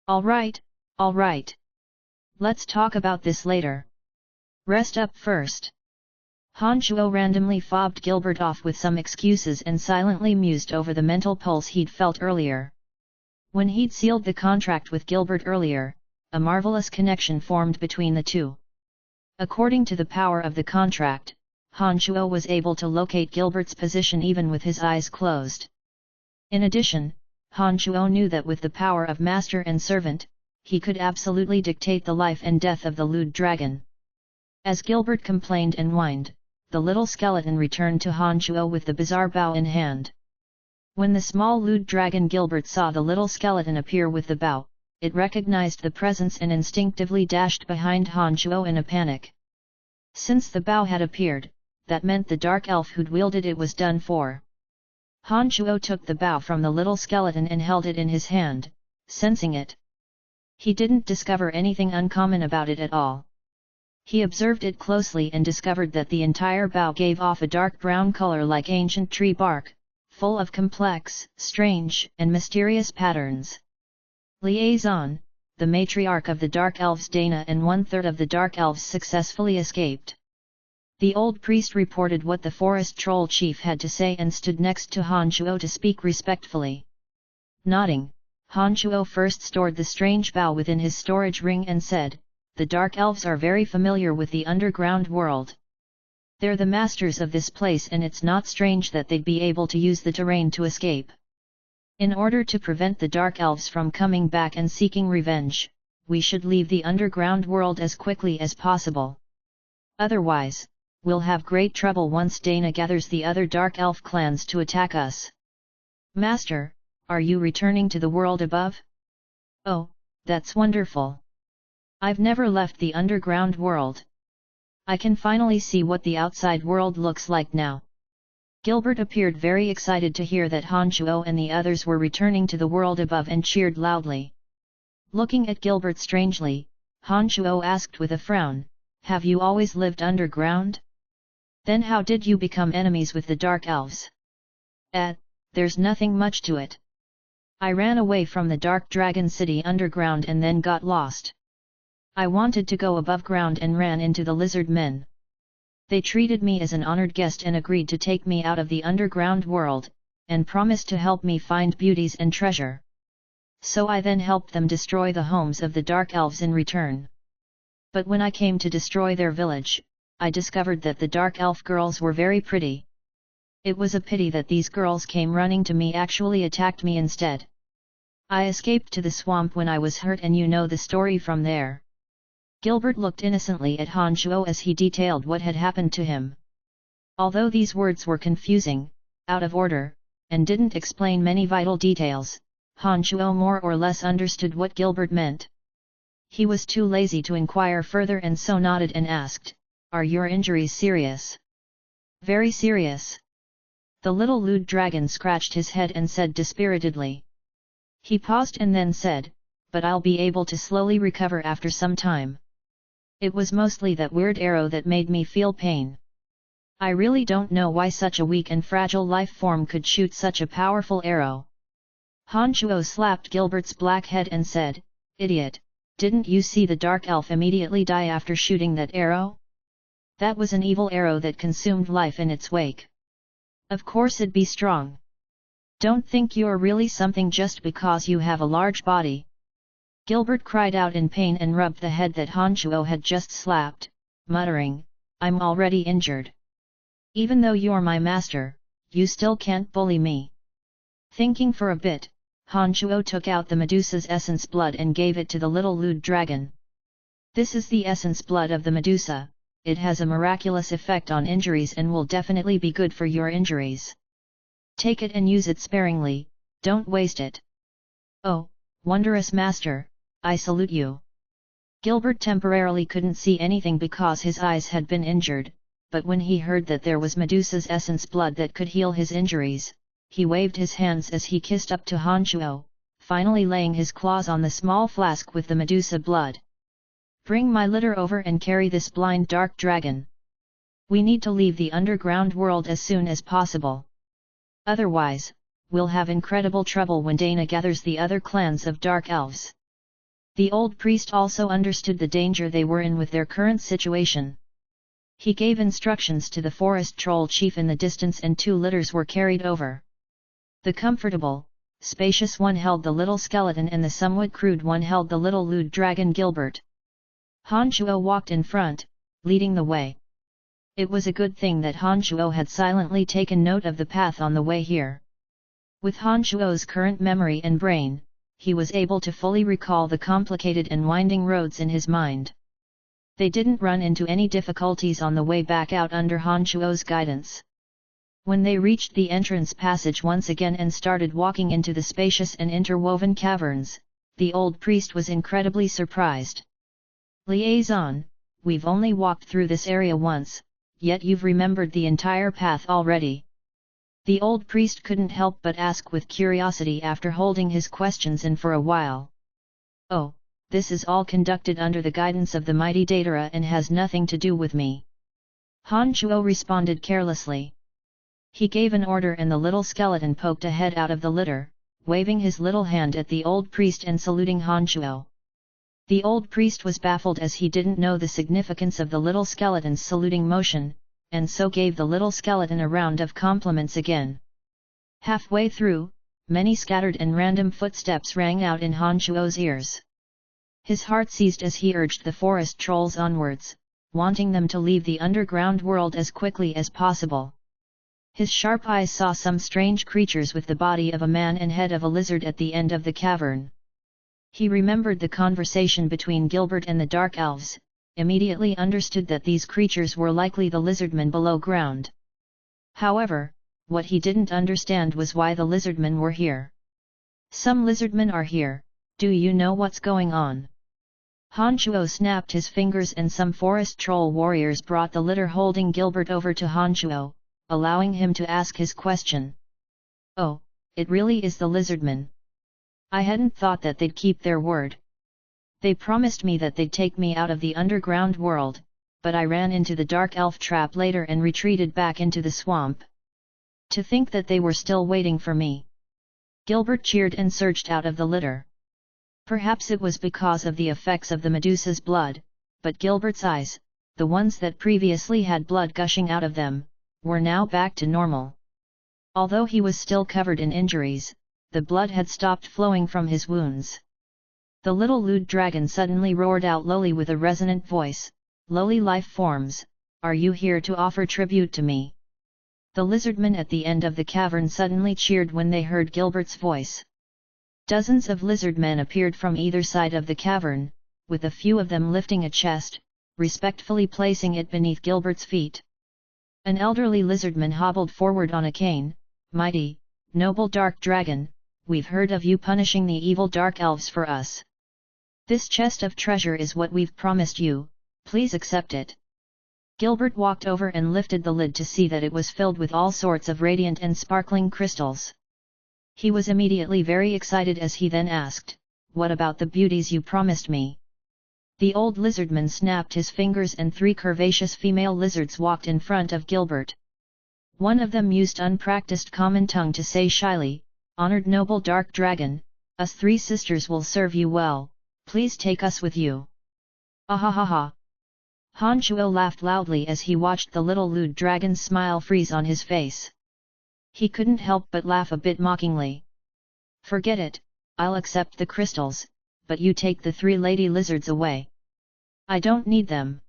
Alright, alright. Let's talk about this later. Rest up first. Han Shuo randomly fobbed Gilbert off with some excuses and silently mused over the mental pulse he'd felt earlier. When he'd sealed the contract with Gilbert earlier, a marvelous connection formed between the two. According to the power of the contract, Han Shuo was able to locate Gilbert's position even with his eyes closed. In addition, Han Shuo knew that with the power of master and servant, he could absolutely dictate the life and death of the lewd dragon. As Gilbert complained and whined, the little skeleton returned to Han Shuo with the bizarre bow in hand. When the small lewd dragon Gilbert saw the little skeleton appear with the bow, it recognized the presence and instinctively dashed behind Han Shuo in a panic. Since the bow had appeared, that meant the dark elf who'd wielded it was done for. Han Shuo took the bow from the little skeleton and held it in his hand, sensing it. He didn't discover anything uncommon about it at all. He observed it closely and discovered that the entire bough gave off a dark brown color like ancient tree bark, full of complex, strange, and mysterious patterns. Liaison, the matriarch of the Dark Elves Dana and 1/3 of the Dark Elves successfully escaped. The old priest reported what the forest troll chief had to say and stood next to Han Shuo to speak respectfully. Nodding, Han Shuo first stored the strange bough within his storage ring and said, "The Dark Elves are very familiar with the underground world. They're the masters of this place and it's not strange that they'd be able to use the terrain to escape. In order to prevent the Dark Elves from coming back and seeking revenge, we should leave the underground world as quickly as possible. Otherwise, we'll have great trouble once Dana gathers the other Dark Elf clans to attack us." "Master, are you returning to the world above?" "Oh, that's wonderful. I've never left the underground world. I can finally see what the outside world looks like now." Gilbert appeared very excited to hear that Han Shuo and the others were returning to the world above and cheered loudly. Looking at Gilbert strangely, Han Shuo asked with a frown, "Have you always lived underground? Then how did you become enemies with the Dark Elves?" There's nothing much to it. I ran away from the Dark Dragon City underground and then got lost. I wanted to go above ground and ran into the lizard men. They treated me as an honored guest and agreed to take me out of the underground world, and promised to help me find beauties and treasure. So I then helped them destroy the homes of the Dark Elves in return. But when I came to destroy their village, I discovered that the Dark Elf girls were very pretty. It was a pity that these girls came running to me actually attacked me instead. I escaped to the swamp when I was hurt and you know the story from there." Gilbert looked innocently at Han Shuo as he detailed what had happened to him. Although these words were confusing, out of order, and didn't explain many vital details, Han Shuo more or less understood what Gilbert meant. He was too lazy to inquire further and so nodded and asked, "Are your injuries serious?" "Very serious." The little lewd dragon scratched his head and said dispiritedly. He paused and then said, "But I'll be able to slowly recover after some time. It was mostly that weird arrow that made me feel pain. I really don't know why such a weak and fragile life form could shoot such a powerful arrow." Han Shuo slapped Gilbert's black head and said, "Idiot, didn't you see the Dark Elf immediately die after shooting that arrow? That was an evil arrow that consumed life in its wake. Of course it'd be strong. Don't think you're really something just because you have a large body." Gilbert cried out in pain and rubbed the head that Han Shuo had just slapped, muttering, "I'm already injured. Even though you're my master, you still can't bully me." Thinking for a bit, Han Shuo took out the Medusa's essence blood and gave it to the little lewd dragon. "This is the essence blood of the Medusa, it has a miraculous effect on injuries and will definitely be good for your injuries. Take it and use it sparingly, don't waste it." "Oh, wondrous master, I salute you." Gilbert temporarily couldn't see anything because his eyes had been injured, but when he heard that there was Medusa's essence blood that could heal his injuries, he waved his hands as he kissed up to Han Shuo, finally laying his claws on the small flask with the Medusa blood. "Bring my litter over and carry this blind dark dragon. We need to leave the underground world as soon as possible. Otherwise, we'll have incredible trouble when Dana gathers the other clans of Dark Elves." The old priest also understood the danger they were in with their current situation. He gave instructions to the forest troll chief in the distance and 2 litters were carried over. The comfortable, spacious one held the little skeleton and the somewhat crude one held the little lewd dragon Gilbert. Han Shuo walked in front, leading the way. It was a good thing that Han Shuo had silently taken note of the path on the way here. With Han Shuo's current memory and brain, he was able to fully recall the complicated and winding roads in his mind. They didn't run into any difficulties on the way back out under Han Shuo's guidance. When they reached the entrance passage once again and started walking into the spacious and interwoven caverns, the old priest was incredibly surprised. "Liaison, we've only walked through this area once, yet you've remembered the entire path already." The old priest couldn't help but ask with curiosity after holding his questions in for a while. "Oh, this is all conducted under the guidance of the mighty Datara and has nothing to do with me." Han Shuo responded carelessly. He gave an order and the little skeleton poked a head out of the litter, waving his little hand at the old priest and saluting Han Shuo. The old priest was baffled as he didn't know the significance of the little skeleton's saluting motion, and so gave the little skeleton a round of compliments again. Halfway through, many scattered and random footsteps rang out in Han Shuo's ears. His heart seized as he urged the forest trolls onwards, wanting them to leave the underground world as quickly as possible. His sharp eyes saw some strange creatures with the body of a man and head of a lizard at the end of the cavern. He remembered the conversation between Gilbert and the Dark Elves, immediately understood that these creatures were likely the lizardmen below ground. However, what he didn't understand was why the lizardmen were here. "Some lizardmen are here, do you know what's going on?" Han Shuo snapped his fingers and some forest troll warriors brought the litter holding Gilbert over to Han Shuo, allowing him to ask his question. "Oh, it really is the lizardmen. I hadn't thought that they'd keep their word. They promised me that they'd take me out of the underground world, but I ran into the dark elf trap later and retreated back into the swamp. To think that they were still waiting for me." Gilbert cheered and surged out of the litter. Perhaps it was because of the effects of the Medusa's blood, but Gilbert's eyes, the ones that previously had blood gushing out of them, were now back to normal. Although he was still covered in injuries, the blood had stopped flowing from his wounds. The little lewd dragon suddenly roared out lowly with a resonant voice, "Lowly life forms, are you here to offer tribute to me?" The lizardmen at the end of the cavern suddenly cheered when they heard Gilbert's voice. Dozens of lizardmen appeared from either side of the cavern, with a few of them lifting a chest, respectfully placing it beneath Gilbert's feet. An elderly lizardman hobbled forward on a cane. "Mighty, noble dark dragon, we've heard of you punishing the evil dark elves for us. This chest of treasure is what we've promised you, please accept it." Gilbert walked over and lifted the lid to see that it was filled with all sorts of radiant and sparkling crystals. He was immediately very excited as he then asked, "What about the beauties you promised me?" The old lizardman snapped his fingers and 3 curvaceous female lizards walked in front of Gilbert. One of them used unpracticed common tongue to say shyly, "Honored noble dark dragon, us 3 sisters will serve you well, please take us with you." "Ahahaha!" Han Shuo laughed loudly as he watched the little lewd dragon's smile freeze on his face. He couldn't help but laugh a bit mockingly. "Forget it, I'll accept the crystals, but you take the 3 lady lizards away. I don't need them."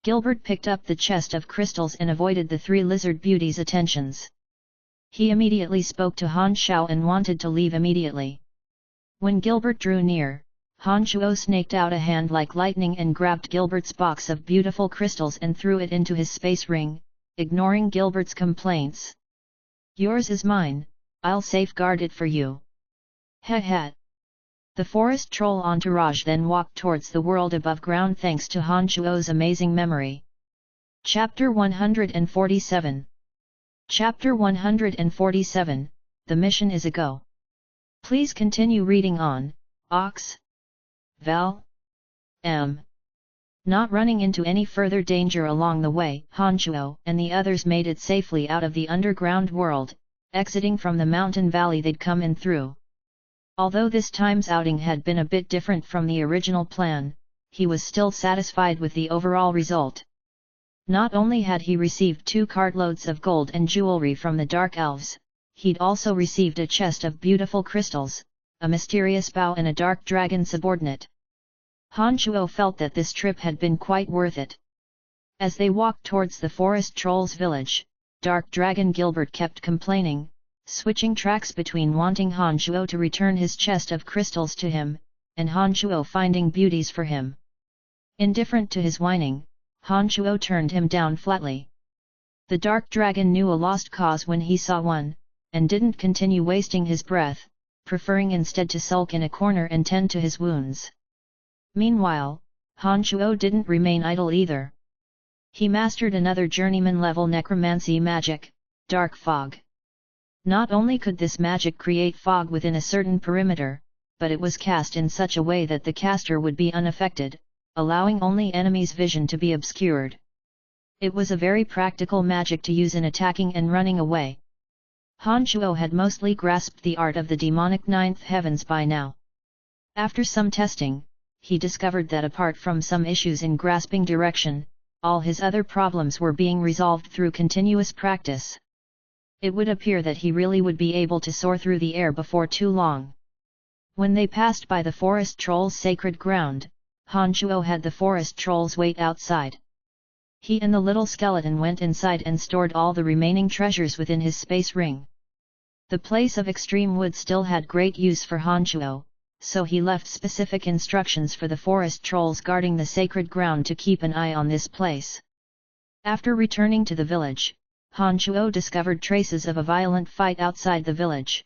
Gilbert picked up the chest of crystals and avoided the 3 lizard beauties' attentions. He immediately spoke to Han Shuo and wanted to leave immediately. When Gilbert drew near, Han Shuo snaked out a hand like lightning and grabbed Gilbert's box of beautiful crystals and threw it into his space ring, ignoring Gilbert's complaints. "Yours is mine, I'll safeguard it for you." "Heh heh." The forest troll entourage then walked towards the world above ground thanks to Han Shuo's amazing memory. Chapter 147. Chapter 147, The Mission is a Go. Please continue reading on, Ox. Val. M. Not running into any further danger along the way, Han Shuo and the others made it safely out of the underground world, exiting from the mountain valley they'd come in through. Although this time's outing had been a bit different from the original plan, he was still satisfied with the overall result. Not only had he received 2 cartloads of gold and jewelry from the Dark Elves, he'd also received a chest of beautiful crystals, a mysterious bow and a dark dragon subordinate. Han Shuo felt that this trip had been quite worth it. As they walked towards the forest troll's village, Dark Dragon Gilbert kept complaining, switching tracks between wanting Han Shuo to return his chest of crystals to him, and Han Shuo finding beauties for him. Indifferent to his whining, Han Shuo turned him down flatly. The Dark Dragon knew a lost cause when he saw one, and didn't continue wasting his breath, preferring instead to sulk in a corner and tend to his wounds. Meanwhile, Han Shuo didn't remain idle either. He mastered another journeyman-level necromancy magic, Dark Fog. Not only could this magic create fog within a certain perimeter, but it was cast in such a way that the caster would be unaffected, allowing only enemies' vision to be obscured. It was a very practical magic to use in attacking and running away. Han Shuo had mostly grasped the art of the demonic ninth heavens by now. After some testing, he discovered that apart from some issues in grasping direction, all his other problems were being resolved through continuous practice. It would appear that he really would be able to soar through the air before too long. When they passed by the forest troll's sacred ground, Han Shuo had the forest trolls wait outside. He and the little skeleton went inside and stored all the remaining treasures within his space ring. The place of extreme wood still had great use for Han Shuo, so he left specific instructions for the forest trolls guarding the sacred ground to keep an eye on this place. After returning to the village, Han Shuo discovered traces of a violent fight outside the village.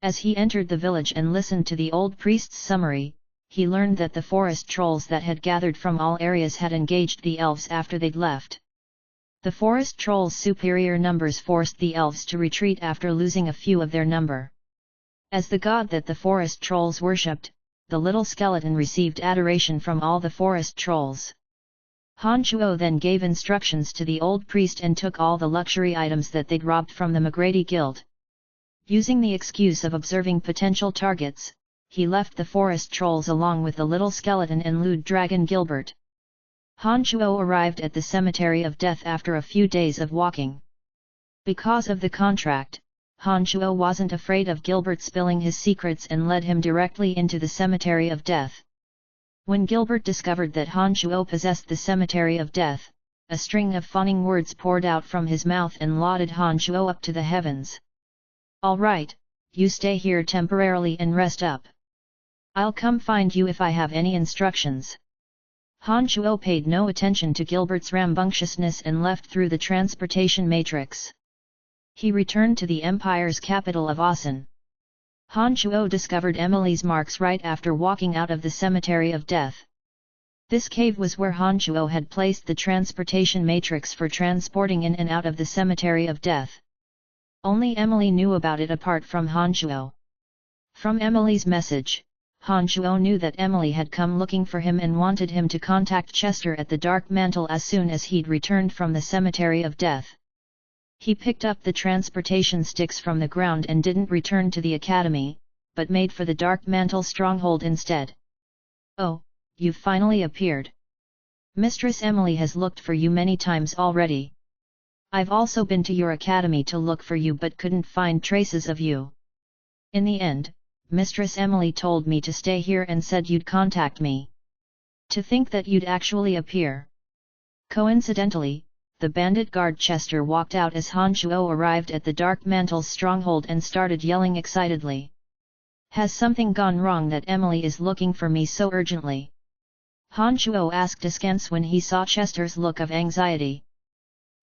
As he entered the village and listened to the old priest's summary, he learned that the forest trolls that had gathered from all areas had engaged the elves after they'd left. The forest trolls' superior numbers forced the elves to retreat after losing a few of their number. As the god that the forest trolls worshipped, the little skeleton received adoration from all the forest trolls. Han Shuo then gave instructions to the old priest and took all the luxury items that they'd robbed from the McGrady Guild. Using the excuse of observing potential targets, he left the forest trolls along with the little skeleton and lewd dragon Gilbert. Han Shuo arrived at the cemetery of death after a few days of walking. Because of the contract, Han Shuo wasn't afraid of Gilbert spilling his secrets and led him directly into the cemetery of death. When Gilbert discovered that Han Shuo possessed the cemetery of death, a string of fawning words poured out from his mouth and lauded Han Shuo up to the heavens. "All right, you stay here temporarily and rest up. I'll come find you if I have any instructions." Han Shuo paid no attention to Gilbert's rambunctiousness and left through the transportation matrix. He returned to the empire's capital of Asen. Han Shuo discovered Emily's marks right after walking out of the cemetery of death. This cave was where Han Shuo had placed the transportation matrix for transporting in and out of the cemetery of death. Only Emily knew about it apart from Han Shuo. From Emily's message, Han Shuo knew that Emily had come looking for him and wanted him to contact Chester at the Dark Mantle as soon as he'd returned from the cemetery of death. He picked up the transportation sticks from the ground and didn't return to the academy, but made for the Dark Mantle stronghold instead. "Oh, you've finally appeared. Mistress Emily has looked for you many times already. I've also been to your academy to look for you but couldn't find traces of you. In the end, Mistress Emily told me to stay here and said you'd contact me. To think that you'd actually appear." Coincidentally, the bandit guard Chester walked out as Han Shuo arrived at the Dark Mantle's stronghold and started yelling excitedly. "Has something gone wrong that Emily is looking for me so urgently?" Han Shuo asked askance when he saw Chester's look of anxiety.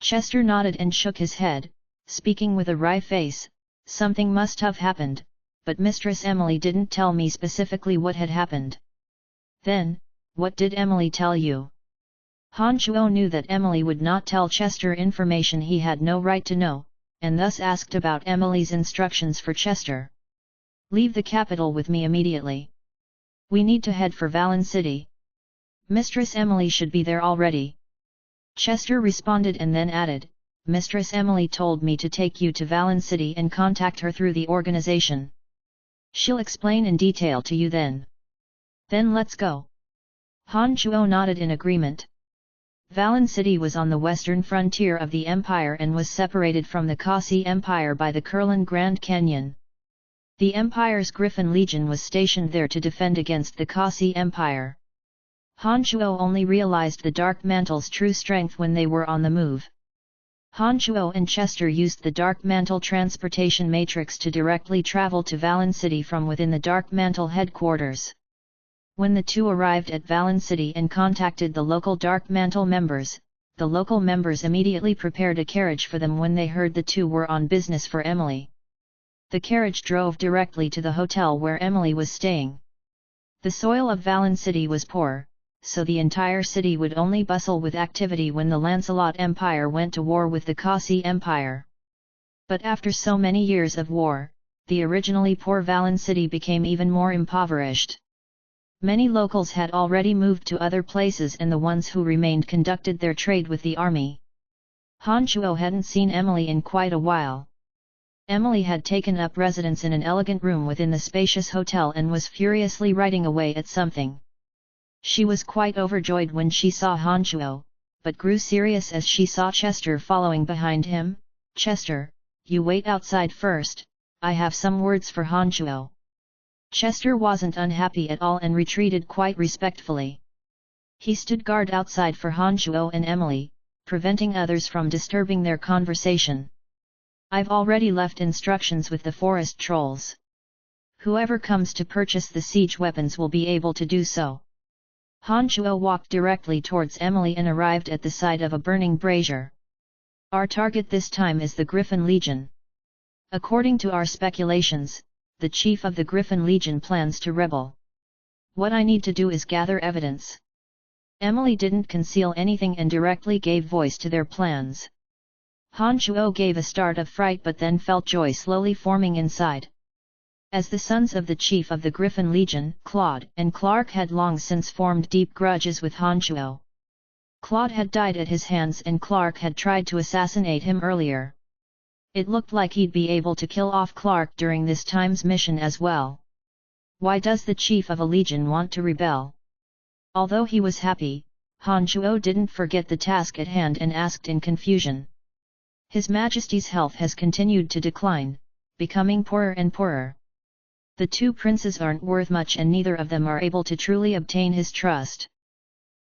Chester nodded and shook his head, speaking with a wry face. "Something must have happened, but Mistress Emily didn't tell me specifically what had happened." "Then, what did Emily tell you?" Han Shuo knew that Emily would not tell Chester information he had no right to know, and thus asked about Emily's instructions for Chester. "Leave the capital with me immediately. We need to head for Valen City. Mistress Emily should be there already." Chester responded and then added, "Mistress Emily told me to take you to Valen City and contact her through the organization." She'll explain in detail to you then. Then let's go. Han Chuo nodded in agreement. Valen City was on the western frontier of the empire and was separated from the Kasi Empire by the Kurlan Grand Canyon. The empire's Griffin Legion was stationed there to defend against the Kasi Empire. Han Chuo only realized the Dark Mantle's true strength when they were on the move. Han Chuo and Chester used the Dark Mantle transportation matrix to directly travel to Valen City from within the Dark Mantle headquarters. When the two arrived at Valen City and contacted the local Dark Mantle members, the local members immediately prepared a carriage for them when they heard the two were on business for Emily. The carriage drove directly to the hotel where Emily was staying. The soil of Valen City was poor, so the entire city would only bustle with activity when the Lancelot Empire went to war with the Kasi Empire. But after so many years of war, the originally poor Valen City became even more impoverished. Many locals had already moved to other places and the ones who remained conducted their trade with the army. Han Chuo hadn't seen Emily in quite a while. Emily had taken up residence in an elegant room within the spacious hotel and was furiously writing away at something. She was quite overjoyed when she saw Han Chuo, but grew serious as she saw Chester following behind him. "Chester, you wait outside first, I have some words for Han Chuo." Chester wasn't unhappy at all and retreated quite respectfully. He stood guard outside for Han Chuo and Emily, preventing others from disturbing their conversation. "I've already left instructions with the forest trolls. Whoever comes to purchase the siege weapons will be able to do so." Han Chuo walked directly towards Emily and arrived at the side of a burning brazier. "Our target this time is the Griffin Legion. According to our speculations, the chief of the Griffin Legion plans to rebel. What I need to do is gather evidence." Emily didn't conceal anything and directly gave voice to their plans. Han Chuo gave a start of fright but then felt joy slowly forming inside. As the sons of the chief of the Griffin Legion, Claude and Clark had long since formed deep grudges with Han Chuo. Claude had died at his hands and Clark had tried to assassinate him earlier. It looked like he'd be able to kill off Clark during this time's mission as well. Why does the chief of a legion want to rebel? Although he was happy, Han Chuo didn't forget the task at hand and asked in confusion. His Majesty's health has continued to decline, becoming poorer and poorer. The two princes aren't worth much and neither of them are able to truly obtain his trust.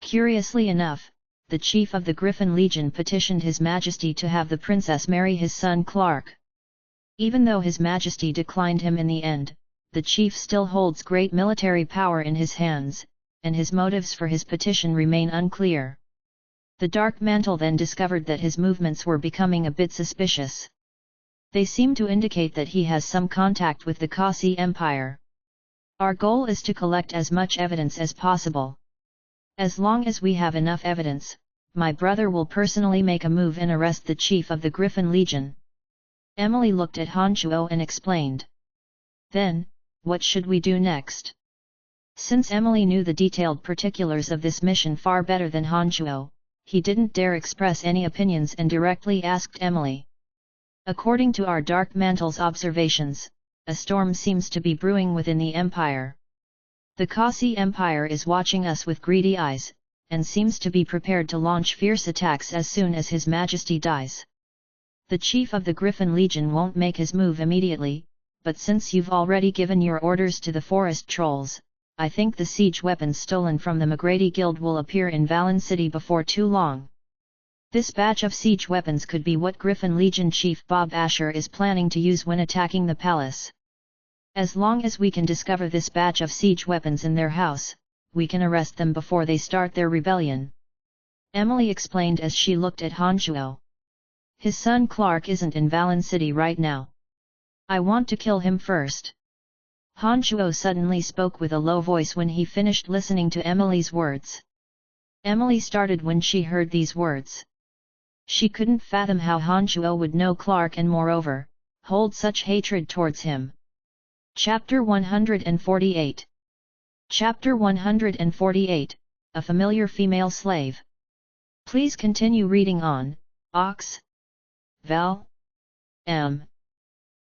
Curiously enough, the chief of the Griffin Legion petitioned His Majesty to have the princess marry his son Clark. Even though His Majesty declined him in the end, the chief still holds great military power in his hands, and his motives for his petition remain unclear. The Dark Mantle then discovered that his movements were becoming a bit suspicious. They seem to indicate that he has some contact with the Kasi Empire. Our goal is to collect as much evidence as possible. As long as we have enough evidence, my brother will personally make a move and arrest the chief of the Griffin Legion." Emily looked at Han Chuo and explained. "Then, what should we do next?" Since Emily knew the detailed particulars of this mission far better than Han Chuo, he didn't dare express any opinions and directly asked Emily. "According to our Dark Mantle's observations, a storm seems to be brewing within the Empire. The Kasi Empire is watching us with greedy eyes, and seems to be prepared to launch fierce attacks as soon as His Majesty dies. The chief of the Griffin Legion won't make his move immediately, but since you've already given your orders to the forest trolls, I think the siege weapons stolen from the McGrady Guild will appear in Valen City before too long. This batch of siege weapons could be what Griffin Legion Chief Bob Asher is planning to use when attacking the palace. As long as we can discover this batch of siege weapons in their house, we can arrest them before they start their rebellion," Emily explained as she looked at Han Chuo. "His son Clark isn't in Valen City right now. I want to kill him first." Han Chuo suddenly spoke with a low voice when he finished listening to Emily's words. Emily started when she heard these words. She couldn't fathom how Han Chuo would know Clark and moreover, hold such hatred towards him. Chapter 148. Chapter 148, A Familiar Female Slave. Please continue reading on, Ox. Val. M.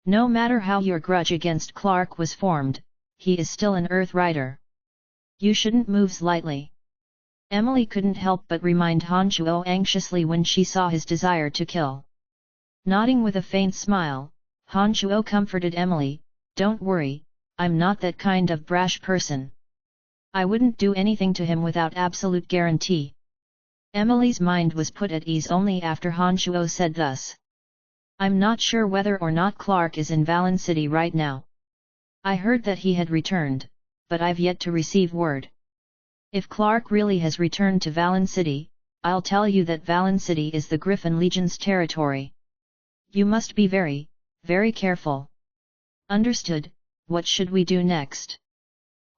No matter how your grudge against Clark was formed, he is still an Earth Rider. You shouldn't move lightly. Emily couldn't help but remind Han Chuo anxiously when she saw his desire to kill. Nodding with a faint smile, Han Chuo comforted Emily, "Don't worry, I'm not that kind of brash person. I wouldn't do anything to him without absolute guarantee." Emily's mind was put at ease only after Han Chuo said thus. "I'm not sure whether or not Clark is in Valen City right now. I heard that he had returned, but I've yet to receive word. If Clark really has returned to Valen City, I'll tell you that Valen City is the Griffin Legion's territory. You must be very, very careful." "Understood. What should we do next?"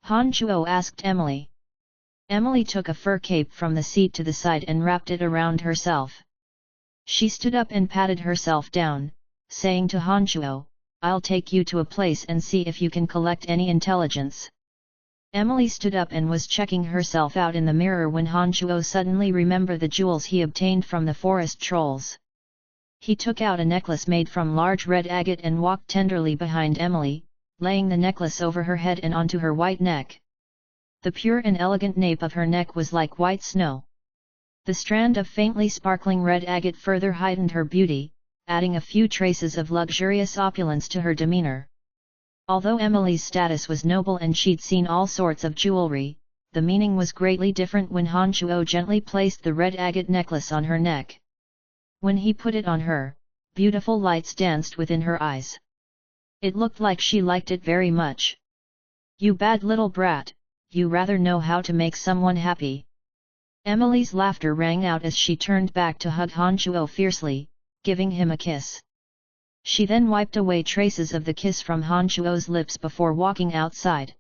Han Chuo asked Emily. Emily took a fur cape from the seat to the side and wrapped it around herself. She stood up and patted herself down, saying to Han Chuo, "I'll take you to a place and see if you can collect any intelligence." Emily stood up and was checking herself out in the mirror when Han Chuo suddenly remembered the jewels he obtained from the forest trolls. He took out a necklace made from large red agate and walked tenderly behind Emily, laying the necklace over her head and onto her white neck. The pure and elegant nape of her neck was like white snow. The strand of faintly sparkling red agate further heightened her beauty, adding a few traces of luxurious opulence to her demeanor. Although Emily's status was noble and she'd seen all sorts of jewelry, the meaning was greatly different when Han Chuo gently placed the red agate necklace on her neck. When he put it on her, beautiful lights danced within her eyes. It looked like she liked it very much. "You bad little brat, you rather know how to make someone happy." Emily's laughter rang out as she turned back to hug Han Chuo fiercely, giving him a kiss. She then wiped away traces of the kiss from Han Chuo's lips before walking outside.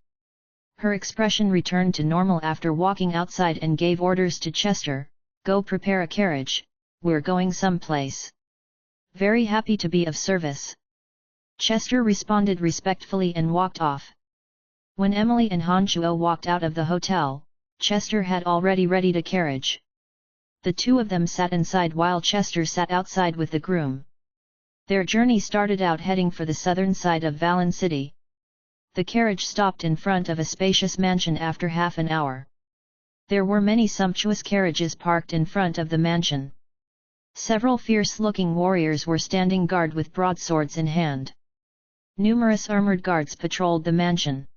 Her expression returned to normal after walking outside and gave orders to Chester, "Go prepare a carriage, we're going someplace." "Very happy to be of service." Chester responded respectfully and walked off. When Emily and Han Chuo walked out of the hotel, Chester had already readied a carriage. The two of them sat inside while Chester sat outside with the groom. Their journey started out heading for the southern side of Valen City. The carriage stopped in front of a spacious mansion after half an hour. There were many sumptuous carriages parked in front of the mansion. Several fierce-looking warriors were standing guard with broadswords in hand. Numerous armored guards patrolled the mansion.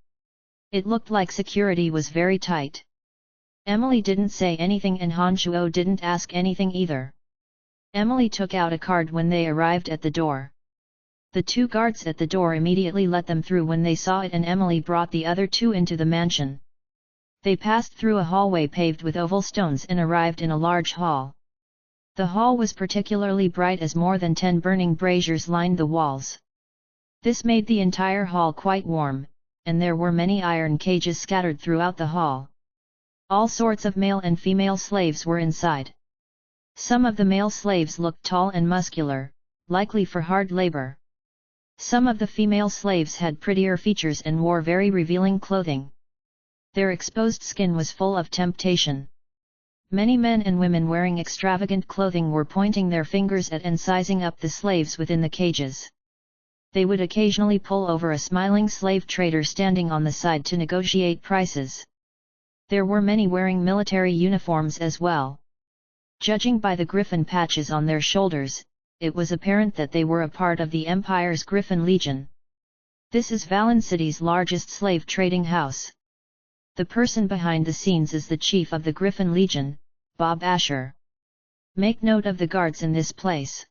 It looked like security was very tight. Emily didn't say anything and Han Chuo didn't ask anything either. Emily took out a card when they arrived at the door. The two guards at the door immediately let them through when they saw it, and Emily brought the other two into the mansion. They passed through a hallway paved with oval stones and arrived in a large hall. The hall was particularly bright as more than 10 burning braziers lined the walls. This made the entire hall quite warm, and there were many iron cages scattered throughout the hall. All sorts of male and female slaves were inside. Some of the male slaves looked tall and muscular, likely for hard labor. Some of the female slaves had prettier features and wore very revealing clothing. Their exposed skin was full of temptation. Many men and women wearing extravagant clothing were pointing their fingers at and sizing up the slaves within the cages. They would occasionally pull over a smiling slave trader standing on the side to negotiate prices. There were many wearing military uniforms as well. Judging by the griffin patches on their shoulders, it was apparent that they were a part of the Empire's Griffin Legion. This is Valen City's largest slave trading house. The person behind the scenes is the chief of the Griffin Legion, Bob Asher. Make note of the guards in this place.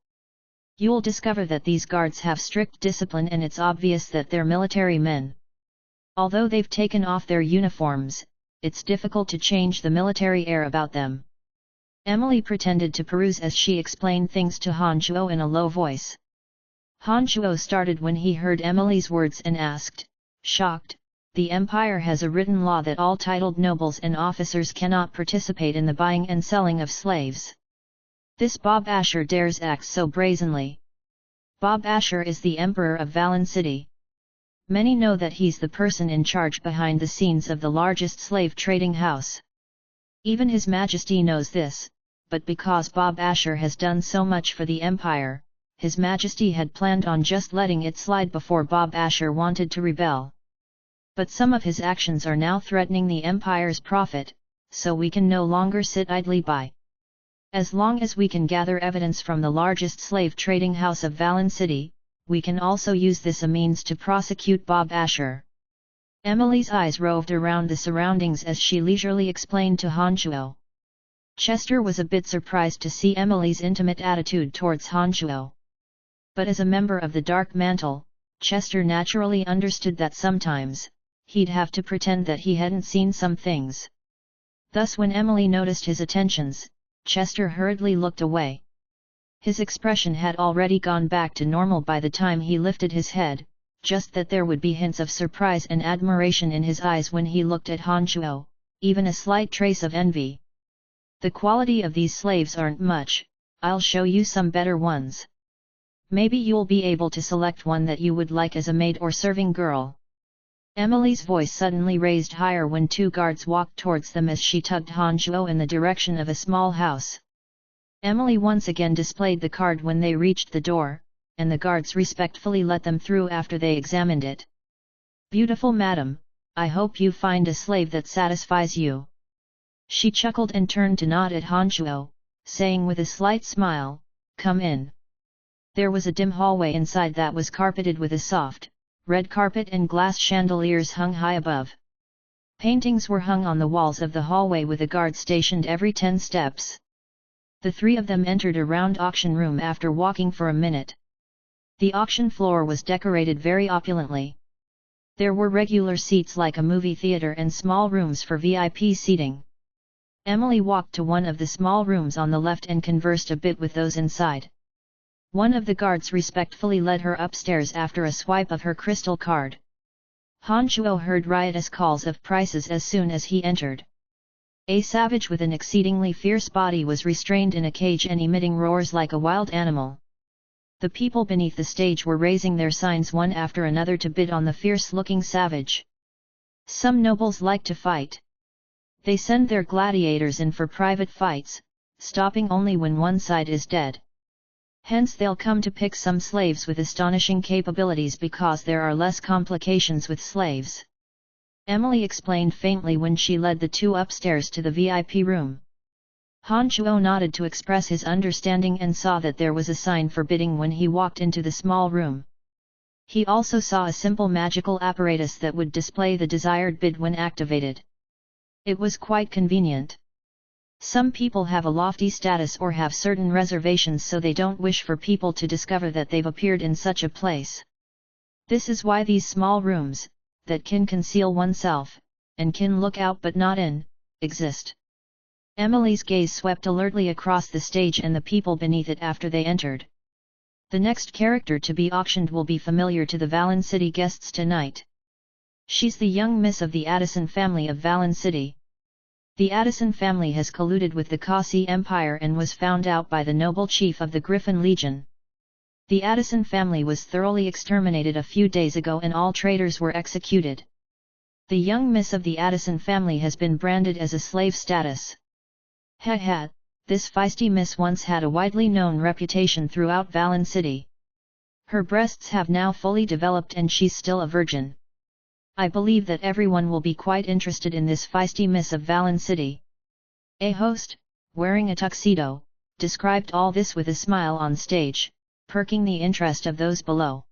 You'll discover that these guards have strict discipline, and it's obvious that they're military men. Although they've taken off their uniforms, it's difficult to change the military air about them. Emily pretended to peruse as she explained things to Han Chuo in a low voice. Han Chuo started when he heard Emily's words and asked, shocked, "The Empire has a written law that all titled nobles and officers cannot participate in the buying and selling of slaves. This Bob Asher dares act so brazenly. Bob Asher is the Emperor of Valen City. Many know that he's the person in charge behind the scenes of the largest slave trading house. Even His Majesty knows this, but because Bob Asher has done so much for the Empire, His Majesty had planned on just letting it slide before Bob Asher wanted to rebel. But some of his actions are now threatening the Empire's profit, so we can no longer sit idly by. As long as we can gather evidence from the largest slave trading house of Valen City, we can also use this as a means to prosecute Bob Asher. Emily's eyes roved around the surroundings as she leisurely explained to Han Chuo. Chester was a bit surprised to see Emily's intimate attitude towards Han Chuo. But as a member of the Dark Mantle, Chester naturally understood that sometimes, he'd have to pretend that he hadn't seen some things. Thus when Emily noticed his attentions, Chester hurriedly looked away. His expression had already gone back to normal by the time he lifted his head, just that there would be hints of surprise and admiration in his eyes when he looked at Han Chuo, even a slight trace of envy. The quality of these slaves aren't much, I'll show you some better ones. Maybe you'll be able to select one that you would like as a maid or serving girl. Emily's voice suddenly raised higher when two guards walked towards them as she tugged Han Chuo in the direction of a small house. Emily once again displayed the card when they reached the door, and the guards respectfully let them through after they examined it. "Beautiful madam, I hope you find a slave that satisfies you." She chuckled and turned to nod at Han Chuo, saying with a slight smile, "Come in." There was a dim hallway inside that was carpeted with a soft, red carpet and glass chandeliers hung high above. Paintings were hung on the walls of the hallway with a guard stationed every 10 steps. The three of them entered a round auction room after walking for a minute. The auction floor was decorated very opulently. There were regular seats like a movie theater and small rooms for VIP seating. Emily walked to one of the small rooms on the left and conversed a bit with those inside. One of the guards respectfully led her upstairs after a swipe of her crystal card. Han Chuo heard riotous calls of prices as soon as he entered. A savage with an exceedingly fierce body was restrained in a cage and emitting roars like a wild animal. The people beneath the stage were raising their signs one after another to bid on the fierce-looking savage. Some nobles like to fight. They send their gladiators in for private fights, stopping only when one side is dead. Hence they'll come to pick some slaves with astonishing capabilities because there are less complications with slaves. Emily explained faintly when she led the two upstairs to the VIP room. Han Chuo nodded to express his understanding and saw that there was a sign for bidding when he walked into the small room. He also saw a simple magical apparatus that would display the desired bid when activated. It was quite convenient. Some people have a lofty status or have certain reservations, so they don't wish for people to discover that they've appeared in such a place. This is why these small rooms, that can conceal oneself, and can look out but not in, exist. Emily's gaze swept alertly across the stage and the people beneath it after they entered. The next character to be auctioned will be familiar to the Valen City guests tonight. She's the young miss of the Addison family of Valen City. The Addison family has colluded with the Kasi Empire and was found out by the noble chief of the Griffin Legion. The Addison family was thoroughly exterminated a few days ago and all traitors were executed. The young miss of the Addison family has been branded as a slave status. This feisty miss once had a widely known reputation throughout Valen City. Her breasts have now fully developed and she's still a virgin. I believe that everyone will be quite interested in this feisty miss of Valen City. A host, wearing a tuxedo, described all this with a smile on stage, perking the interest of those below.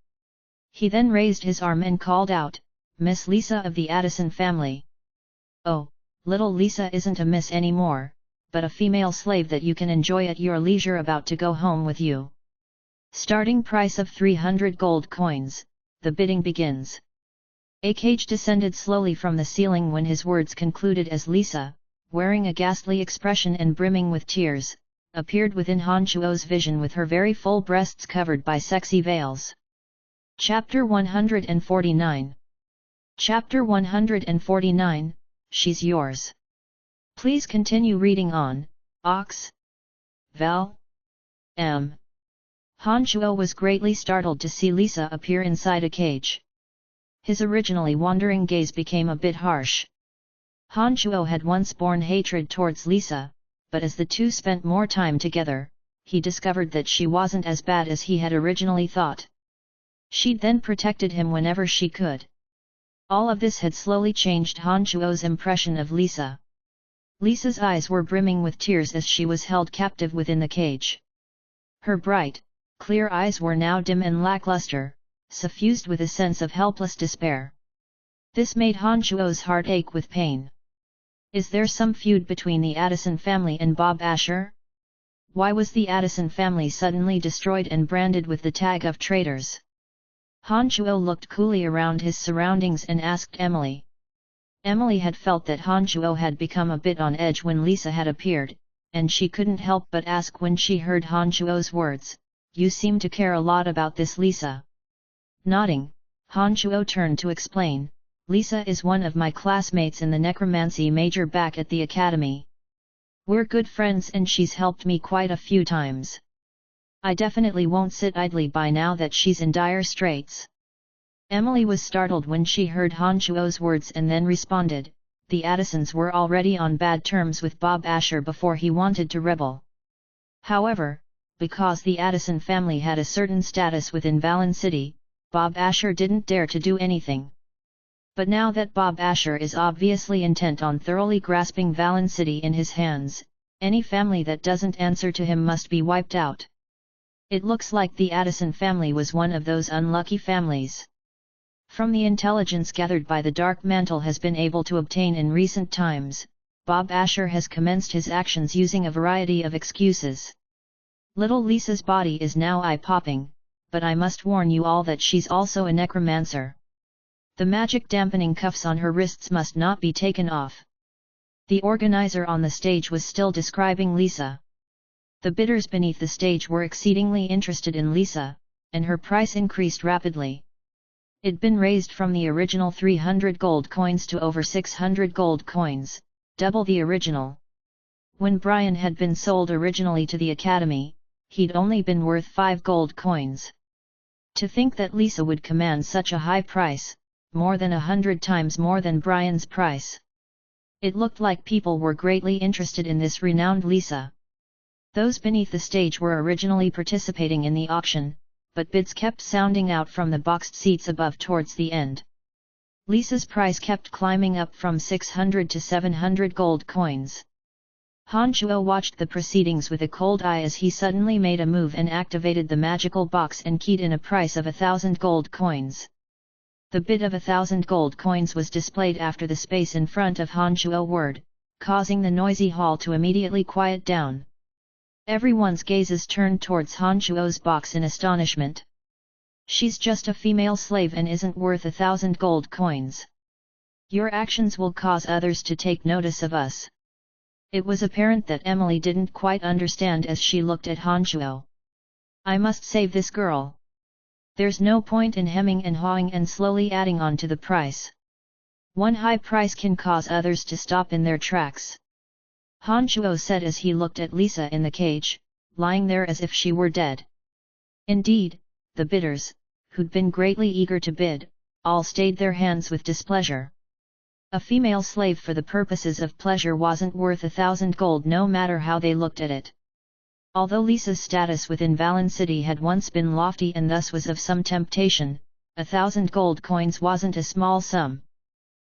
He then raised his arm and called out, "Miss Lisa of the Addison family." "Oh, little Lisa isn't a miss anymore, but a female slave that you can enjoy at your leisure about to go home with you. Starting price of 300 gold coins, the bidding begins." A cage descended slowly from the ceiling when his words concluded as Lisa, wearing a ghastly expression and brimming with tears, appeared within Han Chuo's vision with her very full breasts covered by sexy veils. Chapter 149. Chapter 149, She's Yours. Please continue reading on, Ox. Val. M. Han Chuo was greatly startled to see Lisa appear inside a cage. His originally wandering gaze became a bit harsh. Han Chuo had once borne hatred towards Lisa, but as the two spent more time together, he discovered that she wasn't as bad as he had originally thought. She'd then protected him whenever she could. All of this had slowly changed Han Chuo's impression of Lisa. Lisa's eyes were brimming with tears as she was held captive within the cage. Her bright, clear eyes were now dim and lackluster, suffused with a sense of helpless despair. This made Han Chuo's heart ache with pain. Is there some feud between the Addison family and Bob Asher? Why was the Addison family suddenly destroyed and branded with the tag of traitors? Han Chuo looked coolly around his surroundings and asked Emily. Emily had felt that Han Chuo had become a bit on edge when Lisa had appeared, and she couldn't help but ask when she heard Han Chuo's words, "You seem to care a lot about this Lisa." Nodding, Han Chuo turned to explain, "Lisa is one of my classmates in the necromancy major back at the academy. We're good friends and she's helped me quite a few times. I definitely won't sit idly by now that she's in dire straits." Emily was startled when she heard Han Chuo's words and then responded, "The Addisons were already on bad terms with Bob Asher before he wanted to rebel. However, because the Addison family had a certain status within Valen City, Bob Asher didn't dare to do anything. But now that Bob Asher is obviously intent on thoroughly grasping Valen City in his hands, any family that doesn't answer to him must be wiped out. It looks like the Addison family was one of those unlucky families. From the intelligence gathered by the Dark Mantle has been able to obtain in recent times, Bob Asher has commenced his actions using a variety of excuses. Little Lisa's body is now eye-popping, but I must warn you all that she's also a necromancer. The magic dampening cuffs on her wrists must not be taken off." The organizer on the stage was still describing Lisa. The bidders beneath the stage were exceedingly interested in Lisa, and her price increased rapidly. It'd been raised from the original 300 gold coins to over 600 gold coins, double the original. When Brian had been sold originally to the Academy, he'd only been worth 5 gold coins. To think that Lisa would command such a high price, more than 100 times more than Brian's price. It looked like people were greatly interested in this renowned Lisa. Those beneath the stage were originally participating in the auction, but bids kept sounding out from the boxed seats above towards the end. Lisa's price kept climbing up from 600 to 700 gold coins. Han Chuo watched the proceedings with a cold eye as he suddenly made a move and activated the magical box and keyed in a price of 1,000 gold coins. The bid of 1,000 gold coins was displayed after the space in front of Han Chuo word, causing the noisy hall to immediately quiet down. Everyone's gazes turned towards Han Chuo's box in astonishment. "She's just a female slave and isn't worth 1,000 gold coins. Your actions will cause others to take notice of us." It was apparent that Emily didn't quite understand as she looked at Han Chuo. "I must save this girl. There's no point in hemming and hawing and slowly adding on to the price. One high price can cause others to stop in their tracks." Han Chuo said as he looked at Lisa in the cage, lying there as if she were dead. Indeed, the bidders, who'd been greatly eager to bid, all stayed their hands with displeasure. A female slave for the purposes of pleasure wasn't worth 1,000 gold no matter how they looked at it. Although Lisa's status within Valen City had once been lofty and thus was of some temptation, 1,000 gold coins wasn't a small sum.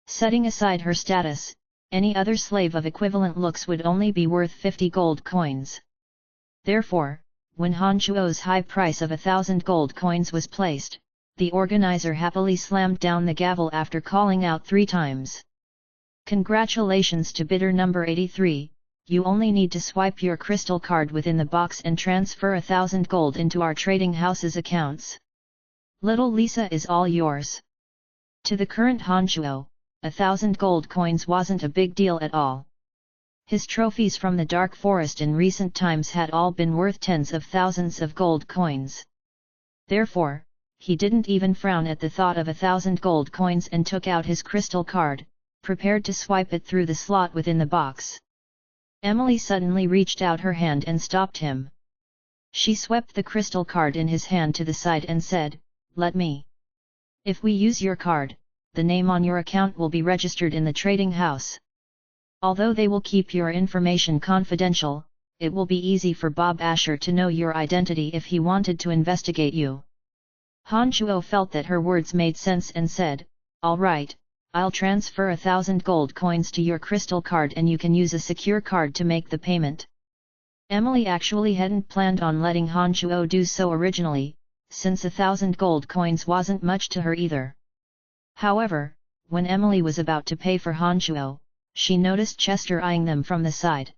Setting aside her status, any other slave of equivalent looks would only be worth 50 gold coins. Therefore, when Han Chuo's high price of 1,000 gold coins was placed, the organizer happily slammed down the gavel after calling out 3 times. "Congratulations to bidder number 83, you only need to swipe your crystal card within the box and transfer 1,000 gold into our trading house's accounts. Little Lisa is all yours." To the current Han Chuo, 1,000 gold coins wasn't a big deal at all. His trophies from the Dark Forest in recent times had all been worth tens of thousands of gold coins. Therefore, he didn't even frown at the thought of 1,000 gold coins and took out his crystal card, prepared to swipe it through the slot within the box. Emily suddenly reached out her hand and stopped him. She swept the crystal card in his hand to the side and said, "Let me. If we use your card, the name on your account will be registered in the trading house. Although they will keep your information confidential, it will be easy for Bob Asher to know your identity if he wanted to investigate you. Han Shuo felt that her words made sense and said, "All right, I'll transfer 1,000 gold coins to your crystal card and you can use a secure card to make the payment." Emily actually hadn't planned on letting Han Shuo do so originally, since 1,000 gold coins wasn't much to her either. However, when Emily was about to pay for Han Shuo, she noticed Chester eyeing them from the side.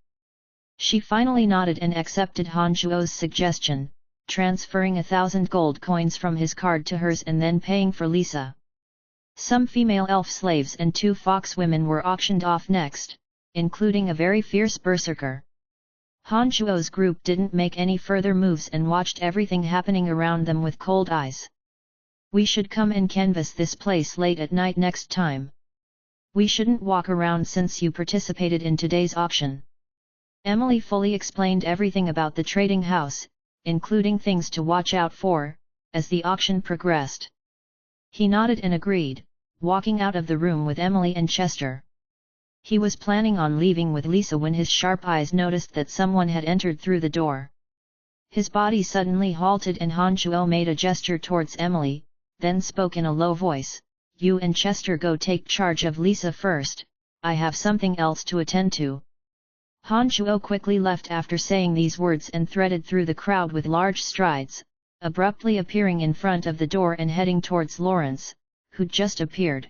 She finally nodded and accepted Han Shuo's suggestion, transferring 1,000 gold coins from his card to hers and then paying for Lisa. Some female elf slaves and 2 fox women were auctioned off next, including a very fierce berserker. Han Shuo's group didn't make any further moves and watched everything happening around them with cold eyes. "We should come and canvass this place late at night next time. We shouldn't walk around since you participated in today's auction." Emily fully explained everything about the trading house, including things to watch out for, as the auction progressed. He nodded and agreed, walking out of the room with Emily and Chester. He was planning on leaving with Lisa when his sharp eyes noticed that someone had entered through the door. His body suddenly halted and Han Shuo made a gesture towards Emily, then spoke in a low voice, "You and Chester go take charge of Lisa first, I have something else to attend to." Han Shuo quickly left after saying these words and threaded through the crowd with large strides, abruptly appearing in front of the door and heading towards Lawrence, who'd just appeared.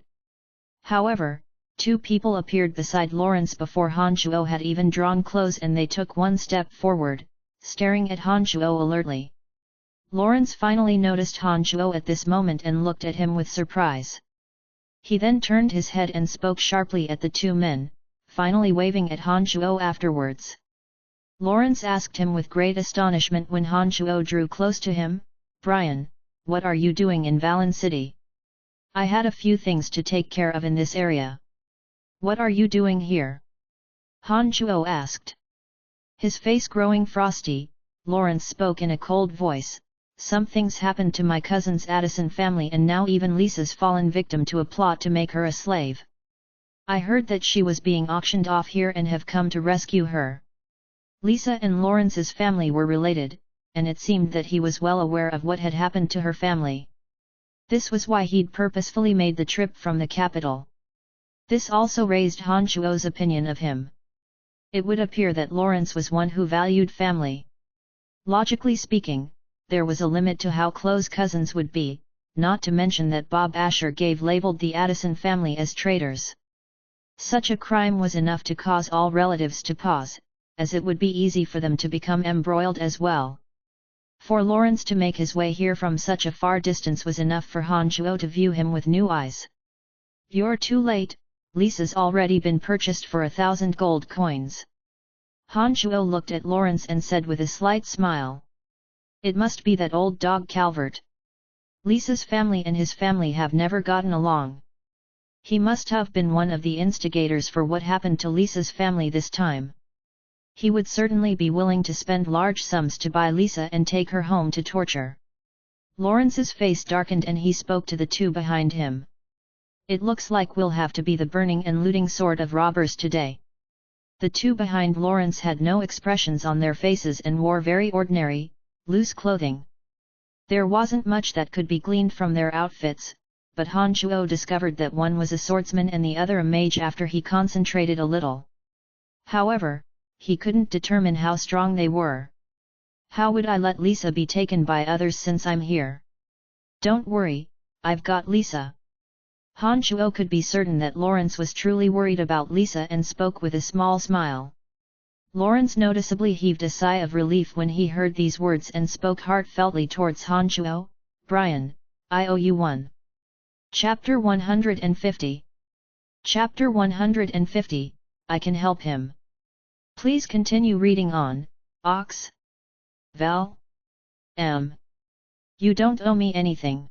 However, 2 people appeared beside Lawrence before Han Shuo had even drawn close and they took 1 step forward, staring at Han Shuo alertly. Lawrence finally noticed Han Shuo at this moment and looked at him with surprise. He then turned his head and spoke sharply at the 2 men, finally waving at Han Shuo afterwards. Lawrence asked him with great astonishment when Han Shuo drew close to him, "Brian, what are you doing in Valen City? I had a few things to take care of in this area. What are you doing here?" Han Shuo asked. His face growing frosty, Lawrence spoke in a cold voice, "Some things happened to my cousin's Addison family and now even Lisa's fallen victim to a plot to make her a slave. I heard that she was being auctioned off here and have come to rescue her." Lisa and Lawrence's family were related, and it seemed that he was well aware of what had happened to her family. This was why he'd purposefully made the trip from the capital. This also raised Han Shuo's opinion of him. It would appear that Lawrence was one who valued family. Logically speaking, there was a limit to how close cousins would be, not to mention that Bob Asher labeled the Addison family as traitors. Such a crime was enough to cause all relatives to pause, as it would be easy for them to become embroiled as well. For Lawrence to make his way here from such a far distance was enough for Han Shuo to view him with new eyes. "You're too late, Lisa's already been purchased for 1,000 gold coins." Han Shuo looked at Lawrence and said with a slight smile, "It must be that old dog Calvert. Lisa's family and his family have never gotten along. He must have been one of the instigators for what happened to Lisa's family this time. He would certainly be willing to spend large sums to buy Lisa and take her home to torture." Lawrence's face darkened and he spoke to the 2 behind him. "It looks like we'll have to be the burning and looting sort of robbers today." The 2 behind Lawrence had no expressions on their faces and wore very ordinary, loose clothing. There wasn't much that could be gleaned from their outfits, but Han Shuo discovered that one was a swordsman and the other a mage after he concentrated a little. However, he couldn't determine how strong they were. "How would I let Lisa be taken by others since I'm here?" "Don't worry, I've got Lisa." Han Shuo could be certain that Lawrence was truly worried about Lisa and spoke with a small smile. Lawrence noticeably heaved a sigh of relief when he heard these words and spoke heartfeltly towards Han Shuo, "Brian, I owe you one." Chapter 150. Chapter 150, I can help him. Please continue reading on, Ox. Val. You don't owe me anything.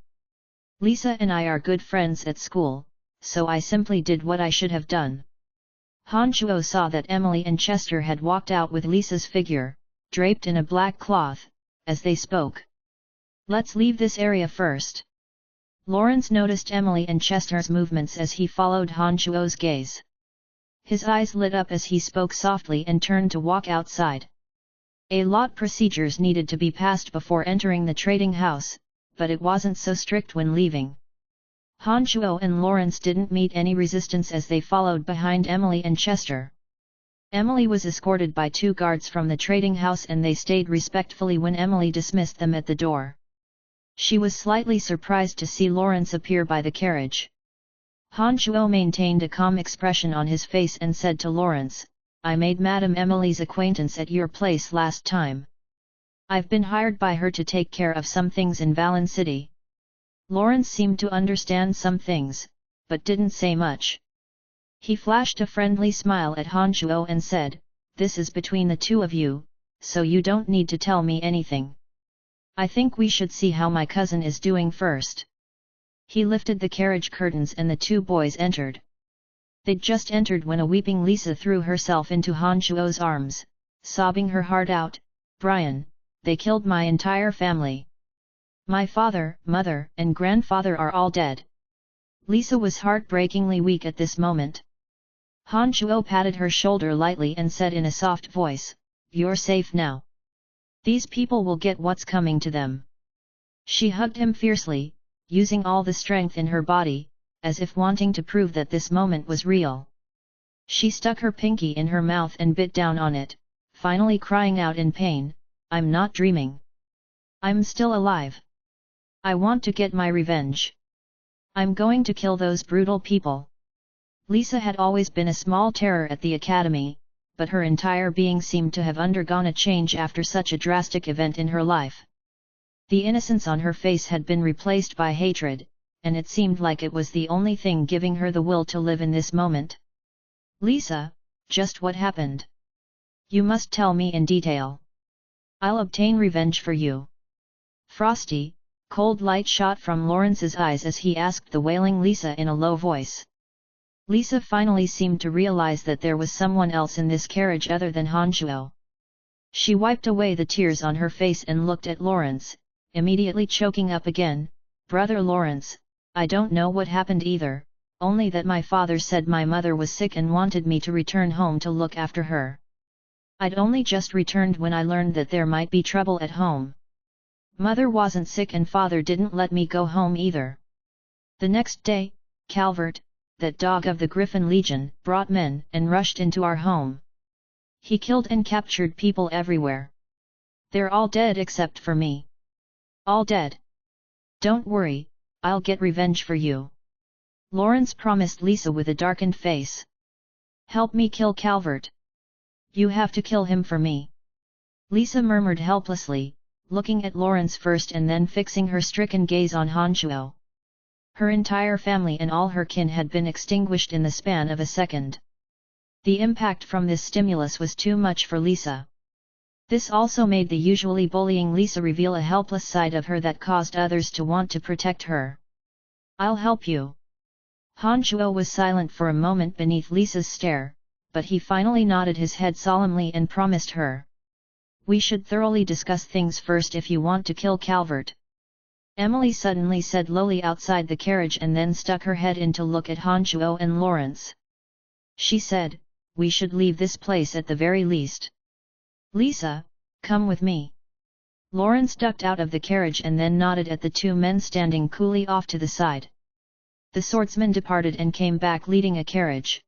Lisa and I are good friends at school, so I simply did what I should have done. Han Shuo saw that Emily and Chester had walked out with Lisa's figure, draped in a black cloth, as they spoke. "Let's leave this area first." Lawrence noticed Emily and Chester's movements as he followed Han Shuo's gaze. His eyes lit up as he spoke softly and turned to walk outside. A lot procedures needed to be passed before entering the trading house, but it wasn't so strict when leaving. Han Shuo and Lawrence didn't meet any resistance as they followed behind Emily and Chester. Emily was escorted by 2 guards from the trading house and they stayed respectfully when Emily dismissed them at the door. She was slightly surprised to see Lawrence appear by the carriage. Han Shuo maintained a calm expression on his face and said to Lawrence, "I made Madame Emily's acquaintance at your place last time. I've been hired by her to take care of some things in Valen City." Lawrence seemed to understand some things, but didn't say much. He flashed a friendly smile at Han Shuo and said, "This is between the 2 of you, so you don't need to tell me anything. I think we should see how my cousin is doing first." He lifted the carriage curtains and the 2 boys entered. They'd just entered when a weeping Lisa threw herself into Han Shuo's arms, sobbing her heart out, "Brian, they killed my entire family. My father, mother, and grandfather are all dead." Lisa was heartbreakingly weak at this moment. Han Shuo patted her shoulder lightly and said in a soft voice, "You're safe now. These people will get what's coming to them." She hugged him fiercely, using all the strength in her body, as if wanting to prove that this moment was real. She stuck her pinky in her mouth and bit down on it, finally crying out in pain, "I'm not dreaming. I'm still alive. I want to get my revenge. I'm going to kill those brutal people." Lisa had always been a small terror at the academy, but her entire being seemed to have undergone a change after such a drastic event in her life. The innocence on her face had been replaced by hatred, and it seemed like it was the only thing giving her the will to live in this moment. "Lisa, just what happened? You must tell me in detail. I'll obtain revenge for you." Frosty, cold light shot from Lawrence's eyes as he asked the wailing Lisa in a low voice. Lisa finally seemed to realize that there was someone else in this carriage other than Han Shuo. She wiped away the tears on her face and looked at Lawrence, immediately choking up again. "Brother Lawrence, I don't know what happened either, only that my father said my mother was sick and wanted me to return home to look after her. I'd only just returned when I learned that there might be trouble at home. Mother wasn't sick and father didn't let me go home either. The next day, Calvert, that dog of the Griffin Legion, brought men and rushed into our home. He killed and captured people everywhere. They're all dead except for me. All dead. Don't worry, I'll get revenge for you," Lawrence promised Lisa with a darkened face. "Help me kill Calvert. You have to kill him for me," Lisa murmured helplessly, looking at Lawrence first and then fixing her stricken gaze on Han Shuo. Her entire family and all her kin had been extinguished in the span of a second. The impact from this stimulus was too much for Lisa. This also made the usually bullying Lisa reveal a helpless side of her that caused others to want to protect her. "I'll help you." Han Shuo was silent for a moment beneath Lisa's stare, but he finally nodded his head solemnly and promised her. "We should thoroughly discuss things first if you want to kill Calvert," Emily suddenly said lowly outside the carriage and then stuck her head in to look at Han Shuo and Lawrence. She said, "We should leave this place at the very least. Lisa, come with me." Lawrence ducked out of the carriage and then nodded at the 2 men standing coolly off to the side. The swordsman departed and came back leading a carriage.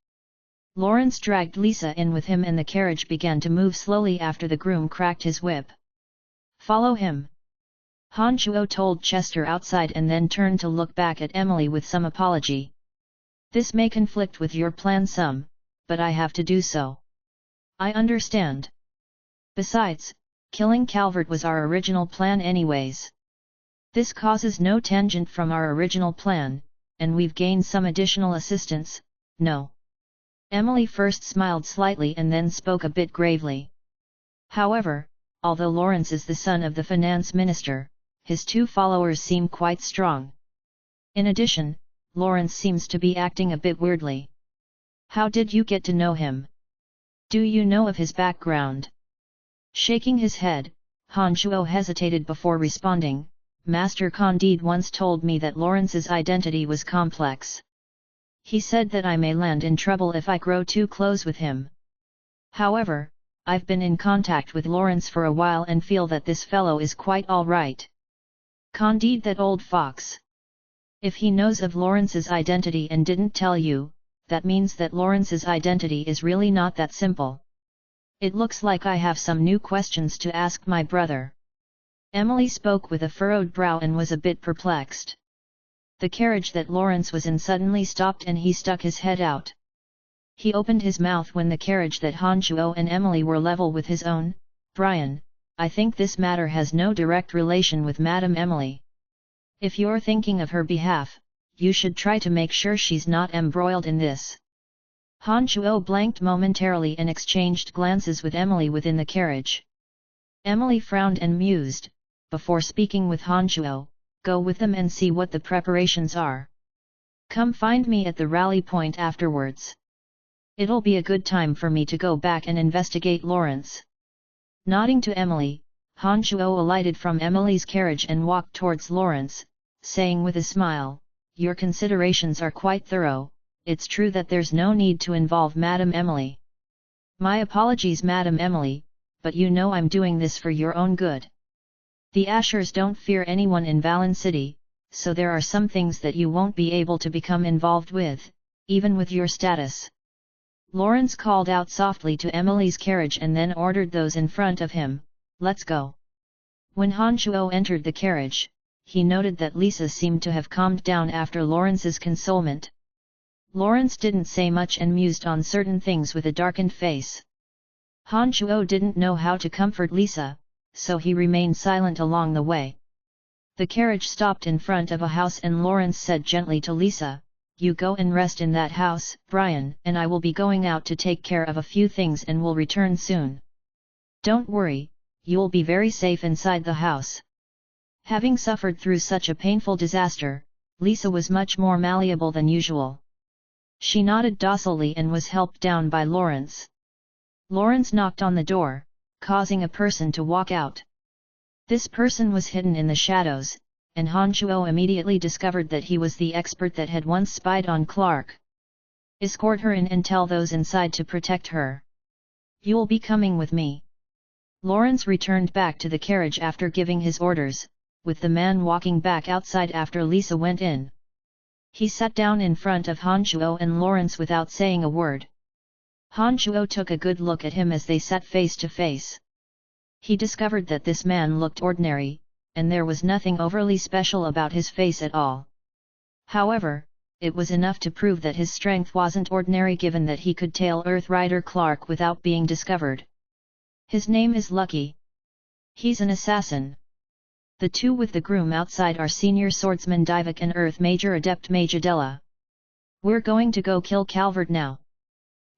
Lawrence dragged Lisa in with him and the carriage began to move slowly after the groom cracked his whip. "Follow him," Han Shuo told Chester outside and then turned to look back at Emily with some apology. "This may conflict with your plan some, but I have to do so." "I understand. Besides, killing Calvert was our original plan anyways. This causes no tangent from our original plan, and we've gained some additional assistance, no?" Emily first smiled slightly and then spoke a bit gravely. "However, although Lawrence is the son of the finance minister, his 2 followers seem quite strong. In addition, Lawrence seems to be acting a bit weirdly. How did you get to know him? Do you know of his background?" Shaking his head, Han Shuo hesitated before responding. "Master Candide once told me that Lawrence's identity was complex. He said that I may land in trouble if I grow too close with him. However, I've been in contact with Lawrence for a while and feel that this fellow is quite alright. Candide, that old fox. If he knows of Lawrence's identity and didn't tell you, that means that Lawrence's identity is really not that simple. It looks like I have some new questions to ask my brother. Emily spoke with a furrowed brow and was a bit perplexed. The carriage that Lawrence was in suddenly stopped and he stuck his head out. He opened his mouth when the carriage that Han Shuo and Emily were level with his own. Brian, I think this matter has no direct relation with Madame Emily. If you're thinking of her behalf, you should try to make sure she's not embroiled in this. Han Shuo blanked momentarily and exchanged glances with Emily within the carriage. Emily frowned and mused, before speaking with Han Shuo, go with them and see what the preparations are. Come find me at the rally point afterwards. It'll be a good time for me to go back and investigate Lawrence. Nodding to Emily, Han Shuo alighted from Emily's carriage and walked towards Lawrence, saying with a smile, your considerations are quite thorough, it's true that there's no need to involve Madame Emily. My apologies Madame Emily, but you know I'm doing this for your own good. The Ashers don't fear anyone in Valen City, so there are some things that you won't be able to become involved with, even with your status. Lawrence called out softly to Emily's carriage and then ordered those in front of him, let's go. When Han Shuo entered the carriage, he noted that Lisa seemed to have calmed down after Lawrence's consolement. Lawrence didn't say much and mused on certain things with a darkened face. Han Shuo didn't know how to comfort Lisa, so he remained silent along the way. The carriage stopped in front of a house and Lawrence said gently to Lisa, you go and rest in that house, Brian, and I will be going out to take care of a few things and will return soon. Don't worry, you'll be very safe inside the house. Having suffered through such a painful disaster, Lisa was much more malleable than usual. She nodded docilely and was helped down by Lawrence. Lawrence knocked on the door, causing a person to walk out. This person was hidden in the shadows, and Han Shuo immediately discovered that he was the expert that had once spied on Clark. Escort her in and tell those inside to protect her. You'll be coming with me. Lawrence returned back to the carriage after giving his orders, with the man walking back outside after Lisa went in. He sat down in front of Han Shuo and Lawrence without saying a word. Han Shuo took a good look at him as they sat face to face. He discovered that this man looked ordinary, and there was nothing overly special about his face at all. However, it was enough to prove that his strength wasn't ordinary given that he could tail Earth Rider Clark without being discovered. His name is Lucky. He's an assassin. The two with the groom outside are Senior Swordsman Divik and Earth Major Adept Majadella. We're going to go kill Calvert now.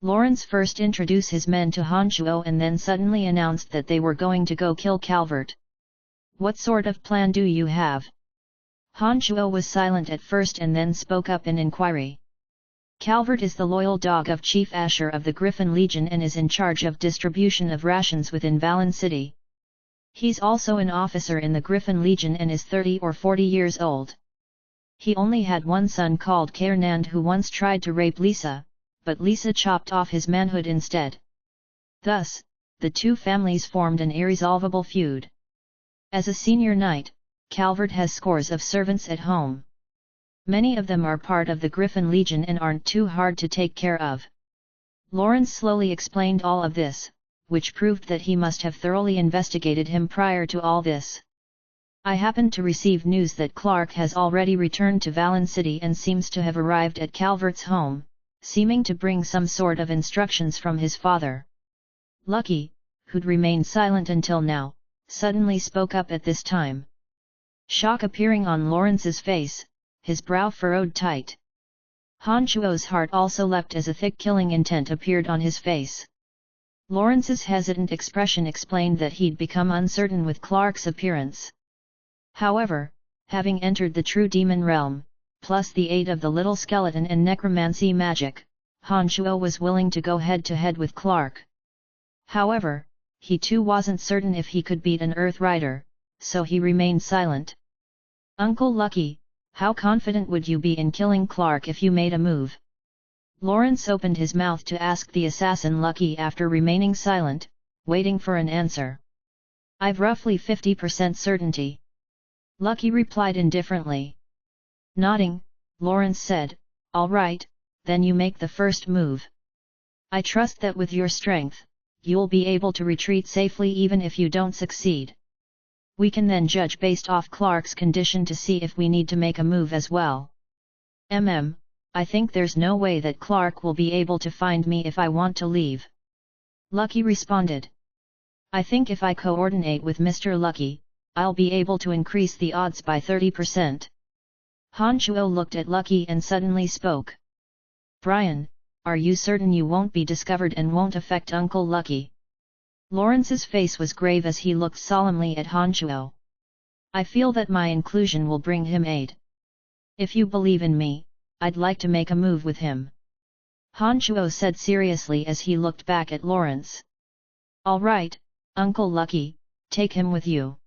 Lawrence first introduced his men to Han Shuo and then suddenly announced that they were going to go kill Calvert. What sort of plan do you have? Han Shuo was silent at first and then spoke up in inquiry. Calvert is the loyal dog of Chief Asher of the Griffin Legion and is in charge of distribution of rations within Valen City. He's also an officer in the Griffin Legion and is 30 or 40 years old. He only had one son called Kairnand who once tried to rape Lisa, but Lisa chopped off his manhood instead. Thus, the two families formed an irresolvable feud. As a senior knight, Calvert has scores of servants at home. Many of them are part of the Griffin Legion and aren't too hard to take care of. Lawrence slowly explained all of this, which proved that he must have thoroughly investigated him prior to all this. I happened to receive news that Clark has already returned to Valen City and seems to have arrived at Calvert's home, seeming to bring some sort of instructions from his father. Lucky, who'd remained silent until now, suddenly spoke up at this time. Shock appearing on Lawrence's face, his brow furrowed tight. Han Shuo's heart also leapt as a thick killing intent appeared on his face. Lawrence's hesitant expression explained that he'd become uncertain with Clark's appearance. However, having entered the true demon realm, plus the aid of the little skeleton and necromancy magic, Han Shuo was willing to go head-to-head with Clark. However, he too wasn't certain if he could beat an Earth Rider, so he remained silent. Uncle Lucky, how confident would you be in killing Clark if you made a move? Lawrence opened his mouth to ask the assassin Lucky after remaining silent, waiting for an answer. I've roughly 50% certainty. Lucky replied indifferently. Nodding, Lawrence said, all right, then you make the first move. I trust that with your strength, you'll be able to retreat safely even if you don't succeed. We can then judge based off Clark's condition to see if we need to make a move as well. I think there's no way that Clark will be able to find me if I want to leave. Lucky responded. I think if I coordinate with Mr. Lucky, I'll be able to increase the odds by 30%. Han Chuo looked at Lucky and suddenly spoke. Brian, are you certain you won't be discovered and won't affect Uncle Lucky? Lawrence's face was grave as he looked solemnly at Han Chuo. I feel that my inclusion will bring him aid. If you believe in me, I'd like to make a move with him. Han Chuo said seriously as he looked back at Lawrence. All right, Uncle Lucky, take him with you.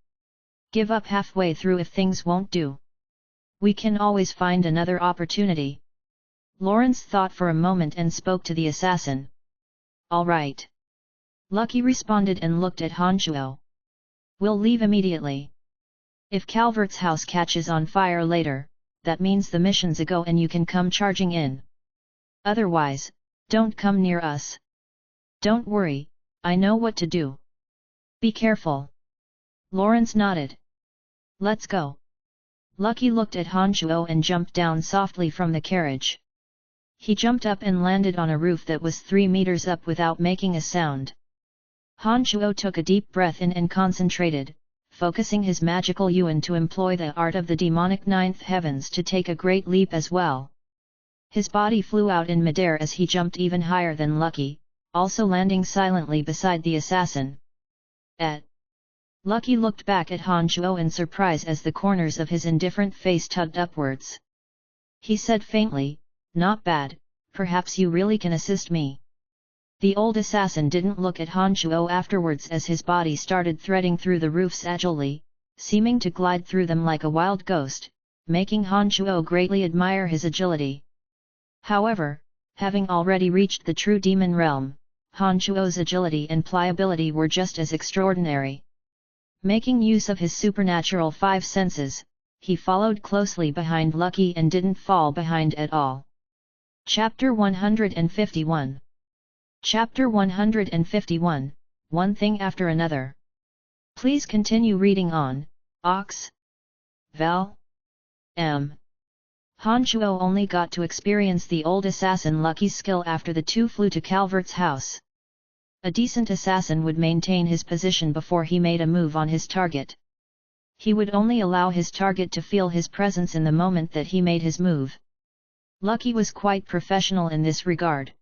Give up halfway through if things won't do. We can always find another opportunity. Lawrence thought for a moment and spoke to the assassin. All right. Lucky responded and looked at Han Chuo. We'll leave immediately. If Calvert's house catches on fire later, that means the mission's a go and you can come charging in. Otherwise, don't come near us. Don't worry, I know what to do. Be careful. Lawrence nodded. Let's go. Lucky looked at Han Chuo and jumped down softly from the carriage. He jumped up and landed on a roof that was 3 meters up without making a sound. Han Chuo took a deep breath in and concentrated, focusing his magical yuan to employ the art of the demonic ninth heavens to take a great leap as well. His body flew out in midair as he jumped even higher than Lucky, also landing silently beside the assassin. Lucky looked back at Han Chuo in surprise as the corners of his indifferent face tugged upwards. He said faintly, not bad, perhaps you really can assist me. The old assassin didn't look at Han Chuo afterwards as his body started threading through the roofs agilely, seeming to glide through them like a wild ghost, making Han Chuo greatly admire his agility. However, having already reached the true demon realm, Han Chuo's agility and pliability were just as extraordinary. Making use of his supernatural 5 senses, he followed closely behind Lucky and didn't fall behind at all. Chapter 151. Chapter 151, One Thing After Another. Please continue reading on, Ox. Val. M. Han Chuo only got to experience the old assassin Lucky's skill after the two flew to Calvert's house. A decent assassin would maintain his position before he made a move on his target. He would only allow his target to feel his presence in the moment that he made his move. Lucky was quite professional in this regard.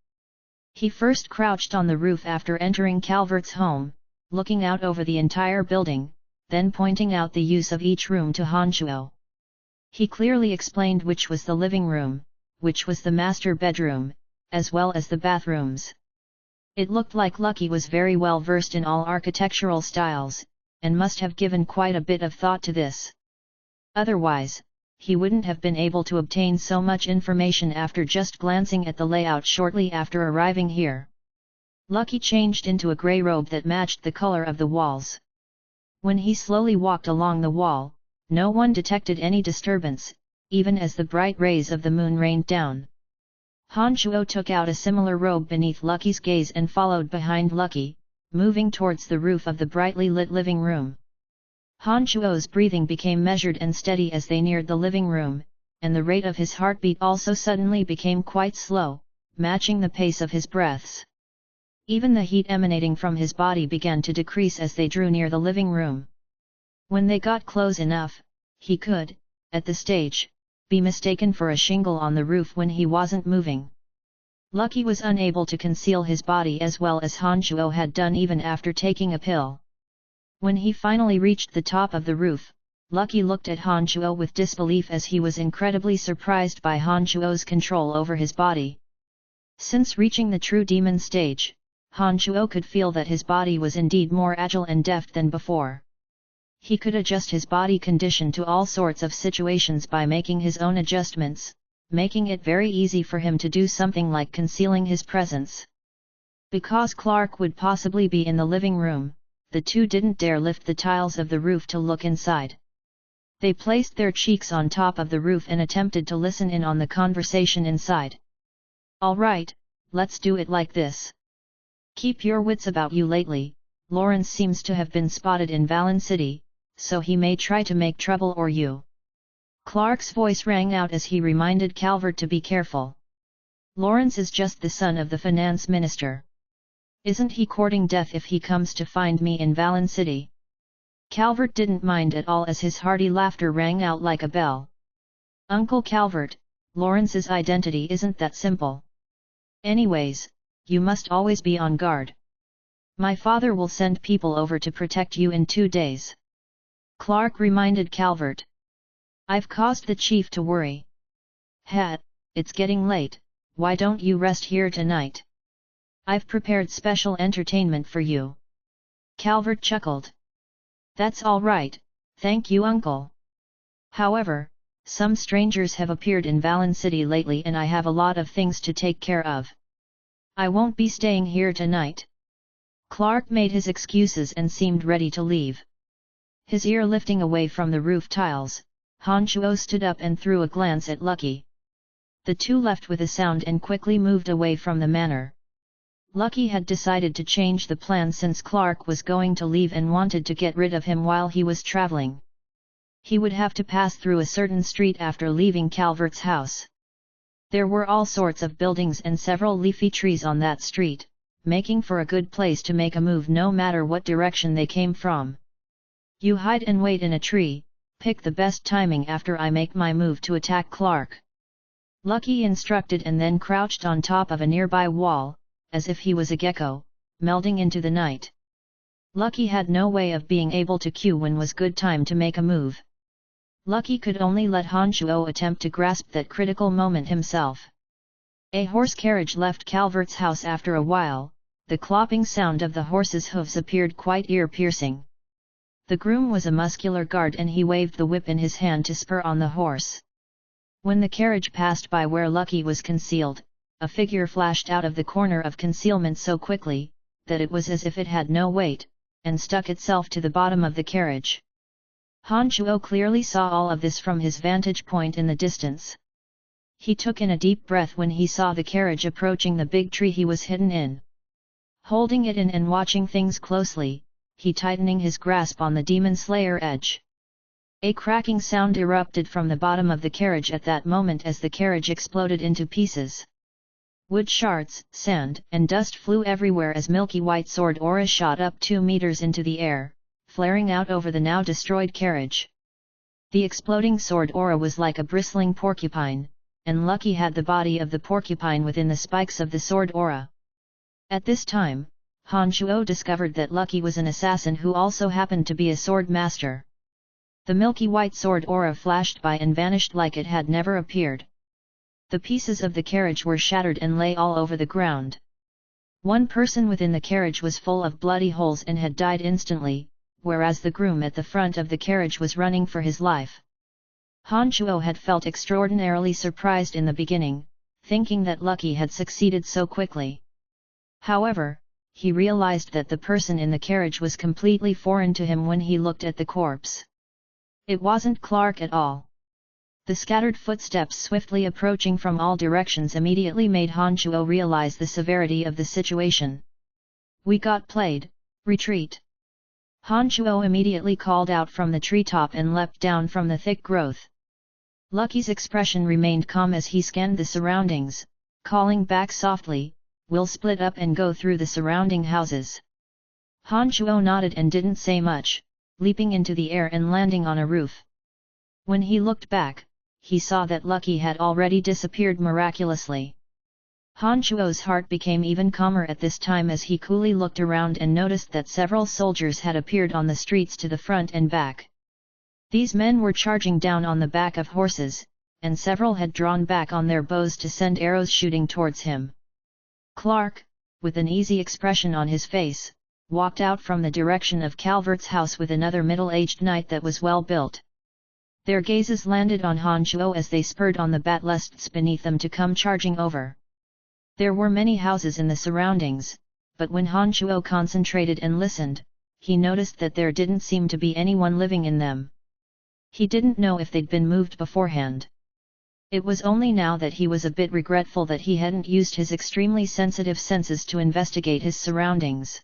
He first crouched on the roof after entering Calvert's home, looking out over the entire building, then pointing out the use of each room to Han Chuo. He clearly explained which was the living room, which was the master bedroom, as well as the bathrooms. It looked like Lucky was very well versed in all architectural styles, and must have given quite a bit of thought to this. Otherwise, he wouldn't have been able to obtain so much information after just glancing at the layout shortly after arriving here. Lucky changed into a grey robe that matched the color of the walls. When he slowly walked along the wall, no one detected any disturbance, even as the bright rays of the moon rained down. Han Chuo took out a similar robe beneath Lucky's gaze and followed behind Lucky, moving towards the roof of the brightly lit living room. Han Chuo's breathing became measured and steady as they neared the living room, and the rate of his heartbeat also suddenly became quite slow, matching the pace of his breaths. Even the heat emanating from his body began to decrease as they drew near the living room. When they got close enough, he could, at the stage, be mistaken for a shingle on the roof when he wasn't moving. Lucky was unable to conceal his body as well as Han Chuo had done even after taking a pill. When he finally reached the top of the roof, Lucky looked at Han Chuo with disbelief as he was incredibly surprised by Han Chuo's control over his body. Since reaching the true demon stage, Han Chuo could feel that his body was indeed more agile and deft than before. He could adjust his body condition to all sorts of situations by making his own adjustments, making it very easy for him to do something like concealing his presence. Because Clark would possibly be in the living room, the two didn't dare lift the tiles of the roof to look inside. They placed their cheeks on top of the roof and attempted to listen in on the conversation inside. "All right, let's do it like this. Keep your wits about you lately. Lawrence seems to have been spotted in Valen City, so he may try to make trouble or you." Clark's voice rang out as he reminded Calvert to be careful. "Lawrence is just the son of the finance minister. Isn't he courting death if he comes to find me in Valen City?" Calvert didn't mind at all as his hearty laughter rang out like a bell. "Uncle Calvert, Lawrence's identity isn't that simple. Anyways, you must always be on guard. My father will send people over to protect you in 2 days." Clark reminded Calvert. "I've caused the chief to worry. It's getting late, why don't you rest here tonight? I've prepared special entertainment for you." Calvert chuckled. "That's all right, thank you uncle. However, some strangers have appeared in Valen City lately and I have a lot of things to take care of. I won't be staying here tonight." Clark made his excuses and seemed ready to leave. His ear lifting away from the roof tiles, Han Chuo stood up and threw a glance at Lucky. The two left with a sound and quickly moved away from the manor. Lucky had decided to change the plan since Clark was going to leave and wanted to get rid of him while he was traveling. He would have to pass through a certain street after leaving Calvert's house. There were all sorts of buildings and several leafy trees on that street, making for a good place to make a move no matter what direction they came from. "You hide and wait in a tree, pick the best timing after I make my move to attack Clark," Lucky instructed and then crouched on top of a nearby wall, as if he was a gecko, melding into the night. Lucky had no way of being able to cue when was good time to make a move. Lucky could only let Han Chuo attempt to grasp that critical moment himself. A horse carriage left Calvert's house after a while. The clopping sound of the horse's hooves appeared quite ear-piercing. The groom was a muscular guard and he waved the whip in his hand to spur on the horse. When the carriage passed by where Lucky was concealed, a figure flashed out of the corner of concealment so quickly, that it was as if it had no weight, and stuck itself to the bottom of the carriage. Han Chuo clearly saw all of this from his vantage point in the distance. He took in a deep breath when he saw the carriage approaching the big tree he was hidden in. Holding it in and watching things closely, he tightening his grasp on the demon slayer edge. A cracking sound erupted from the bottom of the carriage at that moment as the carriage exploded into pieces. Wood shards, sand, and dust flew everywhere as milky white sword aura shot up 2 meters into the air, flaring out over the now destroyed carriage. The exploding sword aura was like a bristling porcupine, and Lucky had the body of the porcupine within the spikes of the sword aura. At this time, Han Chuo discovered that Lucky was an assassin who also happened to be a sword master. The milky white sword aura flashed by and vanished like it had never appeared. The pieces of the carriage were shattered and lay all over the ground. One person within the carriage was full of bloody holes and had died instantly, whereas the groom at the front of the carriage was running for his life. Han Chuo had felt extraordinarily surprised in the beginning, thinking that Lucky had succeeded so quickly. However, he realized that the person in the carriage was completely foreign to him when he looked at the corpse. It wasn't Clark at all. The scattered footsteps swiftly approaching from all directions immediately made Han Chuo realize the severity of the situation. "We got played, retreat!" Han Chuo immediately called out from the treetop and leapt down from the thick growth. Lucky's expression remained calm as he scanned the surroundings, calling back softly, "We'll split up and go through the surrounding houses." Han Chuo nodded and didn't say much, leaping into the air and landing on a roof. When he looked back, he saw that Lucky had already disappeared miraculously. Han Chuo's heart became even calmer at this time as he coolly looked around and noticed that several soldiers had appeared on the streets to the front and back. These men were charging down on the back of horses, and several had drawn back on their bows to send arrows shooting towards him. Clark, with an easy expression on his face, walked out from the direction of Calvert's house with another middle-aged knight that was well built. Their gazes landed on Han Chuo as they spurred on the batlusts beneath them to come charging over. There were many houses in the surroundings, but when Han Chuo concentrated and listened, he noticed that there didn't seem to be anyone living in them. He didn't know if they'd been moved beforehand. It was only now that he was a bit regretful that he hadn't used his extremely sensitive senses to investigate his surroundings.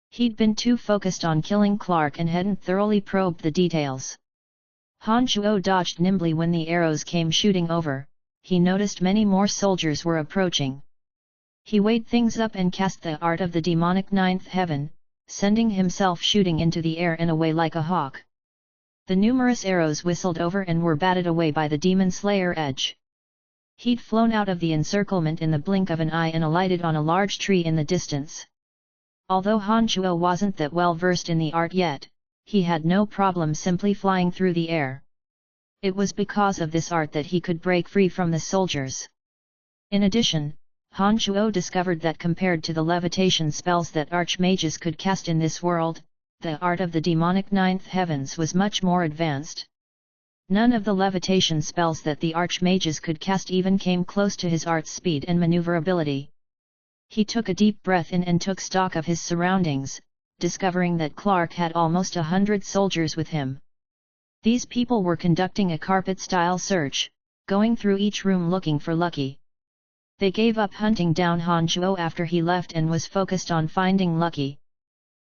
He'd been too focused on killing Clark and hadn't thoroughly probed the details. Han Chuo dodged nimbly when the arrows came shooting over. He noticed many more soldiers were approaching. He weighed things up and cast the art of the demonic ninth heaven, sending himself shooting into the air and away like a hawk. The numerous arrows whistled over and were batted away by the demon slayer edge. He'd flown out of the encirclement in the blink of an eye and alighted on a large tree in the distance. Although Han Chuo wasn't that well versed in the art yet, he had no problem simply flying through the air. It was because of this art that he could break free from the soldiers. In addition, Han Chuo discovered that compared to the levitation spells that archmages could cast in this world, the art of the demonic ninth heavens was much more advanced. None of the levitation spells that the archmages could cast even came close to his art's speed and maneuverability. He took a deep breath in and took stock of his surroundings, discovering that Clark had almost 100 soldiers with him. These people were conducting a carpet-style search, going through each room looking for Lucky. They gave up hunting down Han Chuo after he left and was focused on finding Lucky.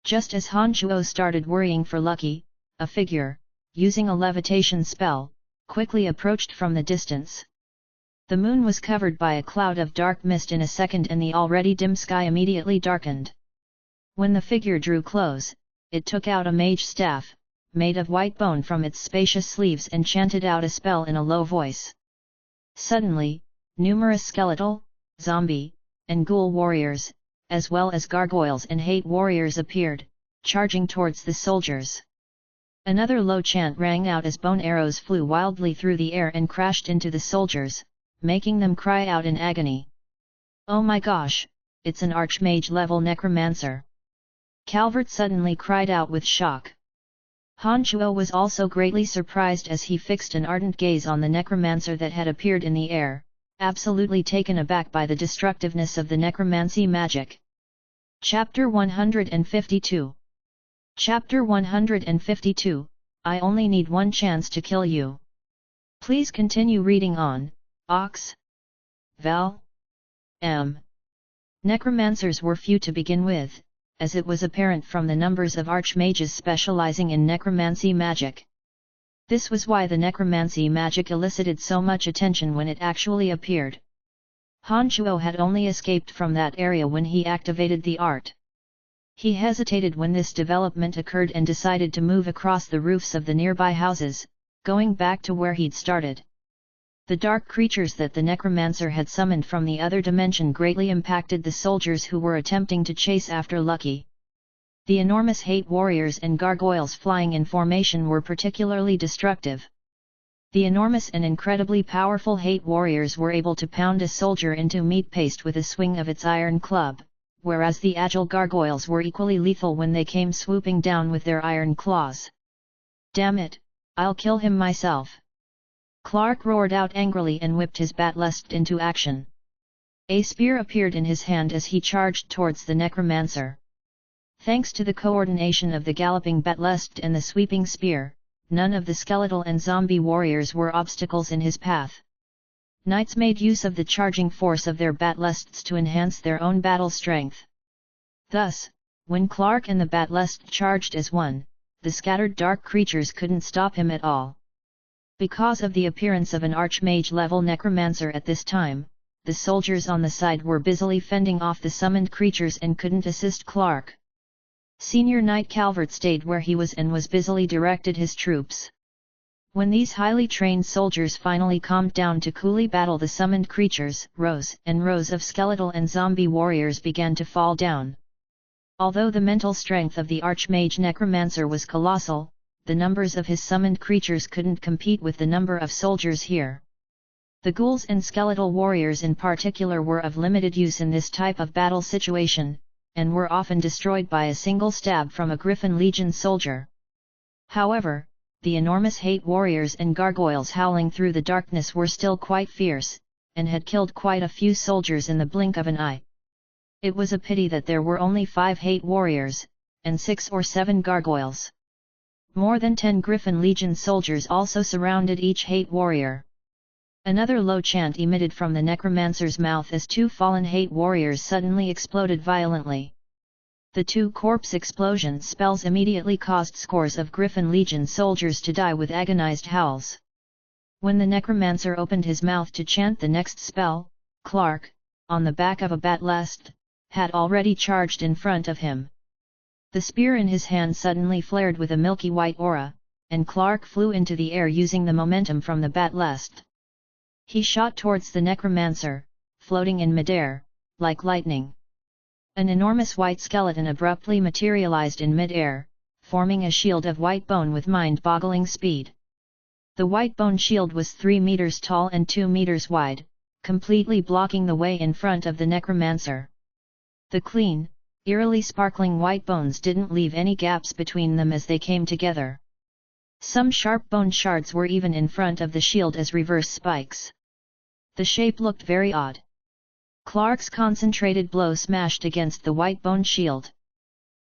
Just as Han Chuo started worrying for Lucky, a figure, using a levitation spell, quickly approached from the distance. The moon was covered by a cloud of dark mist in a second and the already dim sky immediately darkened. When the figure drew close, it took out a mage staff, made of white bone from its spacious sleeves and chanted out a spell in a low voice. Suddenly, numerous skeletal, zombie, and ghoul warriors, as well as gargoyles and hate warriors appeared, charging towards the soldiers. Another low chant rang out as bone arrows flew wildly through the air and crashed into the soldiers, making them cry out in agony. "Oh my gosh, it's an archmage-level necromancer!" Calvert suddenly cried out with shock. Han Chuo was also greatly surprised as he fixed an ardent gaze on the necromancer that had appeared in the air, absolutely taken aback by the destructiveness of the necromancy magic. Chapter 152. Chapter 152, I only need one chance to kill you. Please continue reading on, Ox. Val. M. Necromancers were few to begin with, as it was apparent from the numbers of archmages specializing in necromancy magic. This was why the necromancy magic elicited so much attention when it actually appeared. Han Chuo had only escaped from that area when he activated the art. He hesitated when this development occurred and decided to move across the roofs of the nearby houses, going back to where he'd started. The dark creatures that the necromancer had summoned from the other dimension greatly impacted the soldiers who were attempting to chase after Lucky. The enormous hate warriors and gargoyles flying in formation were particularly destructive. The enormous and incredibly powerful hate warriors were able to pound a soldier into meat paste with a swing of its iron club, whereas the agile gargoyles were equally lethal when they came swooping down with their iron claws. "Damn it, I'll kill him myself!" Clark roared out angrily and whipped his batlust into action. A spear appeared in his hand as he charged towards the necromancer. Thanks to the coordination of the galloping batlust and the sweeping spear, none of the skeletal and zombie warriors were obstacles in his path. Knights made use of the charging force of their batlusts to enhance their own battle strength. Thus, when Clark and the batlust charged as one, the scattered dark creatures couldn't stop him at all. Because of the appearance of an archmage-level necromancer at this time, the soldiers on the side were busily fending off the summoned creatures and couldn't assist Clark. Senior Knight Calvert stayed where he was and was busily directed his troops. When these highly trained soldiers finally calmed down to coolly battle the summoned creatures, rows and rows of skeletal and zombie warriors began to fall down. Although the mental strength of the archmage necromancer was colossal, the numbers of his summoned creatures couldn't compete with the number of soldiers here. The ghouls and skeletal warriors in particular were of limited use in this type of battle situation, and were often destroyed by a single stab from a Griffin Legion soldier. However, the enormous hate warriors and gargoyles howling through the darkness were still quite fierce, and had killed quite a few soldiers in the blink of an eye. It was a pity that there were only 5 hate warriors, and 6 or 7 gargoyles. More than 10 Griffin Legion soldiers also surrounded each hate warrior. Another low chant emitted from the necromancer's mouth as 2 fallen hate warriors suddenly exploded violently. The 2 corpse explosion spells immediately caused scores of Griffin Legion soldiers to die with agonized howls. When the necromancer opened his mouth to chant the next spell, Clark, on the back of a batlest, had already charged in front of him. The spear in his hand suddenly flared with a milky white aura, and Clark flew into the air using the momentum from the batlest. He shot towards the necromancer, floating in midair, like lightning. An enormous white skeleton abruptly materialized in mid-air, forming a shield of white bone with mind-boggling speed. The white bone shield was 3 meters tall and 2 meters wide, completely blocking the way in front of the necromancer. The clean, eerily sparkling white bones didn't leave any gaps between them as they came together. Some sharp bone shards were even in front of the shield as reverse spikes. The shape looked very odd. Clark's concentrated blow smashed against the white bone shield.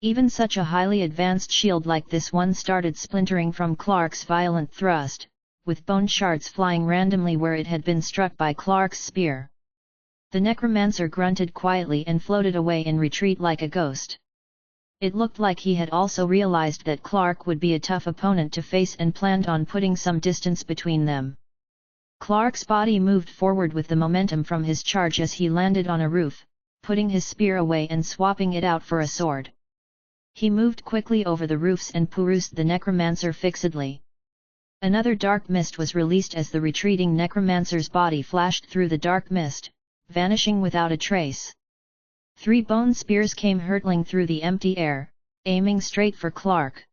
Even such a highly advanced shield like this one started splintering from Clark's violent thrust, with bone shards flying randomly where it had been struck by Clark's spear. The necromancer grunted quietly and floated away in retreat like a ghost. It looked like he had also realized that Clark would be a tough opponent to face and planned on putting some distance between them. Clark's body moved forward with the momentum from his charge as he landed on a roof, putting his spear away and swapping it out for a sword. He moved quickly over the roofs and perused the necromancer fixedly. Another dark mist was released as the retreating necromancer's body flashed through the dark mist, vanishing without a trace. 3 bone spears came hurtling through the empty air, aiming straight for Clark.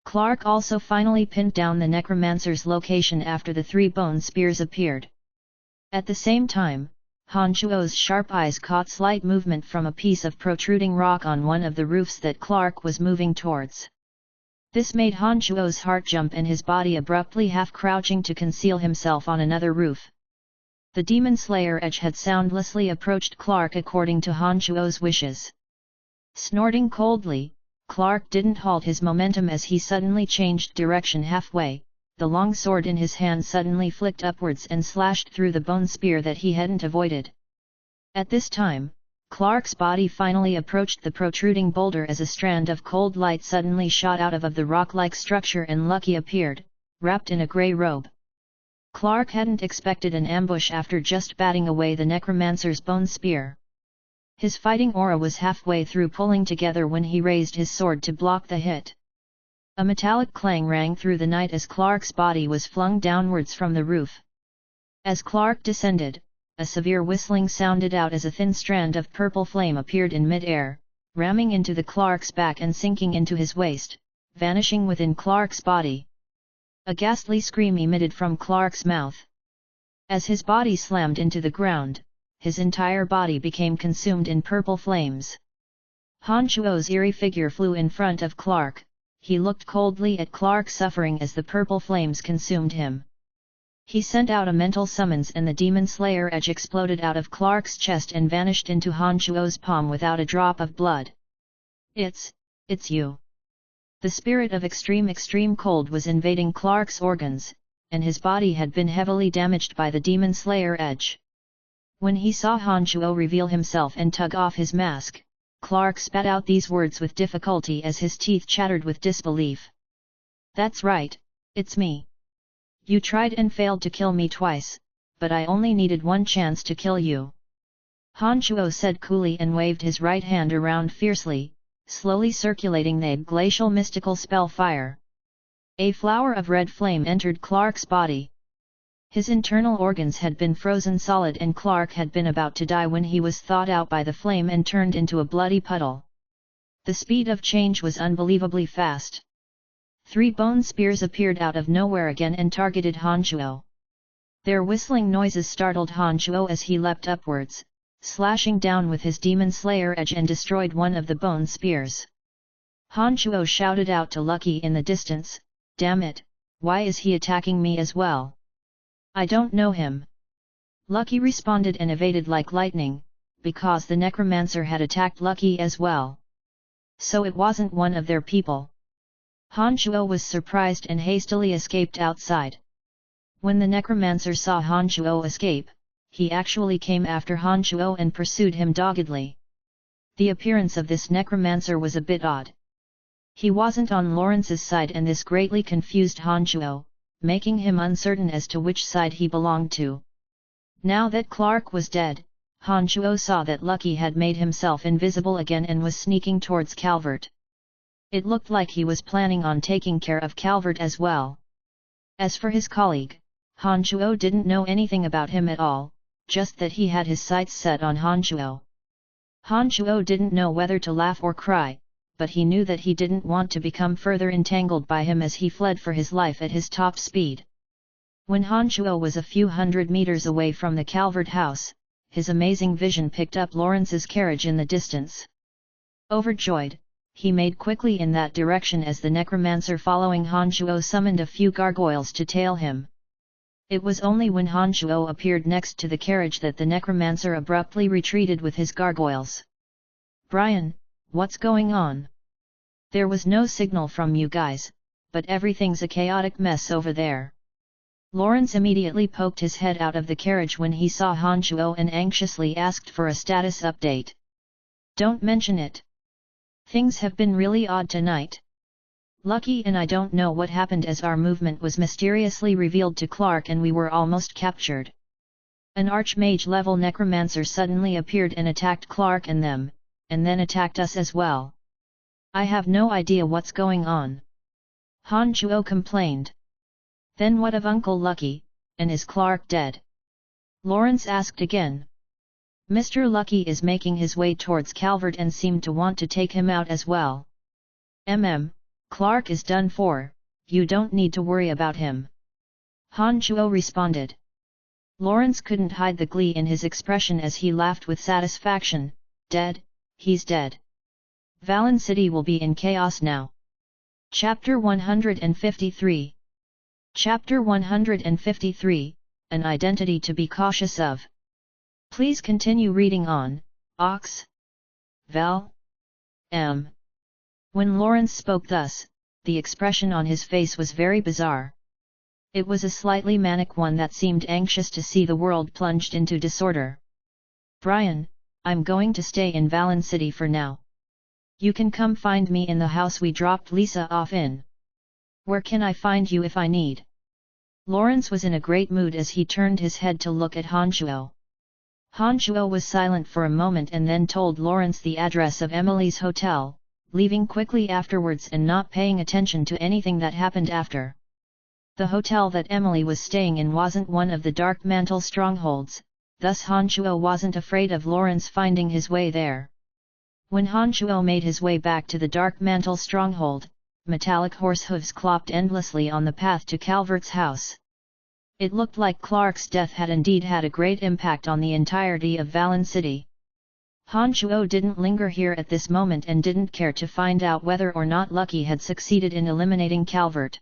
Clark also finally pinned down the necromancer's location after the 3 bone spears appeared. At the same time, Han Chuo's sharp eyes caught slight movement from a piece of protruding rock on one of the roofs that Clark was moving towards. This made Han Chuo's heart jump and his body abruptly half-crouching to conceal himself on another roof. The Demon Slayer Edge had soundlessly approached Clark according to Han Chuo's wishes. Snorting coldly, Clark didn't halt his momentum as he suddenly changed direction halfway. The long sword in his hand suddenly flicked upwards and slashed through the bone spear that he hadn't avoided. At this time, Clark's body finally approached the protruding boulder as a strand of cold light suddenly shot out of the rock-like structure and Lucky appeared, wrapped in a grey robe. Clark hadn't expected an ambush after just batting away the necromancer's bone spear. His fighting aura was halfway through pulling together when he raised his sword to block the hit. A metallic clang rang through the night as Clark's body was flung downwards from the roof. As Clark descended, a severe whistling sounded out as a thin strand of purple flame appeared in mid-air, ramming into the Clark's back and sinking into his waist, vanishing within Clark's body. A ghastly scream emitted from Clark's mouth. As his body slammed into the ground, his entire body became consumed in purple flames. Han Chuo's eerie figure flew in front of Clark. He looked coldly at Clark suffering as the purple flames consumed him. He sent out a mental summons and the Demon Slayer Edge exploded out of Clark's chest and vanished into Han Chuo's palm without a drop of blood. It's you. The spirit of extreme cold was invading Clark's organs, and his body had been heavily damaged by the Demon Slayer Edge. When he saw Han Chuo reveal himself and tug off his mask, Clark spat out these words with difficulty as his teeth chattered with disbelief. "That's right, it's me. You tried and failed to kill me twice, but I only needed one chance to kill you." Han Chuo said coolly and waved his right hand around fiercely, slowly circulating the glacial mystical spell fire. A flower of red flame entered Clark's body. His internal organs had been frozen solid and Clark had been about to die when he was thawed out by the flame and turned into a bloody puddle. The speed of change was unbelievably fast. 3 bone spears appeared out of nowhere again and targeted Han Chuo. Their whistling noises startled Han Chuo as he leapt upwards, slashing down with his Demon Slayer Edge and destroyed one of the bone spears. Han Chuo shouted out to Lucky in the distance, "Damn it, why is he attacking me as well? I don't know him." Lucky responded and evaded like lightning, because the necromancer had attacked Lucky as well. So it wasn't one of their people. Han Shuo was surprised and hastily escaped outside. When the necromancer saw Han Shuo escape, he actually came after Han Shuo and pursued him doggedly. The appearance of this necromancer was a bit odd. He wasn't on Lawrence's side, and this greatly confused Han Shuo, making him uncertain as to which side he belonged to. Now that Clark was dead, Han Shuo saw that Lucky had made himself invisible again and was sneaking towards Calvert. It looked like he was planning on taking care of Calvert as well. As for his colleague, Han Shuo didn't know anything about him at all, just that he had his sights set on Han Shuo. Han Shuo didn't know whether to laugh or cry, but he knew that he didn't want to become further entangled by him as he fled for his life at his top speed. When Han Shuo was a few hundred meters away from the Calvert house, his amazing vision picked up Lawrence's carriage in the distance. Overjoyed, he made quickly in that direction as the necromancer following Han Shuo summoned a few gargoyles to tail him. It was only when Han Shuo appeared next to the carriage that the necromancer abruptly retreated with his gargoyles. "Brian, what's going on? There was no signal from you guys, but everything's a chaotic mess over there." Lawrence immediately poked his head out of the carriage when he saw Han Shuo and anxiously asked for a status update. "Don't mention it. Things have been really odd tonight. Lucky and I don't know what happened as our movement was mysteriously revealed to Clark and we were almost captured. An archmage-level necromancer suddenly appeared and attacked Clark and them, and then attacked us as well. I have no idea what's going on." Han Shuo complained. "Then what of Uncle Lucky, and is Clark dead?" Lawrence asked again. "Mr. Lucky is making his way towards Calvert and seemed to want to take him out as well. Clark is done for, you don't need to worry about him." Han Shuo responded. Lawrence couldn't hide the glee in his expression as he laughed with satisfaction. "Dead, he's dead. Valen City will be in chaos now." Chapter 153. Chapter 153, An Identity to be Cautious of. Please continue reading on, Ox. Val. M. When Lawrence spoke thus, the expression on his face was very bizarre. It was a slightly manic one that seemed anxious to see the world plunged into disorder. "Brian, I'm going to stay in Valen City for now. You can come find me in the house we dropped Lisa off in. Where can I find you if I need?" Lawrence was in a great mood as he turned his head to look at Han Shuo. Han Shuo was silent for a moment and then told Lawrence the address of Emily's hotel, leaving quickly afterwards and not paying attention to anything that happened after. The hotel that Emily was staying in wasn't one of the Dark Mantle strongholds, thus Han Shuo wasn't afraid of Lawrence finding his way there. When Han Shuo made his way back to the Dark Mantle stronghold, metallic horse hooves clopped endlessly on the path to Calvert's house. It looked like Clark's death had indeed had a great impact on the entirety of Valen City. Han Shuo didn't linger here at this moment and didn't care to find out whether or not Lucky had succeeded in eliminating Calvert.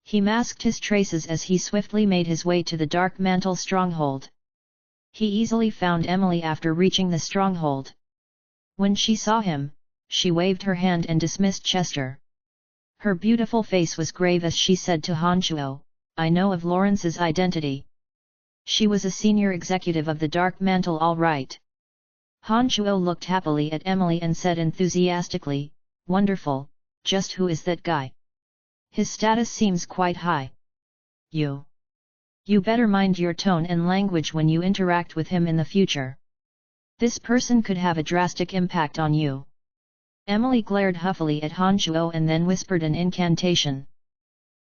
He masked his traces as he swiftly made his way to the Dark Mantle stronghold. He easily found Emily after reaching the stronghold. When she saw him, she waved her hand and dismissed Chester. Her beautiful face was grave as she said to Han Shuo, "I know of Lawrence's identity. She was a senior executive of the Dark Mantle, all right." Han Shuo looked happily at Emily and said enthusiastically, "Wonderful, just who is that guy? His status seems quite high. You better mind your tone and language when you interact with him in the future. This person could have a drastic impact on you." Emily glared huffily at Han Shuo and then whispered an incantation.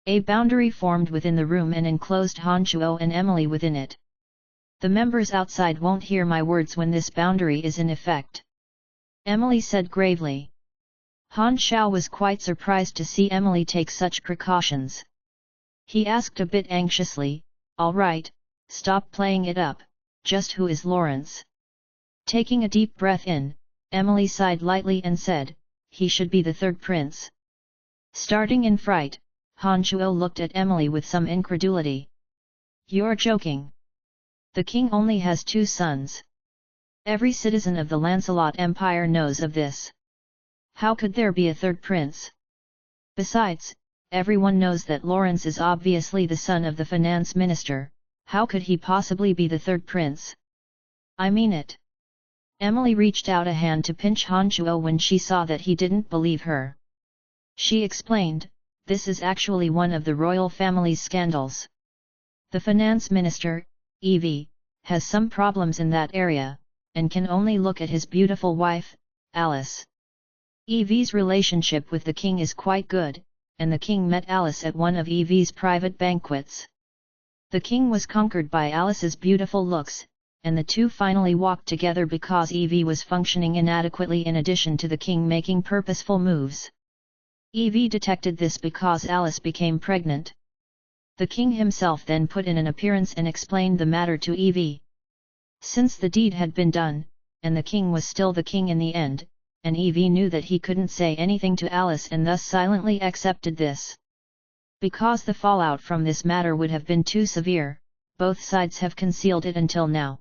A boundary formed within the room and enclosed Han Shuo and Emily within it. "The members outside won't hear my words when this boundary is in effect," Emily said gravely. Han Shuo was quite surprised to see Emily take such precautions. He asked a bit anxiously, "All right, stop playing it up, just who is Lawrence?" Taking a deep breath in, Emily sighed lightly and said, "He should be the third prince." Starting in fright, Han Shuo looked at Emily with some incredulity. "You're joking. The king only has 2 sons. Every citizen of the Lancelot Empire knows of this. How could there be a third prince? Besides, everyone knows that Lawrence is obviously the son of the finance minister. How could he possibly be the third prince? I mean it. Emily reached out a hand to pinch Han Chuo when she saw that he didn't believe her. She explained, this is actually one of the royal family's scandals. The finance minister, Evie, has some problems in that area, and can only look at his beautiful wife, Alice. Evie's relationship with the king is quite good, and the king met Alice at one of Evie's private banquets. The king was conquered by Alice's beautiful looks, and the two finally walked together because Evie was functioning inadequately in addition to the king making purposeful moves. Evie detected this because Alice became pregnant. The king himself then put in an appearance and explained the matter to Evie. Since the deed had been done, and the king was still the king in the end, and Evie knew that he couldn't say anything to Alice and thus silently accepted this. Because the fallout from this matter would have been too severe, both sides have concealed it until now.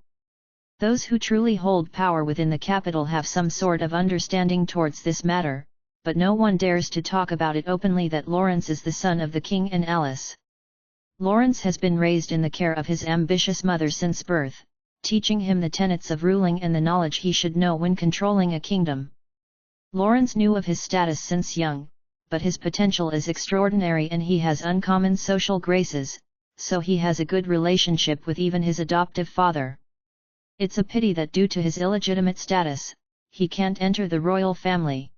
Those who truly hold power within the capital have some sort of understanding towards this matter, but no one dares to talk about it openly that Lawrence is the son of the king and Alice. Lawrence has been raised in the care of his ambitious mother since birth, teaching him the tenets of ruling and the knowledge he should know when controlling a kingdom. Lawrence knew of his status since young, but his potential is extraordinary and he has uncommon social graces, so he has a good relationship with even his adoptive father. It's a pity that due to his illegitimate status, he can't enter the royal family.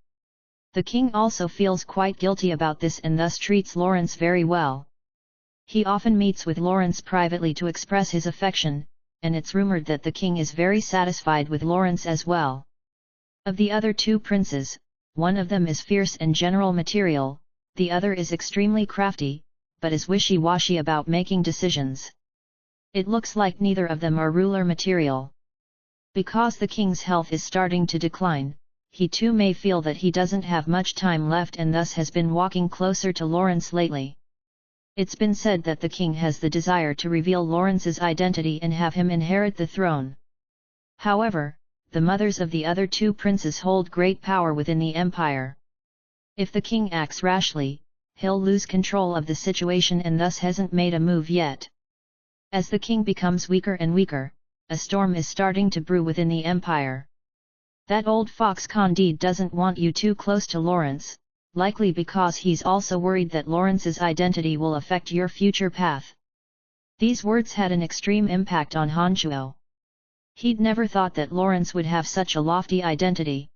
The king also feels quite guilty about this and thus treats Lawrence very well. He often meets with Lawrence privately to express his affection, and it's rumored that the king is very satisfied with Lawrence as well. Of the other two princes, one of them is fierce and general material, the other is extremely crafty, but is wishy-washy about making decisions. It looks like neither of them are ruler material. Because the king's health is starting to decline, he too may feel that he doesn't have much time left and thus has been walking closer to Lawrence lately. It's been said that the king has the desire to reveal Lawrence's identity and have him inherit the throne. However, the mothers of the other two princes hold great power within the empire. If the king acts rashly, he'll lose control of the situation and thus hasn't made a move yet. As the king becomes weaker and weaker, a storm is starting to brew within the empire. That old fox Candide doesn't want you too close to Lawrence, likely because he's also worried that Lawrence's identity will affect your future path. These words had an extreme impact on Han Chuo. He'd never thought that Lawrence would have such a lofty identity.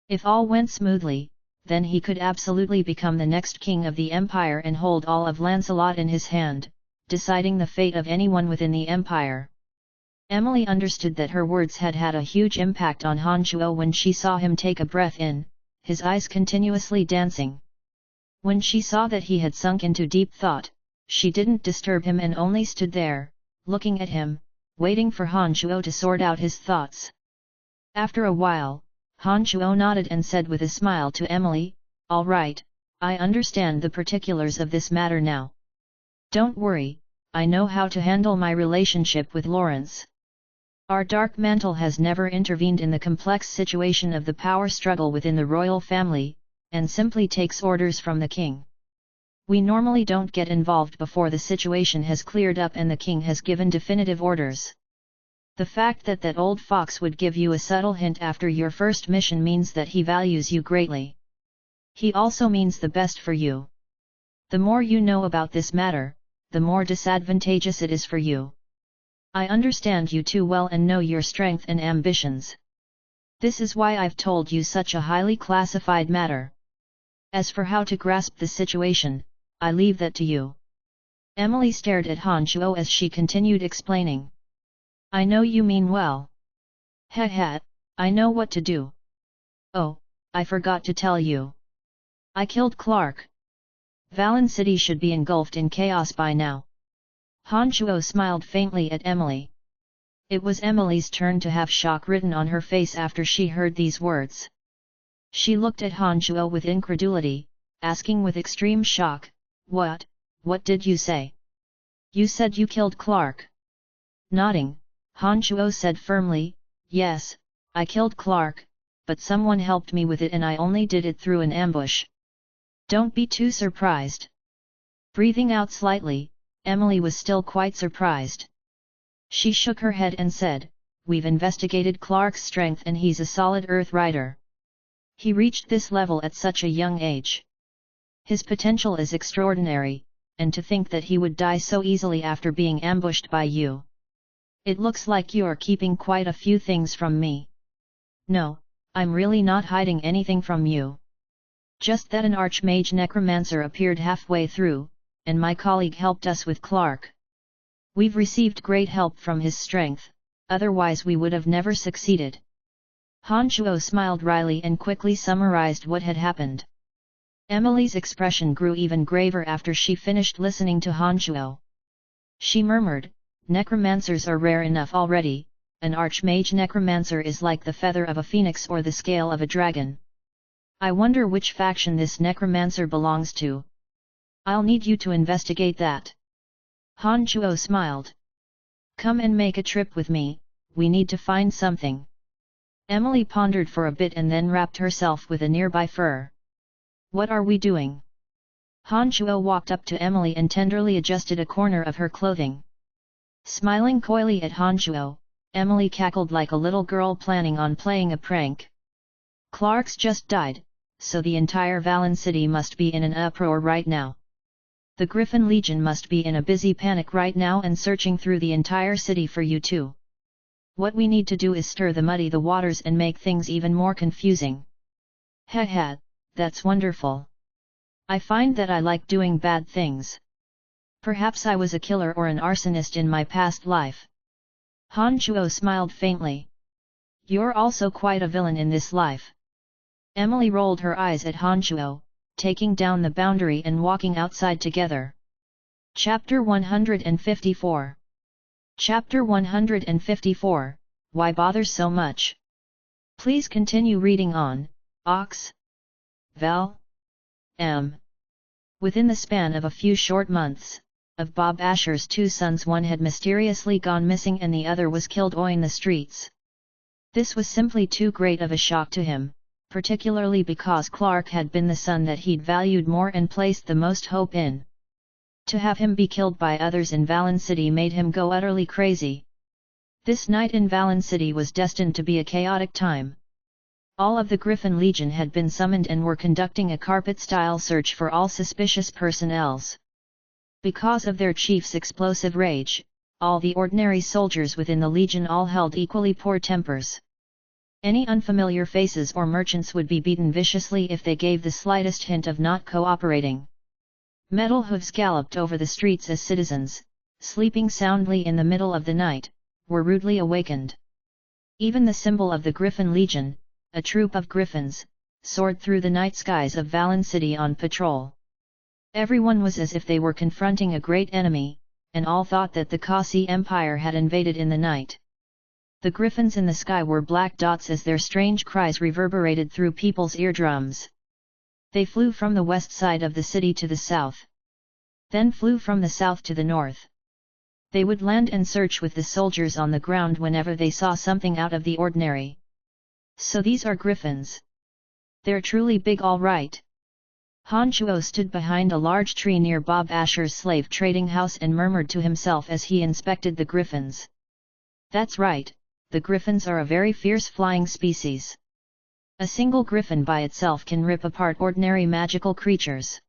If all went smoothly, then he could absolutely become the next king of the empire and hold all of Lancelot in his hand, deciding the fate of anyone within the empire. Emily understood that her words had had a huge impact on Han Chuo when she saw him take a breath in, his eyes continuously dancing. When she saw that he had sunk into deep thought, she didn't disturb him and only stood there, looking at him, waiting for Han Chuo to sort out his thoughts. After a while, Han Chuo nodded and said with a smile to Emily, "All right, I understand the particulars of this matter now. Don't worry, I know how to handle my relationship with Lawrence. Our dark mantle has never intervened in the complex situation of the power struggle within the royal family, and simply takes orders from the king. We normally don't get involved before the situation has cleared up and the king has given definitive orders. The fact that that old fox would give you a subtle hint after your first mission means that he values you greatly. He also means the best for you. The more you know about this matter, the more disadvantageous it is for you. I understand you too well and know your strength and ambitions. This is why I've told you such a highly classified matter. As for how to grasp the situation, I leave that to you." Emily stared at Han Chuo as she continued explaining. "I know you mean well. Ha, I know what to do. Oh, I forgot to tell you. I killed Clark. Valen City should be engulfed in chaos by now." Han Chuo smiled faintly at Emily. It was Emily's turn to have shock written on her face after she heard these words. She looked at Han Chuo with incredulity, asking with extreme shock, What did you say? You said you killed Clark." Nodding, Han Chuo said firmly, Yes, I killed Clark, but someone helped me with it and I only did it through an ambush. Don't be too surprised. Breathing out slightly, Emily was still quite surprised. She shook her head and said, "We've investigated Clark's strength and he's a solid Earth rider. He reached this level at such a young age. His potential is extraordinary, and to think that he would die so easily after being ambushed by you. It looks like you're keeping quite a few things from me." "No, I'm really not hiding anything from you. Just that an archmage necromancer appeared halfway through, and my colleague helped us with Clark. We've received great help from his strength, otherwise we would have never succeeded." Han Shuo smiled wryly and quickly summarized what had happened. Emily's expression grew even graver after she finished listening to Han Shuo. She murmured, "Necromancers are rare enough already, an archmage necromancer is like the feather of a phoenix or the scale of a dragon. I wonder which faction this necromancer belongs to. I'll need you to investigate that." Han Shuo smiled. "Come and make a trip with me, we need to find something." Emily pondered for a bit and then wrapped herself with a nearby fur. "What are we doing?" Han Shuo walked up to Emily and tenderly adjusted a corner of her clothing. Smiling coyly at Han Shuo, Emily cackled like a little girl planning on playing a prank. "Clark's just died, so the entire Valen city must be in an uproar right now. The Griffin Legion must be in a busy panic right now and searching through the entire city for you too. What we need to do is muddy the waters and make things even more confusing." "Heh, that's wonderful. I find that I like doing bad things. Perhaps I was a killer or an arsonist in my past life." Han Shuo smiled faintly. "You're also quite a villain in this life." Emily rolled her eyes at Han Shuo, taking down the boundary and walking outside together. Chapter 154. Chapter 154, Why Bother So Much? Please continue reading on, Ox. Val. M. Within the span of a few short months, of Bob Asher's two sons, one had mysteriously gone missing and the other was killed in the streets. This was simply too great of a shock to him, particularly because Clark had been the son that he'd valued more and placed the most hope in. To have him be killed by others in Valen City made him go utterly crazy. This night in Valen City was destined to be a chaotic time. All of the Griffin Legion had been summoned and were conducting a carpet-style search for all suspicious personnels. Because of their chief's explosive rage, all the ordinary soldiers within the Legion all held equally poor tempers. Any unfamiliar faces or merchants would be beaten viciously if they gave the slightest hint of not cooperating. Metal hooves galloped over the streets as citizens, sleeping soundly in the middle of the night, were rudely awakened. Even the symbol of the Griffin Legion, a troop of griffins, soared through the night skies of Valen City on patrol. Everyone was as if they were confronting a great enemy, and all thought that the Kasi Empire had invaded in the night. The griffins in the sky were black dots as their strange cries reverberated through people's eardrums. They flew from the west side of the city to the south. Then flew from the south to the north. They would land and search with the soldiers on the ground whenever they saw something out of the ordinary. So these are griffins. They're truly big, all right. Han Shuo stood behind a large tree near Bob Asher's slave trading house and murmured to himself as he inspected the griffins. That's right, the griffins are a very fierce flying species. A single griffin by itself can rip apart ordinary magical creatures.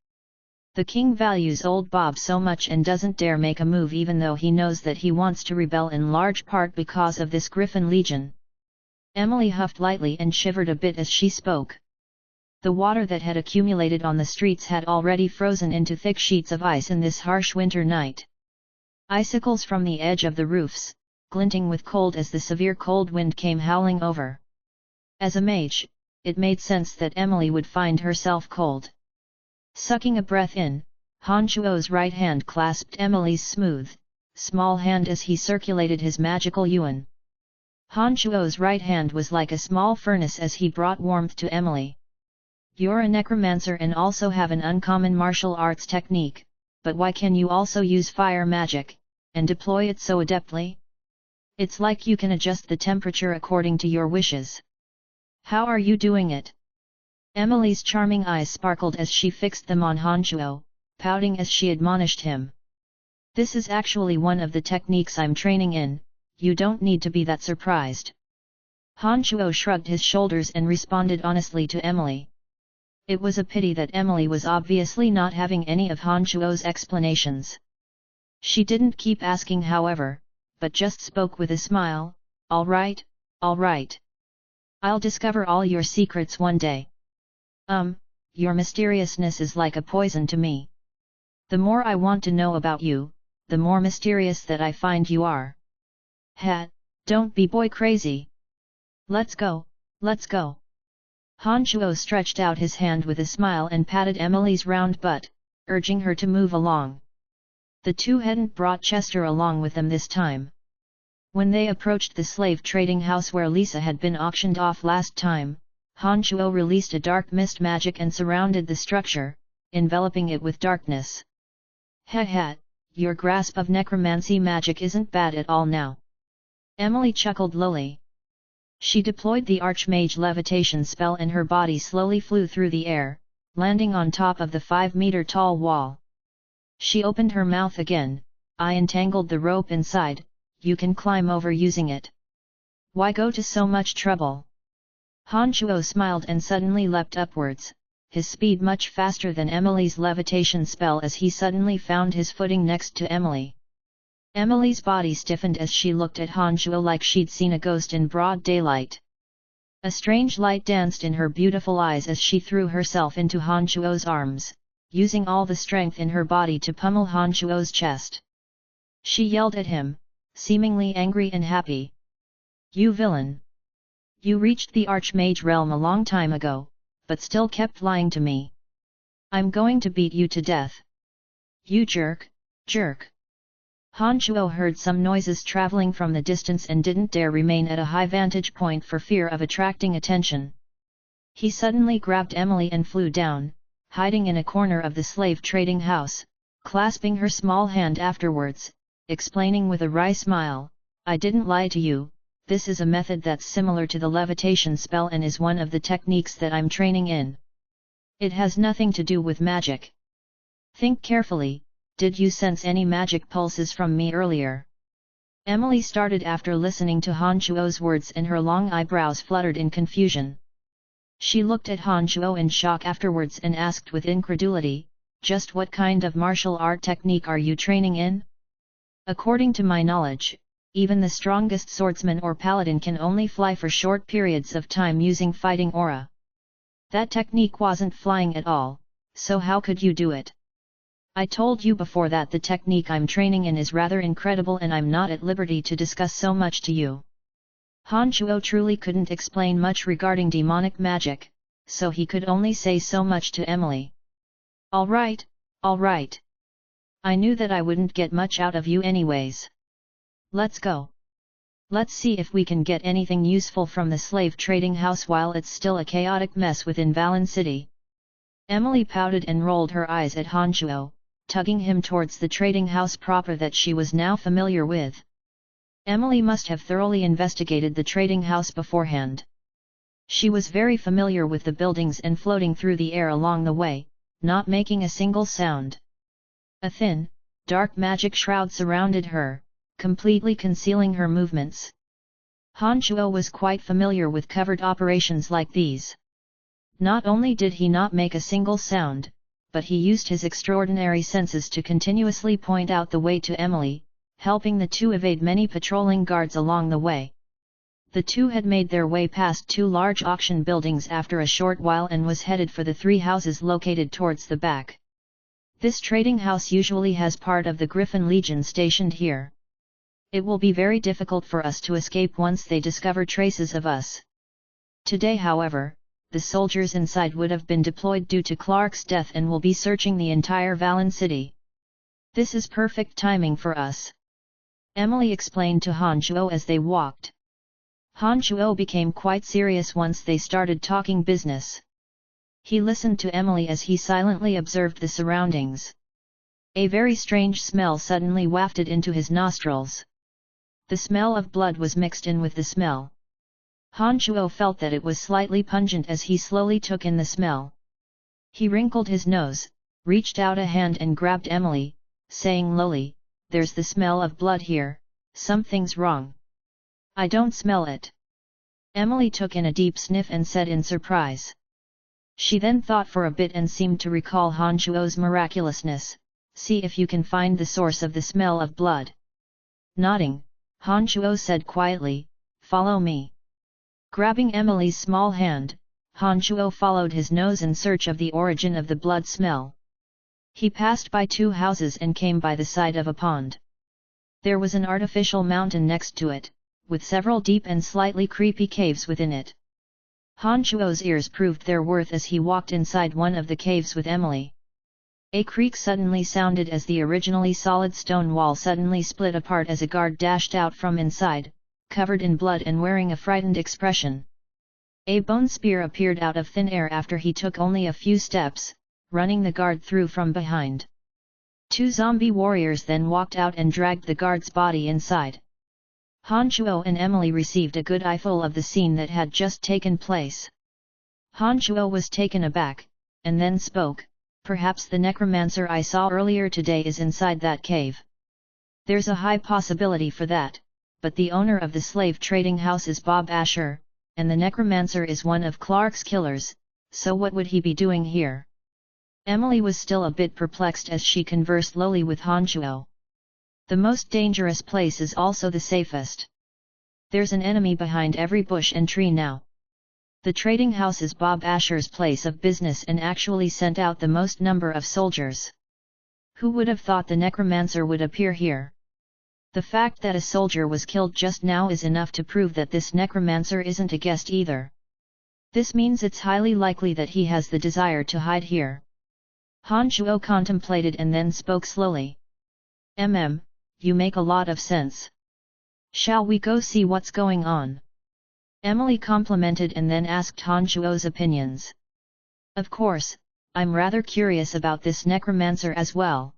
The king values old Bob so much and doesn't dare make a move even though he knows that he wants to rebel in large part because of this Griffin Legion. Emily huffed lightly and shivered a bit as she spoke. The water that had accumulated on the streets had already frozen into thick sheets of ice in this harsh winter night. Icicles from the edge of the roofs, glinting with cold as the severe cold wind came howling over. As a mage, it made sense that Emily would find herself cold. Sucking a breath in, Han Shuo's right hand clasped Emily's smooth, small hand as he circulated his magical yuan. Han Shuo's right hand was like a small furnace as he brought warmth to Emily. You're a necromancer and also have an uncommon martial arts technique, but why can you also use fire magic, and deploy it so adeptly? It's like you can adjust the temperature according to your wishes. How are you doing it? Emily's charming eyes sparkled as she fixed them on Hanchuo, pouting as she admonished him. This is actually one of the techniques I'm training in, you don't need to be that surprised. Hanchuo shrugged his shoulders and responded honestly to Emily. It was a pity that Emily was obviously not having any of Hanchuo's explanations. She didn't keep asking however, but just spoke with a smile, all right. I'll discover all your secrets one day. Your mysteriousness is like a poison to me. The more I want to know about you, the more mysterious that I find you are. Don't be boy crazy. Let's go. Hanchuo stretched out his hand with a smile and patted Emily's round butt, urging her to move along. The two hadn't brought Chester along with them this time. When they approached the slave trading house where Lisa had been auctioned off last time, Hanchuo released a dark mist magic and surrounded the structure, enveloping it with darkness. Your grasp of necromancy magic isn't bad at all now. Emily chuckled lowly. She deployed the Archmage levitation spell and her body slowly flew through the air, landing on top of the 5-meter-tall wall. She opened her mouth again, I entangled the rope inside, you can climb over using it. Why go to so much trouble? Hanchuo smiled and suddenly leapt upwards, his speed much faster than Emily's levitation spell as he suddenly found his footing next to Emily. Emily's body stiffened as she looked at Hanchuo like she'd seen a ghost in broad daylight. A strange light danced in her beautiful eyes as she threw herself into Hanchuo's arms, using all the strength in her body to pummel Hanchuo's chest. She yelled at him, seemingly angry and happy. You villain! You reached the Archmage realm a long time ago, but still kept lying to me. I'm going to beat you to death. You jerk! Hanchuo heard some noises traveling from the distance and didn't dare remain at a high vantage point for fear of attracting attention. He suddenly grabbed Emily and flew down, hiding in a corner of the slave trading house, clasping her small hand afterwards, explaining with a wry smile, I didn't lie to you, this is a method that's similar to the levitation spell and is one of the techniques that I'm training in. It has nothing to do with magic. Think carefully. Did you sense any magic pulses from me earlier? Emily started after listening to Hanchuo's words and her long eyebrows fluttered in confusion. She looked at Hanchuo in shock afterwards and asked with incredulity, just what kind of martial art technique are you training in? According to my knowledge, even the strongest swordsman or paladin can only fly for short periods of time using fighting aura. That technique wasn't flying at all, so how could you do it? I told you before that the technique I'm training in is rather incredible and I'm not at liberty to discuss so much to you. Hanchuo truly couldn't explain much regarding demonic magic, so he could only say so much to Emily. All right. I knew that I wouldn't get much out of you anyways. Let's go. Let's see if we can get anything useful from the slave trading house while it's still a chaotic mess within Valen City. Emily pouted and rolled her eyes at Hanchuo, tugging him towards the trading house proper that she was now familiar with. Emily must have thoroughly investigated the trading house beforehand. She was very familiar with the buildings and floating through the air along the way, not making a single sound. A thin, dark magic shroud surrounded her, completely concealing her movements. Hanchuo was quite familiar with covert operations like these. Not only did he not make a single sound, but he used his extraordinary senses to continuously point out the way to Emily, helping the two evade many patrolling guards along the way. The two had made their way past two large auction buildings after a short while and was headed for the 3 houses located towards the back. This trading house usually has part of the Griffin Legion stationed here. It will be very difficult for us to escape once they discover traces of us. Today, however, the soldiers inside would have been deployed due to Clark's death and will be searching the entire Valen City. This is perfect timing for us, Emily explained to Hanchuo as they walked. Hanchuo became quite serious once they started talking business. He listened to Emily as he silently observed the surroundings. A very strange smell suddenly wafted into his nostrils. The smell of blood was mixed in with the smell. Han Chuo felt that it was slightly pungent as he slowly took in the smell. He wrinkled his nose, reached out a hand and grabbed Emily, saying lowly, "There's the smell of blood here, something's wrong." "I don't smell it." Emily took in a deep sniff and said in surprise. She then thought for a bit and seemed to recall Han Chuo's miraculousness, "See if you can find the source of the smell of blood." Nodding, Han Chuo said quietly, "Follow me." Grabbing Emily's small hand, Han Chuo followed his nose in search of the origin of the blood smell. He passed by 2 houses and came by the side of a pond. There was an artificial mountain next to it, with several deep and slightly creepy caves within it. Han Chuo's ears proved their worth as he walked inside one of the caves with Emily. A creak suddenly sounded as the originally solid stone wall suddenly split apart as a guard dashed out from inside, covered in blood and wearing a frightened expression. A bone spear appeared out of thin air after he took only a few steps, running the guard through from behind. 2 zombie warriors then walked out and dragged the guard's body inside. Han Chuo and Emily received a good eyeful of the scene that had just taken place. Han Chuo was taken aback, and then spoke, "Perhaps the necromancer I saw earlier today is inside that cave." "There's a high possibility for that, but the owner of the slave trading house is Bob Asher, and the necromancer is one of Clark's killers, so what would he be doing here?" Emily was still a bit perplexed as she conversed lowly with Han Chuo. "The most dangerous place is also the safest. There's an enemy behind every bush and tree now. The trading house is Bob Asher's place of business and actually sent out the most number of soldiers. Who would have thought the necromancer would appear here? The fact that a soldier was killed just now is enough to prove that this necromancer isn't a guest either. This means it's highly likely that he has the desire to hide here." Han Chuo contemplated and then spoke slowly. You make a lot of sense. Shall we go see what's going on?" Emily complimented and then asked Han Chuo's opinions. "Of course, I'm rather curious about this necromancer as well.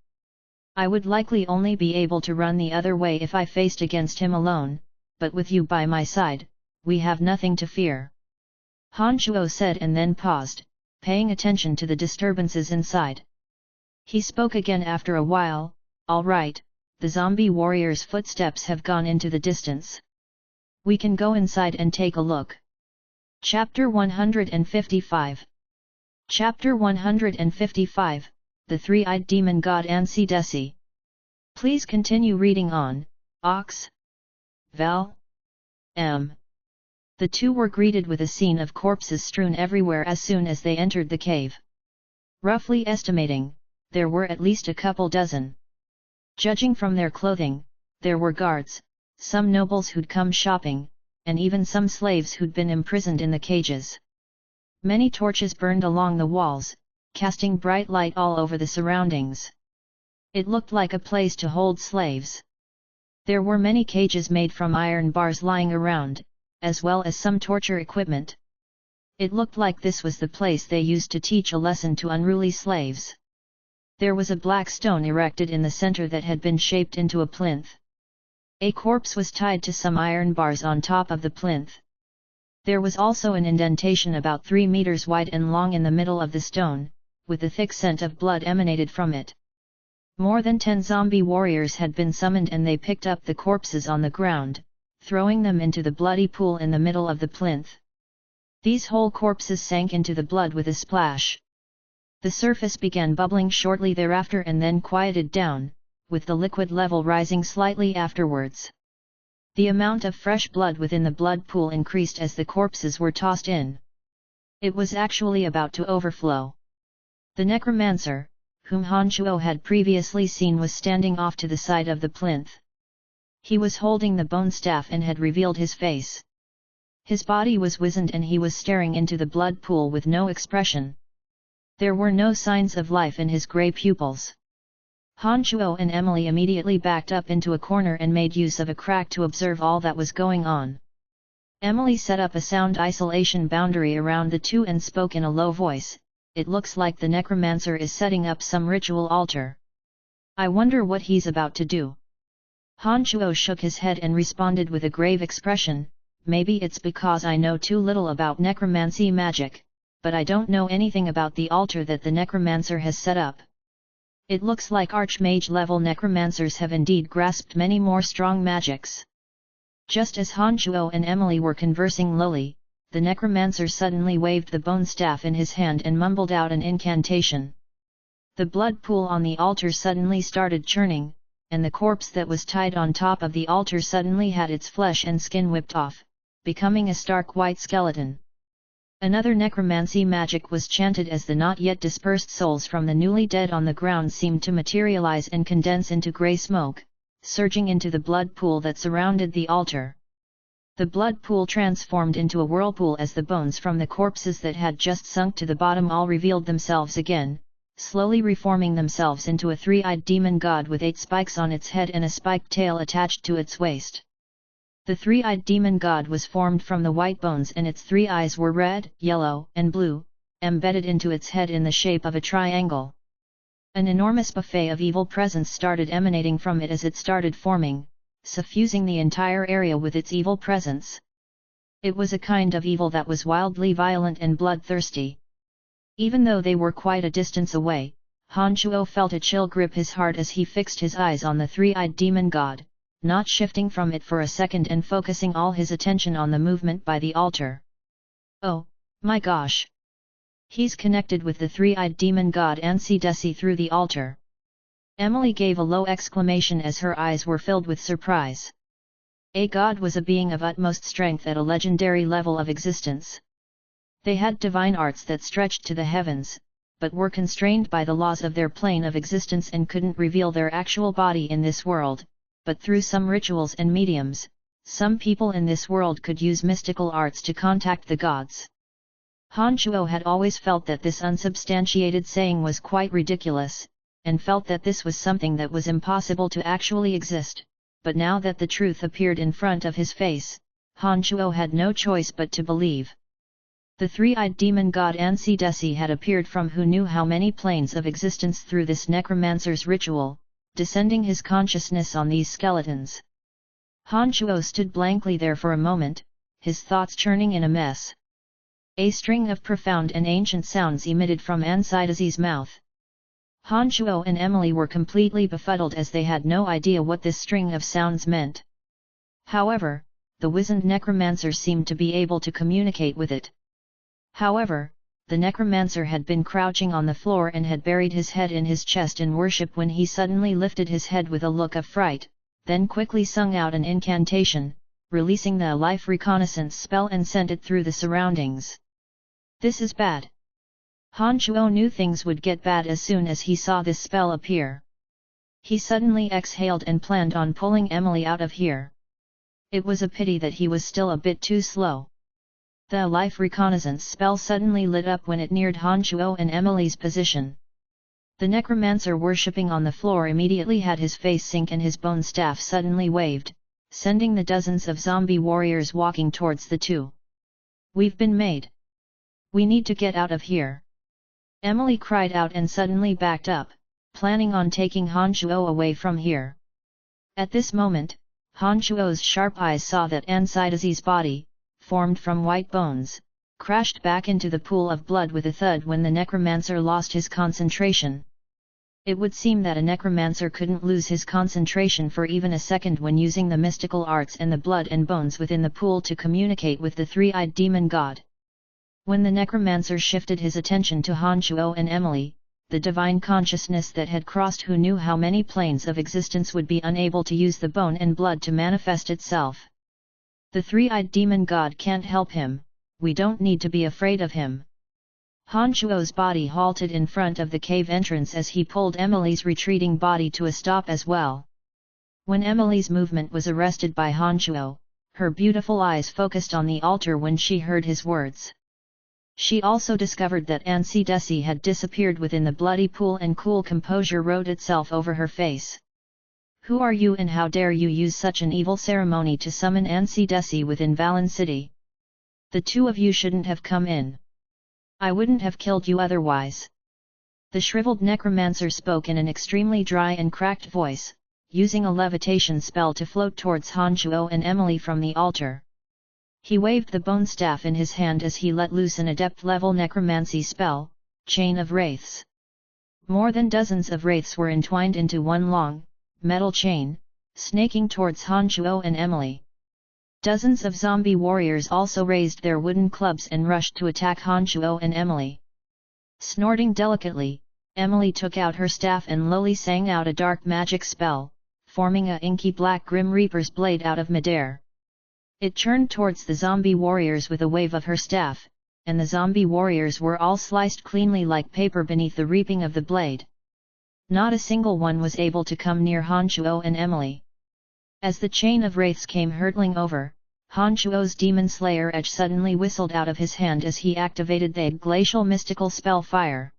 I would likely only be able to run the other way if I faced against him alone, but with you by my side, we have nothing to fear." Han Chuo said and then paused, paying attention to the disturbances inside. He spoke again after a while, "All right, the zombie warrior's footsteps have gone into the distance. We can go inside and take a look." Chapter 155. Chapter 155, The Three-Eyed Demon God Ansi Desi. Please continue reading on, Ox. Val. M. The two were greeted with a scene of corpses strewn everywhere as soon as they entered the cave. Roughly estimating, there were at least a couple dozen. Judging from their clothing, there were guards, some nobles who'd come shopping, and even some slaves who'd been imprisoned in the cages. Many torches burned along the walls, casting bright light all over the surroundings. It looked like a place to hold slaves. There were many cages made from iron bars lying around, as well as some torture equipment. It looked like this was the place they used to teach a lesson to unruly slaves. There was a black stone erected in the center that had been shaped into a plinth. A corpse was tied to some iron bars on top of the plinth. There was also an indentation about 3 meters wide and long in the middle of the stone, with a thick scent of blood emanated from it. More than 10 zombie warriors had been summoned and they picked up the corpses on the ground, throwing them into the bloody pool in the middle of the plinth. These whole corpses sank into the blood with a splash. The surface began bubbling shortly thereafter and then quieted down, with the liquid level rising slightly afterwards. The amount of fresh blood within the blood pool increased as the corpses were tossed in. It was actually about to overflow. The necromancer, whom Han Chuo had previously seen, was standing off to the side of the plinth. He was holding the bone staff and had revealed his face. His body was wizened and he was staring into the blood pool with no expression. There were no signs of life in his grey pupils. Han Chuo and Emily immediately backed up into a corner and made use of a crack to observe all that was going on. Emily set up a sound isolation boundary around the two and spoke in a low voice, "It looks like the necromancer is setting up some ritual altar. I wonder what he's about to do." Han Chuo shook his head and responded with a grave expression, maybe it's because I know too little about necromancy magic, but I don't know anything about the altar that the necromancer has set up. It looks like archmage-level necromancers have indeed grasped many more strong magics. Just as Han Chuo and Emily were conversing lowly, the necromancer suddenly waved the bone staff in his hand and mumbled out an incantation. The blood pool on the altar suddenly started churning, and the corpse that was tied on top of the altar suddenly had its flesh and skin whipped off, becoming a stark white skeleton. Another necromancy magic was chanted as the not yet dispersed souls from the newly dead on the ground seemed to materialize and condense into grey smoke, surging into the blood pool that surrounded the altar. The blood pool transformed into a whirlpool as the bones from the corpses that had just sunk to the bottom all revealed themselves again, slowly reforming themselves into a three-eyed demon god with 8 spikes on its head and a spiked tail attached to its waist. The three-eyed demon god was formed from the white bones and its 3 eyes were red, yellow, and blue, embedded into its head in the shape of a triangle. An enormous buffet of evil presence started emanating from it as it started forming, suffusing the entire area with its evil presence. It was a kind of evil that was wildly violent and bloodthirsty. Even though they were quite a distance away, Han Chuo felt a chill grip his heart as he fixed his eyes on the three-eyed demon god, not shifting from it for a second and focusing all his attention on the movement by the altar. Oh, my gosh! He's connected with the three-eyed demon god Ansi through the altar. Emily gave a low exclamation as her eyes were filled with surprise. A god was a being of utmost strength at a legendary level of existence. They had divine arts that stretched to the heavens, but were constrained by the laws of their plane of existence and couldn't reveal their actual body in this world, but through some rituals and mediums, some people in this world could use mystical arts to contact the gods. Han Chuo had always felt that this unsubstantiated saying was quite ridiculous, and felt that this was something that was impossible to actually exist, but now that the truth appeared in front of his face, Han Chuo had no choice but to believe. The three-eyed demon god Ansi had appeared from who knew how many planes of existence through this necromancer's ritual, descending his consciousness on these skeletons. Han Chuo stood blankly there for a moment, his thoughts churning in a mess. A string of profound and ancient sounds emitted from Ansi's mouth. Han Chuo and Emily were completely befuddled as they had no idea what this string of sounds meant. However, the wizened necromancer seemed to be able to communicate with it. However, the necromancer had been crouching on the floor and had buried his head in his chest in worship when he suddenly lifted his head with a look of fright, then quickly sung out an incantation, releasing the life reconnaissance spell and sent it through the surroundings. This is bad. Han Chuo knew things would get bad as soon as he saw this spell appear. He suddenly exhaled and planned on pulling Emily out of here. It was a pity that he was still a bit too slow. The life reconnaissance spell suddenly lit up when it neared Han Chuo and Emily's position. The necromancer worshipping on the floor immediately had his face sink and his bone staff suddenly waved, sending the dozens of zombie warriors walking towards the two. We've been made. We need to get out of here. Emily cried out and suddenly backed up, planning on taking Han Chuo away from here. At this moment, Han Chuo's sharp eyes saw that Ansi's body, formed from white bones, crashed back into the pool of blood with a thud when the necromancer lost his concentration. It would seem that a necromancer couldn't lose his concentration for even a second when using the mystical arts and the blood and bones within the pool to communicate with the three-eyed demon god. When the necromancer shifted his attention to Han Chuo and Emily, the divine consciousness that had crossed who knew how many planes of existence would be unable to use the bone and blood to manifest itself. The three-eyed demon god can't help him, we don't need to be afraid of him. Han Chuo's body halted in front of the cave entrance as he pulled Emily's retreating body to a stop as well. When Emily's movement was arrested by Han Chuo, her beautiful eyes focused on the altar when she heard his words. She also discovered that Ansi had disappeared within the bloody pool and cool composure wrote itself over her face. Who are you and how dare you use such an evil ceremony to summon Ansi within Valen City? The two of you shouldn't have come in. I wouldn't have killed you otherwise. The shriveled necromancer spoke in an extremely dry and cracked voice, using a levitation spell to float towards Han Shuo and Emily from the altar. He waved the bone staff in his hand as he let loose an adept-level necromancy spell, Chain of Wraiths. More than dozens of wraiths were entwined into one long, metal chain, snaking towards Han Shuo and Emily. Dozens of zombie warriors also raised their wooden clubs and rushed to attack Han Shuo and Emily. Snorting delicately, Emily took out her staff and lowly sang out a dark magic spell, forming a inky black Grim Reaper's blade out of midair. It churned towards the zombie warriors with a wave of her staff, and the zombie warriors were all sliced cleanly like paper beneath the reaping of the blade. Not a single one was able to come near Han Shuo and Emily. As the chain of wraiths came hurtling over, Han Shuo's demon slayer edge suddenly whistled out of his hand as he activated the glacial mystical spell Fire.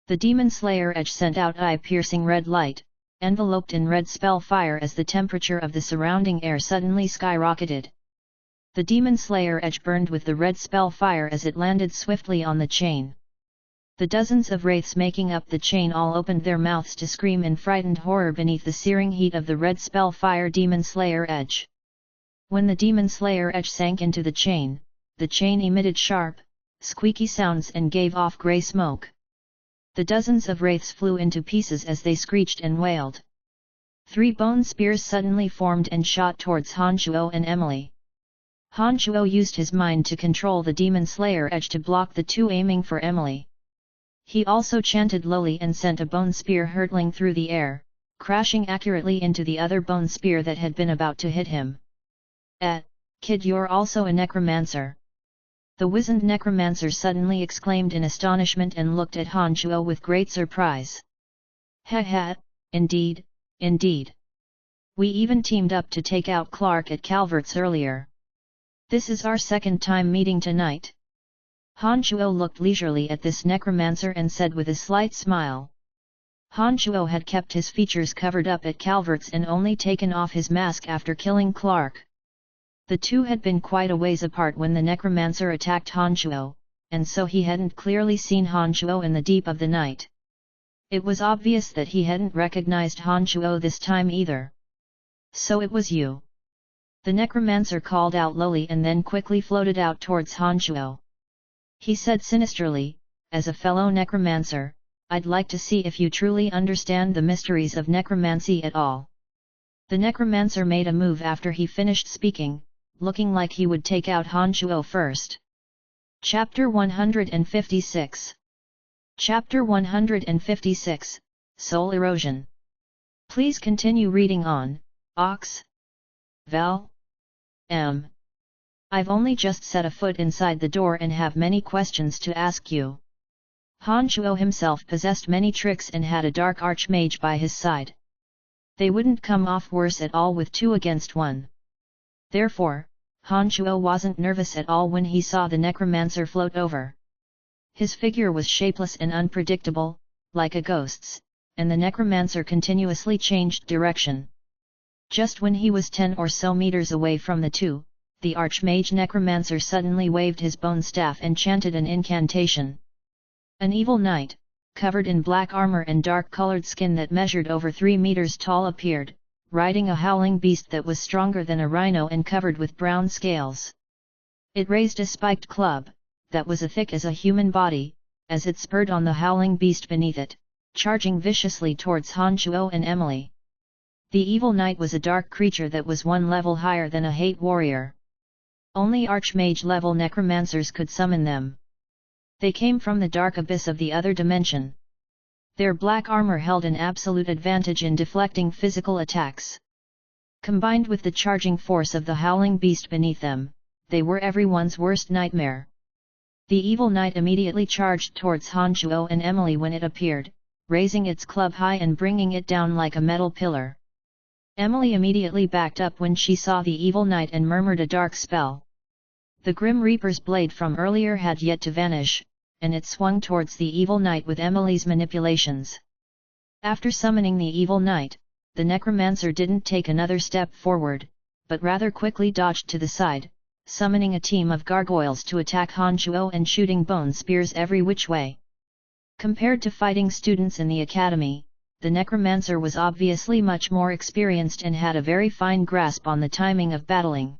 The demon slayer edge sent out eye-piercing red light, enveloped in red spell Fire as the temperature of the surrounding air suddenly skyrocketed. The demon slayer edge burned with the red spell Fire as it landed swiftly on the chain. The dozens of wraiths making up the chain all opened their mouths to scream in frightened horror beneath the searing heat of the red spell Fire demon slayer edge. When the demon slayer edge sank into the chain emitted sharp, squeaky sounds and gave off grey smoke. The dozens of wraiths flew into pieces as they screeched and wailed. 3 bone spears suddenly formed and shot towards Han Shuo and Emily. Han Shuo used his mind to control the demon slayer edge to block the 2 aiming for Emily. He also chanted lowly and sent a bone spear hurtling through the air, crashing accurately into the other bone spear that had been about to hit him. Kid, you're also a necromancer. The wizened necromancer suddenly exclaimed in astonishment and looked at Han Shuo with great surprise. Ha, indeed, indeed. We even teamed up to take out Clark at Calvert's earlier. This is our second time meeting tonight. Han Shuo looked leisurely at this necromancer and said with a slight smile. Han Shuo had kept his features covered up at Calvert's and only taken off his mask after killing Clark. The two had been quite a ways apart when the necromancer attacked Han Shuo, and so he hadn't clearly seen Han Shuo in the deep of the night. It was obvious that he hadn't recognized Han Shuo this time either. So it was you. The necromancer called out lowly and then quickly floated out towards Han Shuo. He said sinisterly, as a fellow necromancer, I'd like to see if you truly understand the mysteries of necromancy at all. The necromancer made a move after he finished speaking, looking like he would take out Han Shuo first. Chapter 156. Chapter 156, Soul Erosion. Please continue reading on, Ox. Val. M. I've only just set a foot inside the door and have many questions to ask you. Han Shuo himself possessed many tricks and had a dark archmage by his side. They wouldn't come off worse at all with 2 against 1. Therefore, Han Shuo wasn't nervous at all when he saw the necromancer float over. His figure was shapeless and unpredictable, like a ghost's, and the necromancer continuously changed direction. Just when he was 10 or so meters away from the two, the archmage necromancer suddenly waved his bone staff and chanted an incantation. An evil knight, covered in black armor and dark-colored skin that measured over 3 meters tall appeared, riding a howling beast that was stronger than a rhino and covered with brown scales. It raised a spiked club, that was as thick as a human body, as it spurred on the howling beast beneath it, charging viciously towards Han Shuo and Emily. The evil knight was a dark creature that was 1 level higher than a hate warrior. Only archmage-level necromancers could summon them. They came from the dark abyss of the other dimension. Their black armor held an absolute advantage in deflecting physical attacks. Combined with the charging force of the howling beast beneath them, they were everyone's worst nightmare. The evil knight immediately charged towards Han Shuo and Emily when it appeared, raising its club high and bringing it down like a metal pillar. Emily immediately backed up when she saw the evil knight and murmured a dark spell. The Grim Reaper's blade from earlier had yet to vanish, and it swung towards the evil knight with Emily's manipulations. After summoning the evil knight, the necromancer didn't take another step forward, but rather quickly dodged to the side, summoning a team of gargoyles to attack Han Shuo and shooting bone spears every which way. Compared to fighting students in the academy, the necromancer was obviously much more experienced and had a very fine grasp on the timing of battling.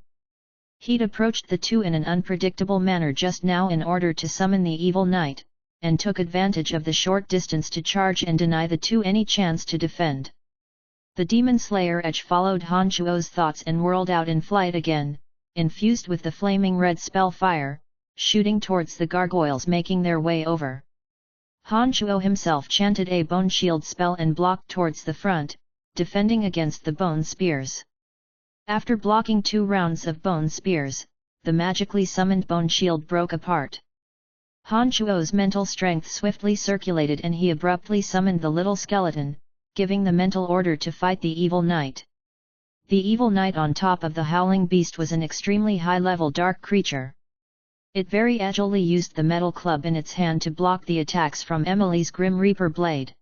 He'd approached the two in an unpredictable manner just now in order to summon the evil knight, and took advantage of the short distance to charge and deny the two any chance to defend. The demon slayer edge followed Han Chuo's thoughts and whirled out in flight again, infused with the flaming red spell fire, shooting towards the gargoyles making their way over. Han Chuo himself chanted a bone shield spell and blocked towards the front, defending against the bone spears. After blocking 2 rounds of bone spears, the magically summoned bone shield broke apart. Han Chuo's mental strength swiftly circulated and he abruptly summoned the little skeleton, giving the mental order to fight the evil knight. The evil knight on top of the howling beast was an extremely high-level dark creature. It very agilely used the metal club in its hand to block the attacks from Emily's Grim Reaper blade.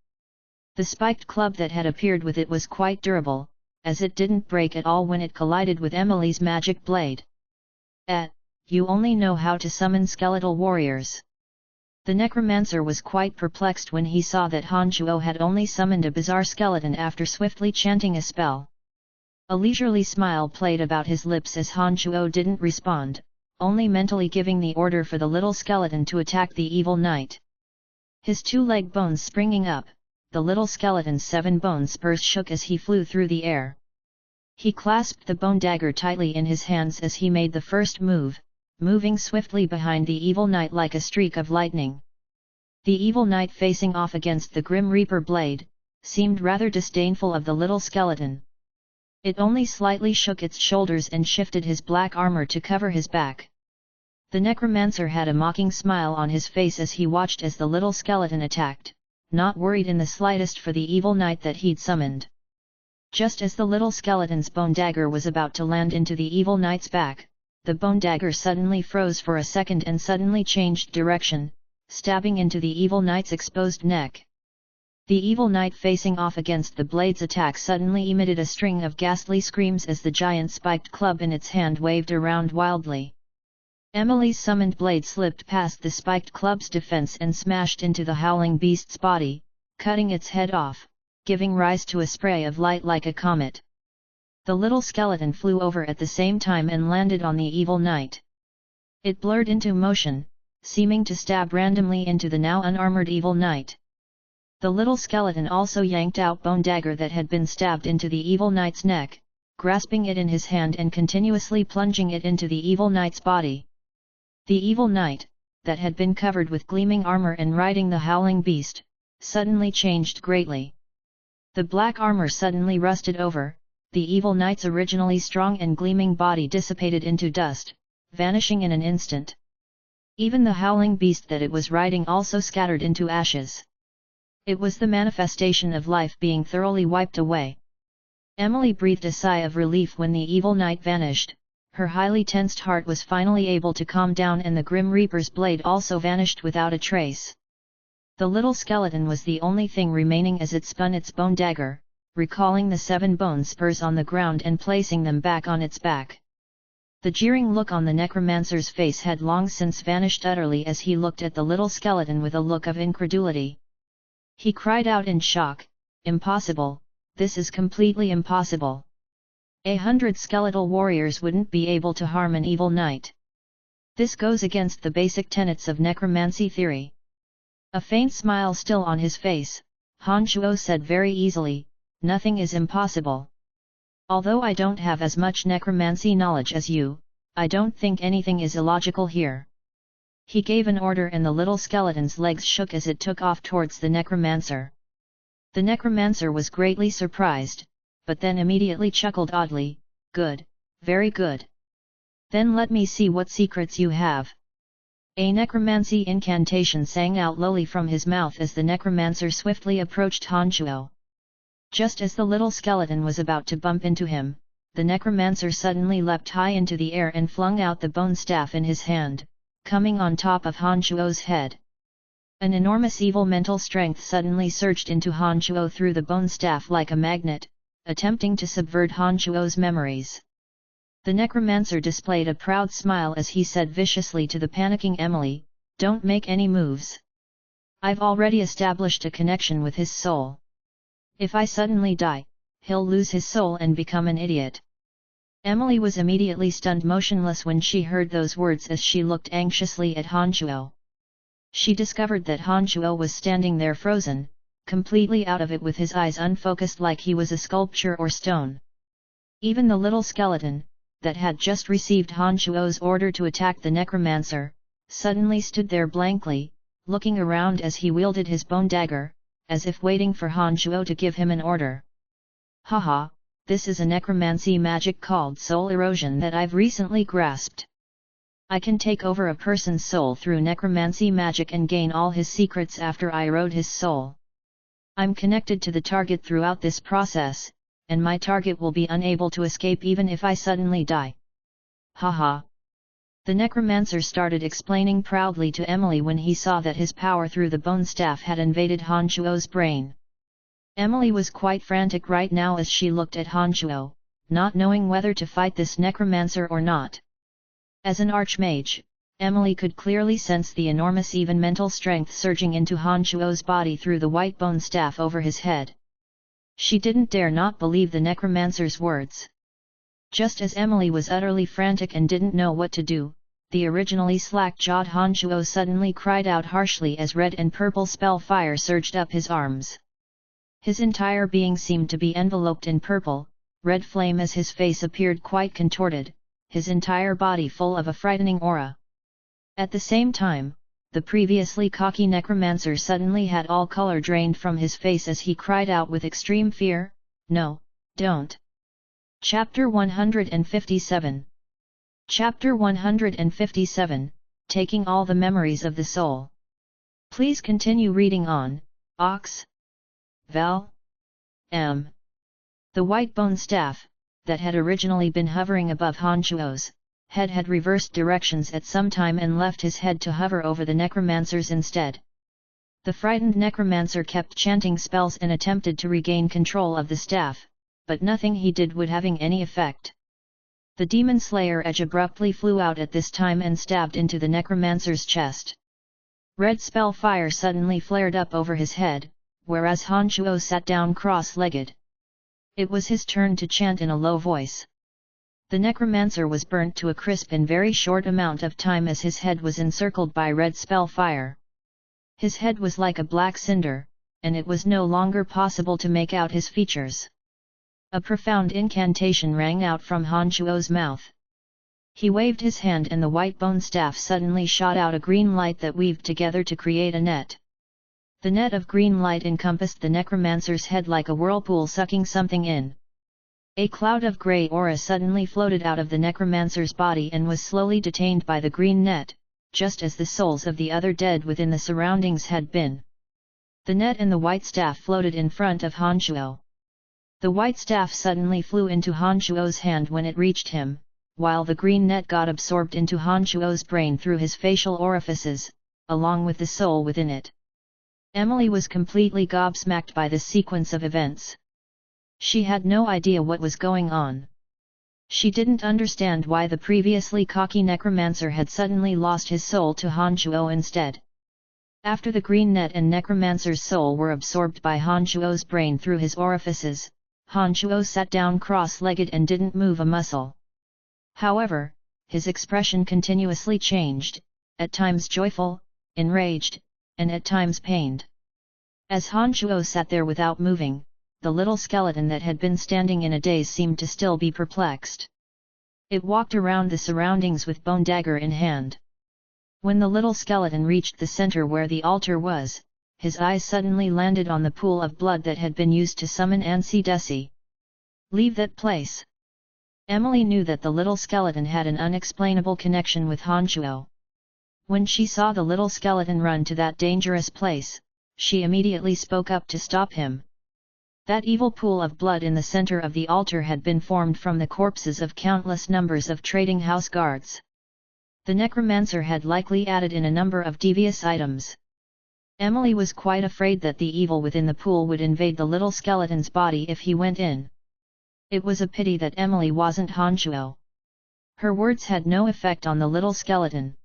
The spiked club that had appeared with it was quite durable, as it didn't break at all when it collided with Emily's magic blade. You only know how to summon skeletal warriors. The necromancer was quite perplexed when he saw that Han Chuo had only summoned a bizarre skeleton after swiftly chanting a spell. A leisurely smile played about his lips as Han Chuo didn't respond, only mentally giving the order for the little skeleton to attack the evil knight. His 2 leg bones springing up, the little skeleton's 7 bone spurs shook as he flew through the air. He clasped the bone dagger tightly in his hands as he made the first move, moving swiftly behind the evil knight like a streak of lightning. The evil knight facing off against the Grim Reaper blade, seemed rather disdainful of the little skeleton. It only slightly shook its shoulders and shifted his black armor to cover his back. The necromancer had a mocking smile on his face as he watched as the little skeleton attacked, not worried in the slightest for the evil knight that he'd summoned. Just as the little skeleton's bone dagger was about to land into the evil knight's back, the bone dagger suddenly froze for a second and suddenly changed direction, stabbing into the evil knight's exposed neck. The evil knight facing off against the blade's attack suddenly emitted a string of ghastly screams as the giant spiked club in its hand waved around wildly. Emily's summoned blade slipped past the spiked club's defense and smashed into the howling beast's body, cutting its head off, giving rise to a spray of light like a comet. The little skeleton flew over at the same time and landed on the evil knight. It blurred into motion, seeming to stab randomly into the now unarmored evil knight. The little skeleton also yanked out bone dagger that had been stabbed into the evil knight's neck, grasping it in his hand and continuously plunging it into the evil knight's body. The evil knight, that had been covered with gleaming armor and riding the howling beast, suddenly changed greatly. The black armor suddenly rusted over, the evil knight's originally strong and gleaming body dissipated into dust, vanishing in an instant. Even the howling beast that it was riding also scattered into ashes. It was the manifestation of life being thoroughly wiped away. Emily breathed a sigh of relief when the evil knight vanished. Her highly tensed heart was finally able to calm down and the Grim Reaper's blade also vanished without a trace. The little skeleton was the only thing remaining as it spun its bone dagger, recalling the 7 bone spurs on the ground and placing them back on its back. The jeering look on the necromancer's face had long since vanished utterly as he looked at the little skeleton with a look of incredulity. He cried out in shock, "Impossible, this is completely impossible. 100 skeletal warriors wouldn't be able to harm an evil knight. This goes against the basic tenets of necromancy theory." A faint smile still on his face, Han Chuo said very easily, "Nothing is impossible. Although I don't have as much necromancy knowledge as you, I don't think anything is illogical here." He gave an order and the little skeleton's legs shook as it took off towards the necromancer. The necromancer was greatly surprised, but then immediately chuckled oddly, "Good, very good. Then let me see what secrets you have." A necromancy incantation sang out lowly from his mouth as the necromancer swiftly approached Han Chuo. Just as the little skeleton was about to bump into him, the necromancer suddenly leapt high into the air and flung out the bone staff in his hand, coming on top of Han Chuo's head. An enormous evil mental strength suddenly surged into Han Chuo through the bone staff like a magnet, attempting to subvert Han Chuo's memories. The necromancer displayed a proud smile as he said viciously to the panicking Emily, "Don't make any moves. I've already established a connection with his soul. If I suddenly die, he'll lose his soul and become an idiot. Emily was immediately stunned motionless when she heard those words as she looked anxiously at Hanchuo. She discovered that Hanchuo was standing there frozen, completely out of it with his eyes unfocused like he was a sculpture or stone. Even the little skeleton, that had just received Hanchuo's order to attack the necromancer, suddenly stood there blankly, looking around as he wielded his bone dagger, as if waiting for Hanchuo to give him an order. Haha, this is a necromancy magic called soul erosion that I've recently grasped. I can take over a person's soul through necromancy magic and gain all his secrets after I erode his soul. I'm connected to the target throughout this process, and my target will be unable to escape even if I suddenly die. Haha. The necromancer started explaining proudly to Emily when he saw that his power through the bone staff had invaded Hanchuo's brain. Emily was quite frantic right now as she looked at Hanchuo, not knowing whether to fight this necromancer or not. As an archmage, Emily could clearly sense the enormous even mental strength surging into Hanchuo's body through the white bone staff over his head. She didn't dare not believe the necromancer's words. Just as Emily was utterly frantic and didn't know what to do, the originally slack-jawed Hanchuo suddenly cried out harshly as red and purple spell fire surged up his arms. His entire being seemed to be enveloped in purple, red flame as his face appeared quite contorted, his entire body full of a frightening aura. At the same time, the previously cocky necromancer suddenly had all color drained from his face as he cried out with extreme fear, "No, don't!" Chapter 157. Chapter 157, Taking All the Memories of the Soul. Please continue reading on, Ox. Val. M. The white bone staff, that had originally been hovering above Hanchuo's head had reversed directions at some time and left his head to hover over the necromancer's instead. The frightened necromancer kept chanting spells and attempted to regain control of the staff, but nothing he did would having any effect. The demon slayer edge abruptly flew out at this time and stabbed into the necromancer's chest. Red spell fire suddenly flared up over his head, whereas Hanchuo sat down cross-legged. It was his turn to chant in a low voice. The necromancer was burnt to a crisp in very short amount of time as his head was encircled by red spell fire. His head was like a black cinder, and it was no longer possible to make out his features. A profound incantation rang out from Hanchuo's mouth. He waved his hand and the white bone staff suddenly shot out a green light that weaved together to create a net. The net of green light encompassed the necromancer's head like a whirlpool sucking something in. A cloud of grey aura suddenly floated out of the necromancer's body and was slowly detained by the green net, just as the souls of the other dead within the surroundings had been. The net and the white staff floated in front of Hanchuo. The white staff suddenly flew into Hanchuo's hand when it reached him, while the green net got absorbed into Hanchuo's brain through his facial orifices, along with the soul within it. Emily was completely gobsmacked by this sequence of events. She had no idea what was going on. She didn't understand why the previously cocky necromancer had suddenly lost his soul to Hanchuo instead. After the green net and necromancer's soul were absorbed by Hanchuo's brain through his orifices, Hanchuo sat down cross-legged and didn't move a muscle. However, his expression continuously changed, at times joyful, enraged, and at times pained. As Hanchuo sat there without moving, the little skeleton that had been standing in a daze seemed to still be perplexed. It walked around the surroundings with bone dagger in hand. When the little skeleton reached the center where the altar was, his eyes suddenly landed on the pool of blood that had been used to summon Ansi Desi. "Leave that place." Emily knew that the little skeleton had an unexplainable connection with Hanchuo. When she saw the little skeleton run to that dangerous place, she immediately spoke up to stop him. That evil pool of blood in the center of the altar had been formed from the corpses of countless numbers of trading house guards. The necromancer had likely added in a number of devious items. Emily was quite afraid that the evil within the pool would invade the little skeleton's body if he went in. It was a pity that Emily wasn't Hanchuo. Her words had no effect on the little skeleton.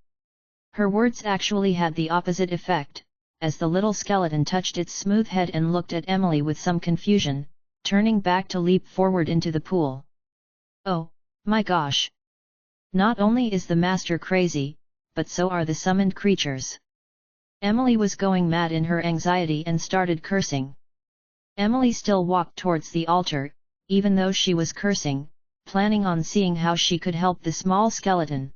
Her words actually had the opposite effect, as the little skeleton touched its smooth head and looked at Emily with some confusion, turning back to leap forward into the pool. Oh, my gosh! Not only is the master crazy, but so are the summoned creatures. Emily was going mad in her anxiety and started cursing. Emily still walked towards the altar, even though she was cursing, planning on seeing how she could help the small skeleton.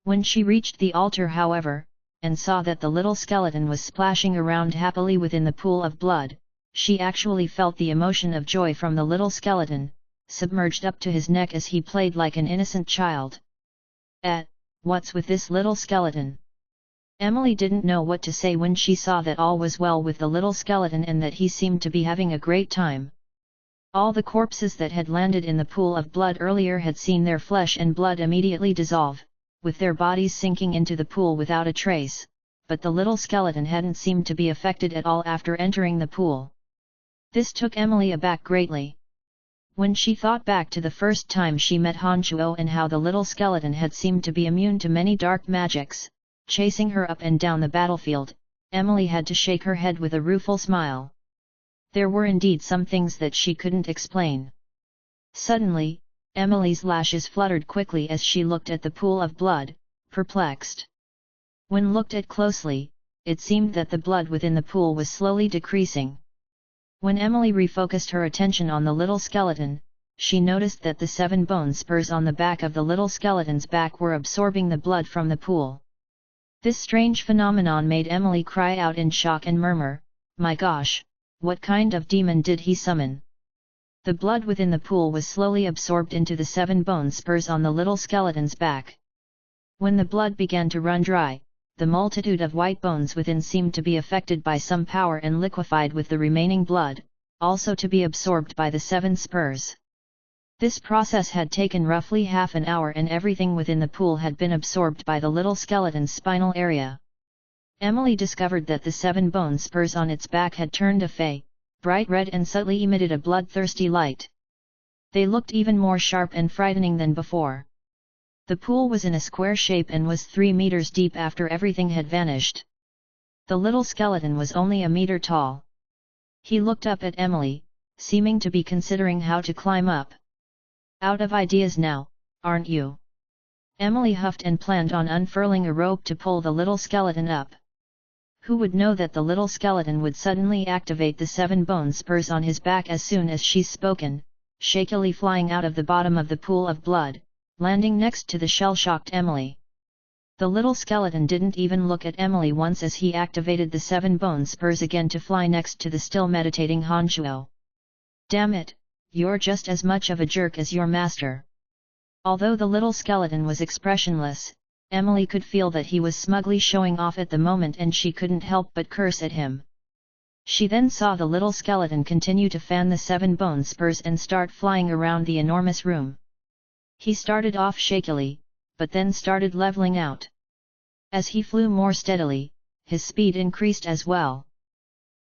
When she reached the altar, however, and saw that the little skeleton was splashing around happily within the pool of blood, she actually felt the emotion of joy from the little skeleton, submerged up to his neck as he played like an innocent child. What's with this little skeleton? Emily didn't know what to say when she saw that all was well with the little skeleton and that he seemed to be having a great time. All the corpses that had landed in the pool of blood earlier had seen their flesh and blood immediately dissolve, with their bodies sinking into the pool without a trace, but the little skeleton hadn't seemed to be affected at all after entering the pool. This took Emily aback greatly. When she thought back to the first time she met Hanchuo and how the little skeleton had seemed to be immune to many dark magics, chasing her up and down the battlefield, Emily had to shake her head with a rueful smile. There were indeed some things that she couldn't explain. Suddenly, Emily's lashes fluttered quickly as she looked at the pool of blood, perplexed. When looked at closely, it seemed that the blood within the pool was slowly decreasing. When Emily refocused her attention on the little skeleton, she noticed that the 7 bone spurs on the back of the little skeleton's back were absorbing the blood from the pool. This strange phenomenon made Emily cry out in shock and murmur, "My gosh, what kind of demon did he summon?" The blood within the pool was slowly absorbed into the 7 bone spurs on the little skeleton's back. When the blood began to run dry, the multitude of white bones within seemed to be affected by some power and liquefied with the remaining blood, also to be absorbed by the 7 spurs. This process had taken roughly half an hour and everything within the pool had been absorbed by the little skeleton's spinal area. Emily discovered that the 7 bone spurs on its back had turned a bright red and subtly emitted a bloodthirsty light. They looked even more sharp and frightening than before. The pool was in a square shape and was 3 meters deep after everything had vanished. The little skeleton was only a meter tall. He looked up at Emily, seeming to be considering how to climb up. "Out of ideas now, aren't you?" Emily huffed and planned on unfurling a rope to pull the little skeleton up. Who would know that the little skeleton would suddenly activate the 7 bone spurs on his back as soon as she's spoken, shakily flying out of the bottom of the pool of blood, landing next to the shell-shocked Emily. The little skeleton didn't even look at Emily once as he activated the 7 bone spurs again to fly next to the still meditating Hanchuo. "Damn it, you're just as much of a jerk as your master." Although the little skeleton was expressionless, Emily could feel that he was smugly showing off at the moment and she couldn't help but curse at him. She then saw the little skeleton continue to fan the 7 bone spurs and start flying around the enormous room. He started off shakily, but then started leveling out. As he flew more steadily, his speed increased as well.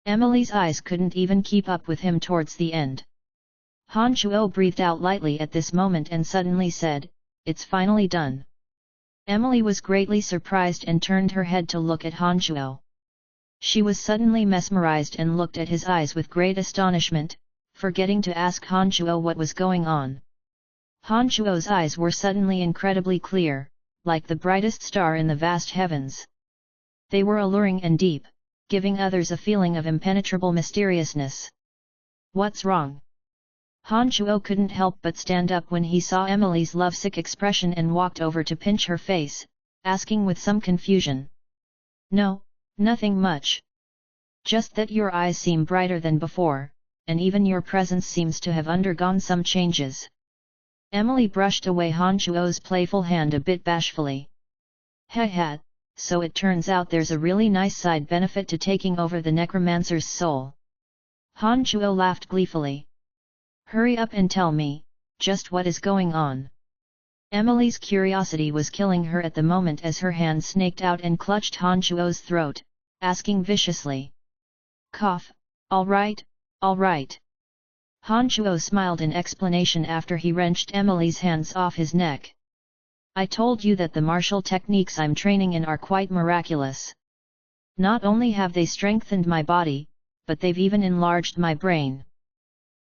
Emily's eyes couldn't even keep up with him towards the end. Hanchuo breathed out lightly at this moment and suddenly said, "It's finally done." Emily was greatly surprised and turned her head to look at Hanchuo. She was suddenly mesmerized and looked at his eyes with great astonishment, forgetting to ask Hanchuo what was going on. Hanchuo's eyes were suddenly incredibly clear, like the brightest star in the vast heavens. They were alluring and deep, giving others a feeling of impenetrable mysteriousness. "What's wrong?" Hanchuo couldn't help but stand up when he saw Emily's lovesick expression and walked over to pinch her face, asking with some confusion. "No, nothing much. Just that your eyes seem brighter than before, and even your presence seems to have undergone some changes." Emily brushed away Hanchuo's playful hand a bit bashfully. "Heh, so it turns out there's a really nice side benefit to taking over the necromancer's soul." Hanchuo laughed gleefully. "Hurry up and tell me, just what is going on?" Emily's curiosity was killing her at the moment as her hand snaked out and clutched Hanchuo's throat, asking viciously. "Cough, all right, all right." Hanchuo smiled in explanation after he wrenched Emily's hands off his neck. "I told you that the martial techniques I'm training in are quite miraculous. Not only have they strengthened my body, but they've even enlarged my brain.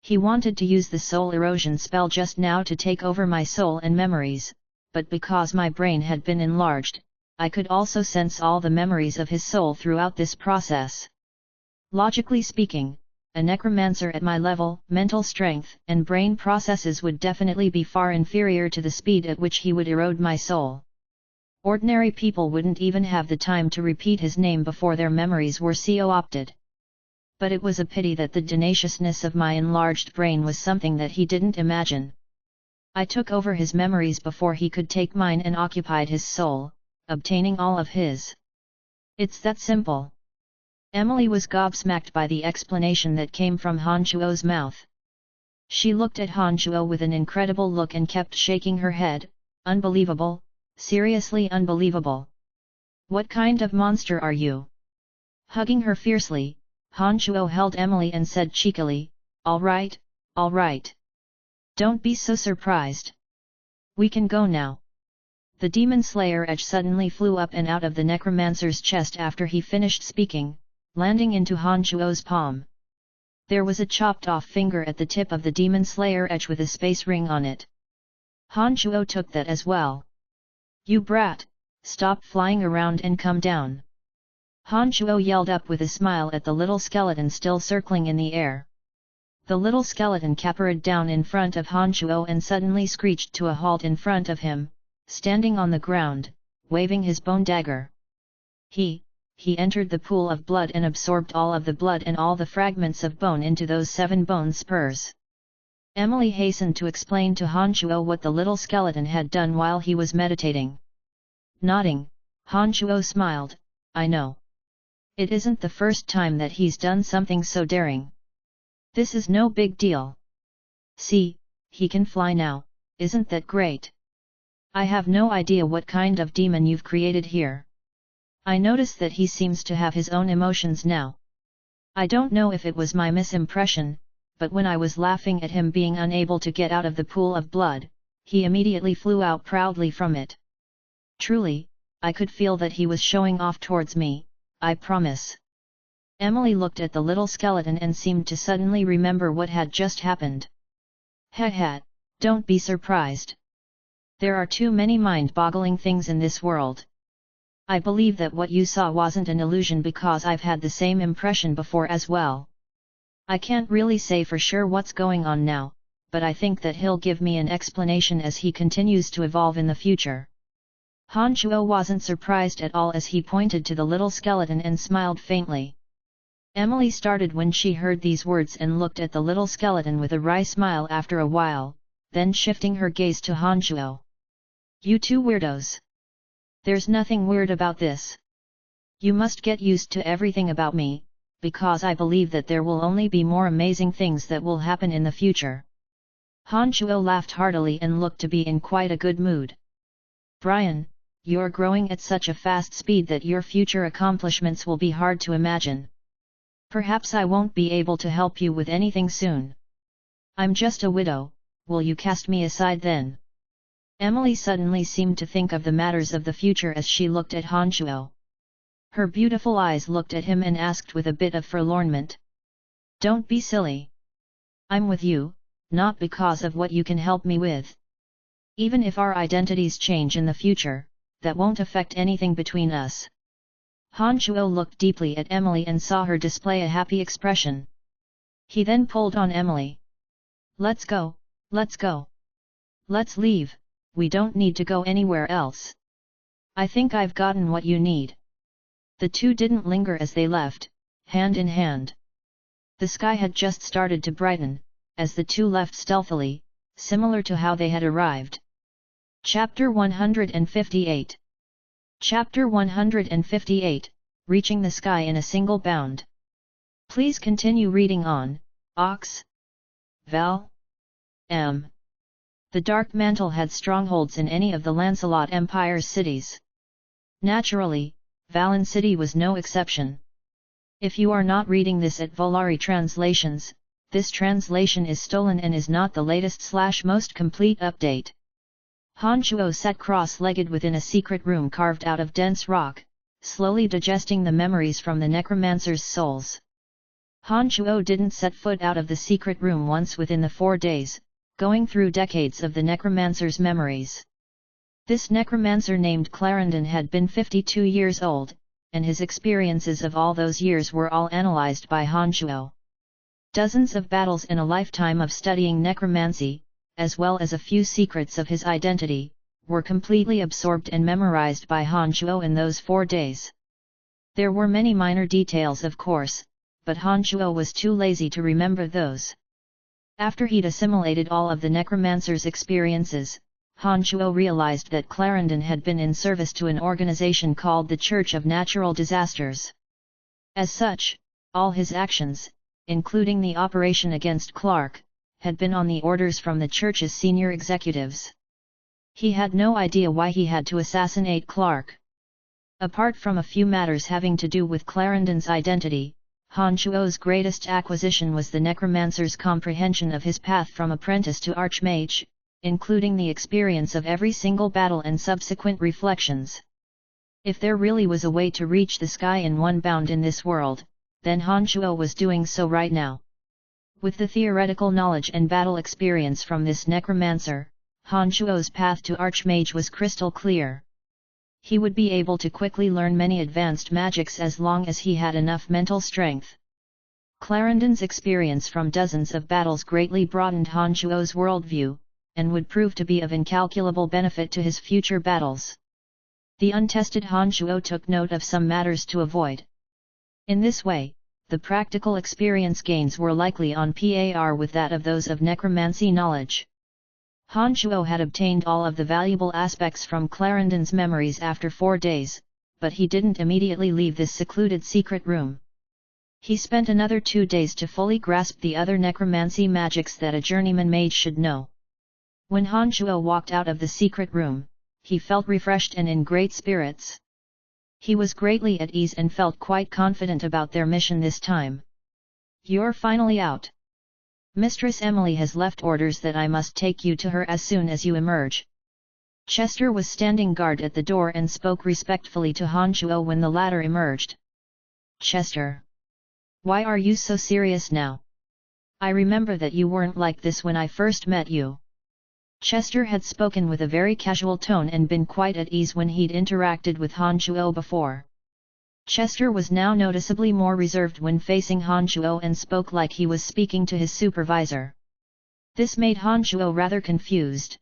He wanted to use the soul erosion spell just now to take over my soul and memories, but because my brain had been enlarged, I could also sense all the memories of his soul throughout this process. Logically speaking, a necromancer at my level, mental strength and brain processes would definitely be far inferior to the speed at which he would erode my soul. Ordinary people wouldn't even have the time to repeat his name before their memories were co-opted. But it was a pity that the tenaciousness of my enlarged brain was something that he didn't imagine. I took over his memories before he could take mine and occupied his soul, obtaining all of his. It's that simple. Emily was gobsmacked by the explanation that came from Han Chuo's mouth. She looked at Han Chuo with an incredible look and kept shaking her head. Unbelievable, seriously unbelievable. What kind of monster are you? Hugging her fiercely, Han Chuo held Emily and said cheekily, all right. Don't be so surprised. We can go now. The demon slayer edge suddenly flew up and out of the necromancer's chest after he finished speaking, landing into Han Chuo's palm. There was a chopped-off finger at the tip of the demon slayer edge with a space ring on it. Han Chuo took that as well. You brat, stop flying around and come down. Han Chuo yelled up with a smile at the little skeleton still circling in the air. The little skeleton capered down in front of Han Chuo and suddenly screeched to a halt in front of him, standing on the ground, waving his bone dagger. He entered the pool of blood and absorbed all of the blood and all the fragments of bone into those 7 bone spurs. Emily hastened to explain to Han Chuo what the little skeleton had done while he was meditating. Nodding, Han Chuo smiled, I know. It isn't the first time that he's done something so daring. This is no big deal. See, he can fly now, isn't that great? I have no idea what kind of demon you've created here. I notice that he seems to have his own emotions now. I don't know if it was my misimpression, but when I was laughing at him being unable to get out of the pool of blood, he immediately flew out proudly from it. Truly, I could feel that he was showing off towards me, I promise. Emily looked at the little skeleton and seemed to suddenly remember what had just happened. Don't be surprised. There are too many mind-boggling things in this world. I believe that what you saw wasn't an illusion because I've had the same impression before as well. I can't really say for sure what's going on now, but I think that he'll give me an explanation as he continues to evolve in the future. Han Chuo wasn't surprised at all as he pointed to the little skeleton and smiled faintly. Emily started when she heard these words and looked at the little skeleton with a wry smile after a while, then shifting her gaze to Han Chuo. You two weirdos. There's nothing weird about this. You must get used to everything about me, because I believe that there will only be more amazing things that will happen in the future. Han Chuo laughed heartily and looked to be in quite a good mood. Brian, you're growing at such a fast speed that your future accomplishments will be hard to imagine. Perhaps I won't be able to help you with anything soon. I'm just a widow, will you cast me aside then? Emily suddenly seemed to think of the matters of the future as she looked at Han Chuo. Her beautiful eyes looked at him and asked with a bit of forlornment. Don't be silly. I'm with you, not because of what you can help me with. Even if our identities change in the future, that won't affect anything between us. Han Chuo looked deeply at Emily and saw her display a happy expression. He then pulled on Emily. Let's go, let's go. Let's leave, we don't need to go anywhere else. I think I've gotten what you need. The two didn't linger as they left, hand in hand. The sky had just started to brighten, as the two left stealthily, similar to how they had arrived. Chapter 158. Chapter 158, Reaching the Sky in a Single Bound. Please continue reading on, Ox. Val. M. The Dark Mantle had strongholds in any of the Lancelot Empire's cities. Naturally, Valen City was no exception. If you are not reading this at Volari Translations, this translation is stolen and is not the latest/most complete update. Han Chuo sat cross-legged within a secret room carved out of dense rock, slowly digesting the memories from the necromancer's souls. Han Shuo didn't set foot out of the secret room once within the 4 days, going through decades of the necromancer's memories. This necromancer named Clarendon had been 52 years old, and his experiences of all those years were all analyzed by Han Shuo. Dozens of battles and a lifetime of studying necromancy, as well as a few secrets of his identity, were completely absorbed and memorized by Han Shuo in those 4 days. There were many minor details of course, but Han Shuo was too lazy to remember those. After he'd assimilated all of the necromancer's experiences, Han Shuo realized that Clarendon had been in service to an organization called the Church of Natural Disasters. As such, all his actions, including the operation against Clark, had been on the orders from the church's senior executives. He had no idea why he had to assassinate Clark. Apart from a few matters having to do with Clarendon's identity, Han Shuo's greatest acquisition was the necromancer's comprehension of his path from apprentice to archmage, including the experience of every single battle and subsequent reflections. If there really was a way to reach the sky in one bound in this world, then Han Shuo was doing so right now. With the theoretical knowledge and battle experience from this necromancer, Han Shuo's path to archmage was crystal clear. He would be able to quickly learn many advanced magics as long as he had enough mental strength. Clarendon's experience from dozens of battles greatly broadened Han Shuo's worldview, and would prove to be of incalculable benefit to his future battles. The untested Han Shuo took note of some matters to avoid. In this way, the practical experience gains were likely on par with that of those of necromancy knowledge. Han Shuo had obtained all of the valuable aspects from Clarendon's memories after 4 days, but he didn't immediately leave this secluded secret room. He spent another 2 days to fully grasp the other necromancy magics that a journeyman mage should know. When Han Shuo walked out of the secret room, he felt refreshed and in great spirits. He was greatly at ease and felt quite confident about their mission this time. "You're finally out. Mistress Emily has left orders that I must take you to her as soon as you emerge." Chester was standing guard at the door and spoke respectfully to Han Shuo when the latter emerged. "Chester, why are you so serious now? I remember that you weren't like this when I first met you." Chester had spoken with a very casual tone and been quite at ease when he'd interacted with Han Shuo before. Chester was now noticeably more reserved when facing Han Shuo and spoke like he was speaking to his supervisor. This made Han Shuo rather confused.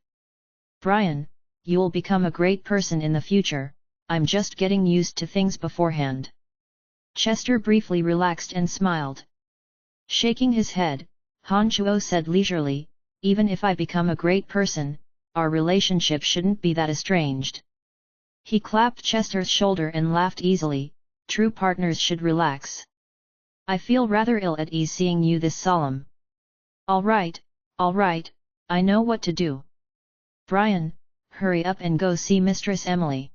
"Brian, you'll become a great person in the future, I'm just getting used to things beforehand." Chester briefly relaxed and smiled. Shaking his head, Han Shuo said leisurely, "Even if I become a great person, our relationship shouldn't be that estranged." He clapped Chester's shoulder and laughed easily. "True partners should relax. I feel rather ill at ease seeing you this solemn." All right, I know what to do. Brian, hurry up and go see Mistress Emily.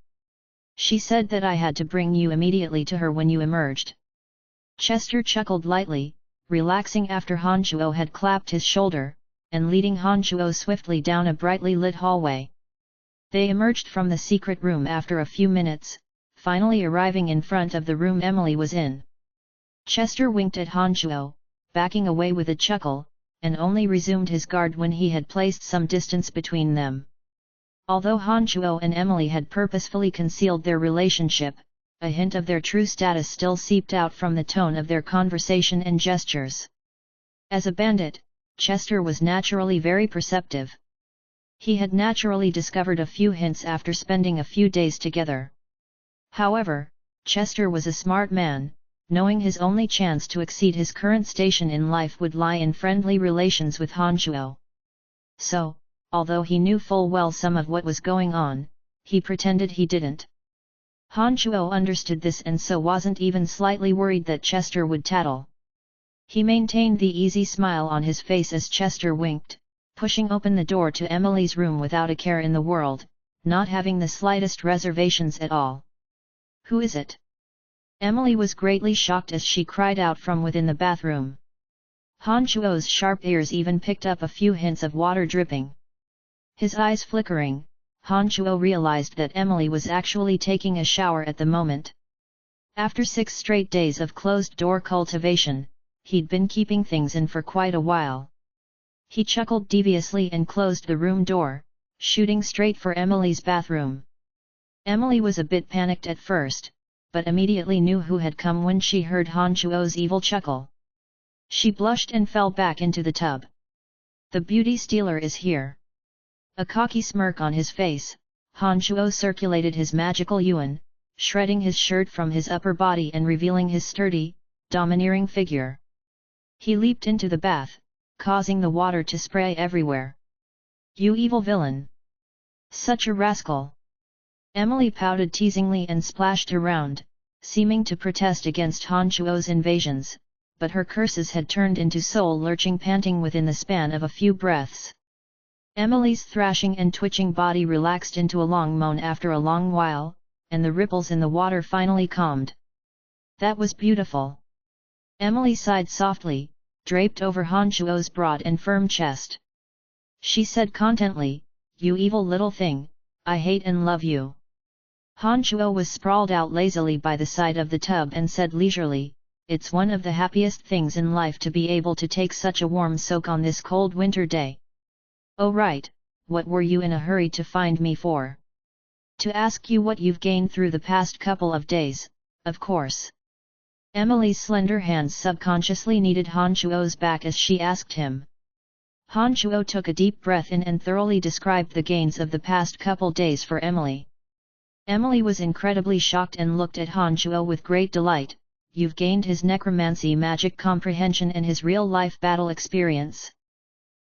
She said that I had to bring you immediately to her when you emerged." Chester chuckled lightly, relaxing after Han Shuo had clapped his shoulder, and leading Han Shuo swiftly down a brightly lit hallway. They emerged from the secret room after a few minutes, finally arriving in front of the room Emily was in. Chester winked at Han Shuo, backing away with a chuckle, and only resumed his guard when he had placed some distance between them. Although Han Shuo and Emily had purposefully concealed their relationship, a hint of their true status still seeped out from the tone of their conversation and gestures. As a bandit, Chester was naturally very perceptive. He had naturally discovered a few hints after spending a few days together. However, Chester was a smart man, knowing his only chance to exceed his current station in life would lie in friendly relations with Han Shuo. So, although he knew full well some of what was going on, he pretended he didn't. Han Shuo understood this and so wasn't even slightly worried that Chester would tattle. He maintained the easy smile on his face as Chester winked, pushing open the door to Emily's room without a care in the world, not having the slightest reservations at all. "Who is it?" Emily was greatly shocked as she cried out from within the bathroom. Han Shuo's sharp ears even picked up a few hints of water dripping. His eyes flickering, Han Shuo realized that Emily was actually taking a shower at the moment. After 6 straight days of closed-door cultivation, he'd been keeping things in for quite a while. He chuckled deviously and closed the room door, shooting straight for Emily's bathroom. Emily was a bit panicked at first, but immediately knew who had come when she heard Han Chuo's evil chuckle. She blushed and fell back into the tub. The beauty stealer is here. A cocky smirk on his face, Han Chuo circulated his magical yuan, shredding his shirt from his upper body and revealing his sturdy, domineering figure. He leaped into the bath, causing the water to spray everywhere. You evil villain! Such a rascal! Emily pouted teasingly and splashed around, seeming to protest against Han Chuo's invasions, but her curses had turned into soul-lurching panting within the span of a few breaths. Emily's thrashing and twitching body relaxed into a long moan after a long while, and the ripples in the water finally calmed. That was beautiful. Emily sighed softly, draped over Han Chuo's broad and firm chest. She said contently, "You evil little thing, I hate and love you." Han Chuo was sprawled out lazily by the side of the tub and said leisurely, "It's one of the happiest things in life to be able to take such a warm soak on this cold winter day." "Oh right, what were you in a hurry to find me for?" "To ask you what you've gained through the past couple of days, of course." Emily's slender hands subconsciously kneaded Han Chuo's back as she asked him. Han Chuo took a deep breath in and thoroughly described the gains of the past couple days for Emily. Emily was incredibly shocked and looked at Han Chuo with great delight. "You've gained his necromancy magic comprehension and his real-life battle experience.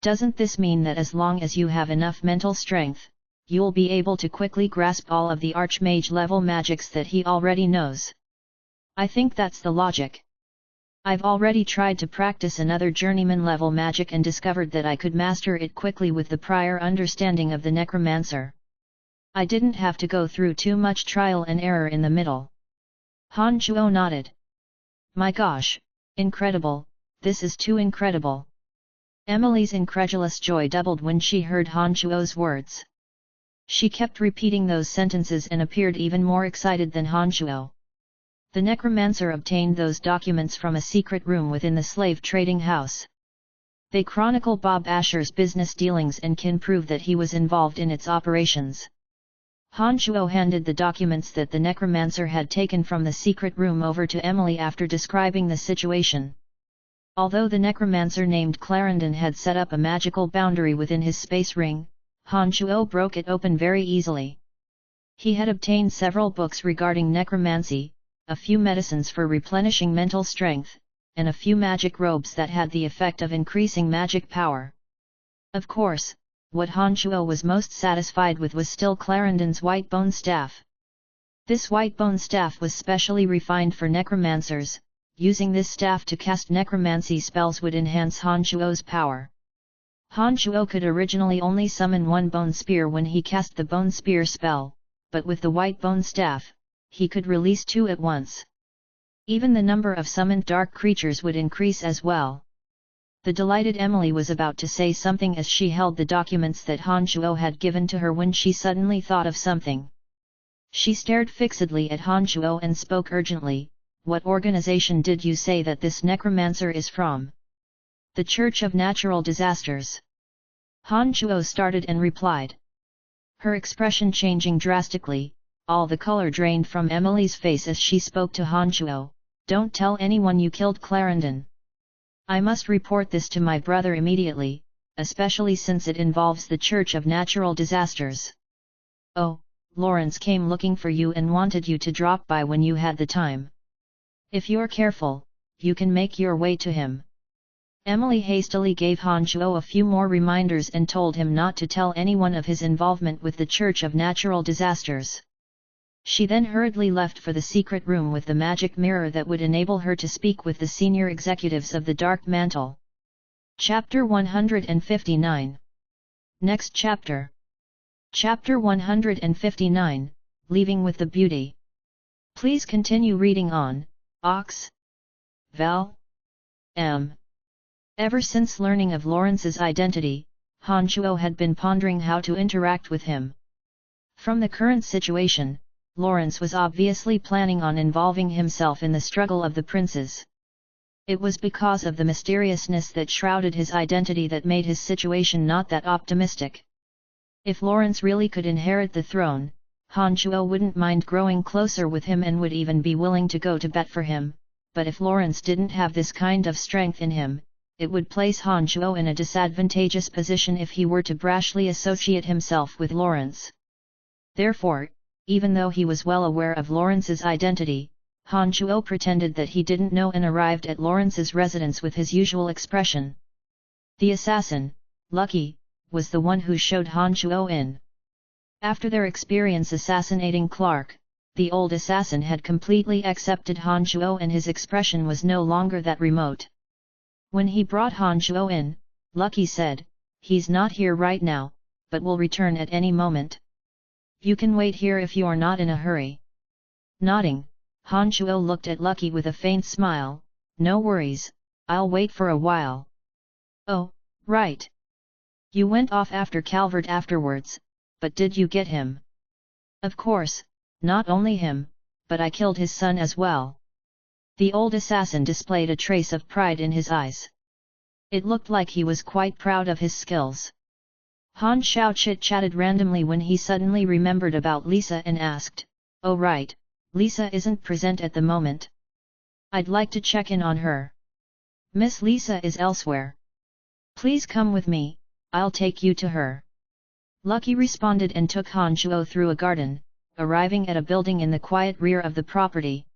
Doesn't this mean that as long as you have enough mental strength, you'll be able to quickly grasp all of the archmage-level magics that he already knows?" "I think that's the logic. I've already tried to practice another journeyman-level magic and discovered that I could master it quickly with the prior understanding of the necromancer. I didn't have to go through too much trial and error in the middle." Han Chuo nodded. "My gosh, incredible, this is too incredible." Emily's incredulous joy doubled when she heard Han Chuo's words. She kept repeating those sentences and appeared even more excited than Han Chuo. The necromancer obtained those documents from a secret room within the slave trading house. They chronicle Bob Asher's business dealings and can prove that he was involved in its operations. Han Chuo handed the documents that the necromancer had taken from the secret room over to Emily after describing the situation. Although the necromancer named Clarendon had set up a magical boundary within his space ring, Han Chuo broke it open very easily. He had obtained several books regarding necromancy, a few medicines for replenishing mental strength, and a few magic robes that had the effect of increasing magic power. Of course, what Han Chuo was most satisfied with was still Clarendon's white bone staff. This white bone staff was specially refined for necromancers. Using this staff to cast necromancy spells would enhance Han Chuo's power. Han Chuo could originally only summon one bone spear when he cast the bone spear spell, but with the white bone staff, he could release 2 at once. Even the number of summoned dark creatures would increase as well. The delighted Emily was about to say something as she held the documents that Han Chuo had given to her when she suddenly thought of something. She stared fixedly at Han Chuo and spoke urgently, "What organization did you say that this necromancer is from?" "The Church of Natural Disasters." Han Chuo started and replied. Her expression changing drastically, all the color drained from Emily's face as she spoke to Han Chuo. "Don't tell anyone you killed Clarendon. I must report this to my brother immediately, especially since it involves the Church of Natural Disasters." "Oh, Lawrence came looking for you and wanted you to drop by when you had the time. If you're careful, you can make your way to him." Emily hastily gave Han Chuo a few more reminders and told him not to tell anyone of his involvement with the Church of Natural Disasters. She then hurriedly left for the secret room with the magic mirror that would enable her to speak with the senior executives of the Dark Mantle. Chapter 159. Next chapter. Chapter 159, Leaving with the Beauty. Please continue reading on, Ox. Val. M. Ever since learning of Lawrence's identity, Han Chuo had been pondering how to interact with him. From the current situation, Lawrence was obviously planning on involving himself in the struggle of the princes. It was because of the mysteriousness that shrouded his identity that made his situation not that optimistic. If Lawrence really could inherit the throne, Han Chuo wouldn't mind growing closer with him and would even be willing to go to bat for him, but if Lawrence didn't have this kind of strength in him, it would place Han Chuo in a disadvantageous position if he were to brashly associate himself with Lawrence. Therefore, even though he was well aware of Lawrence's identity, Han Chuo pretended that he didn't know and arrived at Lawrence's residence with his usual expression. The assassin, Lucky, was the one who showed Han Chuo in. After their experience assassinating Clark, the old assassin had completely accepted Han Chuo and his expression was no longer that remote. When he brought Han Chuo in, Lucky said, "He's not here right now, but will return at any moment. You can wait here if you're not in a hurry." Nodding, Han Chuo looked at Lucky with a faint smile, "No worries, I'll wait for a while." "Oh, right. You went off after Calvert afterwards, but did you get him?" "Of course, not only him, but I killed his son as well." The old assassin displayed a trace of pride in his eyes. It looked like he was quite proud of his skills. Han Xiao chit-chatted randomly when he suddenly remembered about Lisa and asked, "Oh right, Lisa isn't present at the moment. I'd like to check in on her. Miss Lisa is elsewhere. Please come with me, I'll take you to her." Lucky responded and took Han Chuo through a garden, arriving at a building in the quiet rear of the property.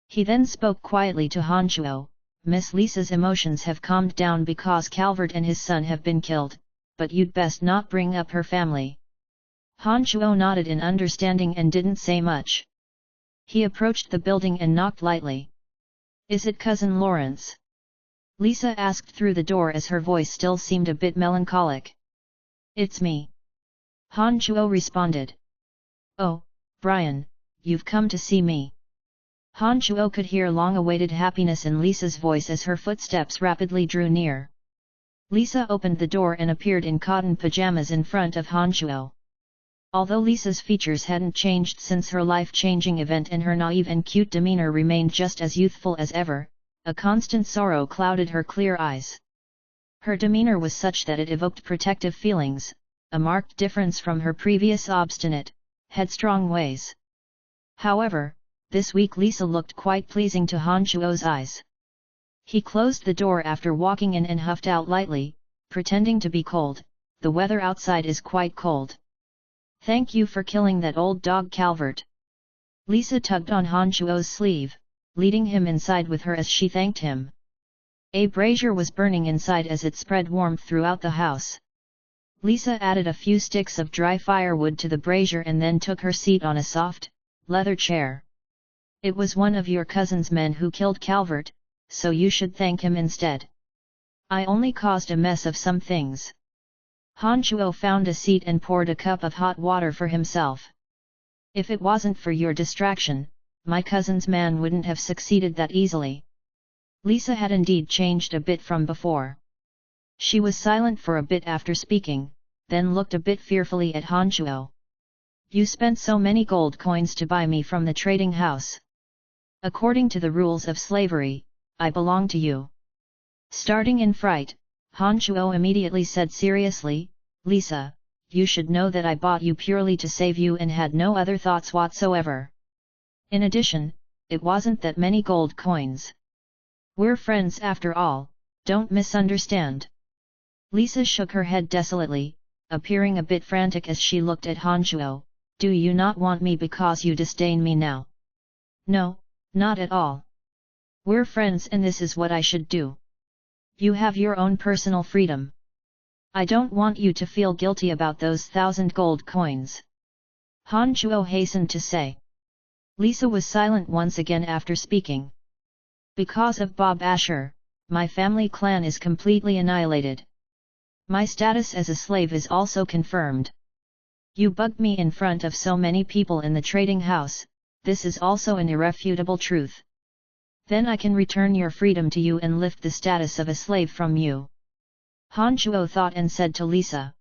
He then spoke quietly to Han Chuo, "Miss Lisa's emotions have calmed down because Calvert and his son have been killed, but you'd best not bring up her family." Han Chuo nodded in understanding and didn't say much. He approached the building and knocked lightly. "Is it Cousin Lawrence?" Lisa asked through the door as her voice still seemed a bit melancholic. "It's me." Han Chuo responded. "Oh, Brian, you've come to see me." Han Chuo could hear long-awaited happiness in Lisa's voice as her footsteps rapidly drew near. Lisa opened the door and appeared in cotton pajamas in front of Han Chuo. Although Lisa's features hadn't changed since her life-changing event and her naive and cute demeanor remained just as youthful as ever, a constant sorrow clouded her clear eyes. Her demeanor was such that it evoked protective feelings, a marked difference from her previous obstinate, headstrong ways. However, this week Lisa looked quite pleasing to Han Chuo's eyes. He closed the door after walking in and huffed out lightly, pretending to be cold. "The weather outside is quite cold. Thank you for killing that old dog Calvert." Lisa tugged on Han Chuo's sleeve, leading him inside with her as she thanked him. A brazier was burning inside as it spread warmth throughout the house. Lisa added a few sticks of dry firewood to the brazier and then took her seat on a soft, leather chair. "It was one of your cousin's men who killed Calvert, so you should thank him instead. I only caused a mess of some things." Han Chuo found a seat and poured a cup of hot water for himself. "If it wasn't for your distraction, my cousin's man wouldn't have succeeded that easily." Lisa had indeed changed a bit from before. She was silent for a bit after speaking, then looked a bit fearfully at Han Chuo. "You spent so many gold coins to buy me from the trading house. According to the rules of slavery, I belong to you." Starting in fright, Han Chuo immediately said seriously, "Lisa, you should know that I bought you purely to save you and had no other thoughts whatsoever. In addition, it wasn't that many gold coins. We're friends after all, don't misunderstand." Lisa shook her head desolately, appearing a bit frantic as she looked at Han Chuo. "Do you not want me because you disdain me now?" "No, not at all. We're friends and this is what I should do. You have your own personal freedom. I don't want you to feel guilty about those 1,000 gold coins." Han Chuo hastened to say. Lisa was silent once again after speaking. "Because of Bob Asher, my family clan is completely annihilated. My status as a slave is also confirmed. You bugged me in front of so many people in the trading house, this is also an irrefutable truth. Then I can return your freedom to you and lift the status of a slave from you." Han Chuo thought and said to Lisa.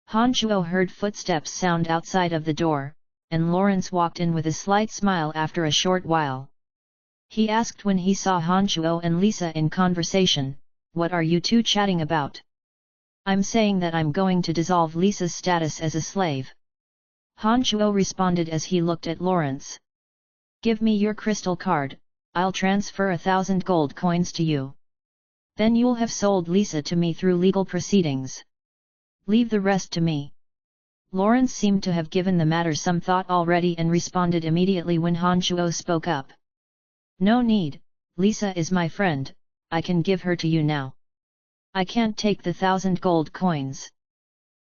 Han Chuo heard footsteps sound outside of the door, and Lawrence walked in with a slight smile after a short while. He asked when he saw Hanchuo and Lisa in conversation, "What are you two chatting about?" "I'm saying that I'm going to dissolve Lisa's status as a slave," Hanchuo responded as he looked at Lawrence. "Give me your crystal card, I'll transfer 1,000 gold coins to you. Then you'll have sold Lisa to me through legal proceedings. Leave the rest to me." Lawrence seemed to have given the matter some thought already and responded immediately when Hanchuo spoke up. "No need, Lisa is my friend, I can give her to you now. I can't take the 1,000 gold coins."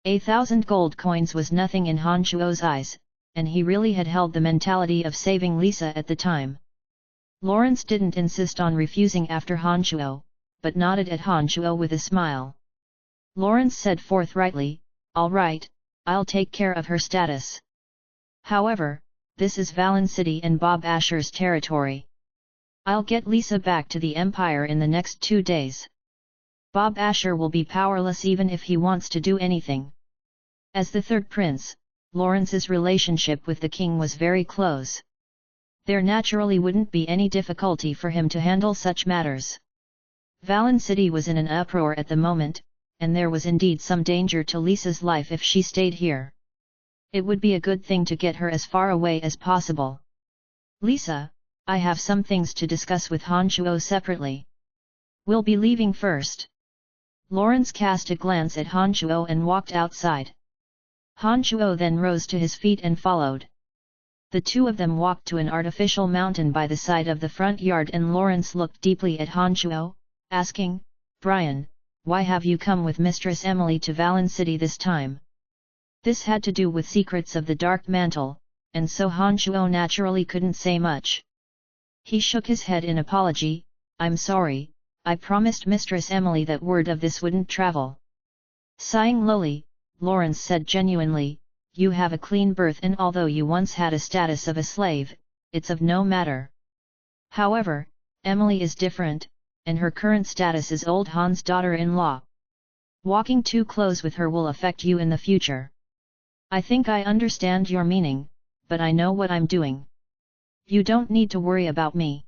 1,000 gold coins was nothing in Hanchuo's eyes, and he really had held the mentality of saving Lisa at the time. Lawrence didn't insist on refusing after Hanchuo, but nodded at Hanchuo with a smile. Lawrence said forthrightly, "All right, I'll take care of her status. However, this is Valen City and Bob Asher's territory. I'll get Lisa back to the Empire in the next 2 days. Bob Asher will be powerless even if he wants to do anything." As the third prince, Lawrence's relationship with the king was very close. There naturally wouldn't be any difficulty for him to handle such matters. Valen City was in an uproar at the moment, and there was indeed some danger to Lisa's life if she stayed here. It would be a good thing to get her as far away as possible. "Lisa, I have some things to discuss with Hanchuo separately. We'll be leaving first." Lawrence cast a glance at Hanchuo and walked outside. Hanchuo then rose to his feet and followed. The two of them walked to an artificial mountain by the side of the front yard and Lawrence looked deeply at Hanchuo, asking, "Brian, why have you come with Mistress Emily to Valen City this time?" This had to do with secrets of the Dark Mantle, and so Hanchuo naturally couldn't say much. He shook his head in apology, "I'm sorry, I promised Mistress Emily that word of this wouldn't travel." Sighing lowly, Lawrence said genuinely, "You have a clean birth and although you once had a status of a slave, it's of no matter. However, Emily is different, and her current status is old Han's daughter-in-law. Walking too close with her will affect you in the future. I think I understand your meaning, but I know what I'm doing. You don't need to worry about me.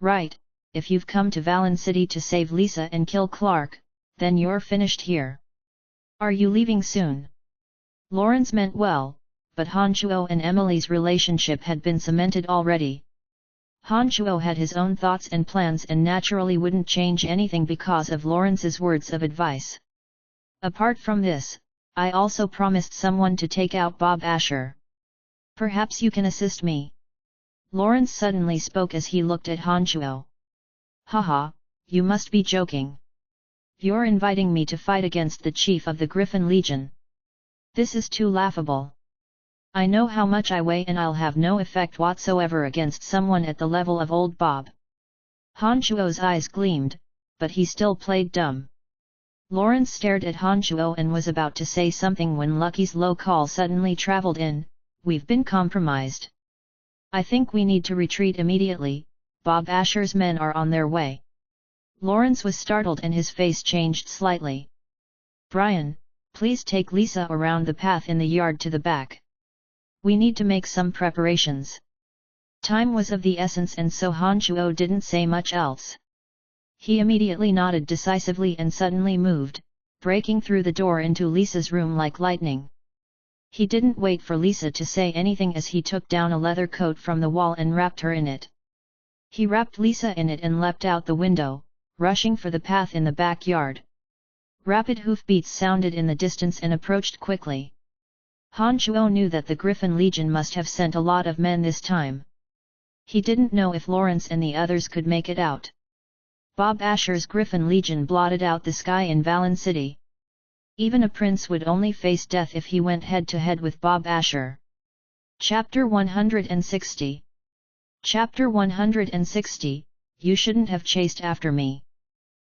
Right, if you've come to Valen City to save Lisa and kill Clark, then you're finished here. Are you leaving soon?" Lawrence meant well, but Hanchuo and Emily's relationship had been cemented already. Hanchuo had his own thoughts and plans and naturally wouldn't change anything because of Lawrence's words of advice. "Apart from this, I also promised someone to take out Bob Asher. Perhaps you can assist me." Lawrence suddenly spoke as he looked at Hanchuo. "Haha, you must be joking. You're inviting me to fight against the chief of the Griffin Legion. This is too laughable. I know how much I weigh and I'll have no effect whatsoever against someone at the level of old Bob." Hanchuo's eyes gleamed, but he still played dumb. Lawrence stared at Hanchuo and was about to say something when Lucky's low call suddenly traveled in, "We've been compromised. I think we need to retreat immediately, Bob Asher's men are on their way." Lawrence was startled and his face changed slightly. "Brian, please take Lisa around the path in the yard to the back. We need to make some preparations." Time was of the essence and so Hanchuo didn't say much else. He immediately nodded decisively and suddenly moved, breaking through the door into Lisa's room like lightning. He didn't wait for Lisa to say anything as he took down a leather coat from the wall and wrapped her in it. He wrapped Lisa in it and leapt out the window, rushing for the path in the backyard. Rapid hoofbeats sounded in the distance and approached quickly. Hanchuo knew that the Griffin Legion must have sent a lot of men this time. He didn't know if Lawrence and the others could make it out. Bob Asher's Griffin Legion blotted out the sky in Valen City. Even a prince would only face death if he went head-to-head with Bob Asher. Chapter 160. Chapter 160, You shouldn't have chased after me.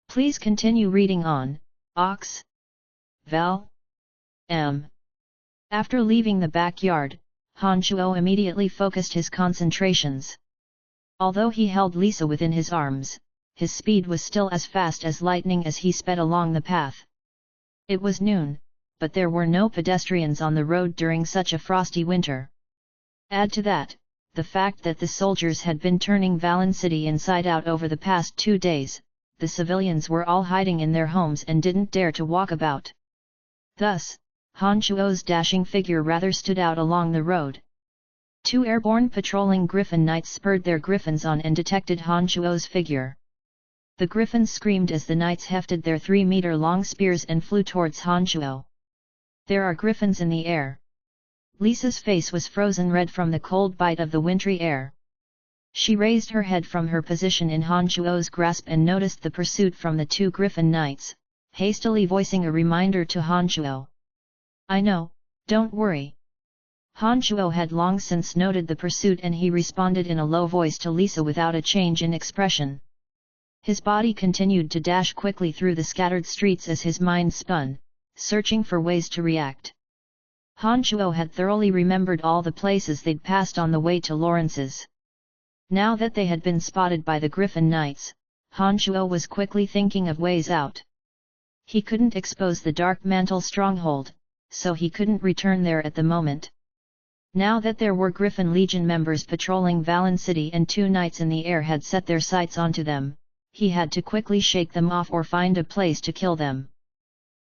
Please continue reading on, Ox. Val. M. After leaving the backyard, Hanchuo immediately focused his concentrations. Although he held Lisa within his arms, his speed was still as fast as lightning as he sped along the path. It was noon, but there were no pedestrians on the road during such a frosty winter. Add to that, the fact that the soldiers had been turning Valen City inside out over the past 2 days, the civilians were all hiding in their homes and didn't dare to walk about. Thus, Han Chuo's dashing figure rather stood out along the road. 2 airborne patrolling Griffin Knights spurred their griffins on and detected Han Chuo's figure. The griffins screamed as the knights hefted their 3-meter-long spears and flew towards Han Chuo. There are griffins in the air. Lisa's face was frozen red from the cold bite of the wintry air. She raised her head from her position in Han Chuo's grasp and noticed the pursuit from the 2 Griffin Knights, hastily voicing a reminder to Han Chuo. "I know, don't worry." Han Chuo had long since noted the pursuit and he responded in a low voice to Lisa without a change in expression. His body continued to dash quickly through the scattered streets as his mind spun, searching for ways to react. Han Chuo had thoroughly remembered all the places they'd passed on the way to Lawrence's. Now that they had been spotted by the Griffin Knights, Han Chuo was quickly thinking of ways out. He couldn't expose the Dark Mantle stronghold, so he couldn't return there at the moment. Now that there were Griffin Legion members patrolling Valen City and 2 knights in the air had set their sights onto them, he had to quickly shake them off or find a place to kill them.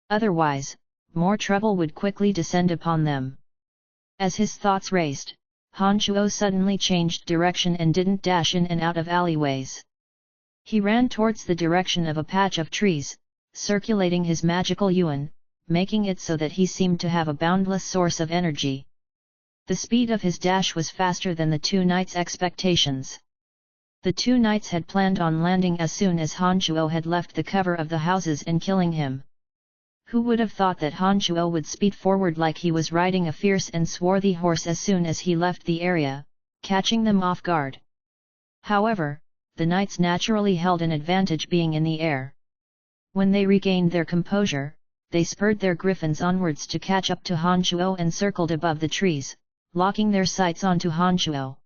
Otherwise, more trouble would quickly descend upon them. As his thoughts raced, Han Chuo suddenly changed direction and didn't dash in and out of alleyways. He ran towards the direction of a patch of trees, circulating his magical yuan, making it so that he seemed to have a boundless source of energy. The speed of his dash was faster than the 2 knights' expectations. The 2 knights had planned on landing as soon as Han Chuo had left the cover of the houses and killing him. Who would have thought that Han Chuo would speed forward like he was riding a fierce and swarthy horse as soon as he left the area, catching them off guard. However, the knights naturally held an advantage being in the air. When they regained their composure, they spurred their griffins onwards to catch up to Han Chuo and circled above the trees, locking their sights onto Han Chuo.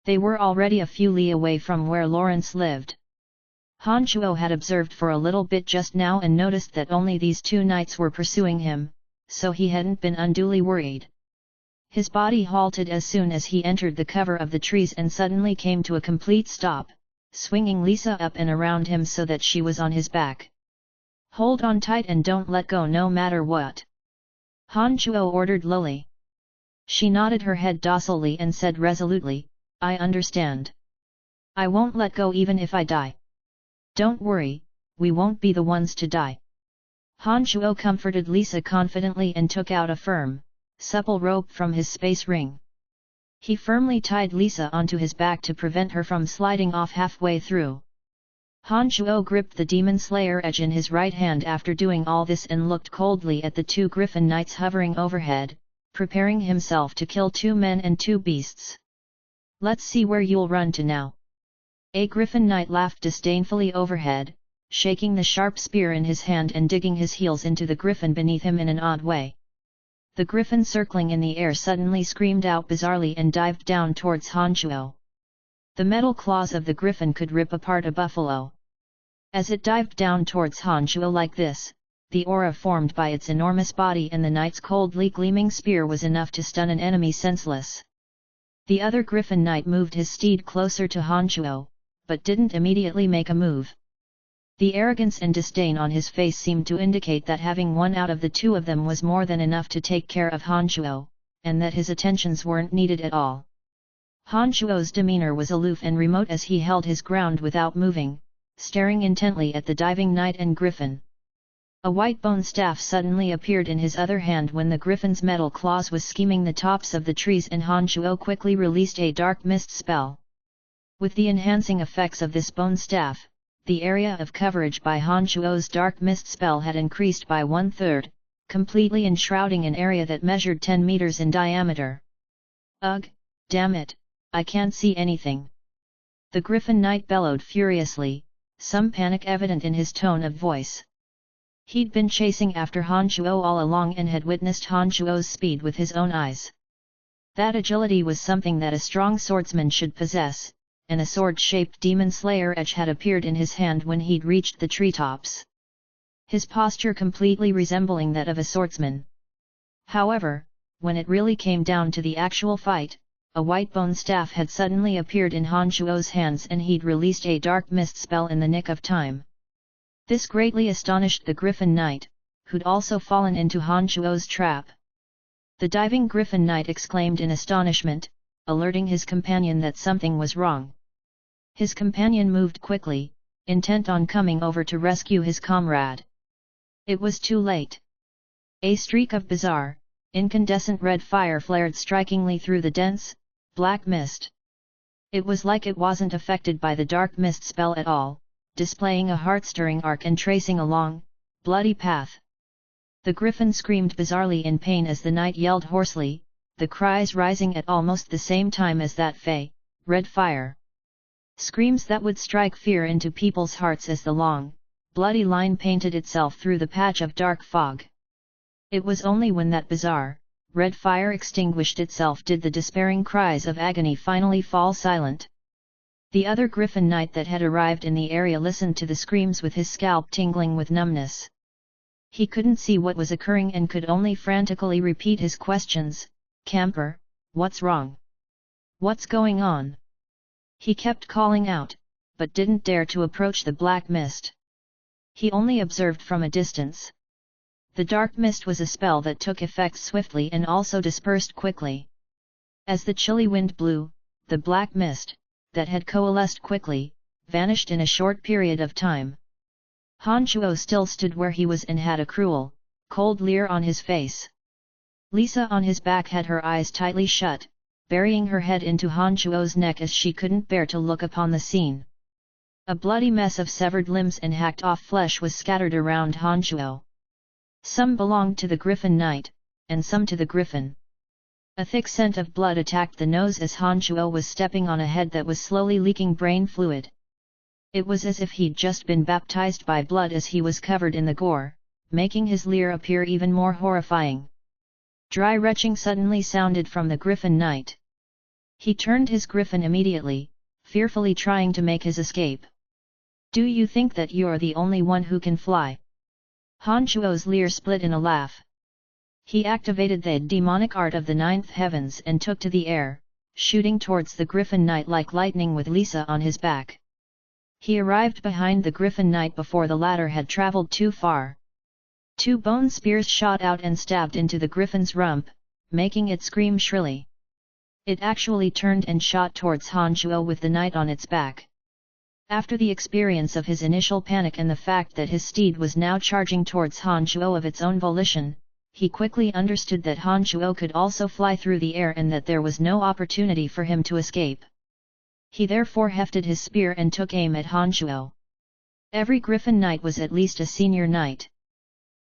They were already a few li away from where Lawrence lived. Han Chuo had observed for a little bit just now and noticed that only these 2 knights were pursuing him, so he hadn't been unduly worried. His body halted as soon as he entered the cover of the trees and suddenly came to a complete stop, swinging Lisa up and around him so that she was on his back. "Hold on tight and don't let go no matter what," Han Chuo ordered lowly. She nodded her head docilely and said resolutely, "I understand. I won't let go even if I die." "Don't worry, we won't be the ones to die." Han Chuo comforted Lisa confidently and took out a firm, supple rope from his space ring. He firmly tied Lisa onto his back to prevent her from sliding off halfway through. Han Chuo gripped the Demon Slayer edge in his right hand after doing all this and looked coldly at the 2 Griffin Knights hovering overhead, preparing himself to kill 2 men and 2 beasts. "Let's see where you'll run to now." A Griffin Knight laughed disdainfully overhead, shaking the sharp spear in his hand and digging his heels into the griffin beneath him in an odd way. The griffin circling in the air suddenly screamed out bizarrely and dived down towards Han Chuo. The metal claws of the griffin could rip apart a buffalo. As it dived down towards Han Chuo like this, the aura formed by its enormous body and the knight's coldly gleaming spear was enough to stun an enemy senseless. The other Griffin Knight moved his steed closer to Han Chuo, but didn't immediately make a move. The arrogance and disdain on his face seemed to indicate that having one out of the 2 of them was more than enough to take care of Han Chuo, and that his attentions weren't needed at all. Han Chuo's demeanor was aloof and remote as he held his ground without moving, staring intently at the diving knight and griffin. A white bone staff suddenly appeared in his other hand when the griffin's metal claws was scheming the tops of the trees and Han Chuo quickly released a dark mist spell. With the enhancing effects of this bone staff, the area of coverage by Han Chuo's dark mist spell had increased by 1/3, completely enshrouding an area that measured 10 meters in diameter. "Ugh, damn it, I can't see anything!" The Griffin Knight bellowed furiously, some panic evident in his tone of voice. He'd been chasing after Han Chuo all along and had witnessed Han Chuo's speed with his own eyes. That agility was something that a strong swordsman should possess, and a sword-shaped Demon Slayer edge had appeared in his hand when he'd reached the treetops. His posture completely resembling that of a swordsman. However, when it really came down to the actual fight, a white bone staff had suddenly appeared in Han Shuo's hands and he'd released a dark mist spell in the nick of time. This greatly astonished the Griffin Knight, who'd also fallen into Han Shuo's trap. The diving Griffin Knight exclaimed in astonishment, alerting his companion that something was wrong. His companion moved quickly, intent on coming over to rescue his comrade. It was too late. A streak of bizarre, incandescent red fire flared strikingly through the dense, black mist. It was like it wasn't affected by the dark mist spell at all, displaying a heart-stirring arc and tracing a long, bloody path. The griffin screamed bizarrely in pain as the knight yelled hoarsely, the cries rising at almost the same time as that red fire. Screams that would strike fear into people's hearts as the long, bloody line painted itself through the patch of dark fog. It was only when that bizarre, red fire extinguished itself did the despairing cries of agony finally fall silent. The other Griffin Knight that had arrived in the area listened to the screams with his scalp tingling with numbness. He couldn't see what was occurring and could only frantically repeat his questions. "Camper, what's wrong? What's going on?" He kept calling out, but didn't dare to approach the black mist. He only observed from a distance. The dark mist was a spell that took effect swiftly and also dispersed quickly. As the chilly wind blew, the black mist, that had coalesced quickly, vanished in a short period of time. Han Shuo still stood where he was and had a cruel, cold leer on his face. Lisa on his back had her eyes tightly shut, burying her head into Han Shuo's neck as she couldn't bear to look upon the scene. A bloody mess of severed limbs and hacked-off flesh was scattered around Han Shuo. Some belonged to the Griffin Knight, and some to the Griffin. A thick scent of blood attacked the nose as Han Shuo was stepping on a head that was slowly leaking brain fluid. It was as if he'd just been baptized by blood as he was covered in the gore, making his leer appear even more horrifying. Dry retching suddenly sounded from the Griffin Knight. He turned his griffin immediately, fearfully trying to make his escape. "Do you think that you're the only one who can fly?" Han Shuo's leer split in a laugh. He activated the demonic art of the ninth heavens and took to the air, shooting towards the Griffin Knight like lightning with Lisa on his back. He arrived behind the Griffin Knight before the latter had travelled too far. Two bone spears shot out and stabbed into the griffin's rump, making it scream shrilly. It actually turned and shot towards Han Shuo with the knight on its back. After the experience of his initial panic and the fact that his steed was now charging towards Han Shuo of its own volition, he quickly understood that Han Shuo could also fly through the air and that there was no opportunity for him to escape. He therefore hefted his spear and took aim at Han Shuo. Every Griffin Knight was at least a senior knight.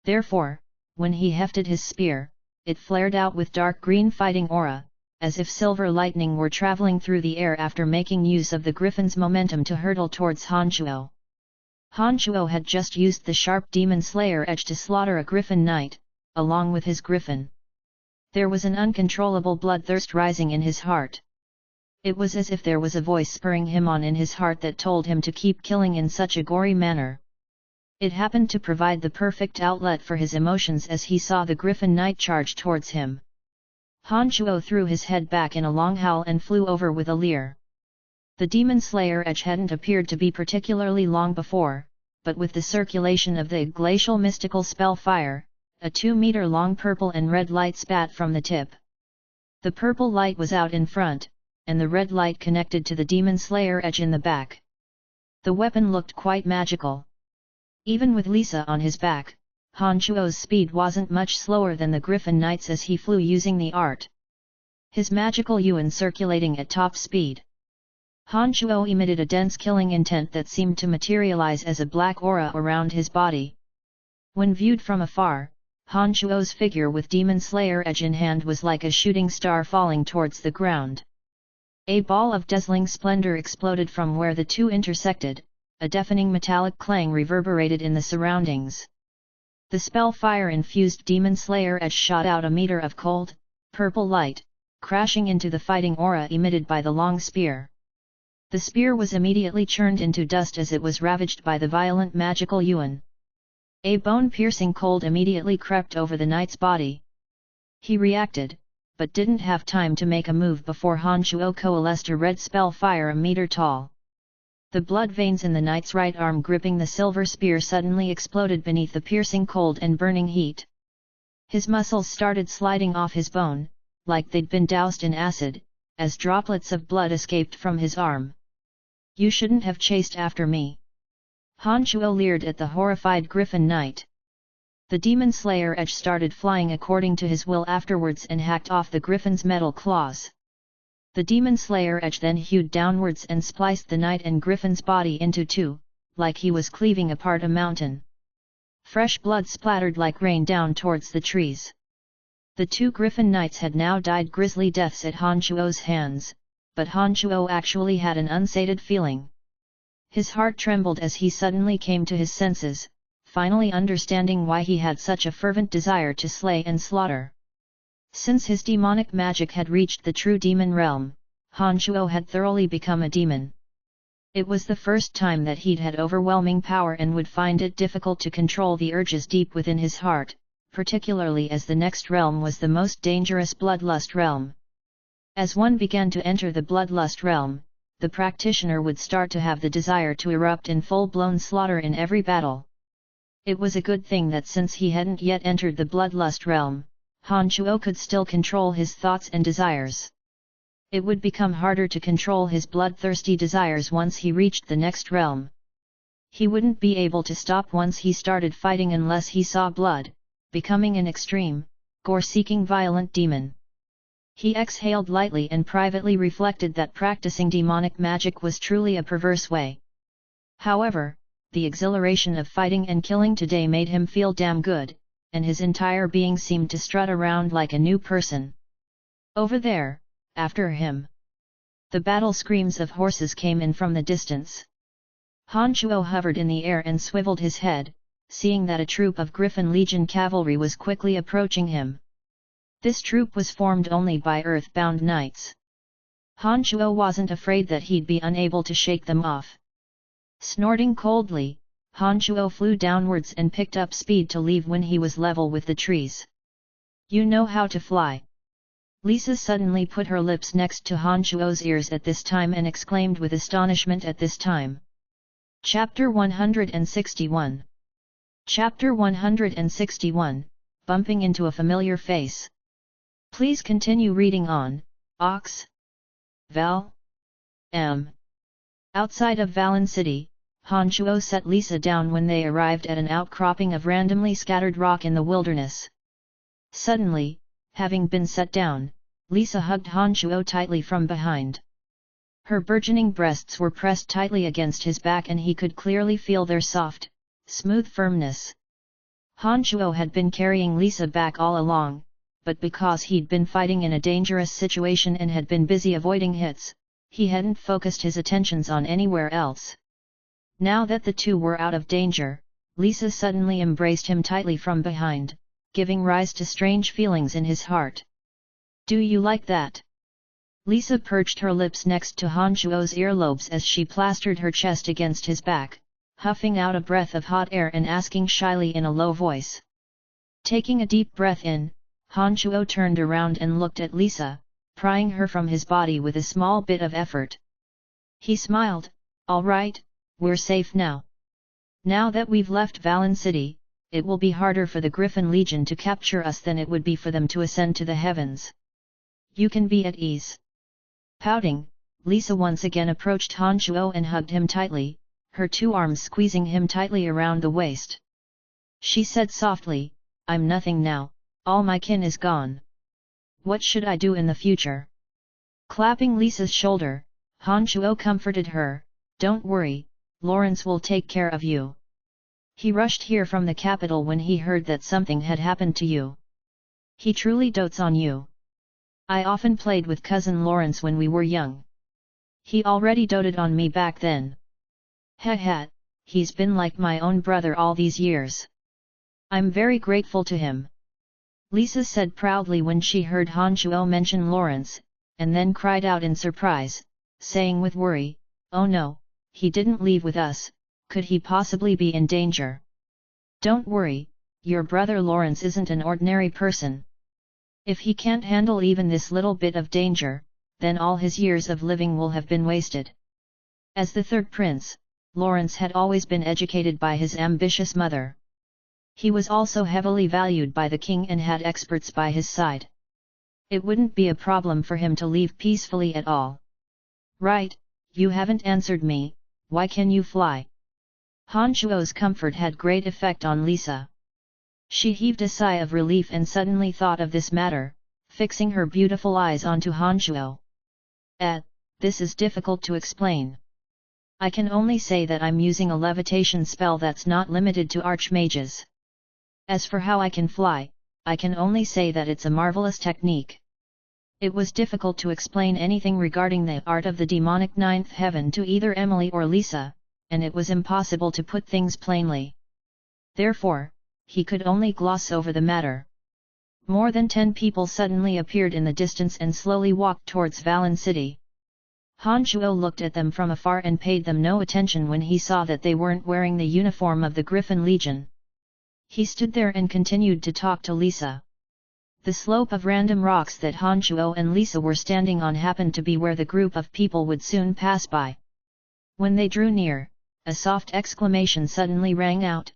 Therefore, when he hefted his spear, it flared out with dark green fighting aura, as if silver lightning were travelling through the air after making use of the griffin's momentum to hurtle towards Han Shuo. Han Shuo had just used the sharp demon slayer edge to slaughter a Griffin Knight, along with his griffin. There was an uncontrollable bloodthirst rising in his heart. It was as if there was a voice spurring him on in his heart that told him to keep killing in such a gory manner. It happened to provide the perfect outlet for his emotions as he saw the Griffin Knight charge towards him. Han Shuo threw his head back in a long howl and flew over with a leer. The Demon Slayer edge hadn't appeared to be particularly long before, but with the circulation of the glacial mystical spell fire, a 2-meter-long purple and red light spat from the tip. The purple light was out in front, and the red light connected to the Demon Slayer edge in the back. The weapon looked quite magical. Even with Lisa on his back, Han Shuo's speed wasn't much slower than the Griffin Knight's as he flew using the art. His magical yuan circulating at top speed. Han Shuo emitted a dense killing intent that seemed to materialize as a black aura around his body. When viewed from afar, Han Shuo's figure with Demon Slayer edge in hand was like a shooting star falling towards the ground. A ball of dazzling splendor exploded from where the two intersected, a deafening metallic clang reverberated in the surroundings. The spell fire-infused Demon Slayer edge shot out a meter of cold, purple light, crashing into the fighting aura emitted by the long spear. The spear was immediately churned into dust as it was ravaged by the violent magical yuan. A bone-piercing cold immediately crept over the knight's body. He reacted, but didn't have time to make a move before Han Shuo coalesced a red spell fire a meter tall. The blood veins in the knight's right arm gripping the silver spear suddenly exploded beneath the piercing cold and burning heat. His muscles started sliding off his bone, like they'd been doused in acid, as droplets of blood escaped from his arm. "You shouldn't have chased after me." Han Shuo leered at the horrified Griffin Knight. The demon slayer edge started flying according to his will afterwards and hacked off the griffin's metal claws. The demon slayer edge then hewed downwards and spliced the knight and griffin's body into two, like he was cleaving apart a mountain. Fresh blood splattered like rain down towards the trees. The two griffin knights had now died grisly deaths at Han Shuo's hands, but Han Shuo actually had an unsated feeling. His heart trembled as he suddenly came to his senses, finally understanding why he had such a fervent desire to slay and slaughter. Since his demonic magic had reached the true demon realm, Han Shuo had thoroughly become a demon. It was the first time that he'd had overwhelming power and would find it difficult to control the urges deep within his heart, particularly as the next realm was the most dangerous bloodlust realm. As one began to enter the bloodlust realm, the practitioner would start to have the desire to erupt in full-blown slaughter in every battle. It was a good thing that since he hadn't yet entered the bloodlust realm, Han Shuo could still control his thoughts and desires. It would become harder to control his bloodthirsty desires once he reached the next realm. He wouldn't be able to stop once he started fighting unless he saw blood, becoming an extreme, gore-seeking violent demon. He exhaled lightly and privately reflected that practicing demonic magic was truly a perverse way. However, the exhilaration of fighting and killing today made him feel damn good, and his entire being seemed to strut around like a new person. Over there, after him. The battle screams of horses came in from the distance. Han Shuo hovered in the air and swiveled his head, seeing that a troop of Griffin Legion cavalry was quickly approaching him. This troop was formed only by earth-bound knights. Han Shuo wasn't afraid that he'd be unable to shake them off. Snorting coldly, Han Shuo flew downwards and picked up speed to leave when he was level with the trees. "You know how to fly." Lisa suddenly put her lips next to Han Shuo's ears at this time and exclaimed with astonishment at this time. Chapter 161. Chapter 161, Bumping into a Familiar Face. Please continue reading on, Ox. Val. M. Outside of Valen City, Han Shuo set Lisa down when they arrived at an outcropping of randomly scattered rock in the wilderness. Suddenly, having been set down, Lisa hugged Han Shuo tightly from behind. Her burgeoning breasts were pressed tightly against his back and he could clearly feel their soft, smooth firmness. Han Shuo had been carrying Lisa back all along, but because he'd been fighting in a dangerous situation and had been busy avoiding hits, he hadn't focused his attentions on anywhere else. Now that the two were out of danger, Lisa suddenly embraced him tightly from behind, giving rise to strange feelings in his heart. "Do you like that?" Lisa perched her lips next to Han Shuo's earlobes as she plastered her chest against his back, huffing out a breath of hot air and asking shyly in a low voice. Taking a deep breath in, Han Shuo turned around and looked at Lisa, prying her from his body with a small bit of effort. He smiled, "All right, we're safe now. Now that we've left Valen City, it will be harder for the Griffin Legion to capture us than it would be for them to ascend to the heavens. You can be at ease." Pouting, Lisa once again approached Han Shuo and hugged him tightly, her two arms squeezing him tightly around the waist. She said softly, "I'm nothing now, all my kin is gone. What should I do in the future?" Clapping Lisa's shoulder, Han Shuo comforted her, "Don't worry, Lawrence will take care of you. He rushed here from the capital when he heard that something had happened to you. He truly dotes on you. I often played with cousin Lawrence when we were young. He already doted on me back then. Ha, he's been like my own brother all these years. I'm very grateful to him." Lisa said proudly when she heard Han Shuo mention Lawrence, and then cried out in surprise, saying with worry, "Oh no, he didn't leave with us, could he possibly be in danger?" "Don't worry, your brother Lawrence isn't an ordinary person. If he can't handle even this little bit of danger, then all his years of living will have been wasted. As the third prince, Lawrence had always been educated by his ambitious mother. He was also heavily valued by the king and had experts by his side. It wouldn't be a problem for him to leave peacefully at all. Right, you haven't answered me, why can you fly? Han Shuo's comfort had great effect on Lisa. She heaved a sigh of relief and suddenly thought of this matter, fixing her beautiful eyes onto Han Shuo. This is difficult to explain. I can only say that I'm using a levitation spell that's not limited to archmages. As for how I can fly, I can only say that it's a marvelous technique. It was difficult to explain anything regarding the art of the demonic ninth heaven to either Emily or Lisa, and it was impossible to put things plainly. Therefore, he could only gloss over the matter. More than 10 people suddenly appeared in the distance and slowly walked towards Valen City. Han Shuo looked at them from afar and paid them no attention when he saw that they weren't wearing the uniform of the Griffin Legion. He stood there and continued to talk to Lisa. The slope of random rocks that Han Shuo and Lisa were standing on happened to be where the group of people would soon pass by. When they drew near, a soft exclamation suddenly rang out,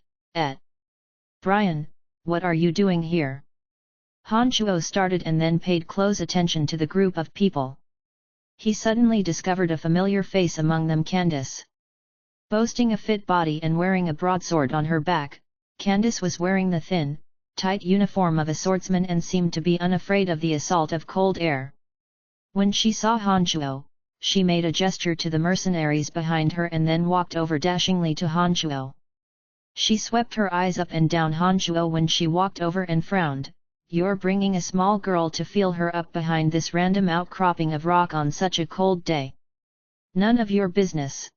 Brian, what are you doing here? Han Shuo started and then paid close attention to the group of people. He suddenly discovered a familiar face among them, Candace. Boasting a fit body and wearing a broadsword on her back, Candace was wearing the thin, tight uniform of a swordsman and seemed to be unafraid of the assault of cold air. When she saw Han Shuo, she made a gesture to the mercenaries behind her and then walked over dashingly to Han Shuo. She swept her eyes up and down Han Shuo when she walked over and frowned. You're bringing a small girl to feel her up behind this random outcropping of rock on such a cold day. None of your business.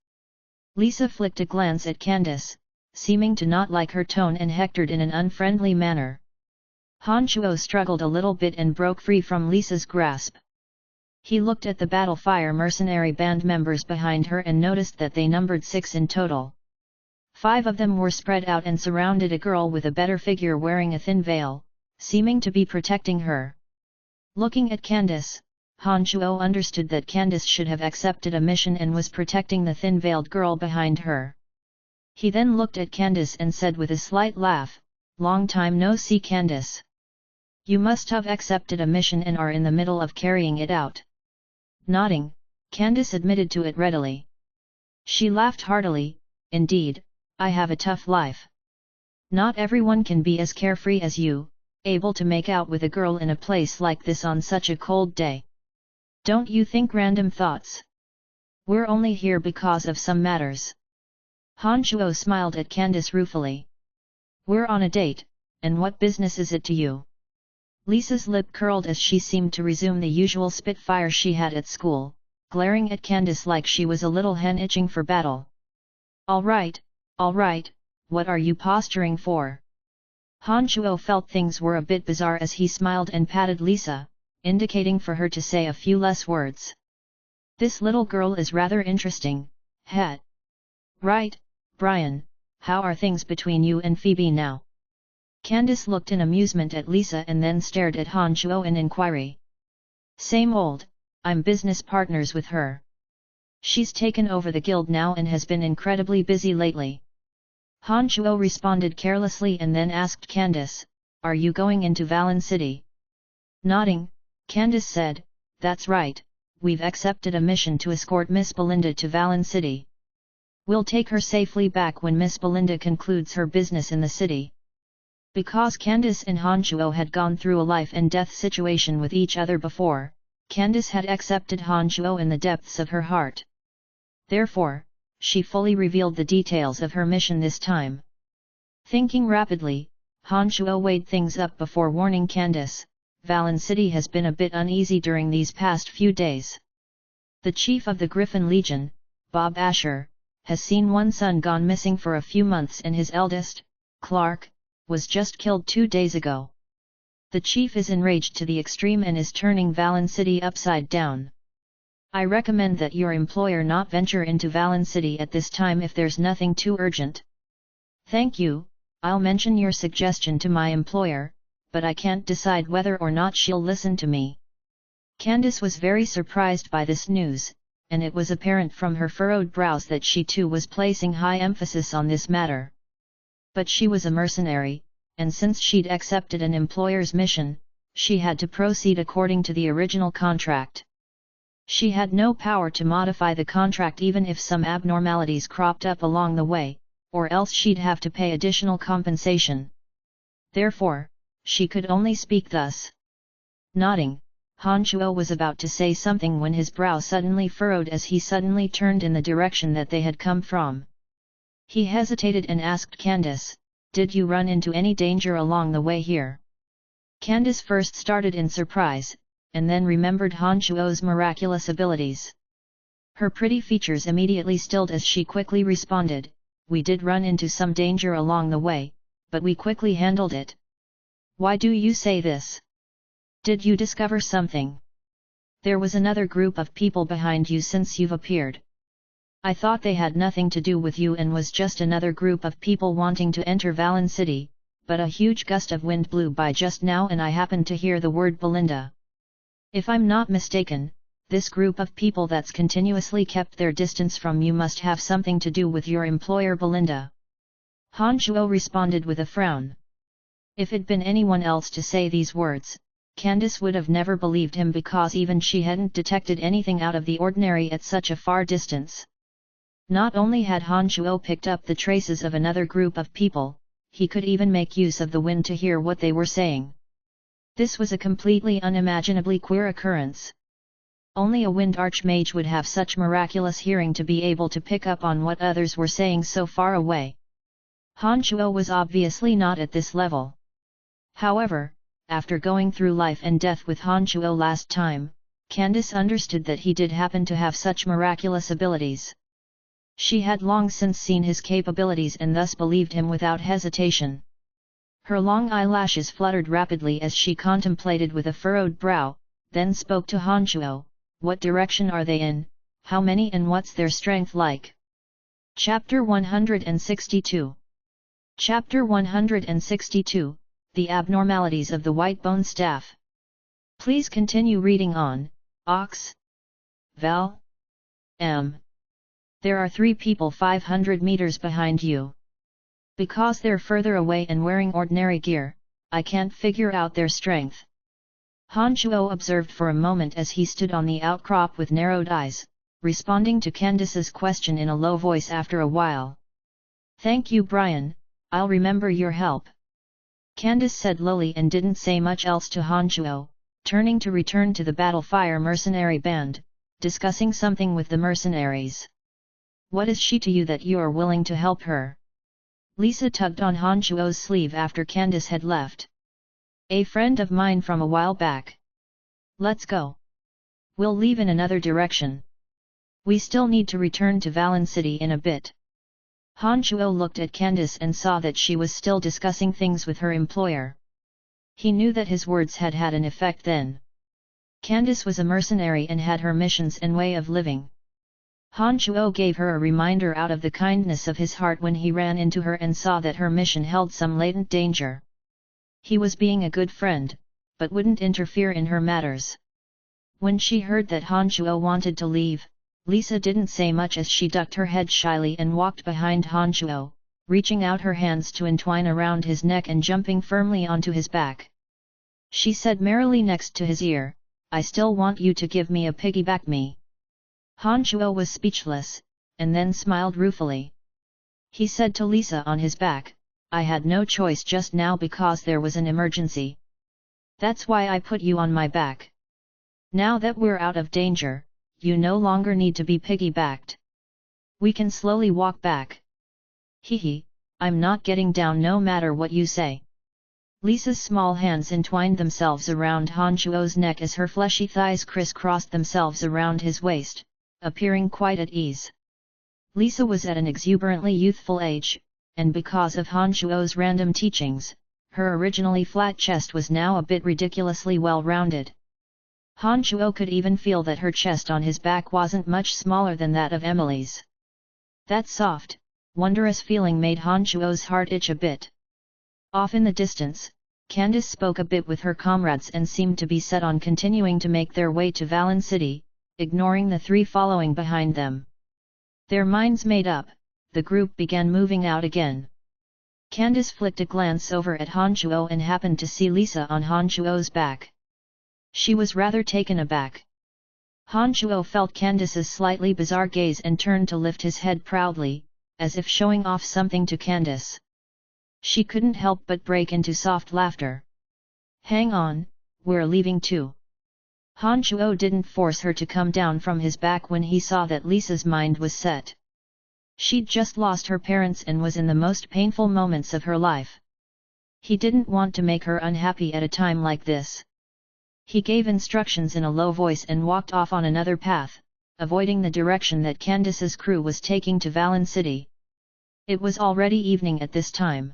Lisa flicked a glance at Candace, seeming to not like her tone and hectored in an unfriendly manner. Han Shuo struggled a little bit and broke free from Lisa's grasp. He looked at the battle fire mercenary band members behind her and noticed that they numbered 6 in total. 5 of them were spread out and surrounded a girl with a better figure wearing a thin veil, seeming to be protecting her. Looking at Candace, Han Shuo understood that Candace should have accepted a mission and was protecting the thin-veiled girl behind her. He then looked at Candace and said with a slight laugh, "Long time no see, Candace. You must have accepted a mission and are in the middle of carrying it out." Nodding, Candace admitted to it readily. She laughed heartily, "Indeed, I have a tough life. Not everyone can be as carefree as you, able to make out with a girl in a place like this on such a cold day. Don't you think random thoughts? We're only here because of some matters." Han Shuo smiled at Candace ruefully. "We're on a date, and what business is it to you?" Lisa's lip curled as she seemed to resume the usual spitfire she had at school, glaring at Candace like she was a little hen itching for battle. All right, what are you posturing for?" Han Shuo felt things were a bit bizarre as he smiled and patted Lisa, indicating for her to say a few less words. "This little girl is rather interesting, heh? Right, Brian, how are things between you and Phoebe now?" Candace looked in amusement at Lisa and then stared at Han Shuo in inquiry. "Same old, I'm business partners with her. She's taken over the guild now and has been incredibly busy lately." Han Shuo responded carelessly and then asked Candace, "Are you going into Valen City?" Nodding, Candace said, "That's right, we've accepted a mission to escort Miss Belinda to Valen City. We'll take her safely back when Miss Belinda concludes her business in the city." Because Candace and Han Shuo had gone through a life and death situation with each other before, Candace had accepted Han Shuo in the depths of her heart. Therefore, she fully revealed the details of her mission this time. Thinking rapidly, Han Shuo weighed things up before warning Candace, "Valen City has been a bit uneasy during these past few days. The chief of the Griffin Legion, Bob Asher, has seen one son gone missing for a few months and his eldest, Clark, was just killed 2 days ago. The chief is enraged to the extreme and is turning Valen City upside down. I recommend that your employer not venture into Valen City at this time if there's nothing too urgent." "Thank you, I'll mention your suggestion to my employer, but I can't decide whether or not she'll listen to me." Candace was very surprised by this news, and it was apparent from her furrowed brows that she too was placing high emphasis on this matter. But she was a mercenary, and since she'd accepted an employer's mission, she had to proceed according to the original contract. She had no power to modify the contract even if some abnormalities cropped up along the way, or else she'd have to pay additional compensation. Therefore, she could only speak thus. Nodding, Han Shuo was about to say something when his brow suddenly furrowed as he suddenly turned in the direction that they had come from. He hesitated and asked Candace, "Did you run into any danger along the way here?" Candace first started in surprise, and then remembered Han Shuo's miraculous abilities. Her pretty features immediately stilled as she quickly responded, "We did run into some danger along the way, but we quickly handled it." "Why do you say this? Did you discover something? There was another group of people behind you since you've appeared. I thought they had nothing to do with you and was just another group of people wanting to enter Valen City, but a huge gust of wind blew by just now and I happened to hear the word Belinda. If I'm not mistaken, this group of people that's continuously kept their distance from you must have something to do with your employer Belinda." Han Shuo responded with a frown. If it'd been anyone else to say these words, Candace would have never believed him because even she hadn't detected anything out of the ordinary at such a far distance. Not only had Han Shuo picked up the traces of another group of people, he could even make use of the wind to hear what they were saying. This was a completely unimaginably queer occurrence. Only a wind archmage would have such miraculous hearing to be able to pick up on what others were saying so far away. Han Shuo was obviously not at this level. However, after going through life and death with Han Shuo last time, Candace understood that he did happen to have such miraculous abilities. She had long since seen his capabilities and thus believed him without hesitation. Her long eyelashes fluttered rapidly as she contemplated with a furrowed brow, then spoke to Han Shuo, "What direction are they in, how many and what's their strength like?" Chapter 162. Chapter 162, The Abnormalities of the White Bone Staff. Please continue reading on, Ox. Val. M. There are 3 people 500 meters behind you. Because they're further away and wearing ordinary gear, I can't figure out their strength. Han Shuo observed for a moment as he stood on the outcrop with narrowed eyes, responding to Candace's question in a low voice after a while. "Thank you Brian, I'll remember your help." Candace said lowly and didn't say much else to Han Shuo, turning to return to the Battlefire mercenary band, discussing something with the mercenaries. "What is she to you that you're willing to help her?" Lisa tugged on Han Shuo's sleeve after Candace had left. "A friend of mine from a while back. Let's go. We'll leave in another direction. We still need to return to Valen City in a bit." Han Shuo looked at Candace and saw that she was still discussing things with her employer. He knew that his words had had an effect then. Candace was a mercenary and had her missions and way of living. Han Shuo gave her a reminder out of the kindness of his heart when he ran into her and saw that her mission held some latent danger. He was being a good friend, but wouldn't interfere in her matters. When she heard that Han Shuo wanted to leave, Lisa didn't say much as she ducked her head shyly and walked behind Han Shuo, reaching out her hands to entwine around his neck and jumping firmly onto his back. She said merrily next to his ear, "I still want you to give me a piggyback me." Han Shuo was speechless, and then smiled ruefully. He said to Lisa on his back, "I had no choice just now because there was an emergency. That's why I put you on my back. Now that we're out of danger, you no longer need to be piggybacked. We can slowly walk back." "Hee, I'm not getting down no matter what you say." Lisa's small hands entwined themselves around Han Shuo's neck as her fleshy thighs crisscrossed themselves around his waist, appearing quite at ease. Lisa was at an exuberantly youthful age, and because of Han Shuo's random teachings, her originally flat chest was now a bit ridiculously well-rounded. Han Shuo could even feel that her chest on his back wasn't much smaller than that of Emily's. That soft, wondrous feeling made Han Shuo's heart itch a bit. Off in the distance, Candace spoke a bit with her comrades and seemed to be set on continuing to make their way to Valen City, ignoring the three following behind them. Their minds made up, the group began moving out again. Candace flicked a glance over at Han Shuo and happened to see Lisa on Han Shuo's back. She was rather taken aback. Han Shuo felt Candace's slightly bizarre gaze and turned to lift his head proudly, as if showing off something to Candace. She couldn't help but break into soft laughter. "Hang on, we're leaving too." Han Shuo didn't force her to come down from his back when he saw that Lisa's mind was set. She'd just lost her parents and was in the most painful moments of her life. He didn't want to make her unhappy at a time like this. He gave instructions in a low voice and walked off on another path, avoiding the direction that Candace's crew was taking to Valen City. It was already evening at this time.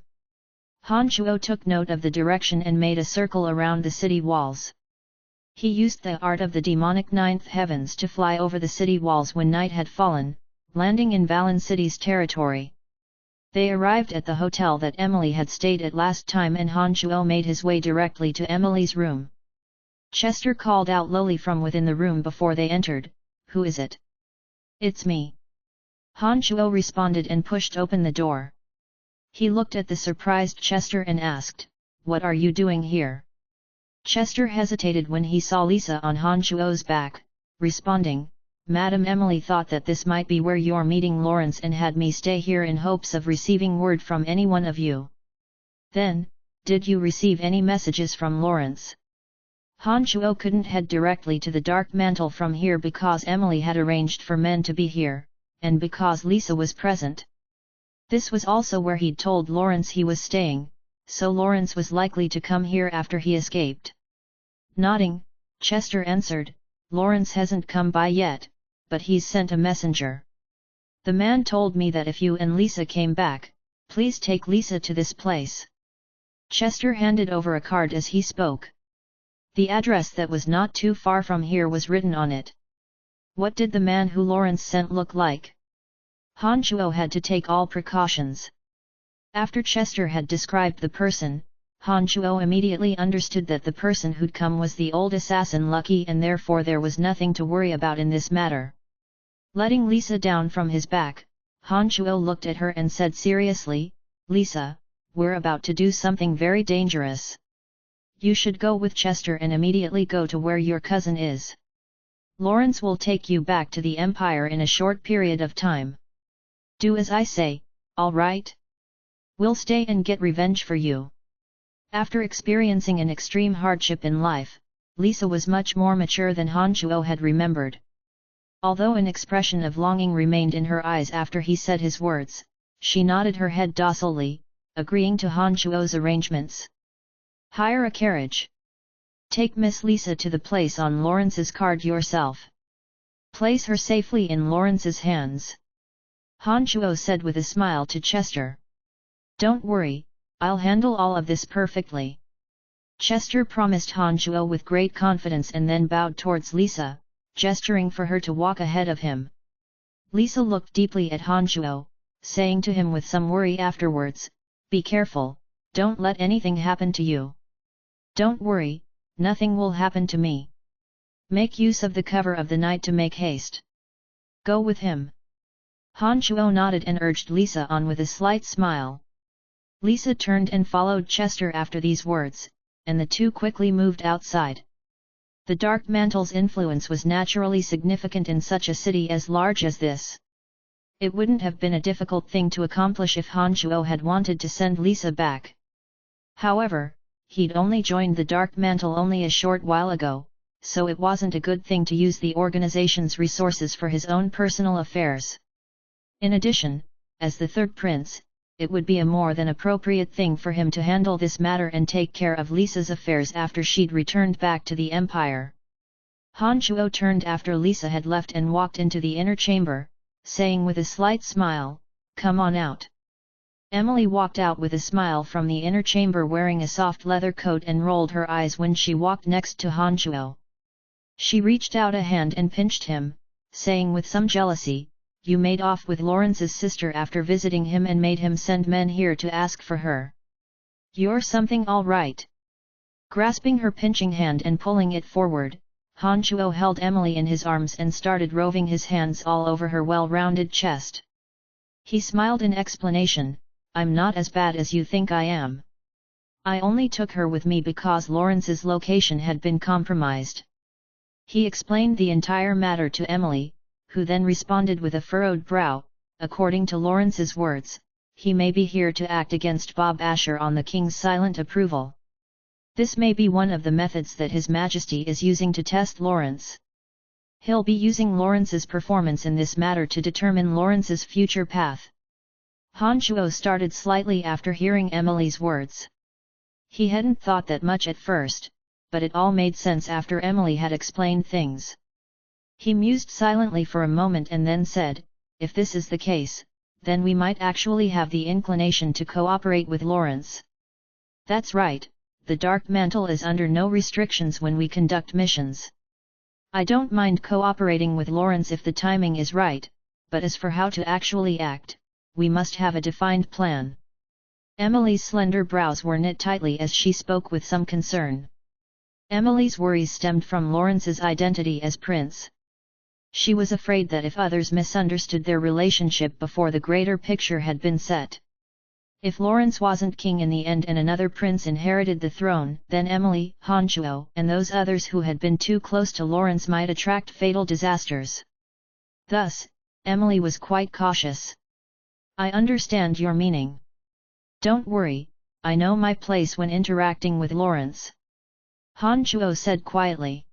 Han Shuo took note of the direction and made a circle around the city walls. He used the art of the demonic ninth heavens to fly over the city walls when night had fallen, landing in Valen City's territory. They arrived at the hotel that Emily had stayed at last time and Han Shuo made his way directly to Emily's room. Chester called out lowly from within the room before they entered, "Who is it?" "It's me." Han Shuo responded and pushed open the door. He looked at the surprised Chester and asked, "What are you doing here?" Chester hesitated when he saw Lisa on Han Shuo's back, responding, "Madam Emily thought that this might be where you're meeting Lawrence and had me stay here in hopes of receiving word from any one of you." "Then, did you receive any messages from Lawrence?" Han Shuo couldn't head directly to the Dark Mantle from here because Emily had arranged for men to be here, and because Lisa was present. This was also where he'd told Lawrence he was staying, so Lawrence was likely to come here after he escaped. Nodding, Chester answered, "Lawrence hasn't come by yet, but he's sent a messenger. The man told me that if you and Lisa came back, please take Lisa to this place." Chester handed over a card as he spoke. The address that was not too far from here was written on it. What did the man who Lawrence sent look like? Han Shuo had to take all precautions. After Chester had described the person, Han Shuo immediately understood that the person who'd come was the old assassin Lucky and therefore there was nothing to worry about in this matter. Letting Lisa down from his back, Han Shuo looked at her and said seriously, "Lisa, we're about to do something very dangerous. You should go with Chester and immediately go to where your cousin is. Lawrence will take you back to the Empire in a short period of time. Do as I say, all right? We'll stay and get revenge for you." After experiencing an extreme hardship in life, Lisa was much more mature than Han Shuo had remembered. Although an expression of longing remained in her eyes after he said his words, she nodded her head docilely, agreeing to Han Shuo's arrangements. "Hire a carriage. Take Miss Lisa to the place on Lawrence's card yourself. Place her safely in Lawrence's hands," Han Shuo said with a smile to Chester. "Don't worry, I'll handle all of this perfectly." Chester promised Han Shuo with great confidence and then bowed towards Lisa, gesturing for her to walk ahead of him. Lisa looked deeply at Han Shuo, saying to him with some worry afterwards, "Be careful, don't let anything happen to you." "Don't worry, nothing will happen to me. Make use of the cover of the night to make haste. Go with him." Han Shuo nodded and urged Lisa on with a slight smile. Lisa turned and followed Chester after these words, and the two quickly moved outside. The Dark Mantle's influence was naturally significant in such a city as large as this. It wouldn't have been a difficult thing to accomplish if Han Shuo had wanted to send Lisa back. However, he'd only joined the Dark Mantle only a short while ago, so it wasn't a good thing to use the organization's resources for his own personal affairs. In addition, as the third prince, it would be a more than appropriate thing for him to handle this matter and take care of Lisa's affairs after she'd returned back to the Empire. Han Shuo turned after Lisa had left and walked into the inner chamber, saying with a slight smile, "Come on out." Emily walked out with a smile from the inner chamber wearing a soft leather coat and rolled her eyes when she walked next to Han Shuo. She reached out a hand and pinched him, saying with some jealousy, "You made off with Lawrence's sister after visiting him and made him send men here to ask for her. You're something all right." Grasping her pinching hand and pulling it forward, Han Chuo held Emily in his arms and started roving his hands all over her well-rounded chest. He smiled in explanation, "I'm not as bad as you think I am. I only took her with me because Lawrence's location had been compromised." He explained the entire matter to Emily, who then responded with a furrowed brow, "According to Lawrence's words, he may be here to act against Bob Asher on the king's silent approval. This may be one of the methods that His Majesty is using to test Lawrence. He'll be using Lawrence's performance in this matter to determine Lawrence's future path." Han Chuo started slightly after hearing Emily's words. He hadn't thought that much at first, but it all made sense after Emily had explained things. He mused silently for a moment and then said, "If this is the case, then we might actually have the inclination to cooperate with Lawrence." "That's right, the Dark Mantle is under no restrictions when we conduct missions. I don't mind cooperating with Lawrence if the timing is right, but as for how to actually act, we must have a defined plan." Emily's slender brows were knit tightly as she spoke with some concern. Emily's worries stemmed from Lawrence's identity as prince. She was afraid that if others misunderstood their relationship before the greater picture had been set, if Lawrence wasn't king in the end and another prince inherited the throne, then Emily, Han Chuo, and those others who had been too close to Lawrence might attract fatal disasters. Thus, Emily was quite cautious. "I understand your meaning. Don't worry, I know my place when interacting with Lawrence," Han Chuo said quietly.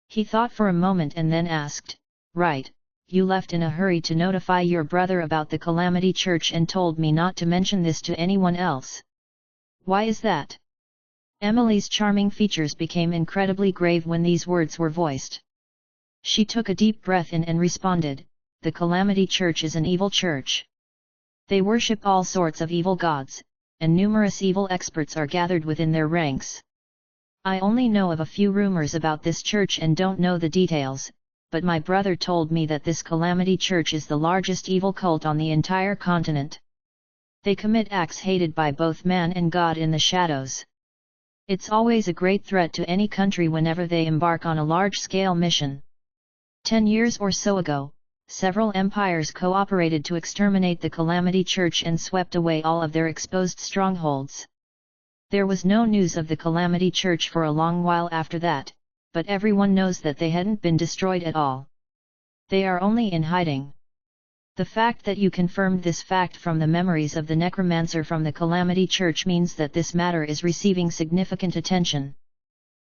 He thought for a moment and then asked, "Right, you left in a hurry to notify your brother about the Calamity Church and told me not to mention this to anyone else. Why is that?" Emily's charming features became incredibly grave when these words were voiced. She took a deep breath in and responded, "The Calamity Church is an evil church. They worship all sorts of evil gods, and numerous evil experts are gathered within their ranks. I only know of a few rumors about this church and don't know the details, but my brother told me that this Calamity Church is the largest evil cult on the entire continent. They commit acts hated by both man and God in the shadows. It's always a great threat to any country whenever they embark on a large-scale mission. 10 years or so ago, several empires cooperated to exterminate the Calamity Church and swept away all of their exposed strongholds. There was no news of the Calamity Church for a long while after that, but everyone knows that they hadn't been destroyed at all. They are only in hiding. The fact that you confirmed this fact from the memories of the necromancer from the Calamity Church means that this matter is receiving significant attention."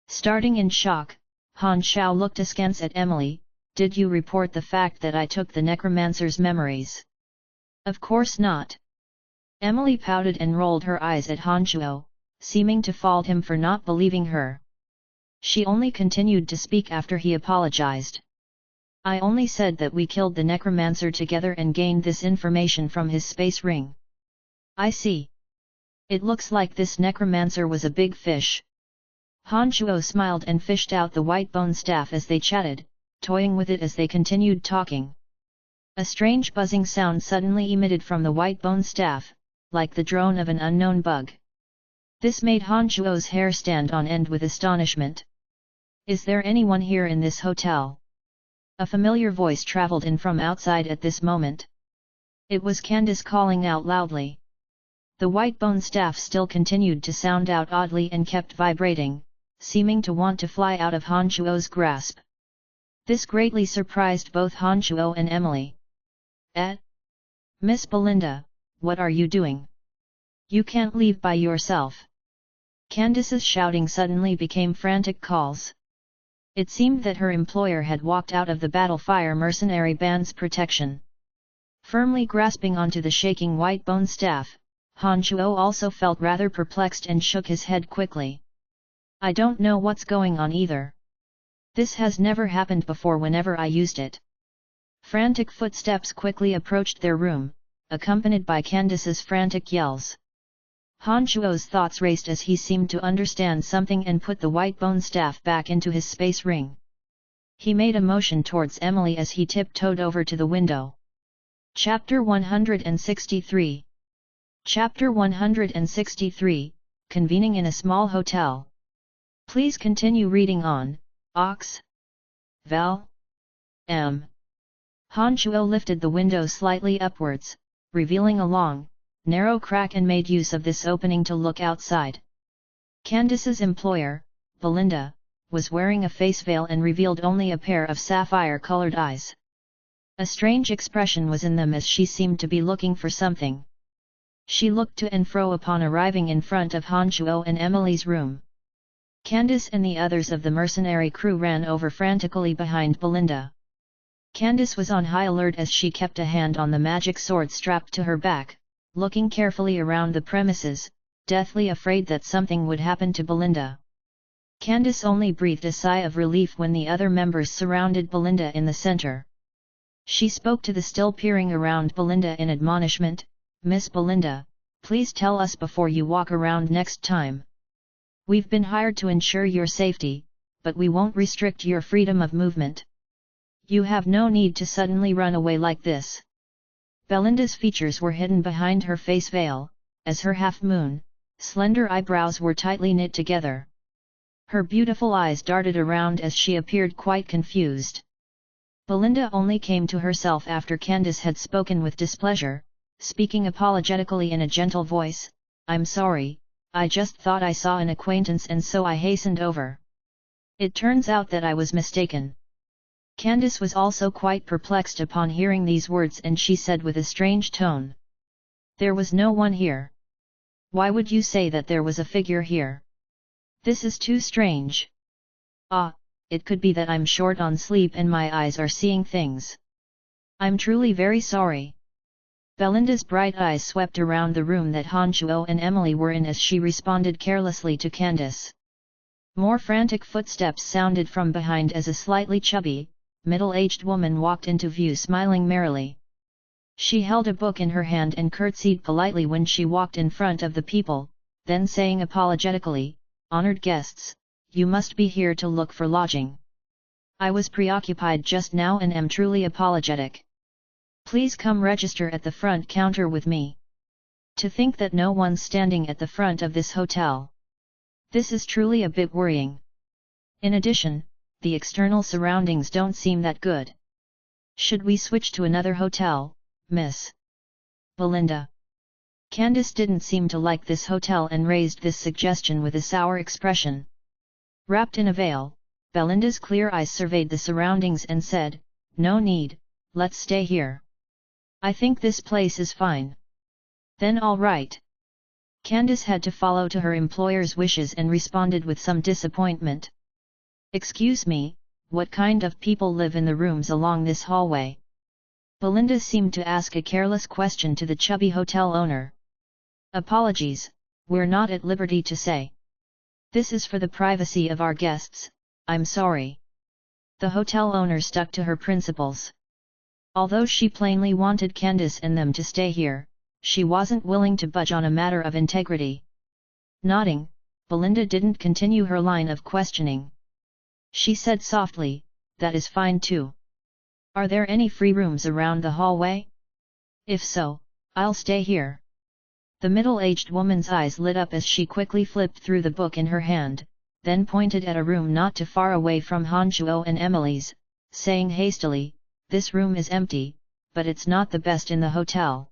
Starting in shock, Han Shao looked askance at Emily. "Did you report the fact that I took the necromancer's memories?" "Of course not." Emily pouted and rolled her eyes at Han Chuo, seeming to fault him for not believing her. She only continued to speak after he apologized. "I only said that we killed the necromancer together and gained this information from his space ring." "I see. It looks like this necromancer was a big fish." Han Chuo smiled and fished out the white bone staff as they chatted, toying with it as they continued talking. A strange buzzing sound suddenly emitted from the white bone staff, like the drone of an unknown bug. This made Han Chuo's hair stand on end with astonishment. "Is there anyone here in this hotel?" A familiar voice travelled in from outside at this moment. It was Candace calling out loudly. The white bone staff still continued to sound out oddly and kept vibrating, seeming to want to fly out of Han Chuo's grasp. This greatly surprised both Han Chuo and Emily. Miss Belinda, what are you doing? You can't leave by yourself." Candace's shouting suddenly became frantic calls. It seemed that her employer had walked out of the Battlefire mercenary band's protection. Firmly grasping onto the shaking white bone staff, Han Chuo also felt rather perplexed and shook his head quickly. "I don't know what's going on either. This has never happened before whenever I used it." Frantic footsteps quickly approached their room, accompanied by Candace's frantic yells. Han Chuo's thoughts raced as he seemed to understand something and put the white bone staff back into his space ring. He made a motion towards Emily as he tiptoed over to the window. Chapter 163. Chapter 163, Convening in a small hotel. Please continue reading on, Ox. Val. M. Han Chuo lifted the window slightly upwards, revealing a long, narrow crack and made use of this opening to look outside. Candace's employer, Belinda, was wearing a face veil and revealed only a pair of sapphire-colored eyes. A strange expression was in them as she seemed to be looking for something. She looked to and fro upon arriving in front of Han Chuo and Emily's room. Candace and the others of the mercenary crew ran over frantically behind Belinda. Candace was on high alert as she kept a hand on the magic sword strapped to her back, looking carefully around the premises, deathly afraid that something would happen to Belinda. Candace only breathed a sigh of relief when the other members surrounded Belinda in the center. She spoke to the still peering around Belinda in admonishment, "Miss Belinda, please tell us before you walk around next time. We've been hired to ensure your safety, but we won't restrict your freedom of movement. You have no need to suddenly run away like this." Belinda's features were hidden behind her face veil, as her half-moon, slender eyebrows were tightly knit together. Her beautiful eyes darted around as she appeared quite confused. Belinda only came to herself after Candace had spoken with displeasure, speaking apologetically in a gentle voice, "I'm sorry, I just thought I saw an acquaintance and so I hastened over. It turns out that I was mistaken." Candace was also quite perplexed upon hearing these words and she said with a strange tone, "There was no one here. Why would you say that there was a figure here? This is too strange. Ah, it could be that I'm short on sleep and my eyes are seeing things. I'm truly very sorry." Belinda's bright eyes swept around the room that Han Chuo and Emily were in as she responded carelessly to Candace. More frantic footsteps sounded from behind as a slightly chubby, middle-aged woman walked into view smiling merrily. She held a book in her hand and curtsied politely when she walked in front of the people, then saying apologetically, "Honored guests, you must be here to look for lodging. I was preoccupied just now and am truly apologetic. Please come register at the front counter with me. To think that no one's standing at the front of this hotel. This is truly a bit worrying. In addition, the external surroundings don't seem that good. Should we switch to another hotel, Miss Belinda?" Candace didn't seem to like this hotel and raised this suggestion with a sour expression. Wrapped in a veil, Belinda's clear eyes surveyed the surroundings and said, "No need, let's stay here. I think this place is fine." "Then all right." Candace had to follow to her employer's wishes and responded with some disappointment. "Excuse me, what kind of people live in the rooms along this hallway?" Belinda seemed to ask a careless question to the chubby hotel owner. "Apologies, we're not at liberty to say. This is for the privacy of our guests, I'm sorry." The hotel owner stuck to her principles. Although she plainly wanted Candace and them to stay here, she wasn't willing to budge on a matter of integrity. Nodding, Belinda didn't continue her line of questioning. She said softly, "That is fine too. Are there any free rooms around the hallway? If so, I'll stay here." The middle-aged woman's eyes lit up as she quickly flipped through the book in her hand, then pointed at a room not too far away from Han Chuo and Emily's, saying hastily, "This room is empty, but it's not the best in the hotel.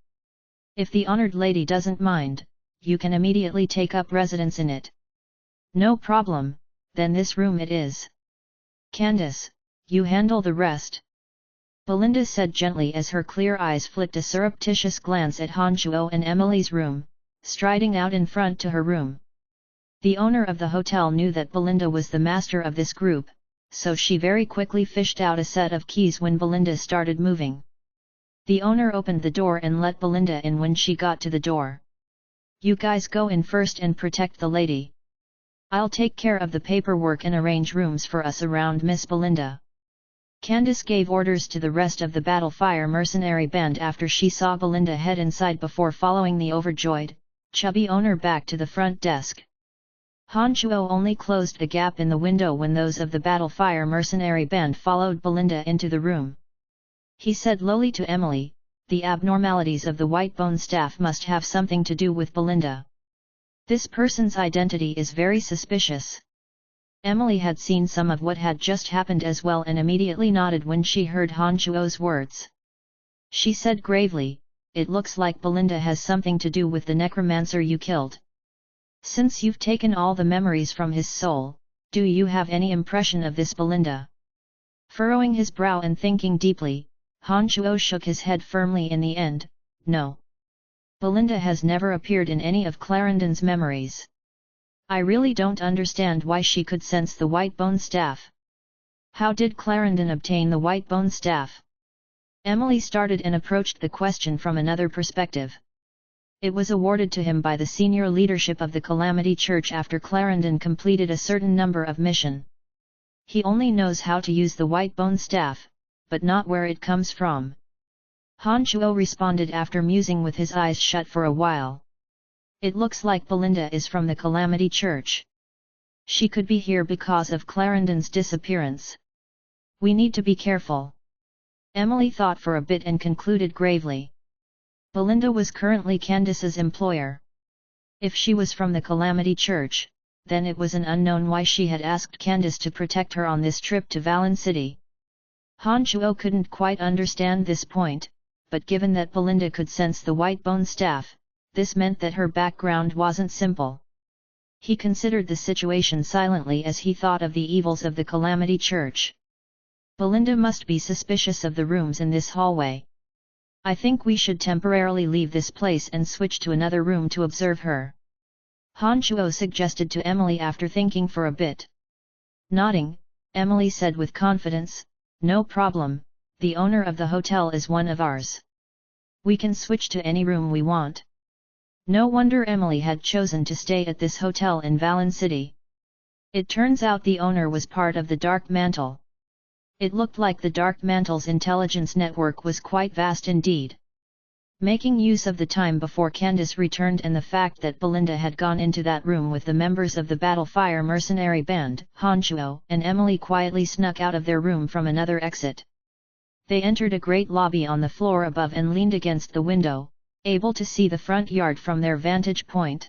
If the honored lady doesn't mind, you can immediately take up residence in it." "No problem, then this room it is. Candace, you handle the rest," Belinda said gently as her clear eyes flicked a surreptitious glance at Han Chuo and Emily's room, striding out in front to her room. The owner of the hotel knew that Belinda was the master of this group, so she very quickly fished out a set of keys when Belinda started moving. The owner opened the door and let Belinda in when she got to the door. "You guys go in first and protect the lady. I'll take care of the paperwork and arrange rooms for us around Miss Belinda." Candace gave orders to the rest of the Battlefire mercenary band after she saw Belinda head inside before following the overjoyed, chubby owner back to the front desk. Han Chuo only closed the gap in the window when those of the Battlefire mercenary band followed Belinda into the room. He said lowly to Emily, "The abnormalities of the Whitebone staff must have something to do with Belinda. This person's identity is very suspicious." Emily had seen some of what had just happened as well and immediately nodded when she heard Han Chuo's words. She said gravely, "It looks like Belinda has something to do with the necromancer you killed. Since you've taken all the memories from his soul, do you have any impression of this Belinda?" Furrowing his brow and thinking deeply, Han Chuo shook his head firmly in the end, "No. Belinda has never appeared in any of Clarendon's memories. I really don't understand why she could sense the white bone staff. How did Clarendon obtain the white bone staff?" Emily started and approached the question from another perspective. It was awarded to him by the senior leadership of the Calamity Church after Clarendon completed a certain number of mission. He only knows how to use the white bone staff, but not where it comes from. Han Chuo responded after musing with his eyes shut for a while. "It looks like Belinda is from the Calamity Church. She could be here because of Clarendon's disappearance. We need to be careful." Emily thought for a bit and concluded gravely. Belinda was currently Candace's employer. If she was from the Calamity Church, then it was an unknown why she had asked Candace to protect her on this trip to Valen City. Han Chuo couldn't quite understand this point, but given that Belinda could sense the white bone staff, this meant that her background wasn't simple. He considered the situation silently as he thought of the evils of the Calamity Church. Belinda must be suspicious of the rooms in this hallway. "I think we should temporarily leave this place and switch to another room to observe her," Han Chuo suggested to Emily after thinking for a bit. Nodding, Emily said with confidence, "No problem, the owner of the hotel is one of ours. We can switch to any room we want." No wonder Emily had chosen to stay at this hotel in Valen City. It turns out the owner was part of the Dark Mantle. It looked like the Dark Mantle's intelligence network was quite vast indeed. Making use of the time before Candace returned and the fact that Belinda had gone into that room with the members of the Battlefire mercenary band, Han Chuo and Emily quietly snuck out of their room from another exit. They entered a great lobby on the floor above and leaned against the window, able to see the front yard from their vantage point.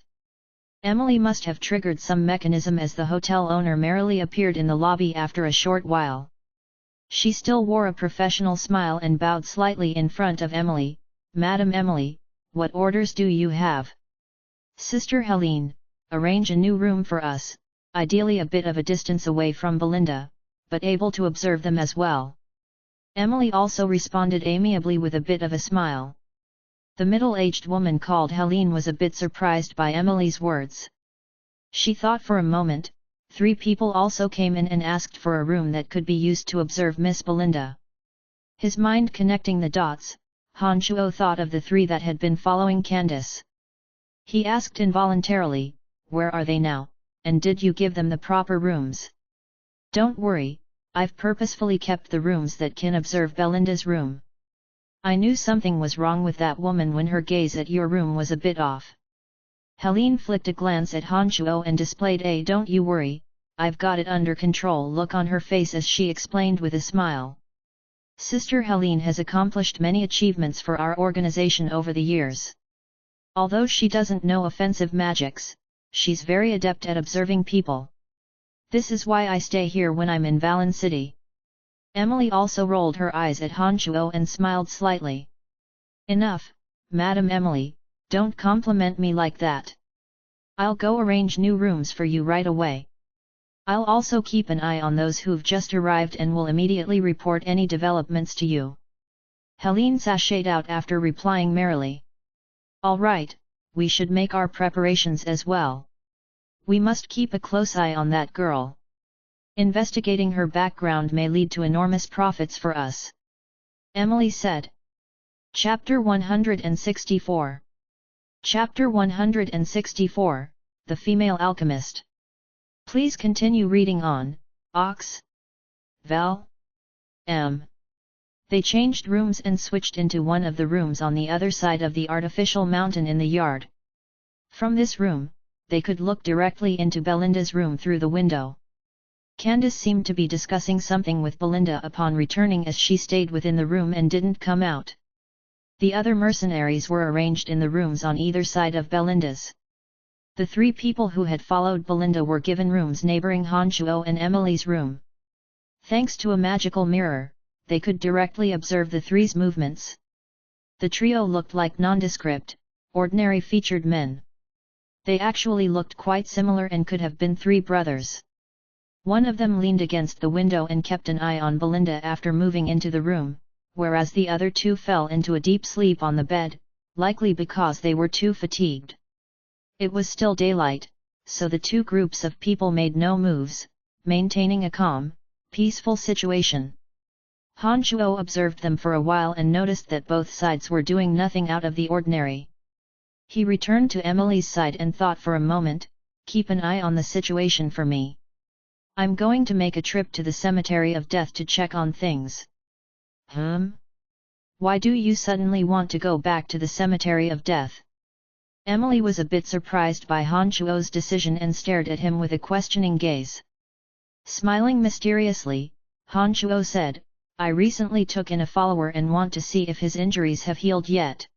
Emily must have triggered some mechanism as the hotel owner merrily appeared in the lobby after a short while. She still wore a professional smile and bowed slightly in front of Emily. "Madam Emily, what orders do you have?" "Sister Helene, arrange a new room for us, ideally a bit of a distance away from Belinda, but able to observe them as well." Emily also responded amiably with a bit of a smile. The middle-aged woman called Helene was a bit surprised by Emily's words. She thought for a moment. 3 people also came in and asked for a room that could be used to observe Miss Belinda. His mind connecting the dots, Han Chuo thought of the 3 that had been following Candace. He asked involuntarily, "Where are they now, and did you give them the proper rooms?" "Don't worry, I've purposefully kept the rooms that can observe Belinda's room. I knew something was wrong with that woman when her gaze at your room was a bit off." Helene flicked a glance at Han Chuo and displayed a "don't you worry, I've got it under control" look on her face as she explained with a smile. Sister Helene has accomplished many achievements for our organization over the years. Although she doesn't know offensive magics, she's very adept at observing people. This is why I stay here when I'm in Valen City. Emily also rolled her eyes at Han Chuo and smiled slightly. "Enough, Madam Emily, don't compliment me like that. I'll go arrange new rooms for you right away. I'll also keep an eye on those who've just arrived and will immediately report any developments to you." Helene sashayed out after replying merrily. "All right, we should make our preparations as well. We must keep a close eye on that girl. Investigating her background may lead to enormous profits for us," Emily said. Chapter 164. Chapter 164, The Female Alchemist. Please continue reading on, Ox. Val. M. They changed rooms and switched into one of the rooms on the other side of the artificial mountain in the yard. From this room, they could look directly into Belinda's room through the window. Candace seemed to be discussing something with Belinda upon returning as she stayed within the room and didn't come out. The other mercenaries were arranged in the rooms on either side of Belinda's. The three people who had followed Belinda were given rooms neighboring Han Shuo and Emily's room. Thanks to a magical mirror, they could directly observe the three's movements. The trio looked like nondescript, ordinary featured men. They actually looked quite similar and could have been three brothers. One of them leaned against the window and kept an eye on Belinda after moving into the room, whereas the other two fell into a deep sleep on the bed, likely because they were too fatigued. It was still daylight, so the two groups of people made no moves, maintaining a calm, peaceful situation. Han Shuo observed them for a while and noticed that both sides were doing nothing out of the ordinary. He returned to Emily's side and thought for a moment, "Keep an eye on the situation for me. I'm going to make a trip to the Cemetery of Death to check on things." Why do you suddenly want to go back to the Cemetery of Death? Emily was a bit surprised by Han Shuo's decision and stared at him with a questioning gaze. Smiling mysteriously, Han Shuo said, "I recently took in a follower and want to see if his injuries have healed yet."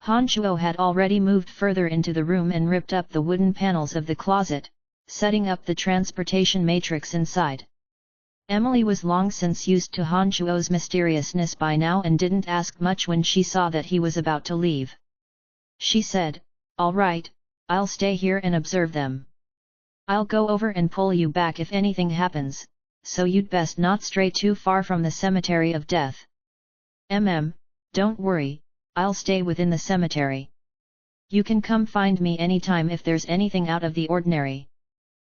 Han Shuo had already moved further into the room and ripped up the wooden panels of the closet, setting up the transportation matrix inside. Emily was long since used to Han Shuo's mysteriousness by now and didn't ask much when she saw that he was about to leave. She said, "All right, I'll stay here and observe them. I'll go over and pull you back if anything happens, so you'd best not stray too far from the Cemetery of Death." Don't worry, I'll stay within the cemetery. You can come find me anytime if there's anything out of the ordinary."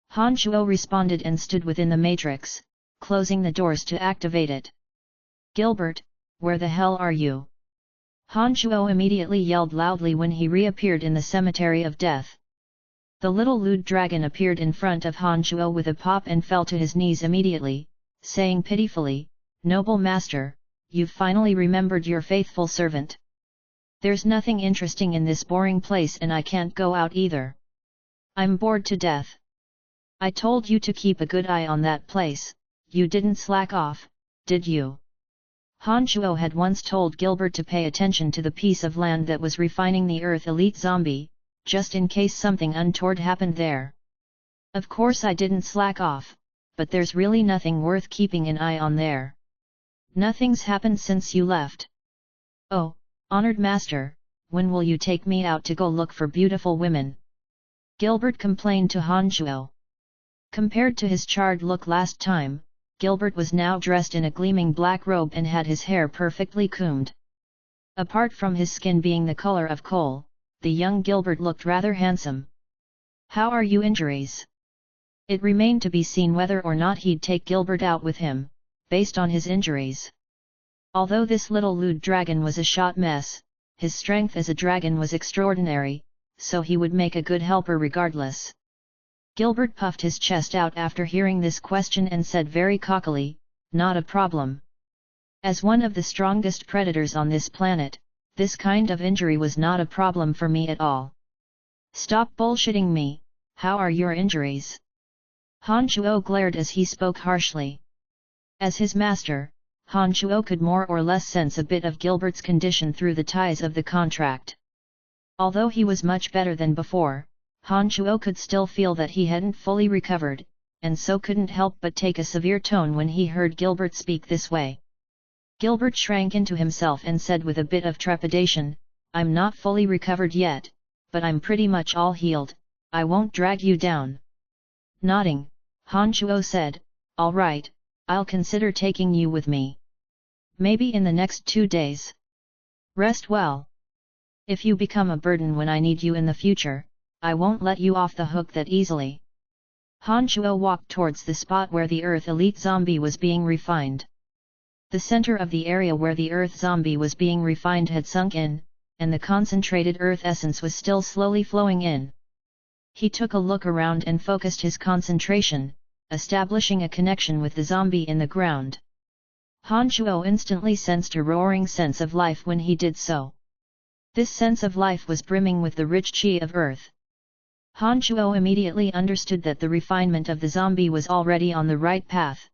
Han Shuo responded and stood within the matrix, closing the doors to activate it. "Gilbert, where the hell are you?" Han Shuo immediately yelled loudly when he reappeared in the Cemetery of Death. The little lewd dragon appeared in front of Han Shuo with a pop and fell to his knees immediately, saying pitifully, "Noble master, you've finally remembered your faithful servant. There's nothing interesting in this boring place and I can't go out either. I'm bored to death. I told you to keep a good eye on that place, you didn't slack off, did you?" Han Shuo had once told Gilbert to pay attention to the piece of land that was refining the Earth Elite Zombie, just in case something untoward happened there. "Of course I didn't slack off, but there's really nothing worth keeping an eye on there. Nothing's happened since you left." "Oh, honored master, when will you take me out to go look for beautiful women?" Gilbert complained to Han Shuo. Compared to his charred look last time, Gilbert was now dressed in a gleaming black robe and had his hair perfectly combed. Apart from his skin being the color of coal, the young Gilbert looked rather handsome. "How are your injuries?" It remained to be seen whether or not he'd take Gilbert out with him, based on his injuries. Although this little lewd dragon was a shot mess, his strength as a dragon was extraordinary, so he would make a good helper regardless. Gilbert puffed his chest out after hearing this question and said very cockily, "Not a problem. As one of the strongest predators on this planet, this kind of injury was not a problem for me at all." "Stop bullshitting me, how are your injuries?" Han Shuo glared as he spoke harshly. As his master, Han Shuo could more or less sense a bit of Gilbert's condition through the ties of the contract. Although he was much better than before, Han Shuo could still feel that he hadn't fully recovered, and so couldn't help but take a severe tone when he heard Gilbert speak this way. Gilbert shrank into himself and said with a bit of trepidation, "I'm not fully recovered yet, but I'm pretty much all healed, I won't drag you down." Nodding, Han Shuo said, "All right, I'll consider taking you with me. Maybe in the next 2 days. Rest well. If you become a burden when I need you in the future, I won't let you off the hook that easily." Han Shuo walked towards the spot where the Earth Elite Zombie was being refined. The center of the area where the Earth Zombie was being refined had sunk in, and the concentrated Earth essence was still slowly flowing in. He took a look around and focused his concentration, establishing a connection with the zombie in the ground. Han Shuo instantly sensed a roaring sense of life when he did so. This sense of life was brimming with the rich qi of Earth. Han Shuo immediately understood that the refinement of the zombie was already on the right path.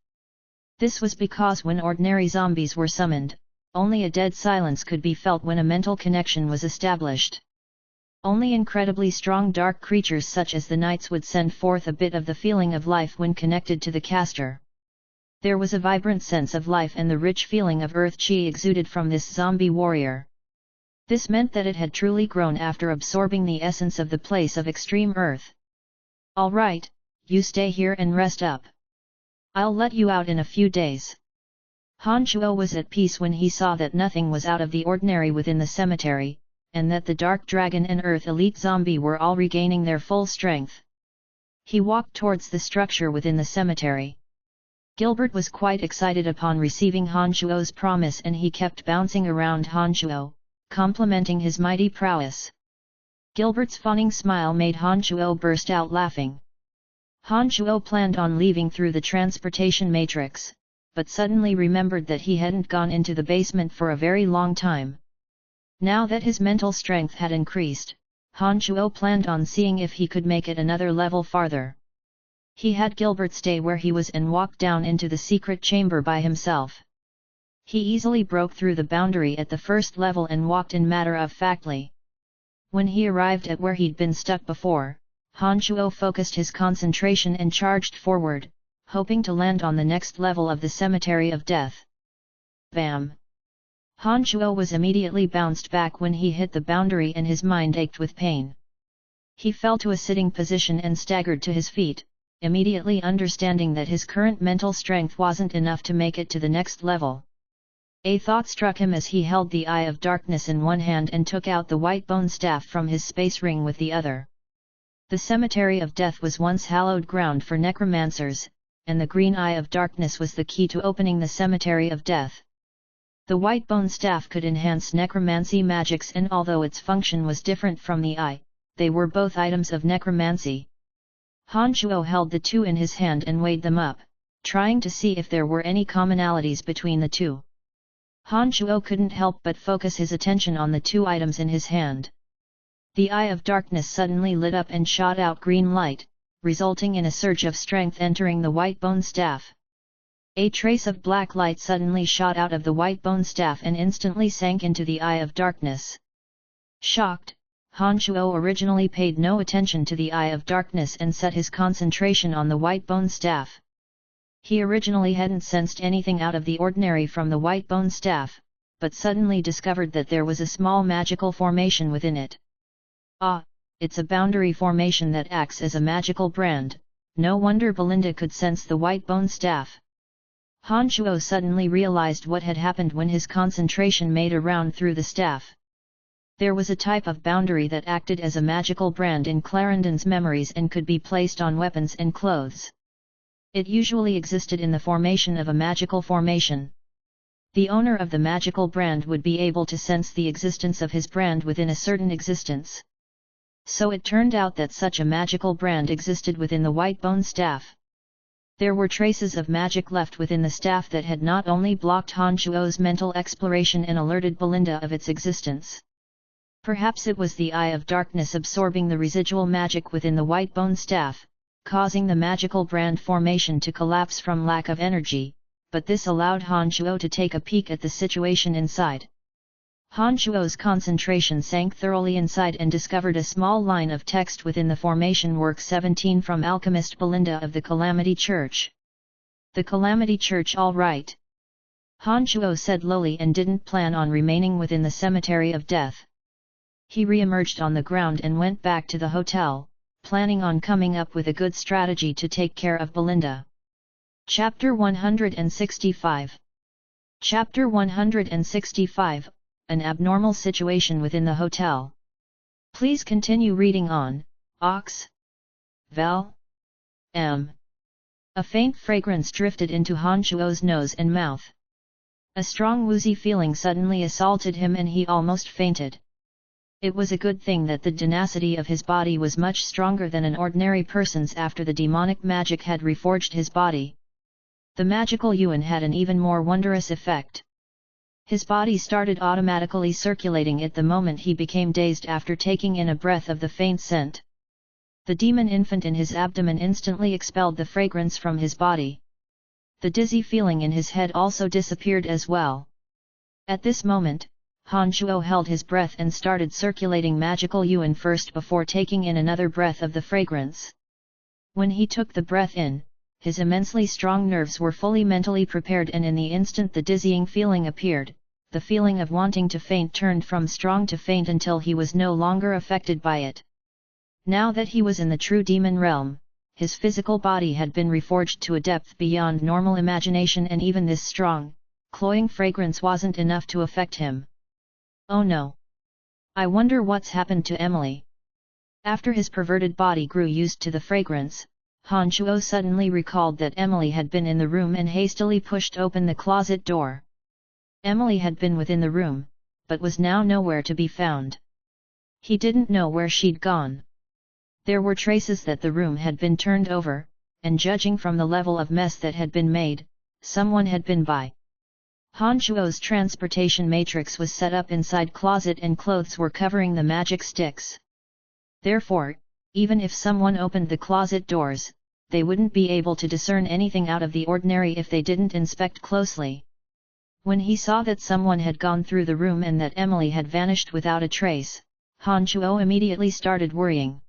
This was because when ordinary zombies were summoned, only a dead silence could be felt when a mental connection was established. Only incredibly strong dark creatures such as the knights would send forth a bit of the feeling of life when connected to the caster. There was a vibrant sense of life and the rich feeling of earth chi exuded from this zombie warrior. This meant that it had truly grown after absorbing the essence of the place of extreme earth. "All right, you stay here and rest up. I'll let you out in a few days." Han Shuo was at peace when he saw that nothing was out of the ordinary within the cemetery, and that the Dark Dragon and Earth Elite Zombie were all regaining their full strength. He walked towards the structure within the cemetery. Gilbert was quite excited upon receiving Han Shuo's promise, and he kept bouncing around Han Shuo, complimenting his mighty prowess. Gilbert's fawning smile made Han Shuo burst out laughing. Han Shuo planned on leaving through the transportation matrix, but suddenly remembered that he hadn't gone into the basement for a very long time. Now that his mental strength had increased, Han Shuo planned on seeing if he could make it another level farther. He had Gilbert stay where he was and walked down into the secret chamber by himself. He easily broke through the boundary at the first level and walked in matter-of-factly. When he arrived at where he'd been stuck before, Han Shuo focused his concentration and charged forward, hoping to land on the next level of the Cemetery of Death. Bam! Han Shuo was immediately bounced back when he hit the boundary and his mind ached with pain. He fell to a sitting position and staggered to his feet, immediately understanding that his current mental strength wasn't enough to make it to the next level. A thought struck him as he held the Eye of Darkness in one hand and took out the white bone staff from his space ring with the other. The Cemetery of Death was once hallowed ground for necromancers, and the green Eye of Darkness was the key to opening the Cemetery of Death. The white bone staff could enhance necromancy magics, and although its function was different from the eye, they were both items of necromancy. Han Shuo held the two in his hand and weighed them up, trying to see if there were any commonalities between the two. Han Shuo couldn't help but focus his attention on the two items in his hand. The Eye of Darkness suddenly lit up and shot out green light, resulting in a surge of strength entering the white bone staff. A trace of black light suddenly shot out of the white bone staff and instantly sank into the Eye of Darkness. Shocked, Han Shuo originally paid no attention to the Eye of Darkness and set his concentration on the white bone staff. He originally hadn't sensed anything out of the ordinary from the white bone staff, but suddenly discovered that there was a small magical formation within it. Ah, it's a boundary formation that acts as a magical brand. No wonder Belinda could sense the white bone staff. Han Shuo suddenly realized what had happened when his concentration made a round through the staff. There was a type of boundary that acted as a magical brand in Clarendon's memories and could be placed on weapons and clothes. It usually existed in the formation of a magical formation. The owner of the magical brand would be able to sense the existence of his brand within a certain existence. So it turned out that such a magical brand existed within the white bone staff. There were traces of magic left within the staff that had not only blocked Han Shuo's mental exploration and alerted Belinda of its existence. Perhaps it was the Eye of Darkness absorbing the residual magic within the white bone staff, causing the magical brand formation to collapse from lack of energy, but this allowed Han Shuo to take a peek at the situation inside. Han Shuo's concentration sank thoroughly inside and discovered a small line of text within the formation Work 17 from Alchemist Belinda of the Calamity Church. The Calamity Church, all right. Han Shuo said lowly and didn't plan on remaining within the Cemetery of Death. He re-emerged on the ground and went back to the hotel, planning on coming up with a good strategy to take care of Belinda. Chapter 165. Chapter 165. An abnormal situation within the hotel. Please continue reading on. Ox. Val. M. A faint fragrance drifted into Han Shuo's nose and mouth. A strong woozy feeling suddenly assaulted him and he almost fainted. It was a good thing that the tenacity of his body was much stronger than an ordinary person's after the demonic magic had reforged his body. The magical yuan had an even more wondrous effect. His body started automatically circulating it the moment he became dazed after taking in a breath of the faint scent. The demon infant in his abdomen instantly expelled the fragrance from his body. The dizzy feeling in his head also disappeared as well. At this moment, Han Shuo held his breath and started circulating magical yuan first before taking in another breath of the fragrance. When he took the breath in, his immensely strong nerves were fully mentally prepared, and in the instant the dizzying feeling appeared, the feeling of wanting to faint turned from strong to faint until he was no longer affected by it. Now that he was in the true demon realm, his physical body had been reforged to a depth beyond normal imagination, and even this strong, cloying fragrance wasn't enough to affect him. Oh no! I wonder what's happened to Emily. After his perverted body grew used to the fragrance, Han Shuo suddenly recalled that Emily had been in the room and hastily pushed open the closet door. Emily had been within the room, but was now nowhere to be found. He didn't know where she'd gone. There were traces that the room had been turned over, and judging from the level of mess that had been made, someone had been by. Han Shuo's transportation matrix was set up inside closet and clothes were covering the magic sticks. Therefore, even if someone opened the closet doors, they wouldn't be able to discern anything out of the ordinary if they didn't inspect closely. When he saw that someone had gone through the room and that Emily had vanished without a trace, Han Shuo immediately started worrying.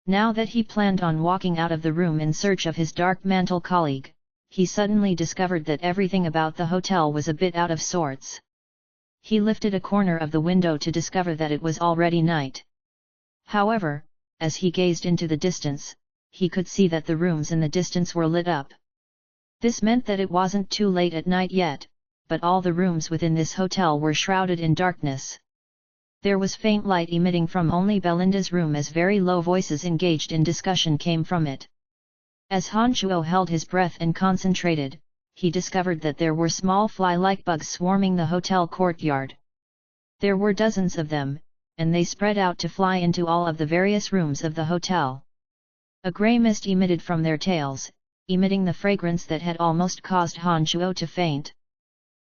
Now that he planned on walking out of the room in search of his dark mantle colleague, he suddenly discovered that everything about the hotel was a bit out of sorts. He lifted a corner of the window to discover that it was already night. However, as he gazed into the distance, he could see that the rooms in the distance were lit up. This meant that it wasn't too late at night yet, but all the rooms within this hotel were shrouded in darkness. There was faint light emitting from only Belinda's room as very low voices engaged in discussion came from it. As Han Shuo held his breath and concentrated, he discovered that there were small fly-like bugs swarming the hotel courtyard. There were dozens of them, and they spread out to fly into all of the various rooms of the hotel. A grey mist emitted from their tails, emitting the fragrance that had almost caused Han Shuo to faint.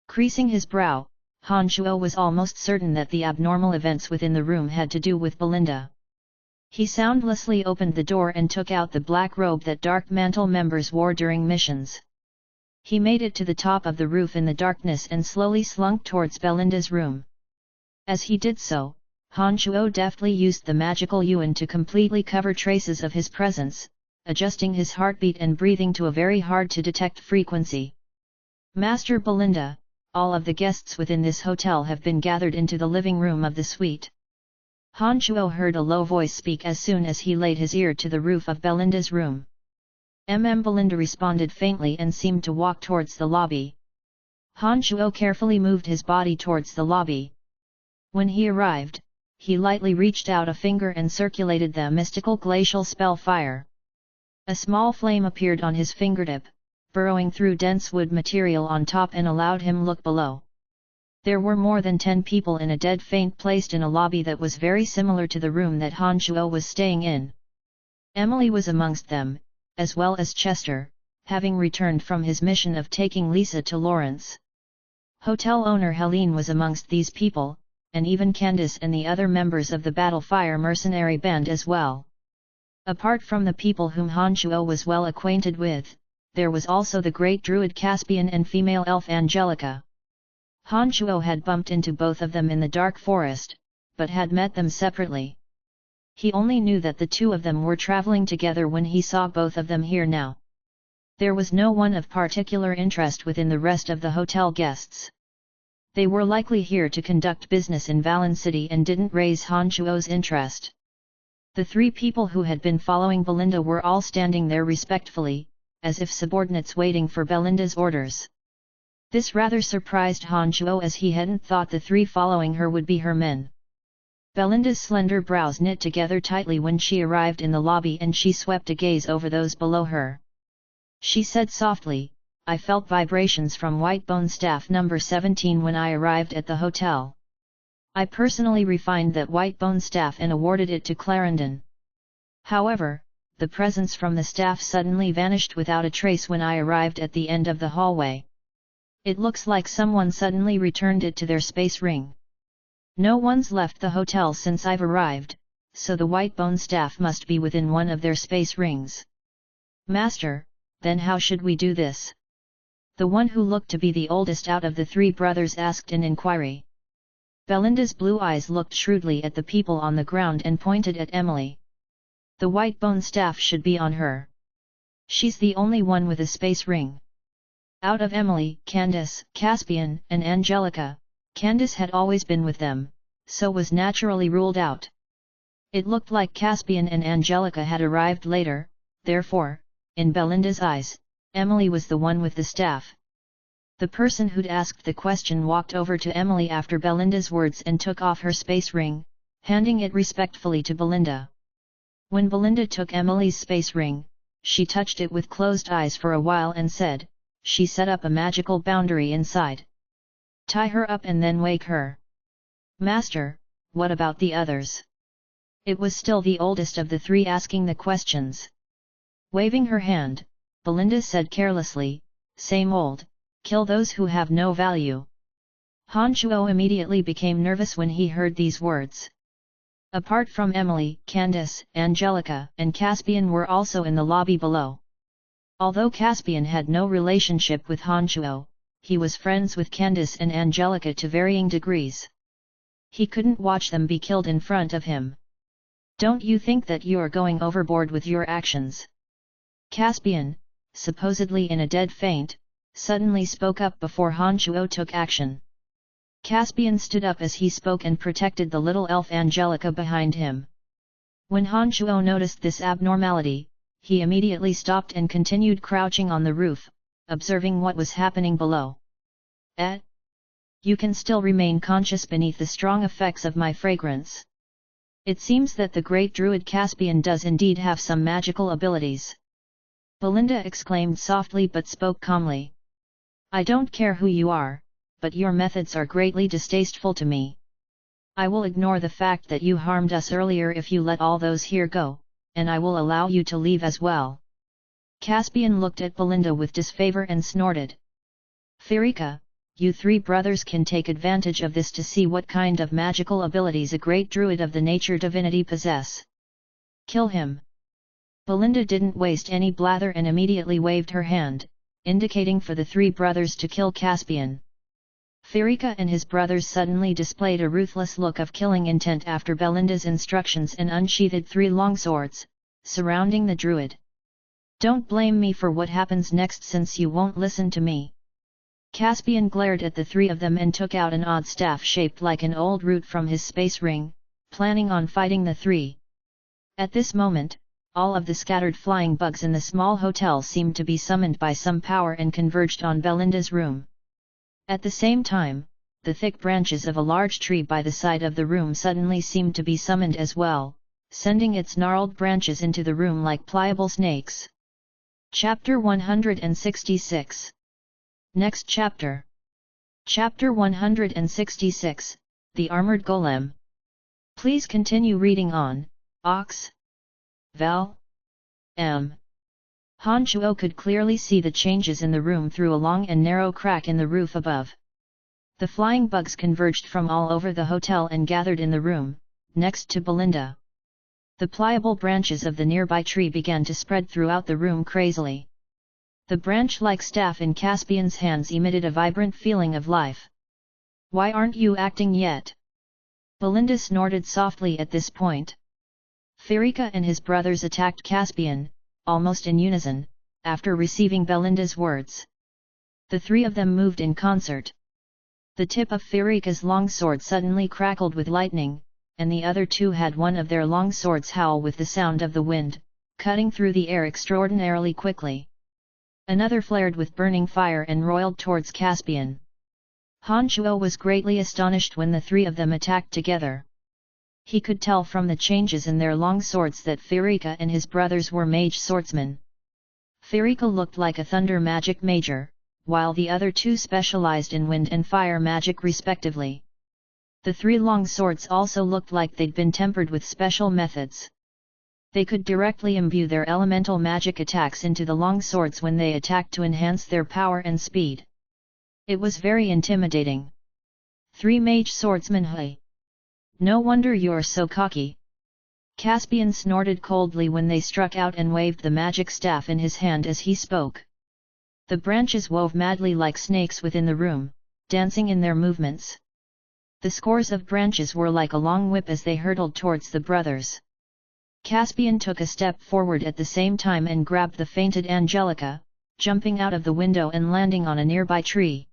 Creasing his brow, Han Shuo was almost certain that the abnormal events within the room had to do with Belinda. He soundlessly opened the door and took out the black robe that Dark Mantle members wore during missions. He made it to the top of the roof in the darkness and slowly slunk towards Belinda's room. As he did so, Han Shuo deftly used the magical yuan to completely cover traces of his presence, adjusting his heartbeat and breathing to a very hard-to-detect frequency. Master Belinda, all of the guests within this hotel have been gathered into the living room of the suite. Han Shuo heard a low voice speak as soon as he laid his ear to the roof of Belinda's room. Belinda responded faintly and seemed to walk towards the lobby. Han Shuo carefully moved his body towards the lobby. When he arrived, he lightly reached out a finger and circulated the mystical glacial spell fire. A small flame appeared on his fingertip, burrowing through dense wood material on top and allowed him look below. There were more than 10 people in a dead faint placed in a lobby that was very similar to the room that Han Shuo was staying in. Emily was amongst them, as well as Chester, having returned from his mission of taking Lisa to Lawrence. Hotel owner Helene was amongst these people, and even Candice and the other members of the Battlefire mercenary band as well. Apart from the people whom Han Shuo was well acquainted with, there was also the great druid Caspian and female elf Angelica. Han Shuo had bumped into both of them in the dark forest, but had met them separately. He only knew that the two of them were traveling together when he saw both of them here now. There was no one of particular interest within the rest of the hotel guests. They were likely here to conduct business in Valen City and didn't raise Han Shuo's interest. The 3 people who had been following Belinda were all standing there respectfully, as if subordinates waiting for Belinda's orders. This rather surprised Han Shuo as he hadn't thought the 3 following her would be her men. Belinda's slender brows knit together tightly when she arrived in the lobby and she swept a gaze over those below her. She said softly, "I felt vibrations from White Bone Staff number 17 when I arrived at the hotel. I personally refined that White Bone Staff and awarded it to Clarendon. However, the presence from the staff suddenly vanished without a trace when I arrived at the end of the hallway. It looks like someone suddenly returned it to their space ring. No one's left the hotel since I've arrived, so the White Bone Staff must be within one of their space rings." "Master, then how should we do this?" The one who looked to be the oldest out of the 3 brothers asked in inquiry. Belinda's blue eyes looked shrewdly at the people on the ground and pointed at Emily. The white bone staff should be on her. She's the only one with a space ring. Out of Emily, Candace, Caspian, and Angelica, Candace had always been with them, so was naturally ruled out. It looked like Caspian and Angelica had arrived later, therefore, in Belinda's eyes, Emily was the one with the staff. The person who'd asked the question walked over to Emily after Belinda's words and took off her space ring, handing it respectfully to Belinda. When Belinda took Emily's space ring, she touched it with closed eyes for a while and said, "She set up a magical boundary inside. Tie her up and then wake her." "Master, what about the others?" It was still the oldest of the three asking the questions. Waving her hand, Belinda said carelessly, "Same old, kill those who have no value." Han Chuo immediately became nervous when he heard these words. Apart from Emily, Candace, Angelica, and Caspian were also in the lobby below. Although Caspian had no relationship with Han Chuo, he was friends with Candace and Angelica to varying degrees. He couldn't watch them be killed in front of him. "Don't you think that you're going overboard with your actions?" Caspian, supposedly in a dead faint, suddenly spoke up before Han Chuo took action. Caspian stood up as he spoke and protected the little elf Angelica behind him. When Han Chuo noticed this abnormality, he immediately stopped and continued crouching on the roof, observing what was happening below. You can still remain conscious beneath the strong effects of my fragrance. It seems that the great druid Caspian does indeed have some magical abilities." Belinda exclaimed softly but spoke calmly. "I don't care who you are, but your methods are greatly distasteful to me. I will ignore the fact that you harmed us earlier if you let all those here go, and I will allow you to leave as well." Caspian looked at Belinda with disfavor and snorted. "Firika, you three brothers can take advantage of this to see what kind of magical abilities a great druid of the nature divinity possess. Kill him." Belinda didn't waste any blather and immediately waved her hand, indicating for the three brothers to kill Caspian. Firika and his brothers suddenly displayed a ruthless look of killing intent after Belinda's instructions and unsheathed three longswords, surrounding the druid. "Don't blame me for what happens next since you won't listen to me." Caspian glared at the three of them and took out an odd staff shaped like an old root from his space ring, planning on fighting the three. At this moment, all of the scattered flying bugs in the small hotel seemed to be summoned by some power and converged on Belinda's room. At the same time, the thick branches of a large tree by the side of the room suddenly seemed to be summoned as well, sending its gnarled branches into the room like pliable snakes. Chapter 166. Next chapter. Chapter 166, The Armored Golem. Please continue reading on, Ox. Val. M. Han Chuo could clearly see the changes in the room through a long and narrow crack in the roof above. The flying bugs converged from all over the hotel and gathered in the room, next to Belinda. The pliable branches of the nearby tree began to spread throughout the room crazily. The branch-like staff in Caspian's hands emitted a vibrant feeling of life. "Why aren't you acting yet?" Belinda snorted softly at this point. Firika and his brothers attacked Caspian, almost in unison, after receiving Belinda's words. The three of them moved in concert. The tip of Firika's longsword suddenly crackled with lightning, and the other two had one of their longswords howl with the sound of the wind, cutting through the air extraordinarily quickly. Another flared with burning fire and roiled towards Caspian. Han Chuo was greatly astonished when the three of them attacked together. He could tell from the changes in their long swords that Firika and his brothers were mage swordsmen. Firika looked like a thunder magic major, while the other two specialized in wind and fire magic respectively. The three long swords also looked like they'd been tempered with special methods. They could directly imbue their elemental magic attacks into the long swords when they attacked to enhance their power and speed. It was very intimidating. "Three mage swordsmen, hey! No wonder you're so cocky." Caspian snorted coldly when they struck out and waved the magic staff in his hand as he spoke. The branches wove madly like snakes within the room, dancing in their movements. The scores of branches were like a long whip as they hurtled towards the brothers. Caspian took a step forward at the same time and grabbed the fainted Angelica, jumping out of the window and landing on a nearby tree.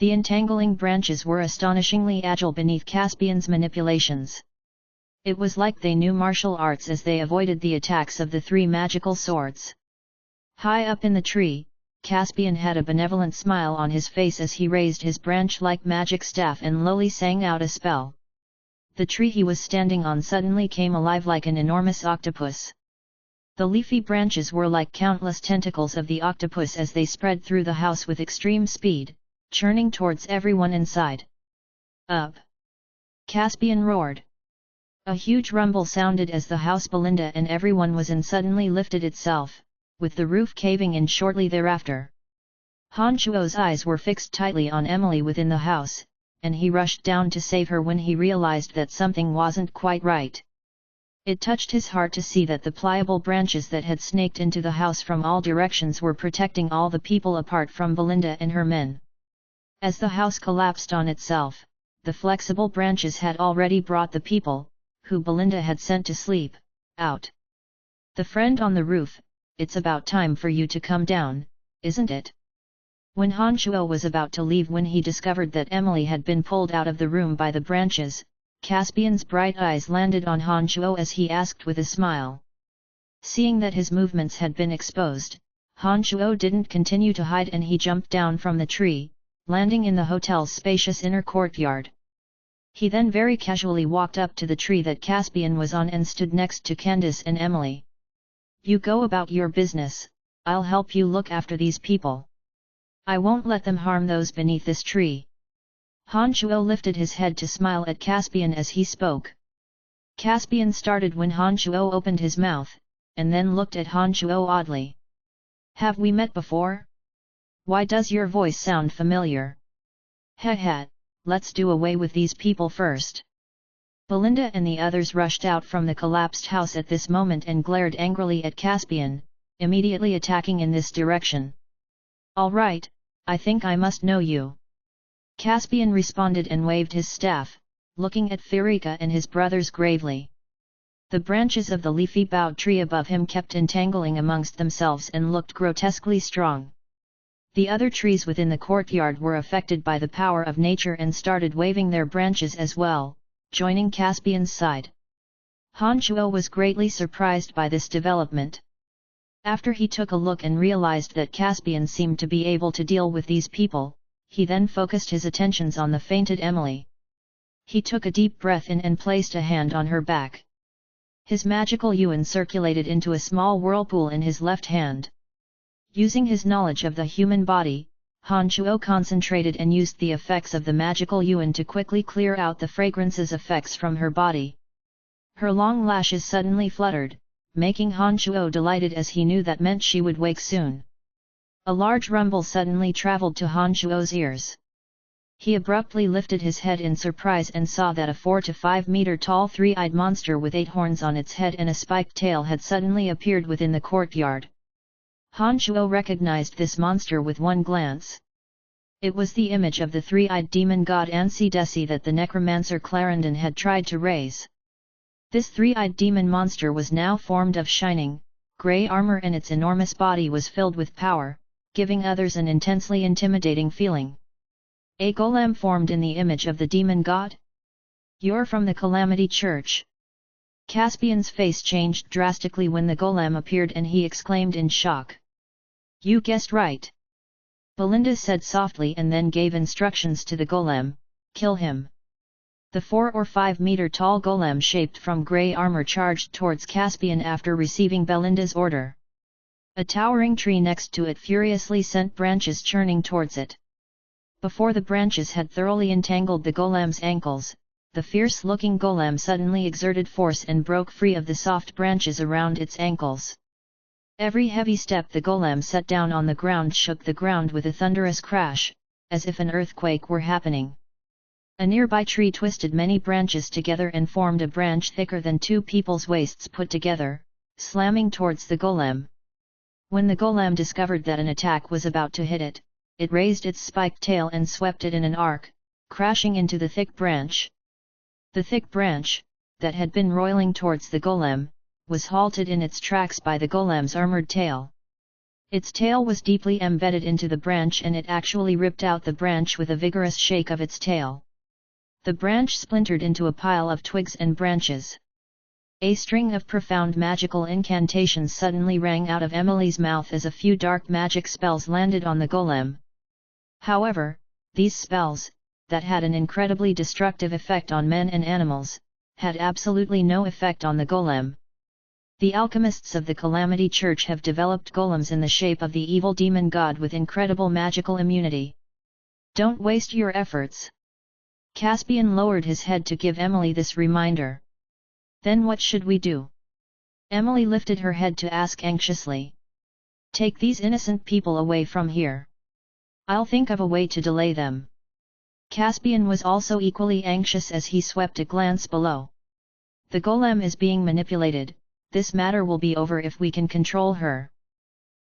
The entangling branches were astonishingly agile beneath Caspian's manipulations. It was like they knew martial arts as they avoided the attacks of the three magical swords. High up in the tree, Caspian had a benevolent smile on his face as he raised his branch-like magic staff and lowly sang out a spell. The tree he was standing on suddenly came alive like an enormous octopus. The leafy branches were like countless tentacles of the octopus as they spread through the house with extreme speed, churning towards everyone inside. Up! Caspian roared. A huge rumble sounded as the house Belinda and everyone was in suddenly lifted itself, with the roof caving in shortly thereafter. Han Chuo's eyes were fixed tightly on Emily within the house, and he rushed down to save her when he realized that something wasn't quite right. It touched his heart to see that the pliable branches that had snaked into the house from all directions were protecting all the people apart from Belinda and her men. As the house collapsed on itself, the flexible branches had already brought the people, who Belinda had sent to sleep, out. The friend on the roof, it's about time for you to come down, isn't it? When Han Chuo was about to leave when he discovered that Emily had been pulled out of the room by the branches, Caspian's bright eyes landed on Han Chuo as he asked with a smile. Seeing that his movements had been exposed, Han Chuo didn't continue to hide and he jumped down from the tree, landing in the hotel's spacious inner courtyard. He then very casually walked up to the tree that Caspian was on and stood next to Candace and Emily. You go about your business, I'll help you look after these people. I won't let them harm those beneath this tree. Han Chuo lifted his head to smile at Caspian as he spoke. Caspian started when Han Chuo opened his mouth, and then looked at Han Chuo oddly. Have we met before? Why does your voice sound familiar? Heh, let's do away with these people first. Belinda and the others rushed out from the collapsed house at this moment and glared angrily at Caspian, immediately attacking in this direction. All right, I think I must know you. Caspian responded and waved his staff, looking at Firika and his brothers gravely. The branches of the leafy bough tree above him kept entangling amongst themselves and looked grotesquely strong. The other trees within the courtyard were affected by the power of nature and started waving their branches as well, joining Caspian's side. Han Chuo was greatly surprised by this development. After he took a look and realized that Caspian seemed to be able to deal with these people, he then focused his attentions on the fainted Emily. He took a deep breath in and placed a hand on her back. His magical yuan circulated into a small whirlpool in his left hand. Using his knowledge of the human body, Han Chuo concentrated and used the effects of the magical yuan to quickly clear out the fragrance's effects from her body. Her long lashes suddenly fluttered, making Han Chuo delighted as he knew that meant she would wake soon. A large rumble suddenly traveled to Han Chuo's ears. He abruptly lifted his head in surprise and saw that a 4 to 5 meter tall three-eyed monster with 8 horns on its head and a spiked tail had suddenly appeared within the courtyard. Han Chuo recognized this monster with one glance. It was the image of the three-eyed demon god Ansi Desi that the necromancer Clarendon had tried to raise. This three-eyed demon monster was now formed of shining, grey armor and its enormous body was filled with power, giving others an intensely intimidating feeling. A golem formed in the image of the demon god? You're from the Calamity Church. Caspian's face changed drastically when the golem appeared and he exclaimed in shock. You guessed right. Belinda said softly and then gave instructions to the golem, kill him. The 4 or 5 meter tall golem shaped from grey armor charged towards Caspian after receiving Belinda's order. A towering tree next to it furiously sent branches churning towards it. Before the branches had thoroughly entangled the golem's ankles, the fierce-looking golem suddenly exerted force and broke free of the soft branches around its ankles. Every heavy step the golem set down on the ground shook the ground with a thunderous crash, as if an earthquake were happening. A nearby tree twisted many branches together and formed a branch thicker than 2 people's waists put together, slamming towards the golem. When the golem discovered that an attack was about to hit it, it raised its spiked tail and swept it in an arc, crashing into the thick branch. The thick branch, that had been roiling towards the golem, was halted in its tracks by the golem's armored tail. Its tail was deeply embedded into the branch and it actually ripped out the branch with a vigorous shake of its tail. The branch splintered into a pile of twigs and branches. A string of profound magical incantations suddenly rang out of Emily's mouth as a few dark magic spells landed on the golem. However, these spells, that had an incredibly destructive effect on men and animals, had absolutely no effect on the golem. The alchemists of the Calamity Church have developed golems in the shape of the evil demon god with incredible magical immunity. Don't waste your efforts. Caspian lowered his head to give Emily this reminder. Then what should we do? Emily lifted her head to ask anxiously. Take these innocent people away from here. I'll think of a way to delay them. Caspian was also equally anxious as he swept a glance below. The golem is being manipulated. This matter will be over if we can control her.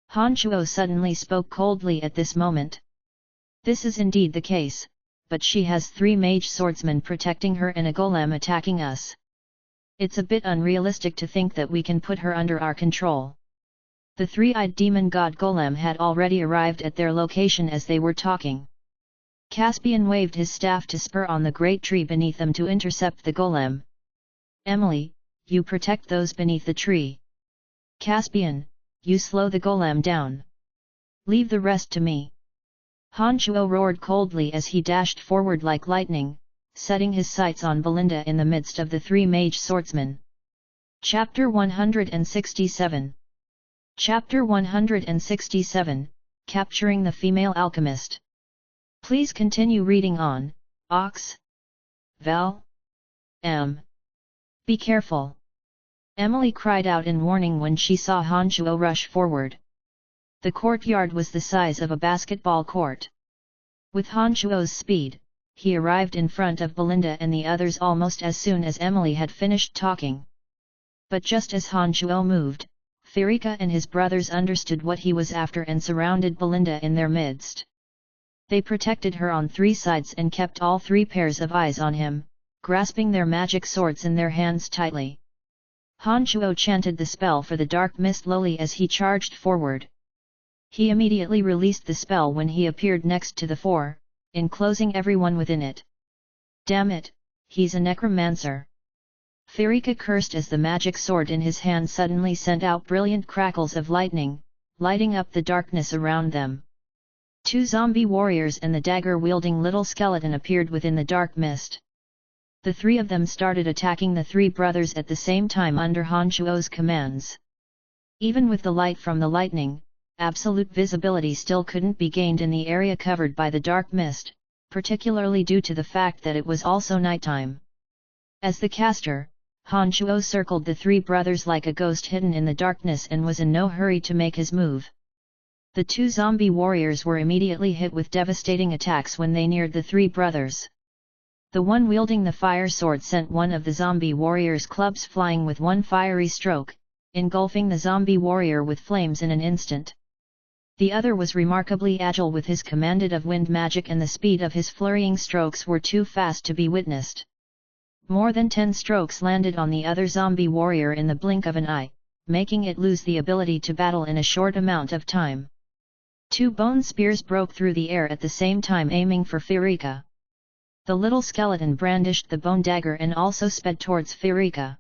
Han Chuo suddenly spoke coldly at this moment. This is indeed the case, but she has 3 mage swordsmen protecting her and a golem attacking us. It's a bit unrealistic to think that we can put her under our control. The 3-eyed demon god golem had already arrived at their location as they were talking. Caspian waved his staff to spur on the great tree beneath them to intercept the golem. Emily, you protect those beneath the tree. Caspian, you slow the golem down. Leave the rest to me. Han Chuo roared coldly as he dashed forward like lightning, setting his sights on Belinda in the midst of the 3 mage swordsmen. Chapter 167. Chapter 167, Capturing the Female Alchemist. Please continue reading on, Ox. Vel. M. Be careful. Emily cried out in warning when she saw Han Chuo rush forward. The courtyard was the size of a basketball court. With Han Chuo's speed, he arrived in front of Belinda and the others almost as soon as Emily had finished talking. But just as Han Chuo moved, Firika and his brothers understood what he was after and surrounded Belinda in their midst. They protected her on 3 sides and kept all 3 pairs of eyes on him, grasping their magic swords in their hands tightly. Han Chuo chanted the spell for the dark mist slowly as he charged forward. He immediately released the spell when he appeared next to the 4, enclosing everyone within it. Damn it, he's a necromancer. Firika cursed as the magic sword in his hand suddenly sent out brilliant crackles of lightning, lighting up the darkness around them. 2 zombie warriors and the dagger-wielding little skeleton appeared within the dark mist. The 3 of them started attacking the 3 brothers at the same time under Han Chuo's commands. Even with the light from the lightning, absolute visibility still couldn't be gained in the area covered by the dark mist, particularly due to the fact that it was also nighttime. As the caster, Han Chuo circled the 3 brothers like a ghost hidden in the darkness and was in no hurry to make his move. The 2 zombie warriors were immediately hit with devastating attacks when they neared the 3 brothers. The one wielding the fire sword sent one of the zombie warrior's clubs flying with one fiery stroke, engulfing the zombie warrior with flames in an instant. The other was remarkably agile with his commanded of wind magic and the speed of his flurrying strokes were too fast to be witnessed. More than 10 strokes landed on the other zombie warrior in the blink of an eye, making it lose the ability to battle in a short amount of time. 2 bone spears broke through the air at the same time aiming for Firika. The little skeleton brandished the bone dagger and also sped towards Firika.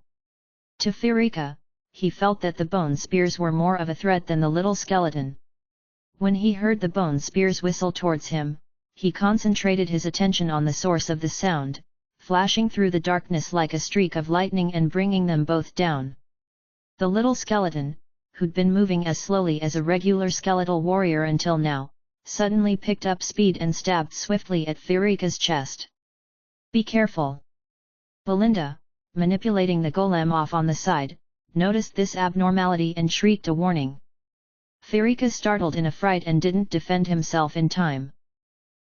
To Firika, he felt that the bone spears were more of a threat than the little skeleton. When he heard the bone spears whistle towards him, he concentrated his attention on the source of the sound, flashing through the darkness like a streak of lightning and bringing them both down. The little skeleton, who'd been moving as slowly as a regular skeletal warrior until now, suddenly picked up speed and stabbed swiftly at Firika's chest. Be careful! Belinda, manipulating the golem off on the side, noticed this abnormality and shrieked a warning. Firika startled in a fright and didn't defend himself in time.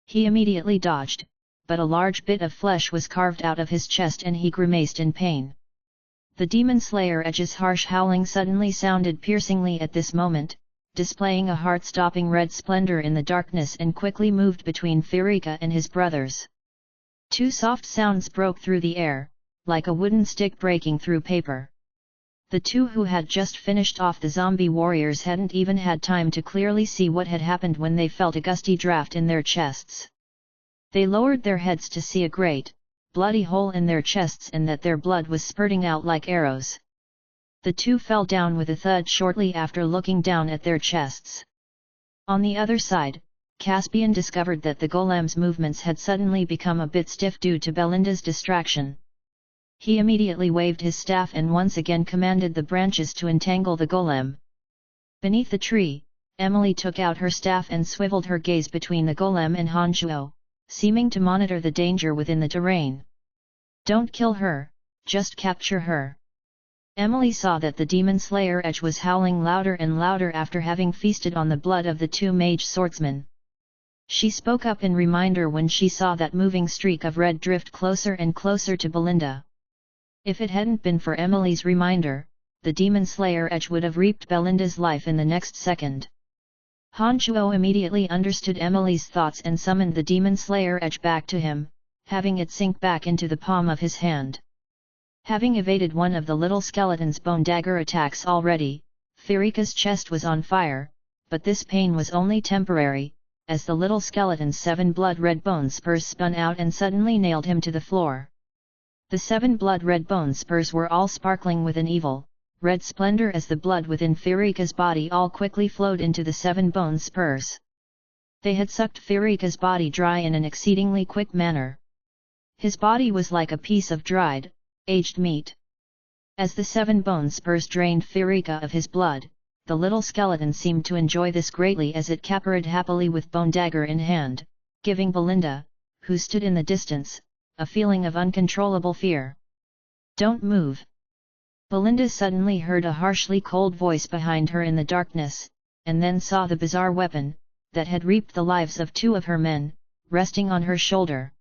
He immediately dodged, but a large bit of flesh was carved out of his chest and he grimaced in pain. The demon slayer Edge's harsh howling suddenly sounded piercingly at this moment, displaying a heart-stopping red splendor in the darkness and quickly moved between Firika and his brothers. Two soft sounds broke through the air, like a wooden stick breaking through paper. The two who had just finished off the zombie warriors hadn't even had time to clearly see what had happened when they felt a gusty draft in their chests. They lowered their heads to see a great, bloody hole in their chests and that their blood was spurting out like arrows. The two fell down with a thud shortly after looking down at their chests. On the other side, Caspian discovered that the golem's movements had suddenly become a bit stiff due to Belinda's distraction. He immediately waved his staff and once again commanded the branches to entangle the golem. Beneath the tree, Emily took out her staff and swiveled her gaze between the golem and Hanchuo, seeming to monitor the danger within the terrain. "Don't kill her, just capture her." Emily saw that the demon slayer Edge was howling louder and louder after having feasted on the blood of the two mage swordsmen. She spoke up in reminder when she saw that moving streak of red drift closer and closer to Belinda. If it hadn't been for Emily's reminder, the demon slayer Edge would have reaped Belinda's life in the next second. Hanchuo immediately understood Emily's thoughts and summoned the demon slayer Edge back to him, having it sink back into the palm of his hand. Having evaded one of the little skeleton's bone dagger attacks already, Firika's chest was on fire, but this pain was only temporary, as the little skeleton's 7 blood-red bone spurs spun out and suddenly nailed him to the floor. The 7 blood-red bone spurs were all sparkling with an evil, red splendor as the blood within Firika's body all quickly flowed into the 7 bone spurs. They had sucked Firika's body dry in an exceedingly quick manner. His body was like a piece of dried, aged meat. As the 7 bone spurs drained Firika of his blood, the little skeleton seemed to enjoy this greatly as it capered happily with bone dagger in hand, giving Belinda, who stood in the distance, a feeling of uncontrollable fear. "Don't move." Belinda suddenly heard a harshly cold voice behind her in the darkness, and then saw the bizarre weapon, that had reaped the lives of 2 of her men, resting on her shoulder.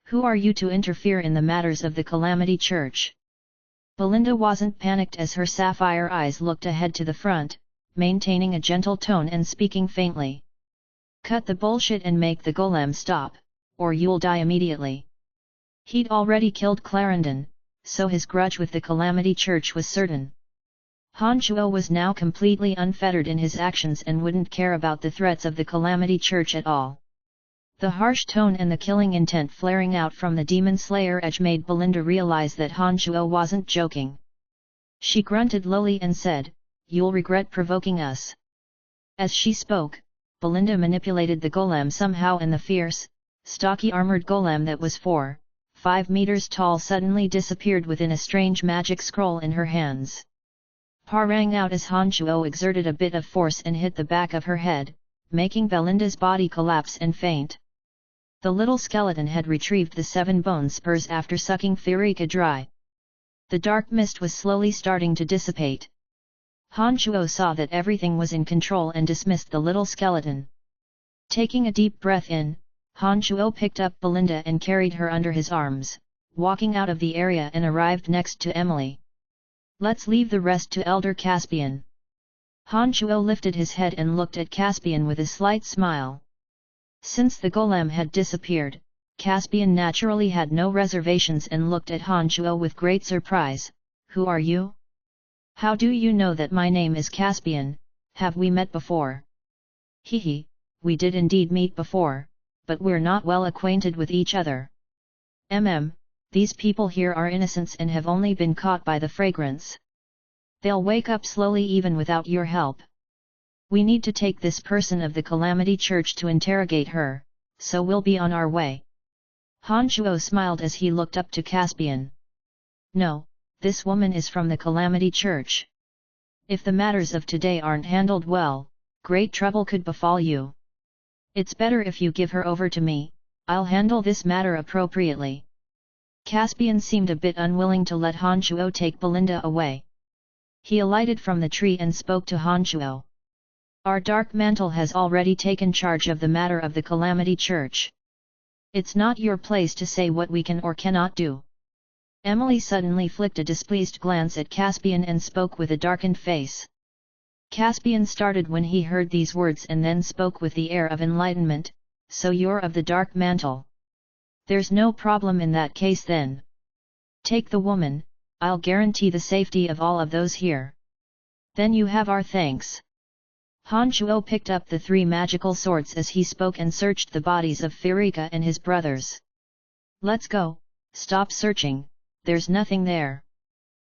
"Who are you to interfere in the matters of the Calamity Church?" Belinda wasn't panicked as her sapphire eyes looked ahead to the front, maintaining a gentle tone and speaking faintly. "Cut the bullshit and make the golem stop, or you'll die immediately." He'd already killed Clarendon, so his grudge with the Calamity Church was certain. Hanchuo was now completely unfettered in his actions and wouldn't care about the threats of the Calamity Church at all. The harsh tone and the killing intent flaring out from the demon slayer Edge made Belinda realize that Hanchuo wasn't joking. She grunted lowly and said, "You'll regret provoking us." As she spoke, Belinda manipulated the golem somehow and the fierce, stocky armored golem that was 4-5 meters tall suddenly disappeared within a strange magic scroll in her hands. Pa rang out as Hanchuo exerted a bit of force and hit the back of her head, making Belinda's body collapse and faint. The little skeleton had retrieved the 7 bone spurs after sucking Firika dry. The dark mist was slowly starting to dissipate. Hanchuo saw that everything was in control and dismissed the little skeleton. Taking a deep breath in, Hanchuo picked up Belinda and carried her under his arms, walking out of the area and arrived next to Emily. "Let's leave the rest to Elder Caspian." Hanchuo lifted his head and looked at Caspian with a slight smile. Since the golem had disappeared, Caspian naturally had no reservations and looked at Hanchuo with great surprise. "Who are you? How do you know that my name is Caspian? Have we met before?" "Hehe, we did indeed meet before, but we're not well acquainted with each other. These people here are innocents and have only been caught by the fragrance. They'll wake up slowly even without your help. We need to take this person of the Calamity Church to interrogate her, so we'll be on our way." Hanchuo smiled as he looked up to Caspian. "No, this woman is from the Calamity Church. If the matters of today aren't handled well, great trouble could befall you. It's better if you give her over to me, I'll handle this matter appropriately." Caspian seemed a bit unwilling to let Hanchuo take Belinda away. He alighted from the tree and spoke to Hanchuo. "Our Dark Mantle has already taken charge of the matter of the Calamity Church. It's not your place to say what we can or cannot do." Emily suddenly flicked a displeased glance at Caspian and spoke with a darkened face. Caspian started when he heard these words and then spoke with the air of enlightenment, "So you're of the Dark Mantle. There's no problem in that case then. Take the woman, I'll guarantee the safety of all of those here. Then you have our thanks. Han Shuo picked up the 3 magical swords as he spoke and searched the bodies of Firika and his brothers. Let's go, stop searching, there's nothing there.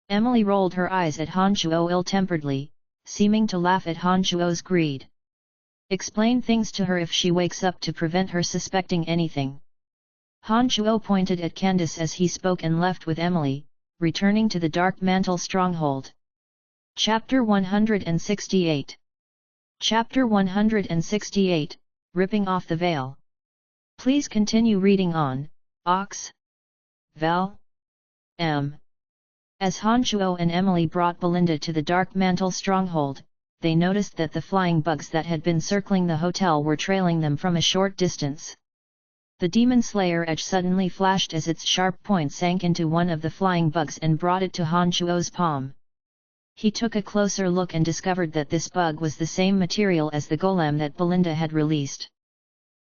Emily rolled her eyes at Han Shuo ill-temperedly, seeming to laugh at Han Shuo's greed. Explain things to her if she wakes up to prevent her suspecting anything. Han Shuo pointed at Candace as he spoke and left with Emily, returning to the Dark Mantle stronghold. Chapter 168. Chapter 168, Ripping off the Veil. Please continue reading on, Ox. Val. M. As Han Shuo and Emily brought Belinda to the Dark Mantle stronghold, they noticed that the flying bugs that had been circling the hotel were trailing them from a short distance. The Demon Slayer edge suddenly flashed as its sharp point sank into one of the flying bugs and brought it to Han Shuo's palm. He took a closer look and discovered that this bug was the same material as the golem that Belinda had released.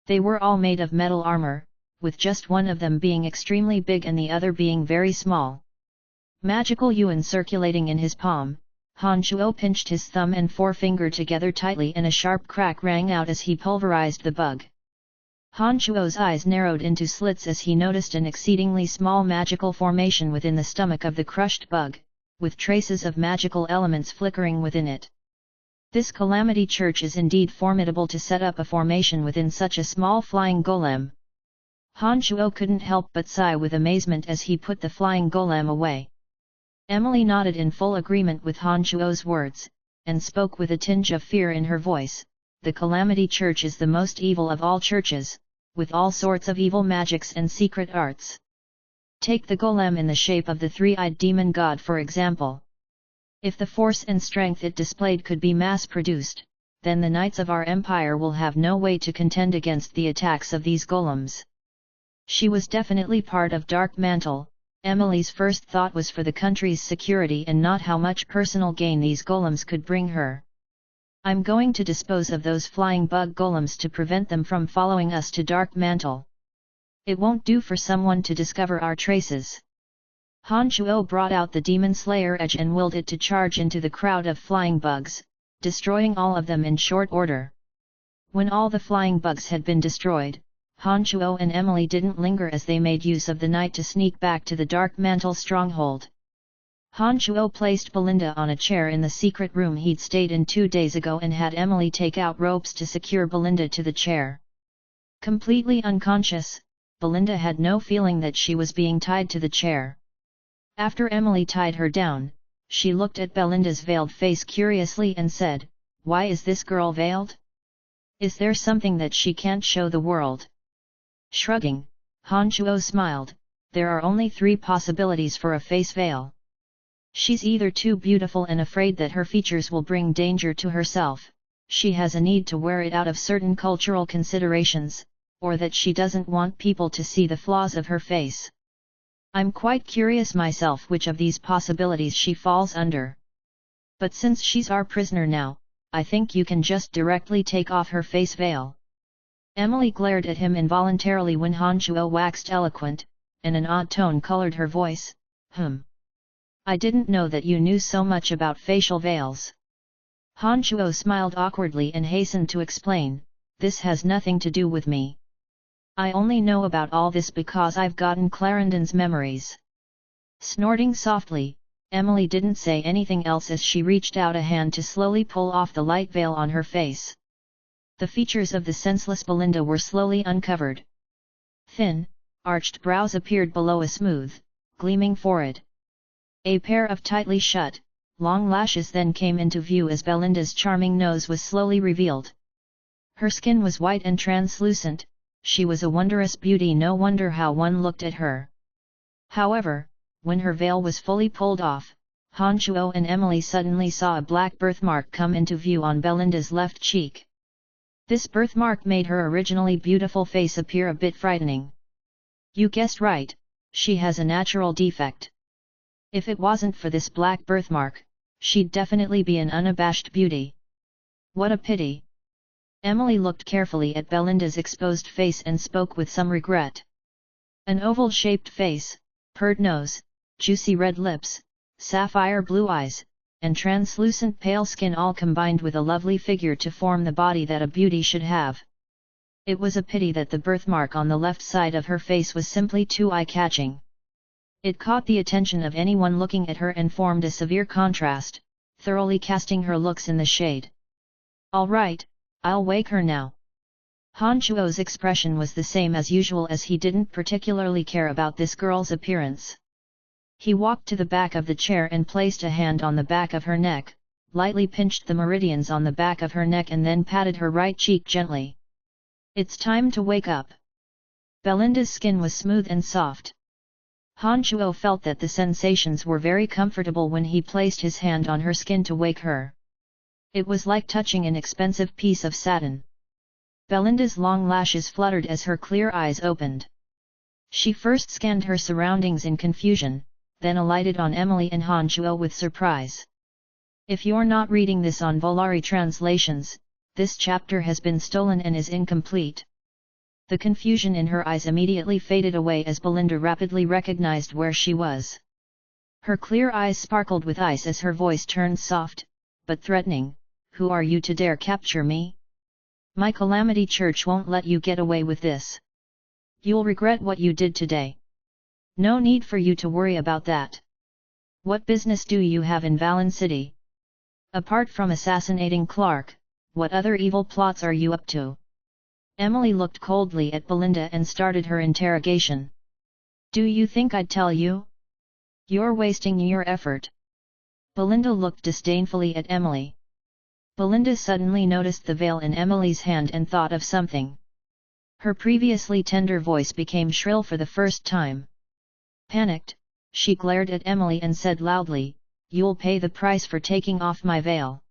They were all made of metal armor, with just one of them being extremely big and the other being very small. Magical yuan circulating in his palm, Han Shuo pinched his thumb and forefinger together tightly and a sharp crack rang out as he pulverized the bug. Han Shuo's eyes narrowed into slits as he noticed an exceedingly small magical formation within the stomach of the crushed bug, with traces of magical elements flickering within it. This Calamity Church is indeed formidable to set up a formation within such a small flying golem. Han Shuo couldn't help but sigh with amazement as he put the flying golem away. Emily nodded in full agreement with Han Shuo's words, and spoke with a tinge of fear in her voice. The Calamity Church is the most evil of all churches, with all sorts of evil magics and secret arts. Take the golem in the shape of the 3-eyed demon god for example. If the force and strength it displayed could be mass-produced, then the knights of our empire will have no way to contend against the attacks of these golems. She was definitely part of Dark Mantle. Emily's first thought was for the country's security and not how much personal gain these golems could bring her. I'm going to dispose of those flying bug golems to prevent them from following us to Dark Mantle. It won't do for someone to discover our traces. Han Shuo brought out the Demon Slayer edge and willed it to charge into the crowd of flying bugs, destroying all of them in short order. When all the flying bugs had been destroyed, Han Shuo and Emily didn't linger as they made use of the night to sneak back to the Dark Mantle stronghold. Han Shuo placed Belinda on a chair in the secret room he'd stayed in 2 days ago and had Emily take out ropes to secure Belinda to the chair. Completely unconscious, Belinda had no feeling that she was being tied to the chair. After Emily tied her down, she looked at Belinda's veiled face curiously and said, "Why is this girl veiled? Is there something that she can't show the world?" Shrugging, Han Shuo smiled, "There are only 3 possibilities for a face veil. She's either too beautiful and afraid that her features will bring danger to herself, she has a need to wear it out of certain cultural considerations, or that she doesn't want people to see the flaws of her face. I'm quite curious myself which of these possibilities she falls under. But since she's our prisoner now, I think you can just directly take off her face veil." Emily glared at him involuntarily when Han Shuo waxed eloquent, and an odd tone colored her voice. I didn't know that you knew so much about facial veils." Han Shuo smiled awkwardly and hastened to explain, "This has nothing to do with me. I only know about all this because I've gotten Clarendon's memories." Snorting softly, Emily didn't say anything else as she reached out a hand to slowly pull off the light veil on her face. The features of the senseless Belinda were slowly uncovered. Thin, arched brows appeared below a smooth, gleaming forehead. A pair of tightly shut, long lashes then came into view as Belinda's charming nose was slowly revealed. Her skin was white and translucent. She was a wondrous beauty, no wonder how one looked at her. However, when her veil was fully pulled off, Han Shuo and Emily suddenly saw a black birthmark come into view on Belinda's left cheek. This birthmark made her originally beautiful face appear a bit frightening. "You guessed right, she has a natural defect. If it wasn't for this black birthmark, she'd definitely be an unabashed beauty. What a pity." Emily looked carefully at Belinda's exposed face and spoke with some regret. An oval-shaped face, pert nose, juicy red lips, sapphire blue eyes, and translucent pale skin all combined with a lovely figure to form the body that a beauty should have. It was a pity that the birthmark on the left side of her face was simply too eye-catching. It caught the attention of anyone looking at her and formed a severe contrast, thoroughly casting her looks in the shade. "All right, I'll wake her now." Han Chuo's expression was the same as usual, as he didn't particularly care about this girl's appearance. He walked to the back of the chair and placed a hand on the back of her neck, lightly pinched the meridians on the back of her neck and then patted her right cheek gently. "It's time to wake up." Belinda's skin was smooth and soft. Han Chuo felt that the sensations were very comfortable when he placed his hand on her skin to wake her. It was like touching an expensive piece of satin. Belinda's long lashes fluttered as her clear eyes opened. She first scanned her surroundings in confusion, then alighted on Emily and Han Chuo with surprise. If you're not reading this on Volari Translations, this chapter has been stolen and is incomplete. The confusion in her eyes immediately faded away as Belinda rapidly recognized where she was. Her clear eyes sparkled with ice as her voice turned soft, but threatening. "Who are you to dare capture me? My Calamity Church won't let you get away with this. You'll regret what you did today. No need for you to worry about that. What business do you have in Valen City? Apart from assassinating Clark, what other evil plots are you up to?" Emily looked coldly at Belinda and started her interrogation. "Do you think I'd tell you? You're wasting your effort." Belinda looked disdainfully at Emily. Belinda suddenly noticed the veil in Emily's hand and thought of something. Her previously tender voice became shrill for the first time. Panicked, she glared at Emily and said loudly, "You'll pay the price for taking off my veil."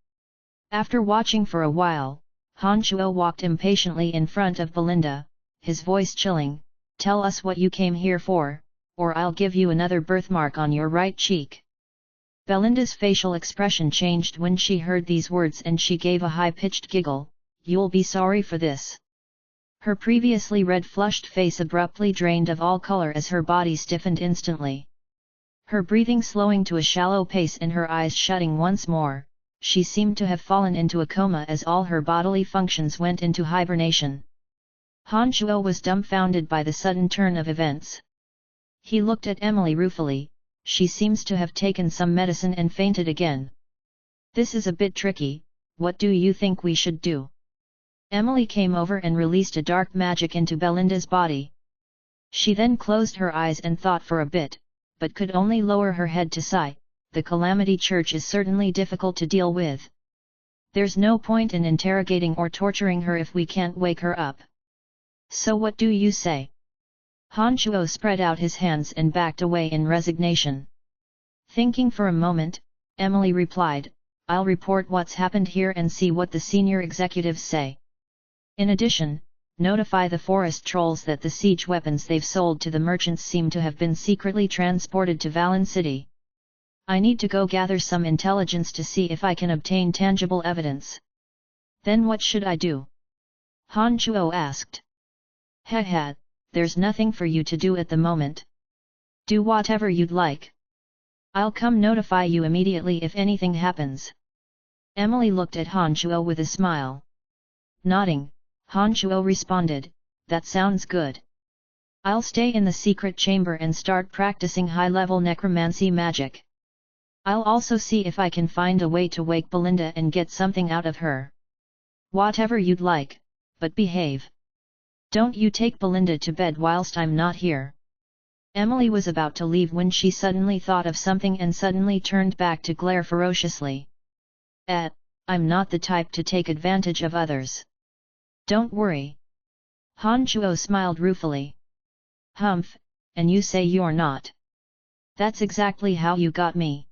After watching for a while, Han Chuo walked impatiently in front of Belinda, his voice chilling. "Tell us what you came here for, or I'll give you another birthmark on your right cheek." Belinda's facial expression changed when she heard these words and she gave a high-pitched giggle. "You'll be sorry for this." Her previously red-flushed face abruptly drained of all color as her body stiffened instantly. Her breathing slowing to a shallow pace and her eyes shutting once more, she seemed to have fallen into a coma as all her bodily functions went into hibernation. Han Chuo was dumbfounded by the sudden turn of events. He looked at Emily ruefully. "She seems to have taken some medicine and fainted again. This is a bit tricky. What do you think we should do?" Emily came over and released a dark magic into Belinda's body. She then closed her eyes and thought for a bit, but could only lower her head to sigh. "The Calamity Church is certainly difficult to deal with. There's no point in interrogating or torturing her if we can't wake her up. So what do you say?" Han Chuo spread out his hands and backed away in resignation. Thinking for a moment, Emily replied, "I'll report what's happened here and see what the senior executives say. In addition, notify the forest trolls that the siege weapons they've sold to the merchants seem to have been secretly transported to Valen City. I need to go gather some intelligence to see if I can obtain tangible evidence." "Then what should I do?" Han Chuo asked. "Heh, there's nothing for you to do at the moment. Do whatever you'd like. I'll come notify you immediately if anything happens." Emily looked at Han Chuo with a smile. Nodding, Han Chuo responded, "That sounds good. I'll stay in the secret chamber and start practicing high-level necromancy magic. I'll also see if I can find a way to wake Belinda and get something out of her." "Whatever you'd like, but behave. Don't you take Belinda to bed whilst I'm not here." Emily was about to leave when she suddenly thought of something and suddenly turned back to glare ferociously. I'm not the type to take advantage of others. Don't worry." Han Chuo smiled ruefully. "Humph, and you say you're not. That's exactly how you got me."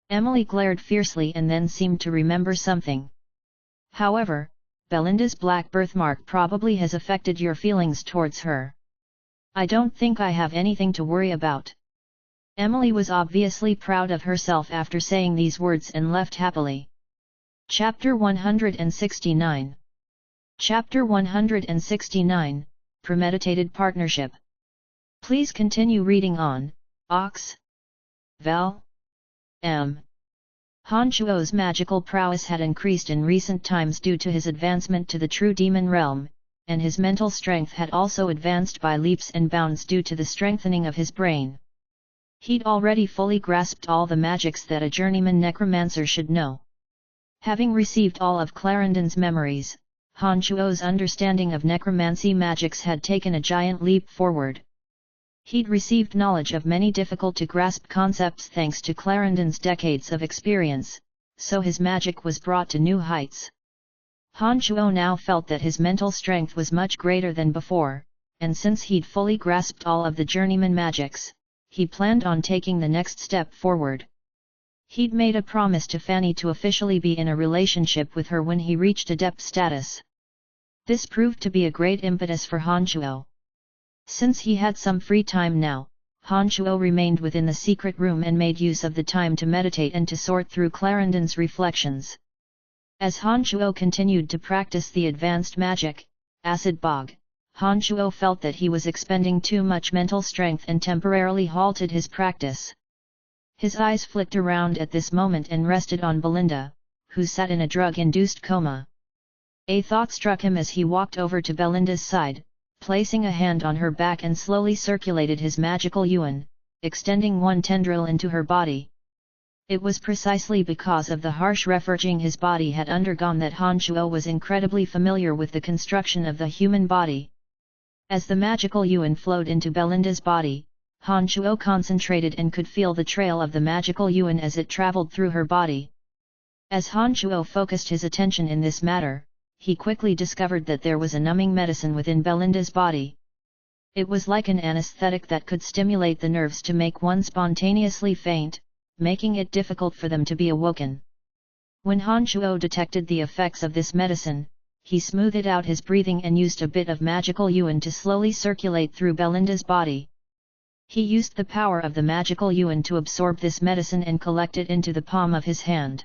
Emily glared fiercely and then seemed to remember something. "However, Belinda's black birthmark probably has affected your feelings towards her. I don't think I have anything to worry about." Emily was obviously proud of herself after saying these words and left happily. Chapter 169. Chapter 169, Premeditated Partnership. Please continue reading on. Ox. Vel. M. Han Shuo's magical prowess had increased in recent times due to his advancement to the true demon realm, and his mental strength had also advanced by leaps and bounds due to the strengthening of his brain. He'd already fully grasped all the magics that a journeyman necromancer should know. Having received all of Clarendon's memories, Han Shuo's understanding of necromancy magics had taken a giant leap forward. He'd received knowledge of many difficult-to-grasp concepts thanks to Clarendon's decades of experience, so his magic was brought to new heights. Han Shuo now felt that his mental strength was much greater than before, and since he'd fully grasped all of the journeyman magics, he planned on taking the next step forward. He'd made a promise to Fanny to officially be in a relationship with her when he reached adept status. This proved to be a great impetus for Han Shuo. Since he had some free time now, Han Shuo remained within the secret room and made use of the time to meditate and to sort through Clarendon's reflections. As Han Shuo continued to practice the advanced magic, Acid Bog, Han Shuo felt that he was expending too much mental strength and temporarily halted his practice. His eyes flicked around at this moment and rested on Belinda, who sat in a drug-induced coma. A thought struck him as he walked over to Belinda's side, placing a hand on her back and slowly circulated his magical yuan, extending one tendril into her body. It was precisely because of the harsh reforging his body had undergone that Han Shuo was incredibly familiar with the construction of the human body. As the magical yuan flowed into Belinda's body, Han Shuo concentrated and could feel the trail of the magical yuan as it traveled through her body. As Han Shuo focused his attention in this matter, he quickly discovered that there was a numbing medicine within Belinda's body. It was like an anesthetic that could stimulate the nerves to make one spontaneously faint, making it difficult for them to be awoken. When Han Shuo detected the effects of this medicine, he smoothed out his breathing and used a bit of magical yuan to slowly circulate through Belinda's body. He used the power of the magical yuan to absorb this medicine and collect it into the palm of his hand.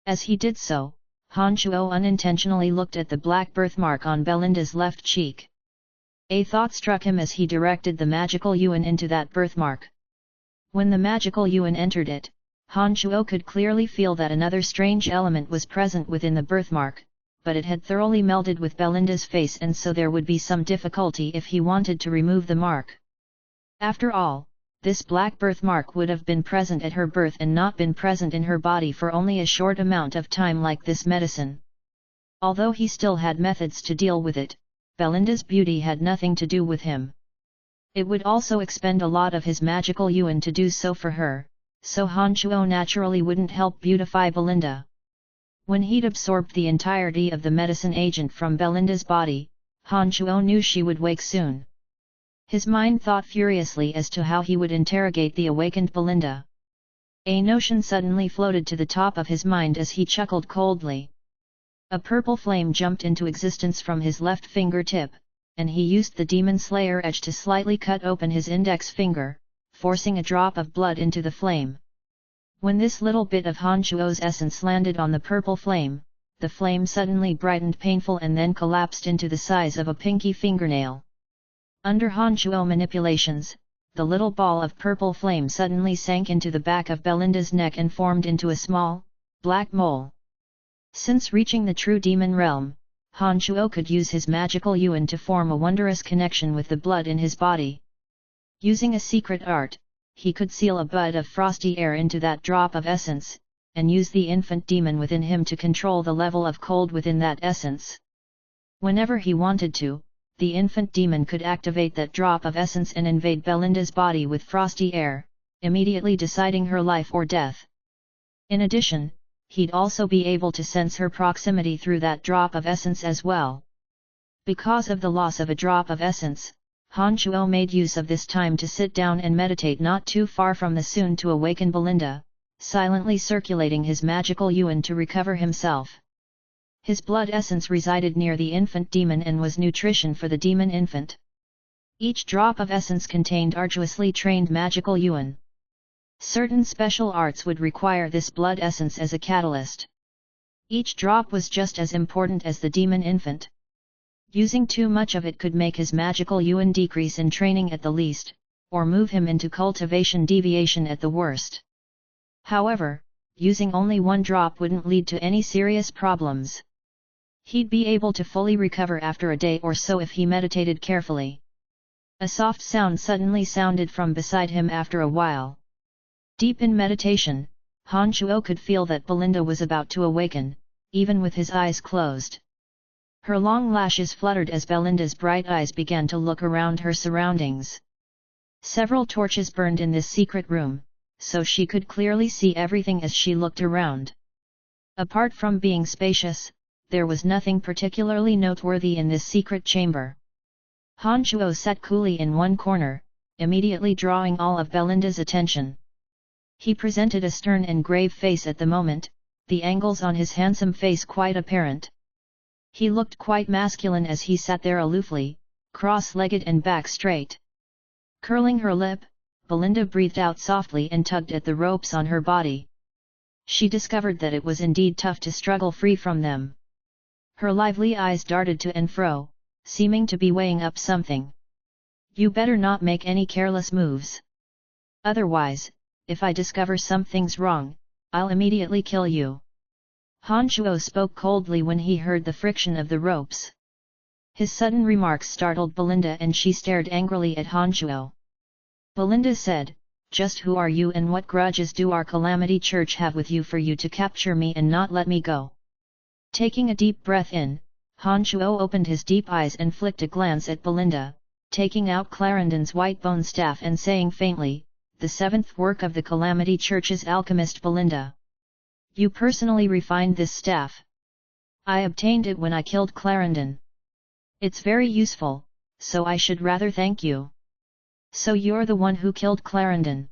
As he did so, Han Shuo unintentionally looked at the black birthmark on Belinda's left cheek. A thought struck him as he directed the magical yuan into that birthmark. When the magical yuan entered it, Han Shuo could clearly feel that another strange element was present within the birthmark, but it had thoroughly melded with Belinda's face and so there would be some difficulty if he wanted to remove the mark. After all, this black birthmark would have been present at her birth and not been present in her body for only a short amount of time like this medicine. Although he still had methods to deal with it, Belinda's beauty had nothing to do with him. It would also expend a lot of his magical yuan to do so for her, so Han Shuo naturally wouldn't help beautify Belinda. When he'd absorbed the entirety of the medicine agent from Belinda's body, Han Shuo knew she would wake soon. His mind thought furiously as to how he would interrogate the awakened Belinda. A notion suddenly floated to the top of his mind as he chuckled coldly. A purple flame jumped into existence from his left fingertip, and he used the Demon Slayer edge to slightly cut open his index finger, forcing a drop of blood into the flame. When this little bit of Han Shuo's essence landed on the purple flame, the flame suddenly brightened painful and then collapsed into the size of a pinky fingernail. Under Han Shuo manipulations, the little ball of purple flame suddenly sank into the back of Belinda's neck and formed into a small, black mole. Since reaching the true demon realm, Han Shuo could use his magical yuan to form a wondrous connection with the blood in his body. Using a secret art, he could seal a bud of frosty air into that drop of essence, and use the infant demon within him to control the level of cold within that essence. Whenever he wanted to, the infant demon could activate that drop of essence and invade Belinda's body with frosty air, immediately deciding her life or death. In addition, he'd also be able to sense her proximity through that drop of essence as well. Because of the loss of a drop of essence, Han Shuo made use of this time to sit down and meditate not too far from the soon-to-awaken Belinda, silently circulating his magical yuan to recover himself. His blood essence resided near the infant demon and was nutrition for the demon infant. Each drop of essence contained arduously trained magical yuan. Certain special arts would require this blood essence as a catalyst. Each drop was just as important as the demon infant. Using too much of it could make his magical yuan decrease in training at the least, or move him into cultivation deviation at the worst. However, using only 1 drop wouldn't lead to any serious problems. He'd be able to fully recover after a day or so if he meditated carefully. A soft sound suddenly sounded from beside him after a while. Deep in meditation, Han Shuo could feel that Belinda was about to awaken, even with his eyes closed. Her long lashes fluttered as Belinda's bright eyes began to look around her surroundings. Several torches burned in this secret room, so she could clearly see everything as she looked around. Apart from being spacious, there was nothing particularly noteworthy in this secret chamber. Han Shuo sat coolly in one corner, immediately drawing all of Belinda's attention. He presented a stern and grave face at the moment, the angles on his handsome face quite apparent. He looked quite masculine as he sat there aloofly, cross-legged and back straight. Curling her lip, Belinda breathed out softly and tugged at the ropes on her body. She discovered that it was indeed tough to struggle free from them. Her lively eyes darted to and fro, seeming to be weighing up something. "You better not make any careless moves. Otherwise, if I discover something's wrong, I'll immediately kill you." Han Shuo spoke coldly when he heard the friction of the ropes. His sudden remarks startled Belinda and she stared angrily at Han Shuo. Belinda said, "Just who are you and what grudges do our Calamity Church have with you for you to capture me and not let me go?" Taking a deep breath in, Han Shuo opened his deep eyes and flicked a glance at Belinda, taking out Clarendon's white bone staff and saying faintly, "The 7th work of the Calamity Church's alchemist Belinda. You personally refined this staff. I obtained it when I killed Clarendon. It's very useful, so I should rather thank you." "So you're the one who killed Clarendon?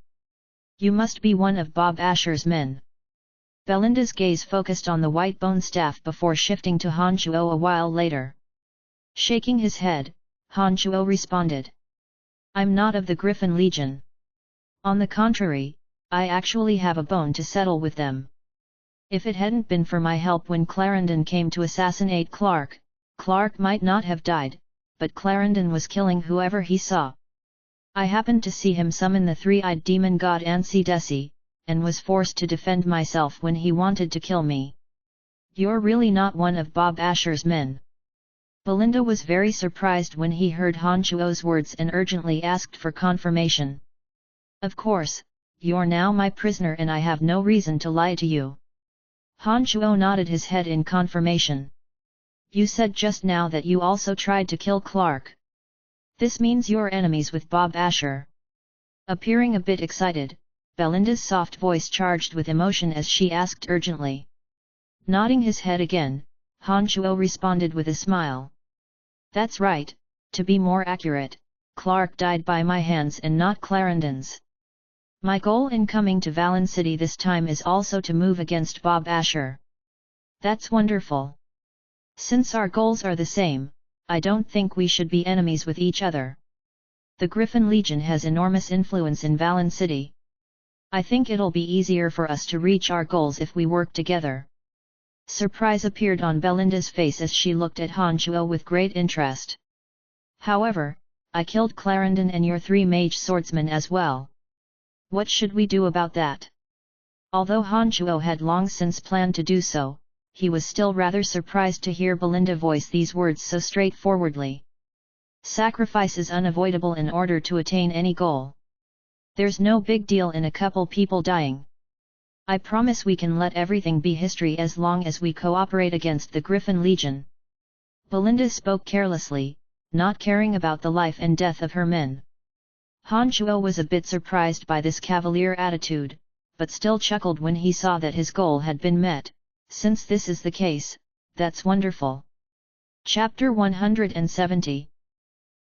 You must be one of Bob Asher's men." Belinda's gaze focused on the white bone staff before shifting to Han Shuo a while later. Shaking his head, Han Shuo responded, "I'm not of the Griffin Legion. On the contrary, I actually have a bone to settle with them. If it hadn't been for my help when Clarendon came to assassinate Clark, Clark might not have died, but Clarendon was killing whoever he saw. I happened to see him summon the three-eyed demon god Ansi Desi, and was forced to defend myself when he wanted to kill me. You're really not one of Bob Asher's men." Belinda was very surprised when he heard Han Shuo's words and urgently asked for confirmation. "Of course, you're now my prisoner and I have no reason to lie to you." Han Shuo nodded his head in confirmation. "You said just now that you also tried to kill Clark. This means you're enemies with Bob Asher." Appearing a bit excited, Belinda's soft voice charged with emotion as she asked urgently. Nodding his head again, Han Shuo responded with a smile. "That's right, to be more accurate, Clark died by my hands and not Clarendon's. My goal in coming to Valen City this time is also to move against Bob Asher." "That's wonderful. Since our goals are the same, I don't think we should be enemies with each other. The Griffin Legion has enormous influence in Valen City. I think it'll be easier for us to reach our goals if we work together." Surprise appeared on Belinda's face as she looked at Han Shuo with great interest. "However, I killed Clarendon and your 3 mage swordsmen as well. What should we do about that?" Although Han Shuo had long since planned to do so, he was still rather surprised to hear Belinda voice these words so straightforwardly. Sacrifice is unavoidable in order to attain any goal. There's no big deal in a couple people dying. I promise we can let everything be history as long as we cooperate against the Griffin Legion." Belinda spoke carelessly, not caring about the life and death of her men. Han Shuo was a bit surprised by this cavalier attitude, but still chuckled when he saw that his goal had been met. "Since this is the case, that's wonderful." Chapter 170.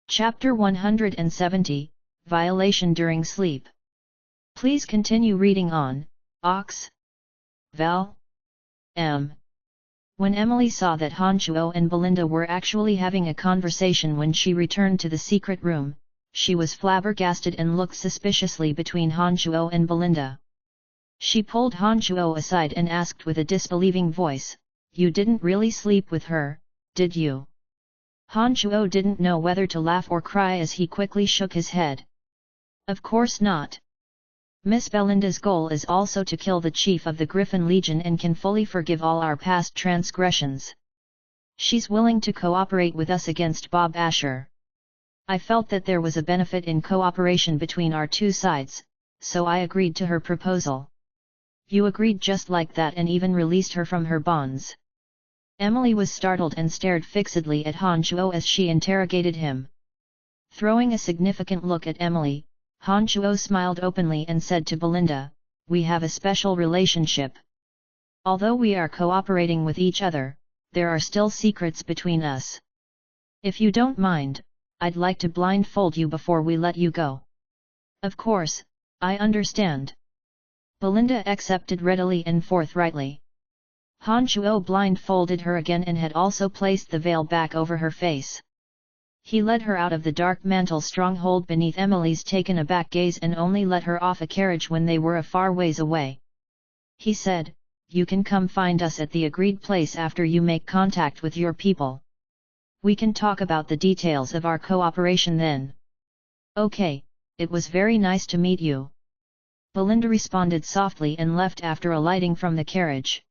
Chapter 170, Violation during sleep. Please continue reading on, Ox. Val. M. When Emily saw that Han Shuo and Belinda were actually having a conversation when she returned to the secret room, she was flabbergasted and looked suspiciously between Han Shuo and Belinda. She pulled Han Shuo aside and asked with a disbelieving voice, "You didn't really sleep with her, did you?" Han Chuo didn't know whether to laugh or cry as he quickly shook his head. Of course not. Miss Belinda's goal is also to kill the chief of the Griffin Legion and can fully forgive all our past transgressions. She's willing to cooperate with us against Bob Asher. I felt that there was a benefit in cooperation between our two sides, so I agreed to her proposal. You agreed just like that and even released her from her bonds. Emily was startled and stared fixedly at Han Chuo as she interrogated him. Throwing a significant look at Emily, Han Chuo smiled openly and said to Belinda, "We have a special relationship. Although we are cooperating with each other, there are still secrets between us. If you don't mind, I'd like to blindfold you before we let you go." "Of course, I understand." Belinda accepted readily and forthrightly. Han Chuo blindfolded her again and had also placed the veil back over her face. He led her out of the dark mantle stronghold beneath Emily's taken aback gaze and only let her off a carriage when they were a far ways away. He said, "You can come find us at the agreed place after you make contact with your people. We can talk about the details of our cooperation then." "Okay, it was very nice to meet you." Belinda responded softly and left after alighting from the carriage.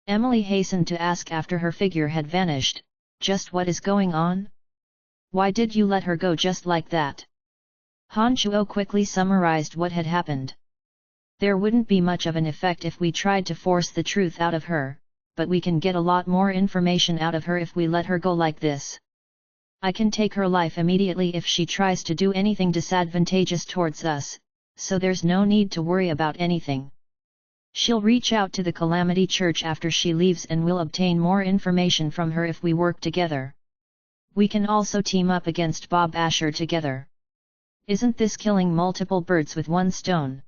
Emily hastened to ask after her figure had vanished, "Just what is going on? Why did you let her go just like that?" Han Chuo quickly summarized what had happened. "There wouldn't be much of an effect if we tried to force the truth out of her, but we can get a lot more information out of her if we let her go like this. I can take her life immediately if she tries to do anything disadvantageous towards us, so there's no need to worry about anything. She'll reach out to the Calamity Church after she leaves and we'll obtain more information from her if we work together. We can also team up against Bob Asher together. Isn't this killing multiple birds with one stone?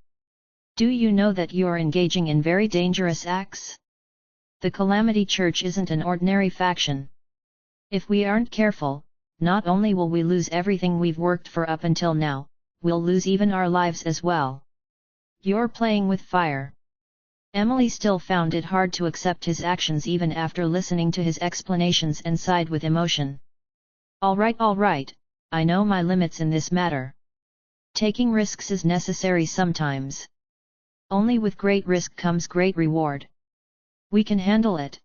Do you know that you're engaging in very dangerous acts? The Calamity Church isn't an ordinary faction. If we aren't careful, not only will we lose everything we've worked for up until now, we'll lose even our lives as well. You're playing with fire." Emily still found it hard to accept his actions even after listening to his explanations and sighed with emotion. All right, I know my limits in this matter. Taking risks is necessary sometimes. Only with great risk comes great reward. We can handle it."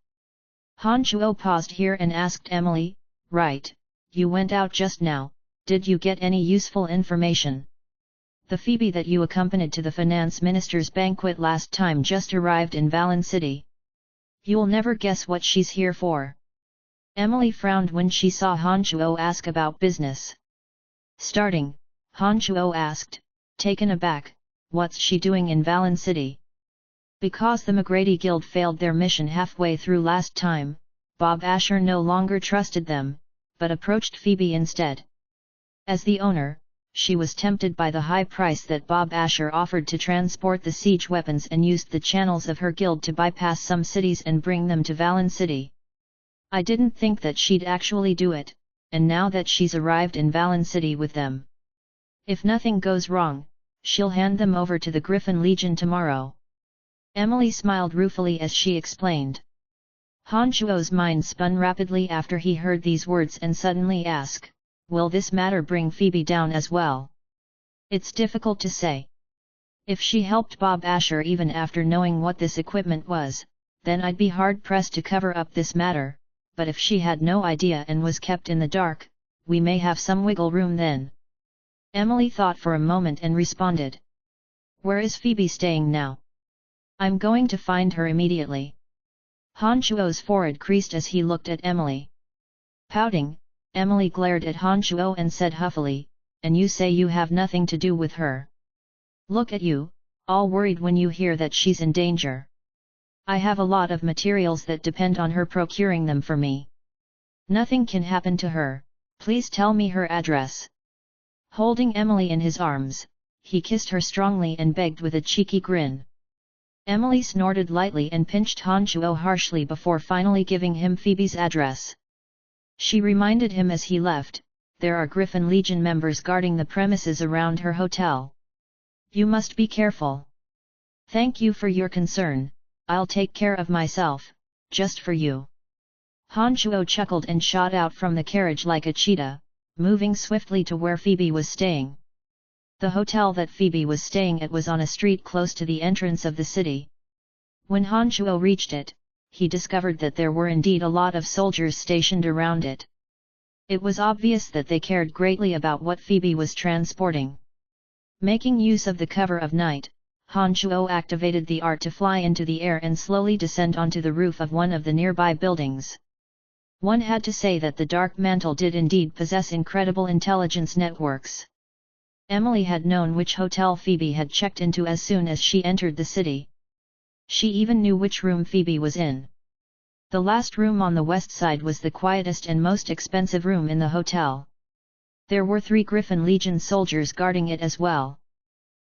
Han Chuo paused here and asked Emily, "Right, you went out just now, did you get any useful information? The Phoebe that you accompanied to the finance minister's banquet last time just arrived in Valen City. You'll never guess what she's here for." Emily frowned when she saw Han Chuo ask about business. Starting, Han Chuo asked, taken aback, "What's she doing in Valen City?" Because the McGrady Guild failed their mission halfway through last time, Bob Asher no longer trusted them, but approached Phoebe instead. As the owner, she was tempted by the high price that Bob Asher offered to transport the siege weapons and used the channels of her guild to bypass some cities and bring them to Valen City. I didn't think that she'd actually do it, and now that she's arrived in Valen City with them. If nothing goes wrong, she'll hand them over to the Griffin Legion tomorrow." Emily smiled ruefully as she explained. Han Chuo's mind spun rapidly after he heard these words and suddenly asked, "Will this matter bring Phoebe down as well?" "It's difficult to say. If she helped Bob Asher even after knowing what this equipment was, then I'd be hard-pressed to cover up this matter, but if she had no idea and was kept in the dark, we may have some wiggle room then." Emily thought for a moment and responded, "Where is Phoebe staying now? I'm going to find her immediately." Han Chuo's forehead creased as he looked at Emily. Pouting, Emily glared at Han Chuo and said huffily, "And you say you have nothing to do with her? Look at you, all worried when you hear that she's in danger. I have a lot of materials that depend on her procuring them for me. Nothing can happen to her, please tell me her address." Holding Emily in his arms, he kissed her strongly and begged with a cheeky grin. Emily snorted lightly and pinched Han Chuo harshly before finally giving him Phoebe's address. She reminded him as he left, "There are Griffin Legion members guarding the premises around her hotel. You must be careful." "Thank you for your concern, I'll take care of myself, just for you." Han Shuo chuckled and shot out from the carriage like a cheetah, moving swiftly to where Phoebe was staying. The hotel that Phoebe was staying at was on a street close to the entrance of the city. When Han Shuo reached it, he discovered that there were indeed a lot of soldiers stationed around it. It was obvious that they cared greatly about what Phoebe was transporting. Making use of the cover of night, Han Shuo activated the art to fly into the air and slowly descend onto the roof of one of the nearby buildings. One had to say that the Dark Mantle did indeed possess incredible intelligence networks. Emily had known which hotel Phoebe had checked into as soon as she entered the city. She even knew which room Phoebe was in. The last room on the west side was the quietest and most expensive room in the hotel. There were 3 Griffin Legion soldiers guarding it as well.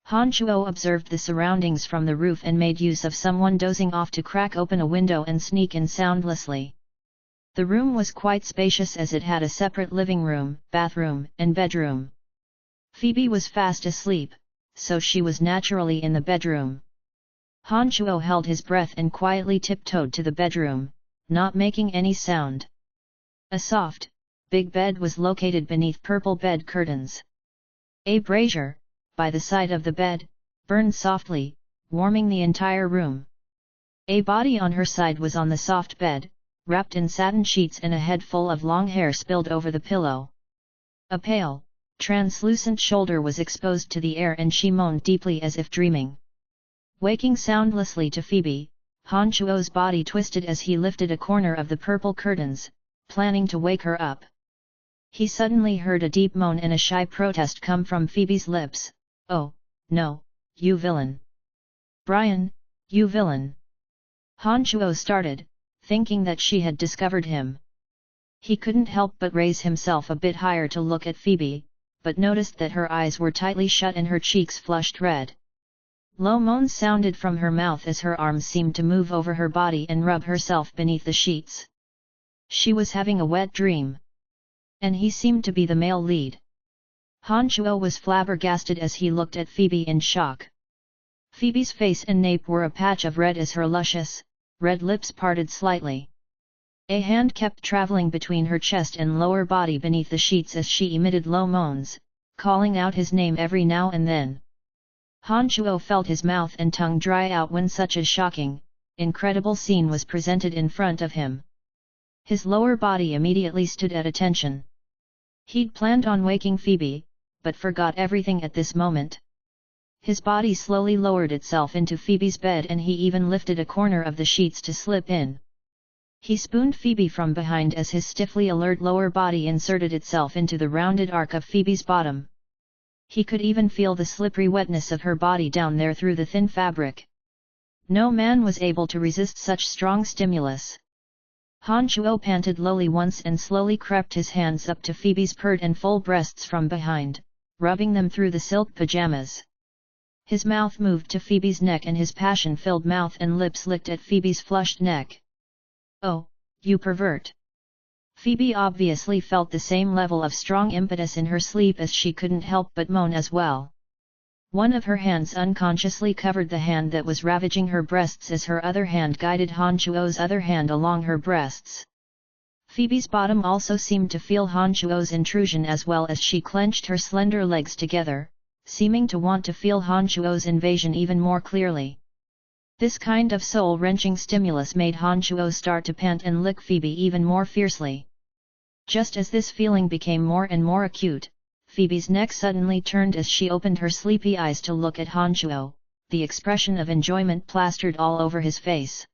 Han Shuo observed the surroundings from the roof and made use of someone dozing off to crack open a window and sneak in soundlessly. The room was quite spacious as it had a separate living room, bathroom, and bedroom. Phoebe was fast asleep, so she was naturally in the bedroom. Han Shuo held his breath and quietly tiptoed to the bedroom, not making any sound. A soft, big bed was located beneath purple bed curtains. A brazier, by the side of the bed, burned softly, warming the entire room. A body on her side was on the soft bed, wrapped in satin sheets and a head full of long hair spilled over the pillow. A pale, translucent shoulder was exposed to the air and she moaned deeply as if dreaming. Waking soundlessly to Phoebe, Han Shuo's body twisted as he lifted a corner of the purple curtains, planning to wake her up. He suddenly heard a deep moan and a shy protest come from Phoebe's lips. "Oh, no, you villain! Brian, you villain!" Han Shuo started, thinking that she had discovered him. He couldn't help but raise himself a bit higher to look at Phoebe, but noticed that her eyes were tightly shut and her cheeks flushed red. Low moans sounded from her mouth as her arms seemed to move over her body and rub herself beneath the sheets. She was having a wet dream. And he seemed to be the male lead. Han Shuo was flabbergasted as he looked at Phoebe in shock. Phoebe's face and nape were a patch of red as her luscious, red lips parted slightly. A hand kept traveling between her chest and lower body beneath the sheets as she emitted low moans, calling out his name every now and then. Han Shuo felt his mouth and tongue dry out when such a shocking, incredible scene was presented in front of him. His lower body immediately stood at attention. He'd planned on waking Phoebe, but forgot everything at this moment. His body slowly lowered itself into Phoebe's bed and he even lifted a corner of the sheets to slip in. He spooned Phoebe from behind as his stiffly alert lower body inserted itself into the rounded arc of Phoebe's bottom. He could even feel the slippery wetness of her body down there through the thin fabric. No man was able to resist such strong stimulus. Han Shuo panted lowly once and slowly crept his hands up to Phoebe's pert and full breasts from behind, rubbing them through the silk pajamas. His mouth moved to Phoebe's neck and his passion-filled mouth and lips licked at Phoebe's flushed neck. "Oh, you pervert!" Phoebe obviously felt the same level of strong impetus in her sleep as she couldn't help but moan as well. One of her hands unconsciously covered the hand that was ravaging her breasts as her other hand guided Han Shuo's other hand along her breasts. Phoebe's bottom also seemed to feel Han Shuo's intrusion as well as she clenched her slender legs together, seeming to want to feel Han Shuo's invasion even more clearly. This kind of soul-wrenching stimulus made Han Shuo start to pant and lick Phoebe even more fiercely. Just as this feeling became more and more acute, Phoebe's neck suddenly turned as she opened her sleepy eyes to look at Han Shuo, the expression of enjoyment plastered all over his face.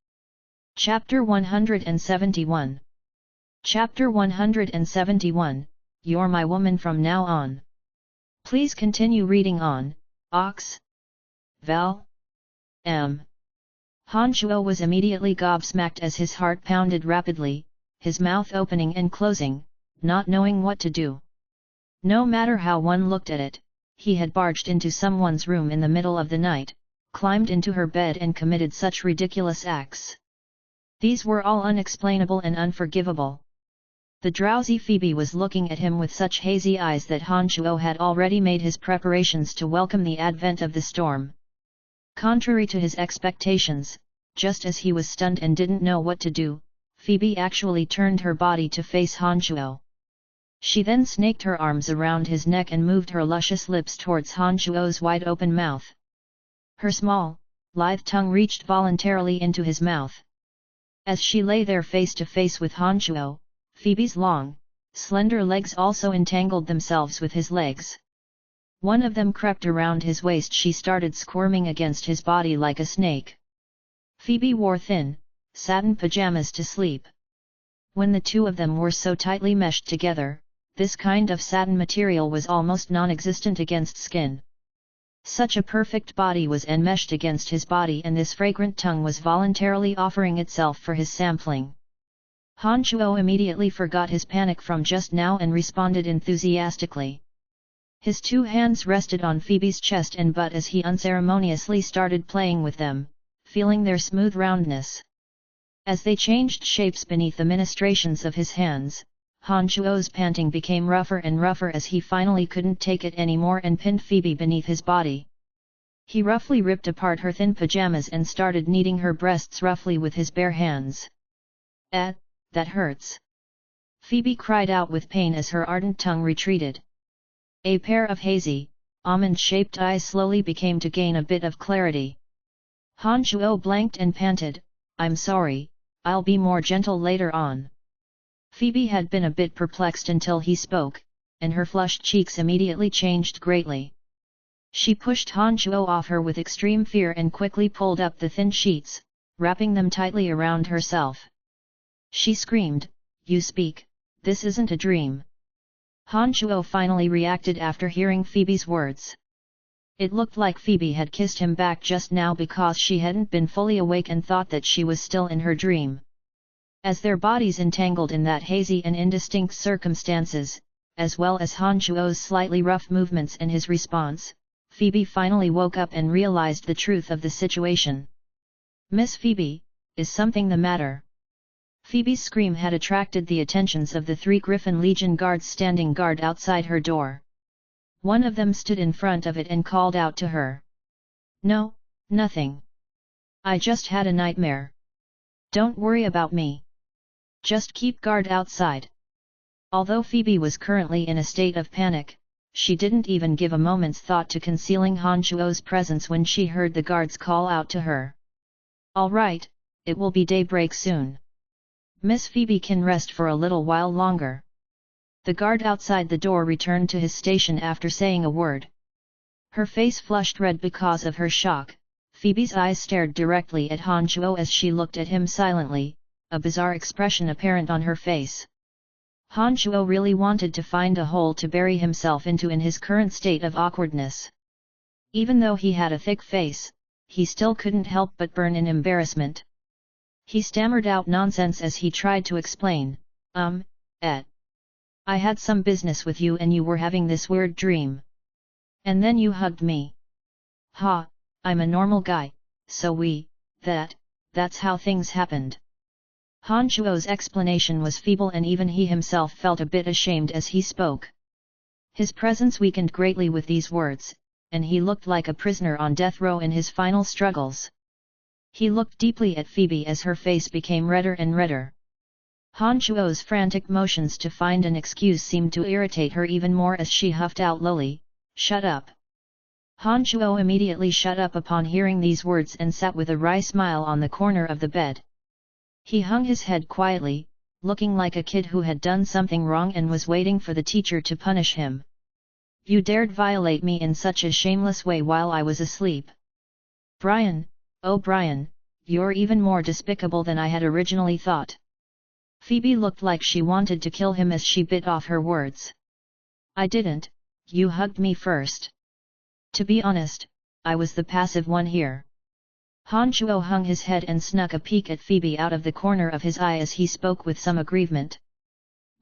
Chapter 171 Chapter 171, You're my woman from now on. Please continue reading on, Ox. Val. M. Han Shuo was immediately gobsmacked as his heart pounded rapidly, his mouth opening and closing, not knowing what to do. No matter how one looked at it, he had barged into someone's room in the middle of the night, climbed into her bed and committed such ridiculous acts. These were all unexplainable and unforgivable. The drowsy Phoebe was looking at him with such hazy eyes that Han Shuo had already made his preparations to welcome the advent of the storm. Contrary to his expectations, just as he was stunned and didn't know what to do, Phoebe actually turned her body to face Hanchuo. She then snaked her arms around his neck and moved her luscious lips towards Hanchuo's wide-open mouth. Her small, lithe tongue reached voluntarily into his mouth. As she lay there face to face with Hanchuo, Phoebe's long, slender legs also entangled themselves with his legs. One of them crept around his waist. She started squirming against his body like a snake. Phoebe wore thin, satin pajamas to sleep. When the two of them were so tightly meshed together, this kind of satin material was almost non-existent against skin. Such a perfect body was enmeshed against his body, and this fragrant tongue was voluntarily offering itself for his sampling. Hanchuo immediately forgot his panic from just now and responded enthusiastically. His two hands rested on Phoebe's chest and butt as he unceremoniously started playing with them, feeling their smooth roundness. As they changed shapes beneath the ministrations of his hands, Hanchuo's panting became rougher and rougher as he finally couldn't take it anymore and pinned Phoebe beneath his body. He roughly ripped apart her thin pajamas and started kneading her breasts roughly with his bare hands. "Eh, that hurts!" Phoebe cried out with pain as her ardent tongue retreated. A pair of hazy, almond-shaped eyes slowly became to gain a bit of clarity. Hanchuo blanked and panted, "I'm sorry, I'll be more gentle later on." Phoebe had been a bit perplexed until he spoke, and her flushed cheeks immediately changed greatly. She pushed Hanchuo off her with extreme fear and quickly pulled up the thin sheets, wrapping them tightly around herself. She screamed, "You speak, this isn't a dream." Hanchuo finally reacted after hearing Phoebe's words. It looked like Phoebe had kissed him back just now because she hadn't been fully awake and thought that she was still in her dream. As their bodies entangled in that hazy and indistinct circumstances, as well as Hanchuo's slightly rough movements and his response, Phoebe finally woke up and realized the truth of the situation. "Miss Phoebe, is something the matter?" Phoebe's scream had attracted the attentions of the 3 Griffin Legion guards standing guard outside her door. One of them stood in front of it and called out to her. "No, nothing. I just had a nightmare. Don't worry about me. Just keep guard outside." Although Phoebe was currently in a state of panic, she didn't even give a moment's thought to concealing Hanchuo's presence when she heard the guards call out to her. "All right, it will be daybreak soon. Miss Phoebe can rest for a little while longer." The guard outside the door returned to his station after saying a word. Her face flushed red because of her shock. Phoebe's eyes stared directly at Hanchuo as she looked at him silently, a bizarre expression apparent on her face. Hanchuo really wanted to find a hole to bury himself into in his current state of awkwardness. Even though he had a thick face, he still couldn't help but burn in embarrassment. He stammered out nonsense as he tried to explain, I had some business with you and you were having this weird dream. And then you hugged me. Ha, I'm a normal guy, so that's how things happened." Hanchuo's explanation was feeble and even he himself felt a bit ashamed as he spoke. His presence weakened greatly with these words, and he looked like a prisoner on death row in his final struggles. He looked deeply at Phoebe as her face became redder and redder. Hanchuo's frantic motions to find an excuse seemed to irritate her even more as she huffed out lowly, "Shut up." Hanchuo immediately shut up upon hearing these words and sat with a wry smile on the corner of the bed. He hung his head quietly, looking like a kid who had done something wrong and was waiting for the teacher to punish him. "You dared violate me in such a shameless way while I was asleep. Brian, oh Brian, you're even more despicable than I had originally thought." Phoebe looked like she wanted to kill him as she bit off her words. "I didn't, you hugged me first. To be honest, I was the passive one here." Hanchuo hung his head and snuck a peek at Phoebe out of the corner of his eye as he spoke with some aggrievement.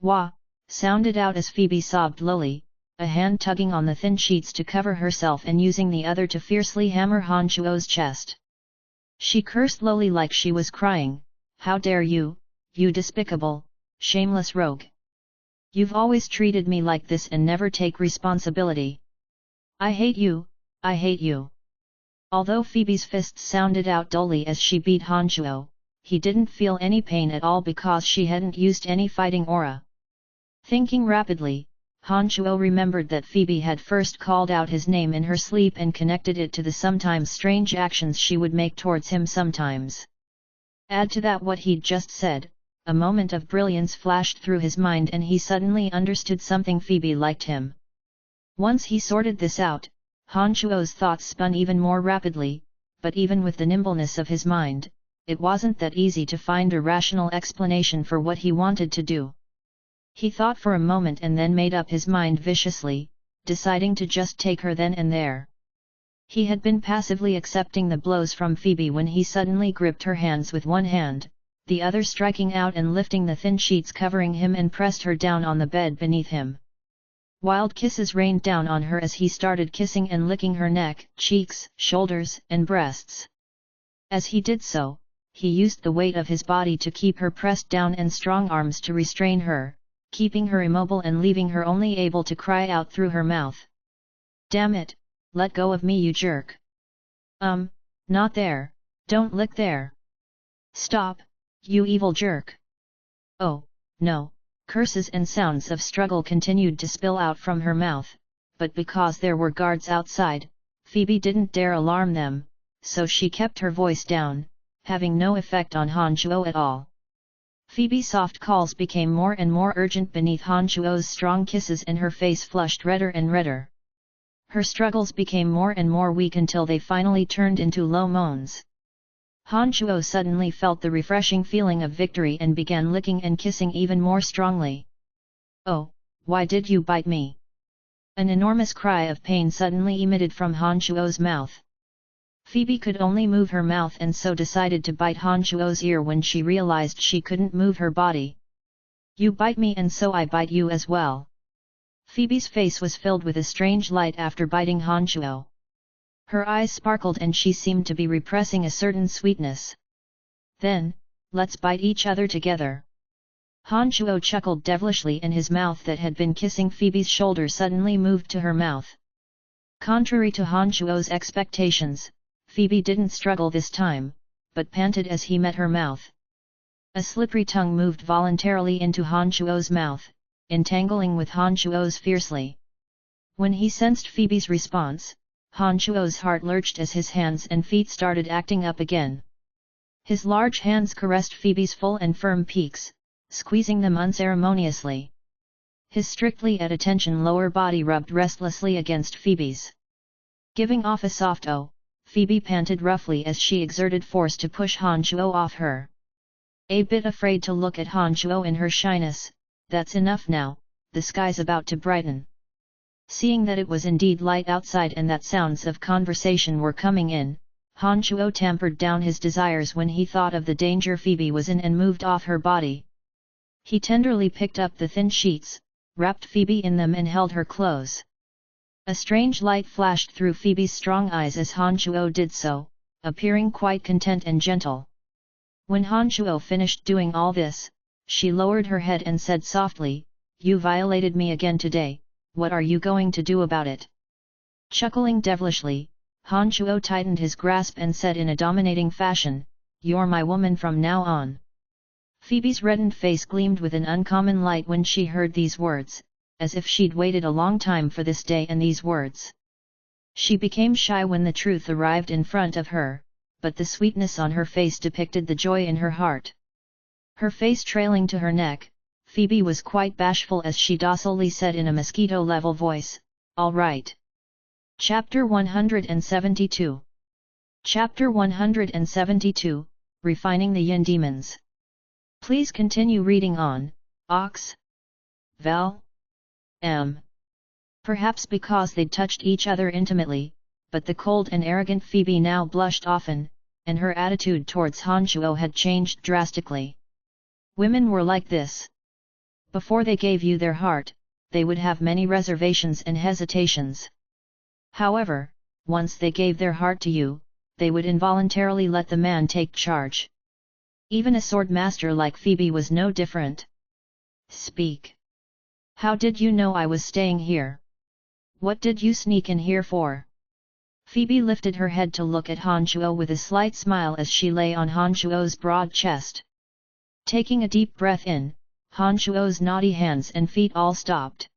"Wah," sounded out as Phoebe sobbed lowly, a hand tugging on the thin sheets to cover herself and using the other to fiercely hammer Hanchuo's chest. She cursed lowly like she was crying, "How dare you, you despicable, shameless rogue! You've always treated me like this and never take responsibility. I hate you, I hate you." Although Phoebe's fists sounded out dully as she beat Hanchuo, he didn't feel any pain at all because she hadn't used any fighting aura. Thinking rapidly, Hanchuo remembered that Phoebe had first called out his name in her sleep and connected it to the sometimes strange actions she would make towards him sometimes. Add to that what he'd just said, a moment of brilliance flashed through his mind and he suddenly understood something: Phoebe liked him. Once he sorted this out, Hanchuo's thoughts spun even more rapidly, but even with the nimbleness of his mind, it wasn't that easy to find a rational explanation for what he wanted to do. He thought for a moment and then made up his mind viciously, deciding to just take her then and there. He had been passively accepting the blows from Phoebe when he suddenly gripped her hands with one hand, the other striking out and lifting the thin sheets covering him and pressed her down on the bed beneath him. Wild kisses rained down on her as he started kissing and licking her neck, cheeks, shoulders, and breasts. As he did so, he used the weight of his body to keep her pressed down and strong arms to restrain her, keeping her immobile and leaving her only able to cry out through her mouth. "Damn it, let go of me, you jerk! Not there, don't lick there! Stop, you evil jerk!" Oh, no! Curses and sounds of struggle continued to spill out from her mouth, but because there were guards outside, Phoebe didn't dare alarm them, so she kept her voice down, having no effect on Hanchuo at all. Phoebe's soft calls became more and more urgent beneath Hanchuo's strong kisses and her face flushed redder and redder. Her struggles became more and more weak until they finally turned into low moans. Hanchuo suddenly felt the refreshing feeling of victory and began licking and kissing even more strongly. "Oh, why did you bite me?" An enormous cry of pain suddenly emitted from Hanchuo's mouth. Phoebe could only move her mouth and so decided to bite Hanchuo's ear when she realized she couldn't move her body. "You bite me and so I bite you as well." Phoebe's face was filled with a strange light after biting Hanchuo. Her eyes sparkled and she seemed to be repressing a certain sweetness. "Then, let's bite each other together." Hanchuo chuckled devilishly and his mouth that had been kissing Phoebe's shoulder suddenly moved to her mouth. Contrary to Hanchuo's expectations, Phoebe didn't struggle this time, but panted as he met her mouth. A slippery tongue moved voluntarily into Hanchuo's mouth, entangling with Hanchuo's fiercely. When he sensed Phoebe's response, Hanchuo's heart lurched as his hands and feet started acting up again. His large hands caressed Phoebe's full and firm peaks, squeezing them unceremoniously. His strictly at attention lower body rubbed restlessly against Phoebe's. Giving off a soft "oh," Phoebe panted roughly as she exerted force to push Hanchuo off her. A bit afraid to look at Hanchuo in her shyness, "That's enough now, the sky's about to brighten." Seeing that it was indeed light outside and that sounds of conversation were coming in, Hanchuo tampered down his desires when he thought of the danger Phoebe was in and moved off her body. He tenderly picked up the thin sheets, wrapped Phoebe in them and held her close. A strange light flashed through Phoebe's strong eyes as Hanchuo did so, appearing quite content and gentle. When Hanchuo finished doing all this, she lowered her head and said softly, "You violated me again today. What are you going to do about it?" Chuckling devilishly, Hanchuo tightened his grasp and said in a dominating fashion, "You're my woman from now on." Phoebe's reddened face gleamed with an uncommon light when she heard these words, as if she'd waited a long time for this day and these words. She became shy when the truth arrived in front of her, but the sweetness on her face depicted the joy in her heart. Her face trailing to her neck, Phoebe was quite bashful as she docilely said in a mosquito-level voice, "All right." Chapter 172. Chapter 172, Refining the Yin Demons. Please continue reading on, Ox. Val. M. Perhaps because they'd touched each other intimately, but the cold and arrogant Phoebe now blushed often, and her attitude towards Hanchuo had changed drastically. Women were like this. Before they gave you their heart, they would have many reservations and hesitations. However, once they gave their heart to you, they would involuntarily let the man take charge. Even a sword master like Phoebe was no different. "Speak. How did you know I was staying here? What did you sneak in here for?" Phoebe lifted her head to look at Han Shuo with a slight smile as she lay on Han Shuo's broad chest. Taking a deep breath in, Han Shuo's knotty hands and feet all stopped.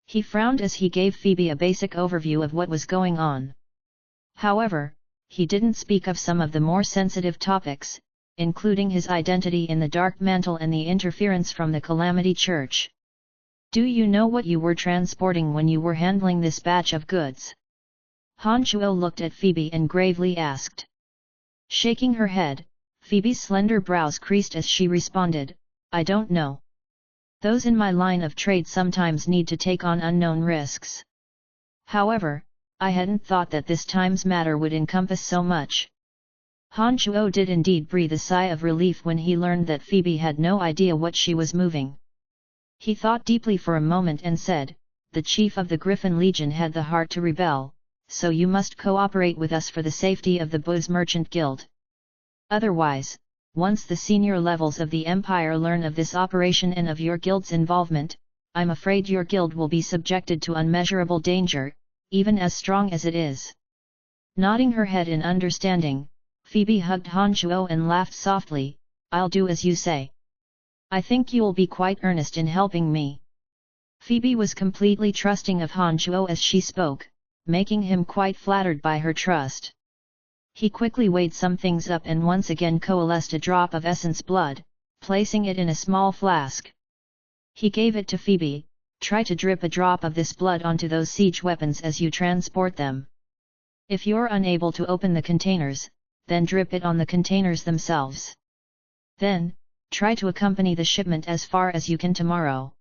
He frowned as he gave Phoebe a basic overview of what was going on. However, he didn't speak of some of the more sensitive topics, including his identity in the Dark Mantle and the interference from the Calamity Church. "Do you know what you were transporting when you were handling this batch of goods?" Han Shuo looked at Phoebe and gravely asked. Shaking her head, Phoebe's slender brows creased as she responded, "I don't know. Those in my line of trade sometimes need to take on unknown risks. However, I hadn't thought that this time's matter would encompass so much." Han Shuo did indeed breathe a sigh of relief when he learned that Phoebe had no idea what she was moving. He thought deeply for a moment and said, "The chief of the Griffin Legion had the heart to rebel, so you must cooperate with us for the safety of the Booze Merchant Guild. Otherwise, once the senior levels of the Empire learn of this operation and of your guild's involvement, I'm afraid your guild will be subjected to unmeasurable danger, even as strong as it is." Nodding her head in understanding, Phoebe hugged Han Shuo and laughed softly, "I'll do as you say. I think you'll be quite earnest in helping me." Phoebe was completely trusting of Han Shuo as she spoke, making him quite flattered by her trust. He quickly weighed some things up and once again coalesced a drop of essence blood, placing it in a small flask. He gave it to Phoebe. "Try to drip a drop of this blood onto those siege weapons as you transport them. If you're unable to open the containers, then drip it on the containers themselves. Then, try to accompany the shipment as far as you can tomorrow.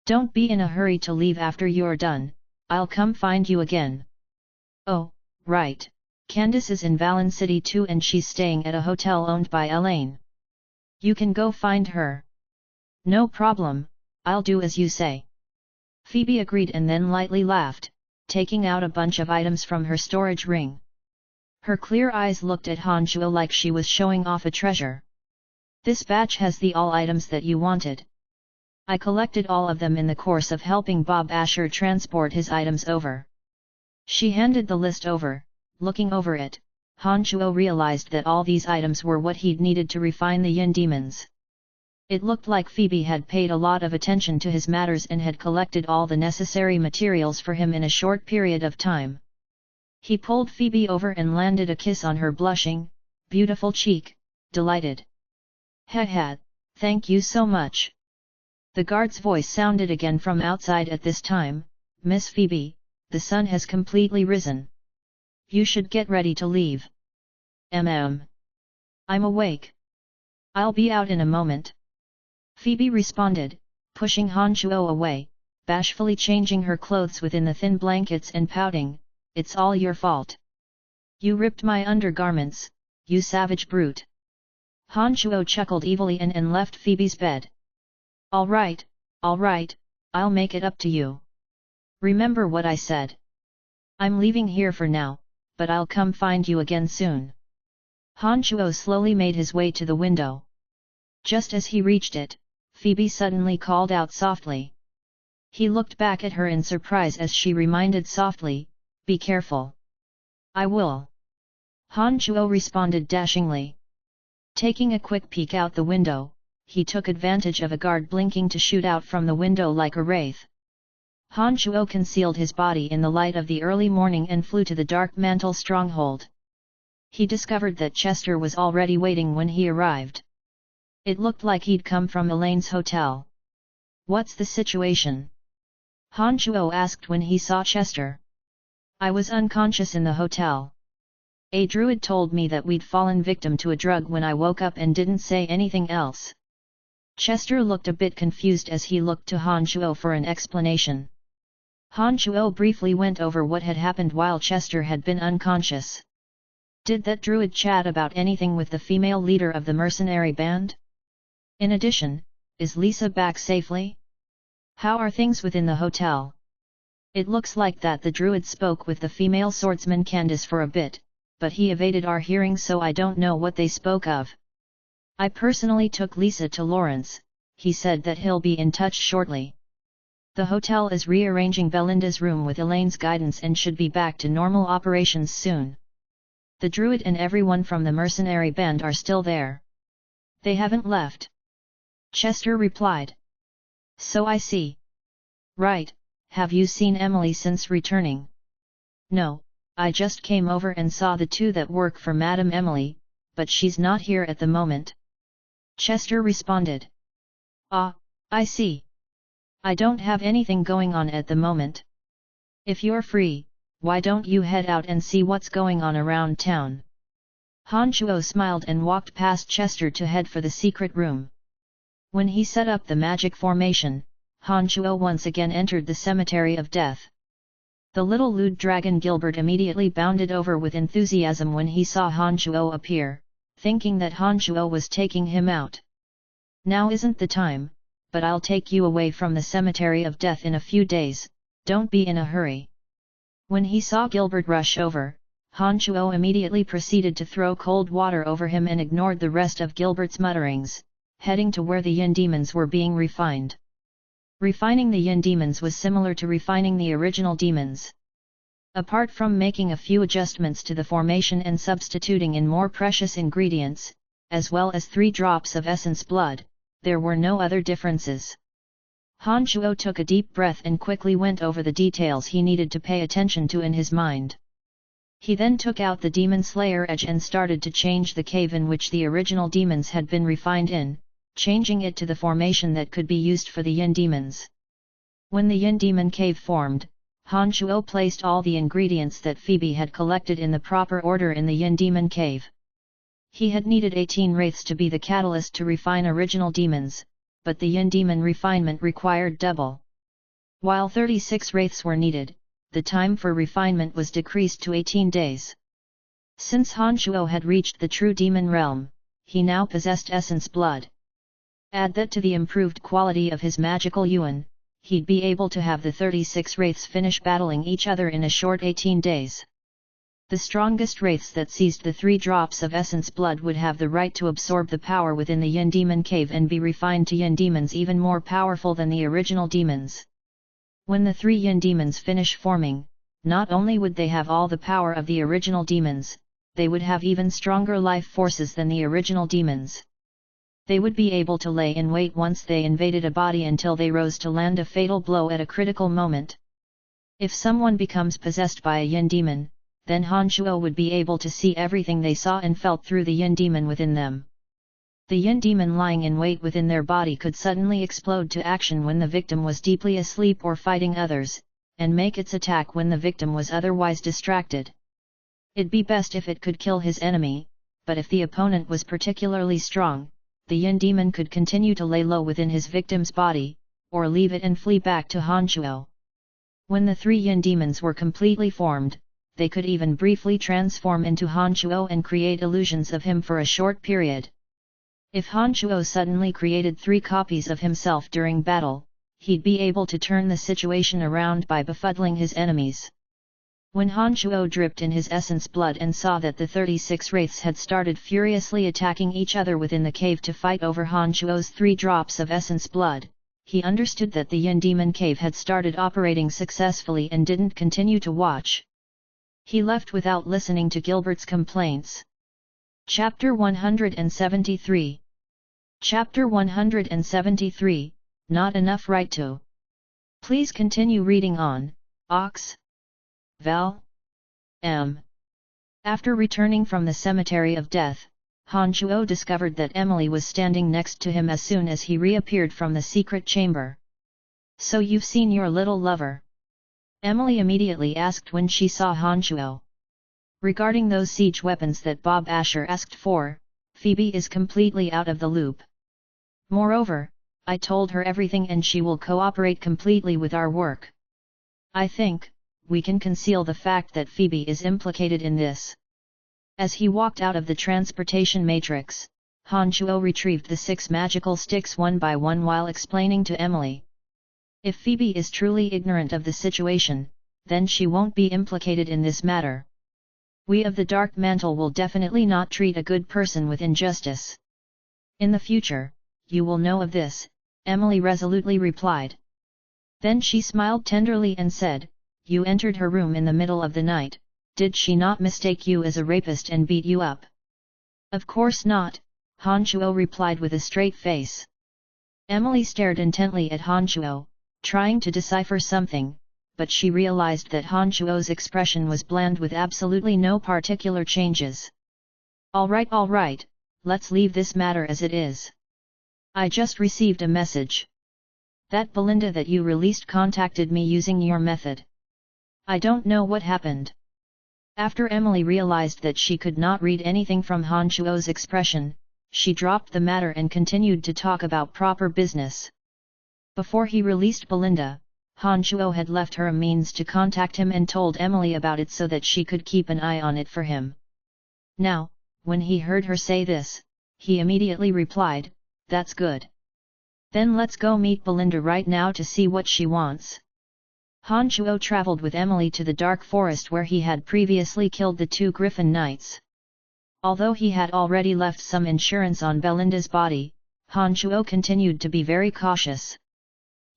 Don't be in a hurry to leave after you're done, I'll come find you again." "Oh, right. Candice is in Valen City too and she's staying at a hotel owned by Elaine. You can go find her." "No problem, I'll do as you say." Phoebe agreed and then lightly laughed, taking out a bunch of items from her storage ring. Her clear eyes looked at Han Shuo like she was showing off a treasure. "This batch has the all items that you wanted. I collected all of them in the course of helping Bob Asher transport his items over." She handed the list over. Looking over it, Han Shuo realized that all these items were what he'd needed to refine the Yin demons. It looked like Phoebe had paid a lot of attention to his matters and had collected all the necessary materials for him in a short period of time. He pulled Phoebe over and landed a kiss on her blushing, beautiful cheek, delighted. "Heh, thank you so much." The guard's voice sounded again from outside at this time, "Miss Phoebe, the sun has completely risen. You should get ready to leave." "I'm awake. I'll be out in a moment." Phoebe responded, pushing Han Shuo away, bashfully changing her clothes within the thin blankets and pouting, "It's all your fault. You ripped my undergarments, you savage brute." Han Shuo chuckled evilly and left Phoebe's bed. All right, I'll make it up to you. Remember what I said. I'm leaving here for now, but I'll come find you again soon." Han Shuo slowly made his way to the window. Just as he reached it, Phoebe suddenly called out softly. He looked back at her in surprise as she reminded softly, "Be careful." "I will." Han Shuo responded dashingly. Taking a quick peek out the window, he took advantage of a guard blinking to shoot out from the window like a wraith. Han Shuo concealed his body in the light of the early morning and flew to the Dark Mantle stronghold. He discovered that Chester was already waiting when he arrived. It looked like he'd come from Elaine's hotel. "What's the situation?" Han Shuo asked when he saw Chester. "I was unconscious in the hotel. A druid told me that we'd fallen victim to a drug when I woke up and didn't say anything else." Chester looked a bit confused as he looked to Han Shuo for an explanation. Han Shuo briefly went over what had happened while Chester had been unconscious. Did that druid chat about anything with the female leader of the mercenary band? In addition, is Lisa back safely? How are things within the hotel? It looks like that the druid spoke with the female swordsman Candice for a bit, but he evaded our hearing, so I don't know what they spoke of. I personally took Lisa to Lawrence. He said that he'll be in touch shortly. The hotel is rearranging Belinda's room with Elaine's guidance and should be back to normal operations soon. The druid and everyone from the mercenary band are still there. They haven't left. Chester replied. So I see. Right, have you seen Emily since returning? No, I just came over and saw the two that work for Madame Emily, but she's not here at the moment. Chester responded. Ah, I see. I don't have anything going on at the moment. If you're free, why don't you head out and see what's going on around town? Han Chuo smiled and walked past Chester to head for the secret room. When he set up the magic formation, Han Chuo once again entered the cemetery of death. The little lewd dragon Gilbert immediately bounded over with enthusiasm when he saw Han Chuo appear, thinking that Han Chuo was taking him out. Now isn't the time, but I'll take you away from the cemetery of death in a few days, don't be in a hurry. When he saw Gilbert rush over, Han Chuo immediately proceeded to throw cold water over him and ignored the rest of Gilbert's mutterings, heading to where the yin demons were being refined. Refining the yin demons was similar to refining the original demons. Apart from making a few adjustments to the formation and substituting in more precious ingredients, as well as 3 drops of essence blood, there were no other differences. Han Chuo took a deep breath and quickly went over the details he needed to pay attention to in his mind. He then took out the Demon Slayer Edge and started to change the cave in which the original demons had been refined in, changing it to the formation that could be used for the Yin demons. When the Yin demon cave formed, Han Chuo placed all the ingredients that Phoebe had collected in the proper order in the Yin demon cave. He had needed 18 wraiths to be the catalyst to refine original demons, but the Yin demon refinement required double. While 36 wraiths were needed, the time for refinement was decreased to 18 days. Since Han Chuo had reached the true demon realm, he now possessed essence blood. Add that to the improved quality of his magical yuan, he'd be able to have the 36 wraiths finish battling each other in a short 18 days. The strongest wraiths that seized the 3 drops of essence blood would have the right to absorb the power within the Yin demon cave and be refined to Yin demons even more powerful than the original demons. When the 3 Yin demons finish forming, not only would they have all the power of the original demons, they would have even stronger life forces than the original demons. They would be able to lay in wait once they invaded a body until they rose to land a fatal blow at a critical moment. If someone becomes possessed by a Yin demon, then Han Chuo would be able to see everything they saw and felt through the Yin demon within them. The Yin demon lying in wait within their body could suddenly explode to action when the victim was deeply asleep or fighting others, and make its attack when the victim was otherwise distracted. It'd be best if it could kill his enemy, but if the opponent was particularly strong, the Yin demon could continue to lay low within his victim's body, or leave it and flee back to Han Chuo. When the 3 Yin demons were completely formed, they could even briefly transform into Han Chuo and create illusions of him for a short period. If Han Chuo suddenly created 3 copies of himself during battle, he'd be able to turn the situation around by befuddling his enemies. When Han Chuo dripped in his essence blood and saw that the 36 wraiths had started furiously attacking each other within the cave to fight over Han Chuo's 3 drops of essence blood, he understood that the Yin demon cave had started operating successfully and didn't continue to watch. He left without listening to Gilbert's complaints. Chapter 173. Chapter 173, Not Enough Right to. Please continue reading on, Ox. Val. M. After returning from the cemetery of death, Han Chuo discovered that Emily was standing next to him as soon as he reappeared from the secret chamber. So you've seen your little lover? Emily immediately asked when she saw Han Chuo. Regarding those siege weapons that Bob Asher asked for, Phoebe is completely out of the loop. Moreover, I told her everything and she will cooperate completely with our work. I think we can conceal the fact that Phoebe is implicated in this. As he walked out of the transportation matrix, Han Chuo retrieved the 6 magical sticks one by one while explaining to Emily. If Phoebe is truly ignorant of the situation, then she won't be implicated in this matter. We of the Dark Mantle will definitely not treat a good person with injustice. In the future, you will know of this, Emily resolutely replied. Then she smiled tenderly and said, "You entered her room in the middle of the night, did she not mistake you as a rapist and beat you up?" "Of course not," Han Shuo replied with a straight face. Emily stared intently at Han Shuo, trying to decipher something, but she realized that Han Shuo's expression was bland with absolutely no particular changes. All right, let's leave this matter as it is. I just received a message. That Belinda that you released contacted me using your method. I don't know what happened." After Emily realized that she could not read anything from Han Shuo's expression, she dropped the matter and continued to talk about proper business. Before he released Belinda, Han Shuo had left her a means to contact him and told Emily about it so that she could keep an eye on it for him. Now, when he heard her say this, he immediately replied, "That's good. Then let's go meet Belinda right now to see what she wants." Han Shuo traveled with Emily to the dark forest where he had previously killed the 2 Griffin Knights. Although he had already left some insurance on Belinda's body, Han Shuo continued to be very cautious.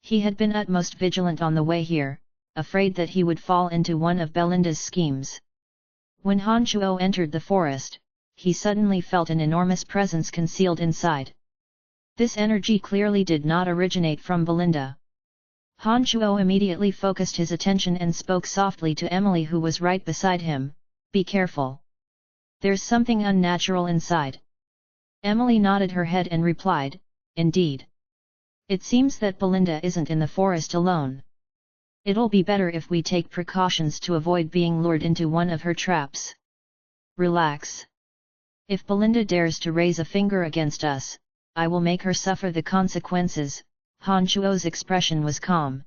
He had been utmost vigilant on the way here, afraid that he would fall into one of Belinda's schemes. When Han Shuo entered the forest, he suddenly felt an enormous presence concealed inside. This energy clearly did not originate from Belinda. Han Shuo immediately focused his attention and spoke softly to Emily who was right beside him, "Be careful. There's something unnatural inside." Emily nodded her head and replied, "Indeed. It seems that Belinda isn't in the forest alone. It'll be better if we take precautions to avoid being lured into one of her traps. Relax. If Belinda dares to raise a finger against us, I will make her suffer the consequences." Han Shuo's expression was calm.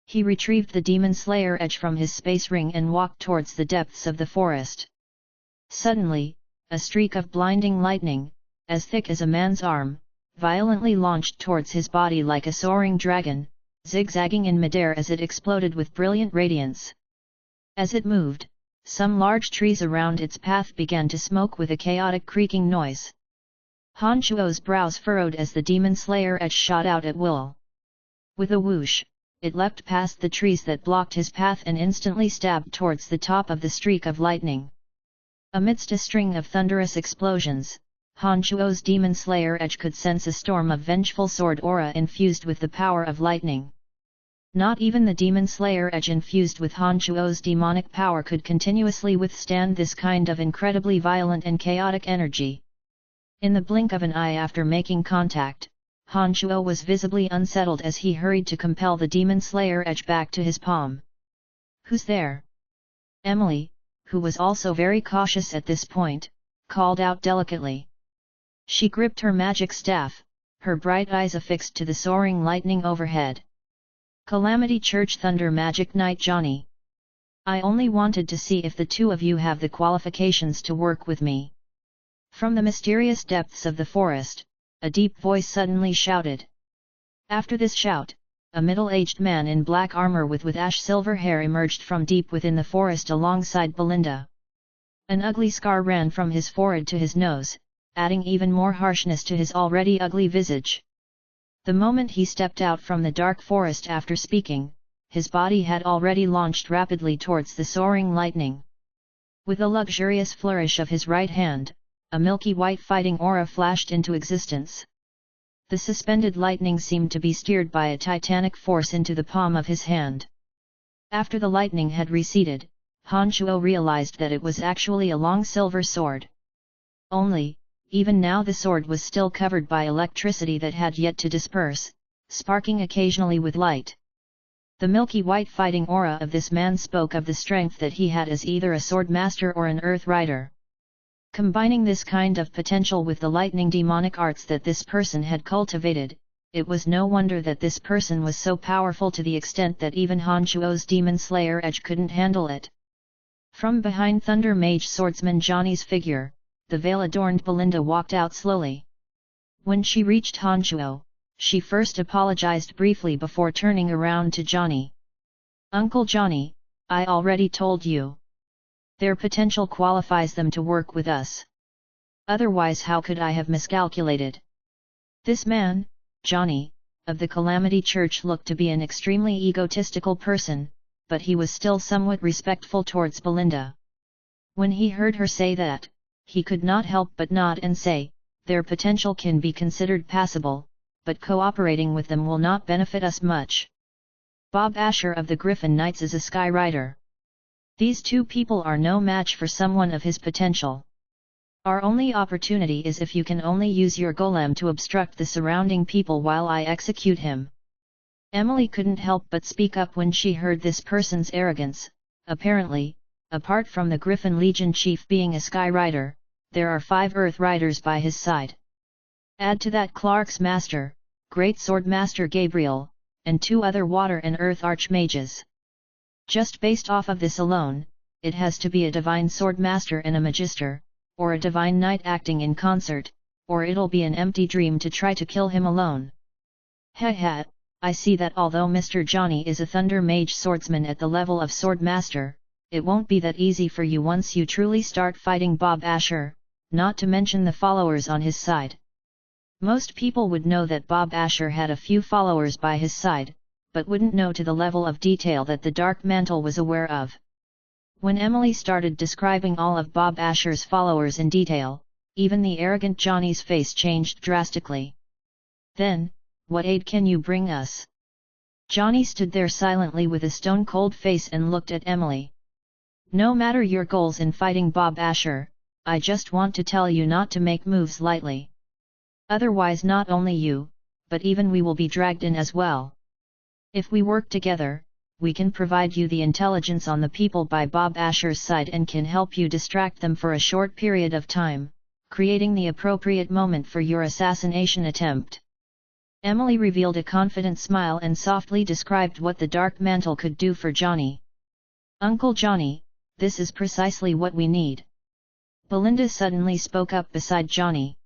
He retrieved the Demon Slayer edge from his space ring and walked towards the depths of the forest. Suddenly, a streak of blinding lightning, as thick as a man's arm, violently launched towards his body like a soaring dragon, zigzagging in midair as it exploded with brilliant radiance. As it moved, some large trees around its path began to smoke with a chaotic creaking noise. Han Shuo's brows furrowed as the Demon Slayer edge shot out at will. With a whoosh, it leapt past the trees that blocked his path and instantly stabbed towards the top of the streak of lightning. Amidst a string of thunderous explosions, Han Shuo's Demon Slayer edge could sense a storm of vengeful sword aura infused with the power of lightning. Not even the Demon Slayer edge infused with Han Shuo's demonic power could continuously withstand this kind of incredibly violent and chaotic energy. In the blink of an eye after making contact, Han Shuo was visibly unsettled as he hurried to compel the Demon Slayer edge back to his palm. "Who's there?" Emily, who was also very cautious at this point, called out delicately. She gripped her magic staff, her bright eyes affixed to the soaring lightning overhead. "Calamity Church Thunder Magic Knight Johnny. I only wanted to see if the two of you have the qualifications to work with me." From the mysterious depths of the forest, a deep voice suddenly shouted. After this shout, a middle-aged man in black armor with ash-silver hair emerged from deep within the forest alongside Belinda. An ugly scar ran from his forehead to his nose, adding even more harshness to his already ugly visage. The moment he stepped out from the dark forest after speaking, his body had already launched rapidly towards the soaring lightning. With a luxurious flourish of his right hand, a milky white fighting aura flashed into existence. The suspended lightning seemed to be steered by a titanic force into the palm of his hand. After the lightning had receded, Han Shuo realized that it was actually a long silver sword. Only, even now the sword was still covered by electricity that had yet to disperse, sparking occasionally with light. The milky white fighting aura of this man spoke of the strength that he had as either a sword master or an earth rider. Combining this kind of potential with the lightning demonic arts that this person had cultivated, it was no wonder that this person was so powerful to the extent that even Han Shuo's Demon Slayer edge couldn't handle it. From behind Thunder Mage Swordsman Johnny's figure, the veil-adorned Belinda walked out slowly. When she reached Han Shuo, she first apologized briefly before turning around to Johnny. "Uncle Johnny, I already told you. Their potential qualifies them to work with us. Otherwise how could I have miscalculated?" This man, Johnny, of the Calamity Church looked to be an extremely egotistical person, but he was still somewhat respectful towards Belinda. When he heard her say that, he could not help but nod and say, "Their potential can be considered passable, but cooperating with them will not benefit us much. Bob Asher of the Griffin Knights is a sky rider. These two people are no match for someone of his potential. Our only opportunity is if you can only use your golem to obstruct the surrounding people while I execute him." Emily couldn't help but speak up when she heard this person's arrogance. Apparently, apart from the Griffin Legion chief being a sky rider, there are 5 earth riders by his side. Add to that Clark's master, Great Sword Master Gabriel, and 2 other water and earth archmages. Just based off of this alone, it has to be a divine sword master and a magister, or a divine knight acting in concert, or it'll be an empty dream to try to kill him alone. Heh, I see that although Mr. Johnny is a thunder mage swordsman at the level of sword master, it won't be that easy for you once you truly start fighting Bob Asher, not to mention the followers on his side. Most people would know that Bob Asher had a few followers by his side, but wouldn't know to the level of detail that the Dark Mantle was aware of. When Emily started describing all of Bob Asher's followers in detail, even the arrogant Johnny's face changed drastically. "Then, what aid can you bring us?" Johnny stood there silently with a stone-cold face and looked at Emily. "No matter your goals in fighting Bob Asher, I just want to tell you not to make moves lightly. Otherwise not only you, but even we will be dragged in as well. If we work together, we can provide you the intelligence on the people by Bob Asher's side and can help you distract them for a short period of time, creating the appropriate moment for your assassination attempt." Emily revealed a confident smile and softly described what the Dark Mantle could do for Johnny. "Uncle Johnny, this is precisely what we need." Belinda suddenly spoke up beside Johnny.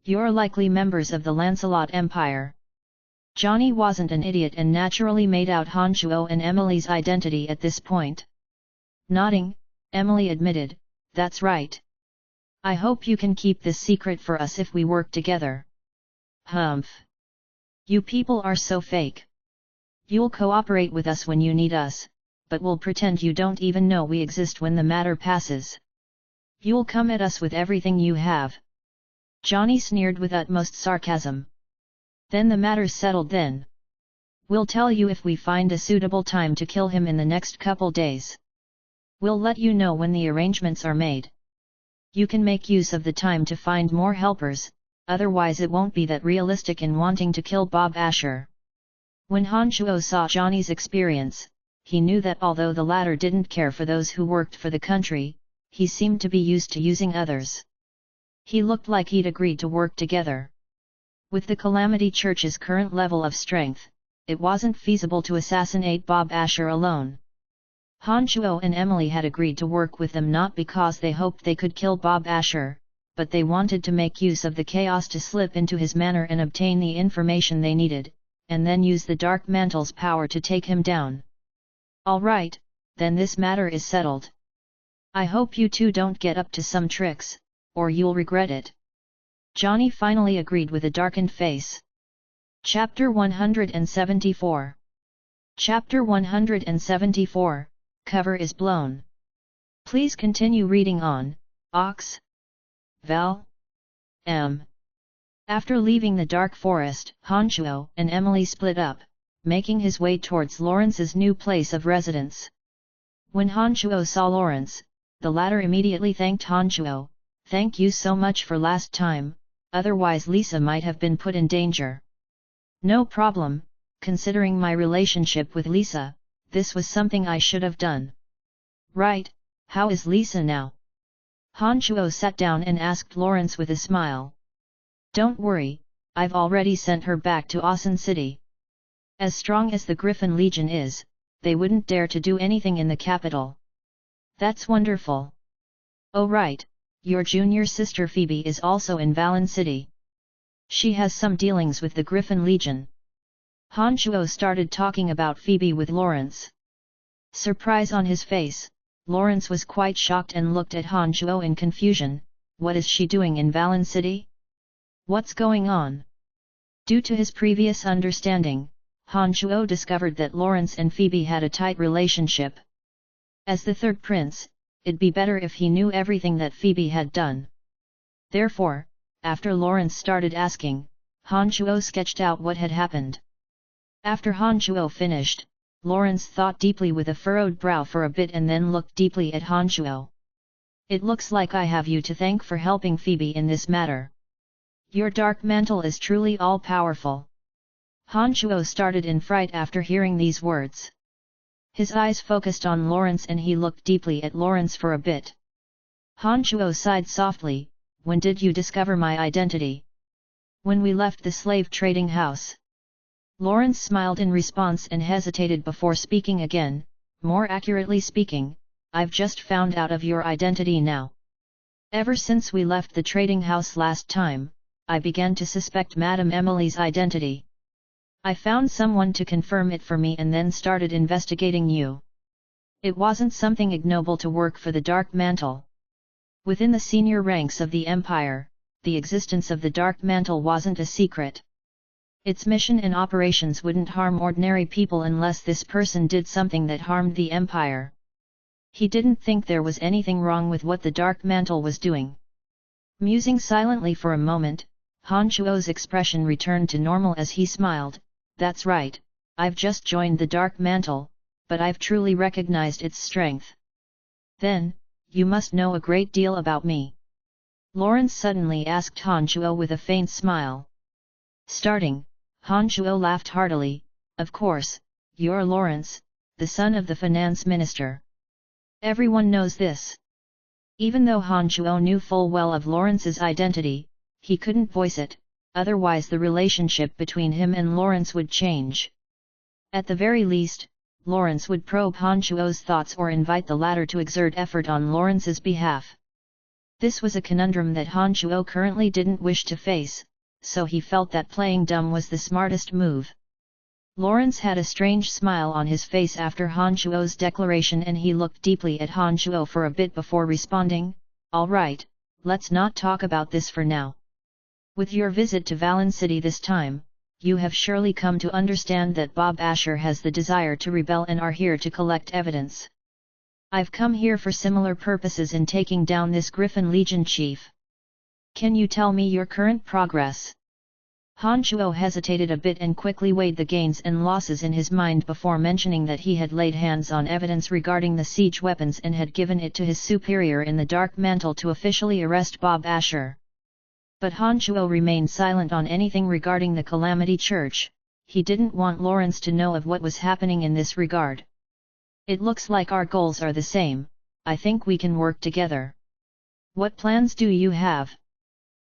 "You're likely members of the Lancelot Empire." Johnny wasn't an idiot and naturally made out Hanchuo and Emily's identity at this point. Nodding, Emily admitted, "That's right. I hope you can keep this secret for us if we work together." "Humph. You people are so fake. You'll cooperate with us when you need us, but we'll pretend you don't even know we exist when the matter passes. You'll come at us with everything you have." Johnny sneered with utmost sarcasm. "Then the matter's settled then. We'll tell you if we find a suitable time to kill him in the next couple days. We'll let you know when the arrangements are made. You can make use of the time to find more helpers, otherwise it won't be that realistic in wanting to kill Bob Asher." When Hanchuo saw Johnny's experience, he knew that although the latter didn't care for those who worked for the country, he seemed to be used to using others. He looked like he'd agreed to work together. With the Calamity Church's current level of strength, it wasn't feasible to assassinate Bob Asher alone. Hanchuo and Emily had agreed to work with them not because they hoped they could kill Bob Asher, but they wanted to make use of the chaos to slip into his manor and obtain the information they needed, and then use the Dark Mantle's power to take him down. "All right, then this matter is settled. I hope you two don't get up to some tricks, or you'll regret it." Johnny finally agreed with a darkened face. Chapter 174. Chapter 174, Cover is blown. Please continue reading on, Ox. Val. M. After leaving the dark forest, Hanchuo and Emily split up, making his way towards Lawrence's new place of residence. When Hanchuo saw Lawrence, the latter immediately thanked Hanchuo. "Thank you so much for last time, otherwise Lisa might have been put in danger." "No problem, considering my relationship with Lisa, this was something I should have done." "Right, how is Lisa now?" Hanchuo sat down and asked Lawrence with a smile. "Don't worry, I've already sent her back to Asen City. As strong as the Griffin Legion is, they wouldn't dare to do anything in the capital." "That's wonderful. Oh right, your junior sister Phoebe is also in Valen City. She has some dealings with the Griffin Legion." Hanchuo started talking about Phoebe with Lawrence. Surprise on his face, Lawrence was quite shocked and looked at Hanchuo in confusion. "What is she doing in Valen City? What's going on? Due to his previous understanding, Han Shuo discovered that Lawrence and Phoebe had a tight relationship. As the third prince, it'd be better if he knew everything that Phoebe had done. Therefore, after Lawrence started asking, Han Shuo sketched out what had happened. After Han Shuo finished, Lawrence thought deeply with a furrowed brow for a bit and then looked deeply at Han Shuo. It looks like I have you to thank for helping Phoebe in this matter. Your dark mantle is truly all-powerful. Han Shuo started in fright after hearing these words. His eyes focused on Lawrence and he looked deeply at Lawrence for a bit. Han Shuo sighed softly, when did you discover my identity? When we left the slave trading house. Lawrence smiled in response and hesitated before speaking again, more accurately speaking, I've just found out of your identity now. Ever since we left the trading house last time, I began to suspect Madame Emily's identity. I found someone to confirm it for me and then started investigating you. It wasn't something ignoble to work for the Dark Mantle. Within the senior ranks of the Empire, the existence of the Dark Mantle wasn't a secret. Its mission and operations wouldn't harm ordinary people unless this person did something that harmed the Empire. He didn't think there was anything wrong with what the Dark Mantle was doing. Musing silently for a moment, Han Shuo's expression returned to normal as he smiled, that's right, I've just joined the Dark Mantle, but I've truly recognized its strength. Then, you must know a great deal about me. Lawrence suddenly asked Han Shuo with a faint smile. Starting, Han Shuo laughed heartily, of course, you're Lawrence, the son of the finance minister. Everyone knows this. Even though Han Shuo knew full well of Lawrence's identity, he couldn't voice it, otherwise the relationship between him and Lawrence would change. At the very least, Lawrence would probe Han Shuo's thoughts or invite the latter to exert effort on Lawrence's behalf. This was a conundrum that Han Shuo currently didn't wish to face, so he felt that playing dumb was the smartest move. Lawrence had a strange smile on his face after Han Shuo's declaration and he looked deeply at Han Shuo for a bit before responding, all right, let's not talk about this for now. With your visit to Valen City this time, you have surely come to understand that Bob Asher has the desire to rebel and are here to collect evidence. I've come here for similar purposes in taking down this Griffin Legion chief. Can you tell me your current progress? Han Shuo hesitated a bit and quickly weighed the gains and losses in his mind before mentioning that he had laid hands on evidence regarding the siege weapons and had given it to his superior in the Dark Mantle to officially arrest Bob Asher. But Han Shuo remained silent on anything regarding the Calamity Church. He didn't want Lawrence to know of what was happening in this regard. It looks like our goals are the same, I think we can work together. What plans do you have?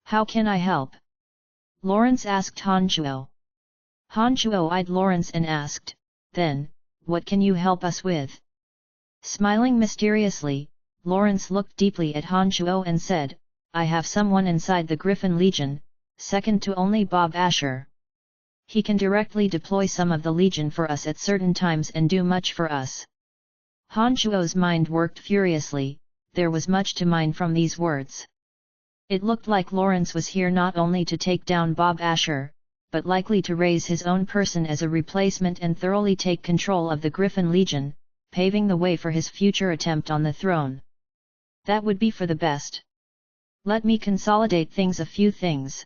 How can I help? Lawrence asked Han Shuo. Han Shuo eyed Lawrence and asked, then, what can you help us with? Smiling mysteriously, Lawrence looked deeply at Han Shuo and said, I have someone inside the Griffin Legion, second to only Bob Asher. He can directly deploy some of the Legion for us at certain times and do much for us. Han Shuo's mind worked furiously, there was much to mine from these words. It looked like Lawrence was here not only to take down Bob Asher, but likely to raise his own person as a replacement and thoroughly take control of the Griffin Legion, paving the way for his future attempt on the throne. That would be for the best. Let me consolidate things a few things.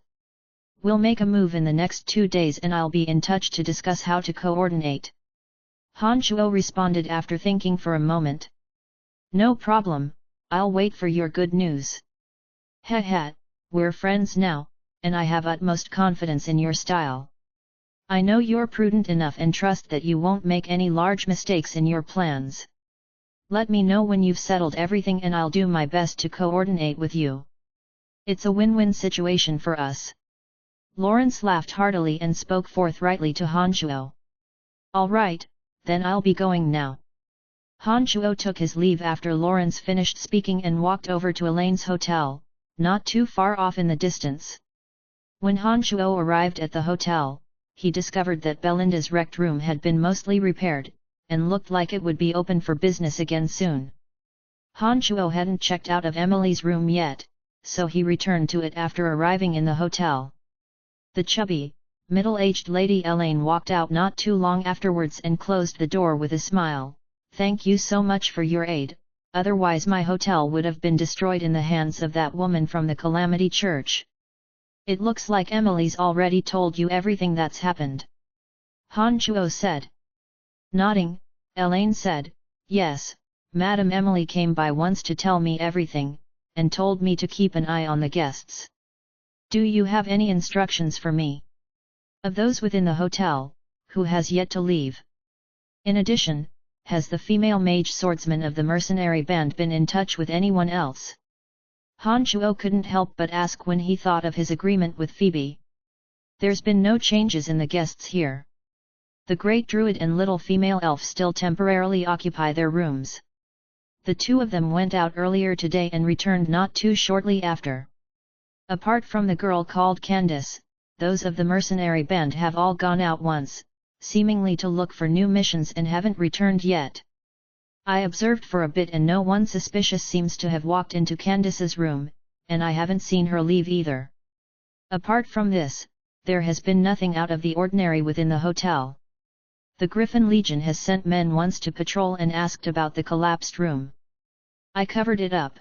We'll make a move in the next 2 days and I'll be in touch to discuss how to coordinate. Han Shuo responded after thinking for a moment. No problem, I'll wait for your good news. Heh, we're friends now, and I have utmost confidence in your style. I know you're prudent enough and trust that you won't make any large mistakes in your plans. Let me know when you've settled everything and I'll do my best to coordinate with you. It's a win-win situation for us. Lawrence laughed heartily and spoke forthrightly to Han Shuo. All right, then I'll be going now. Han Shuo took his leave after Lawrence finished speaking and walked over to Elaine's hotel, not too far off in the distance. When Han Shuo arrived at the hotel, he discovered that Belinda's wrecked room had been mostly repaired, and looked like it would be open for business again soon. Han Shuo hadn't checked out of Emily's room yet, so he returned to it after arriving in the hotel. The chubby, Middle-aged Lady Elaine walked out not too long afterwards and closed the door with a smile. "Thank you so much for your aid, otherwise my hotel would have been destroyed in the hands of that woman from the Calamity Church." "It looks like Emily's already told you everything that's happened," Han Chuo said. Nodding, Elaine said, "Yes, Madam Emily came by once to tell me everything, and told me to keep an eye on the guests. Do you have any instructions for me? Of those within the hotel, who has yet to leave? In addition, has the female mage swordsman of the mercenary band been in touch with anyone else?" Han Chuo couldn't help but ask when he thought of his agreement with Phoebe. "There's been no changes in the guests here. The Great Druid and little female elf still temporarily occupy their rooms. The two of them went out earlier today and returned not too shortly after. Apart from the girl called Candice, those of the mercenary band have all gone out once, seemingly to look for new missions and haven't returned yet. I observed for a bit and no one suspicious seems to have walked into Candice's room, and I haven't seen her leave either. Apart from this, there has been nothing out of the ordinary within the hotel. The Griffin Legion has sent men once to patrol and asked about the collapsed room. I covered it up."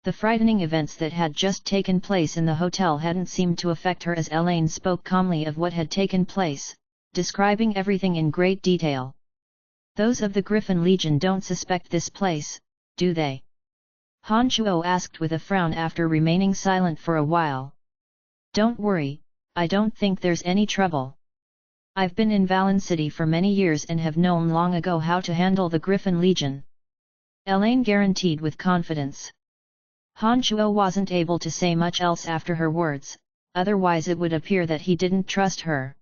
The frightening events that had just taken place in the hotel hadn't seemed to affect her as Elaine spoke calmly of what had taken place, describing everything in great detail. "Those of the Griffin Legion don't suspect this place, do they?" Han Chuo asked with a frown after remaining silent for a while. "Don't worry, I don't think there's any trouble. I've been in Valen City for many years and have known long ago how to handle the Griffin Legion," Elaine guaranteed with confidence. Han Chuo wasn't able to say much else after her words, otherwise it would appear that he didn't trust her.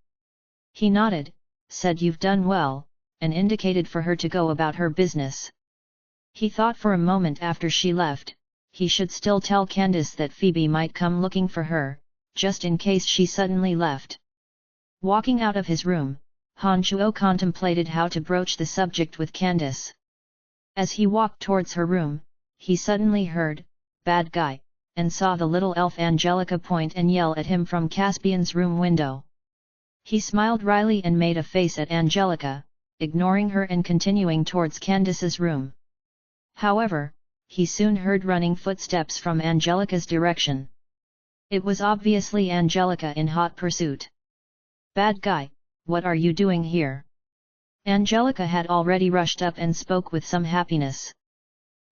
He nodded, said "You've done well," and indicated for her to go about her business. He thought for a moment after she left, he should still tell Candice that Phoebe might come looking for her, just in case she suddenly left. Walking out of his room, Han Chuo contemplated how to broach the subject with Candice. As he walked towards her room, he suddenly heard, "Bad guy," and saw the little elf Angelica point and yell at him from Caspian's room window. He smiled wryly and made a face at Angelica, ignoring her and continuing towards Candice's room. However, he soon heard running footsteps from Angelica's direction. It was obviously Angelica in hot pursuit. "Bad guy, what are you doing here?" Angelica had already rushed up and spoke with some happiness.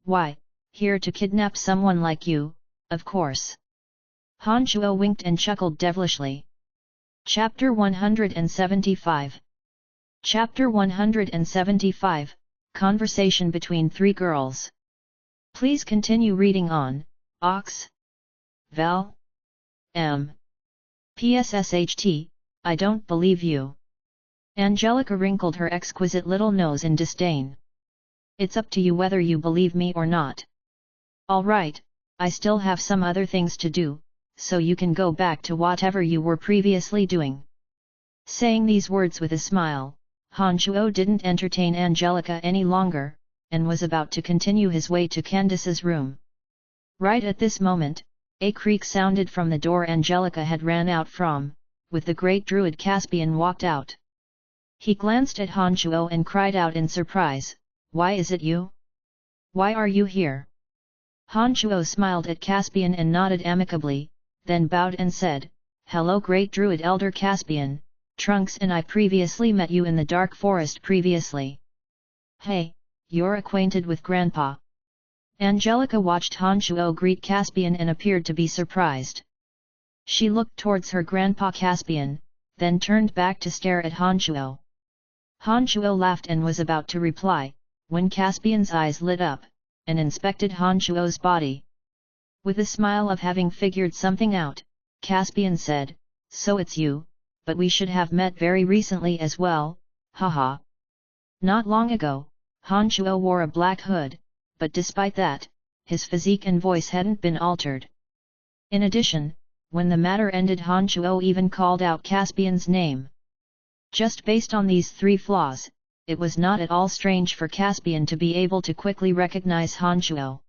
"Why, here to kidnap someone like you, of course." Han Chuo winked and chuckled devilishly. Chapter 175. Chapter 175, Conversation between three girls. Please continue reading on, Ox. Val. M. PSSHT, I don't believe you. Angelica wrinkled her exquisite little nose in disdain. "It's up to you whether you believe me or not. All right, I still have some other things to do, so you can go back to whatever you were previously doing." Saying these words with a smile, Han Chuo didn't entertain Angelica any longer, and was about to continue his way to Candice's room. Right at this moment, a creak sounded from the door Angelica had ran out from, with the Great Druid Caspian walked out. He glanced at Han Chuo and cried out in surprise, "Why is it you? Why are you here?" Han Chuo smiled at Caspian and nodded amicably, then bowed and said, "Hello Great Druid Elder Caspian, Trunks and I previously met you in the Dark Forest previously." "Hey, you're acquainted with Grandpa?" Angelica watched Han Chuo greet Caspian and appeared to be surprised. She looked towards her Grandpa Caspian, then turned back to stare at Han Chuo. Han Chuo laughed and was about to reply, when Caspian's eyes lit up, and inspected Han Chuo's body. With a smile of having figured something out, Caspian said, "So it's you, but we should have met very recently as well, haha." Not long ago, Han Chuo wore a black hood, but despite that, his physique and voice hadn't been altered. In addition, when the matter ended, Han Chuo even called out Caspian's name. Just based on these three flaws, it was not at all strange for Caspian to be able to quickly recognize Han Chuo.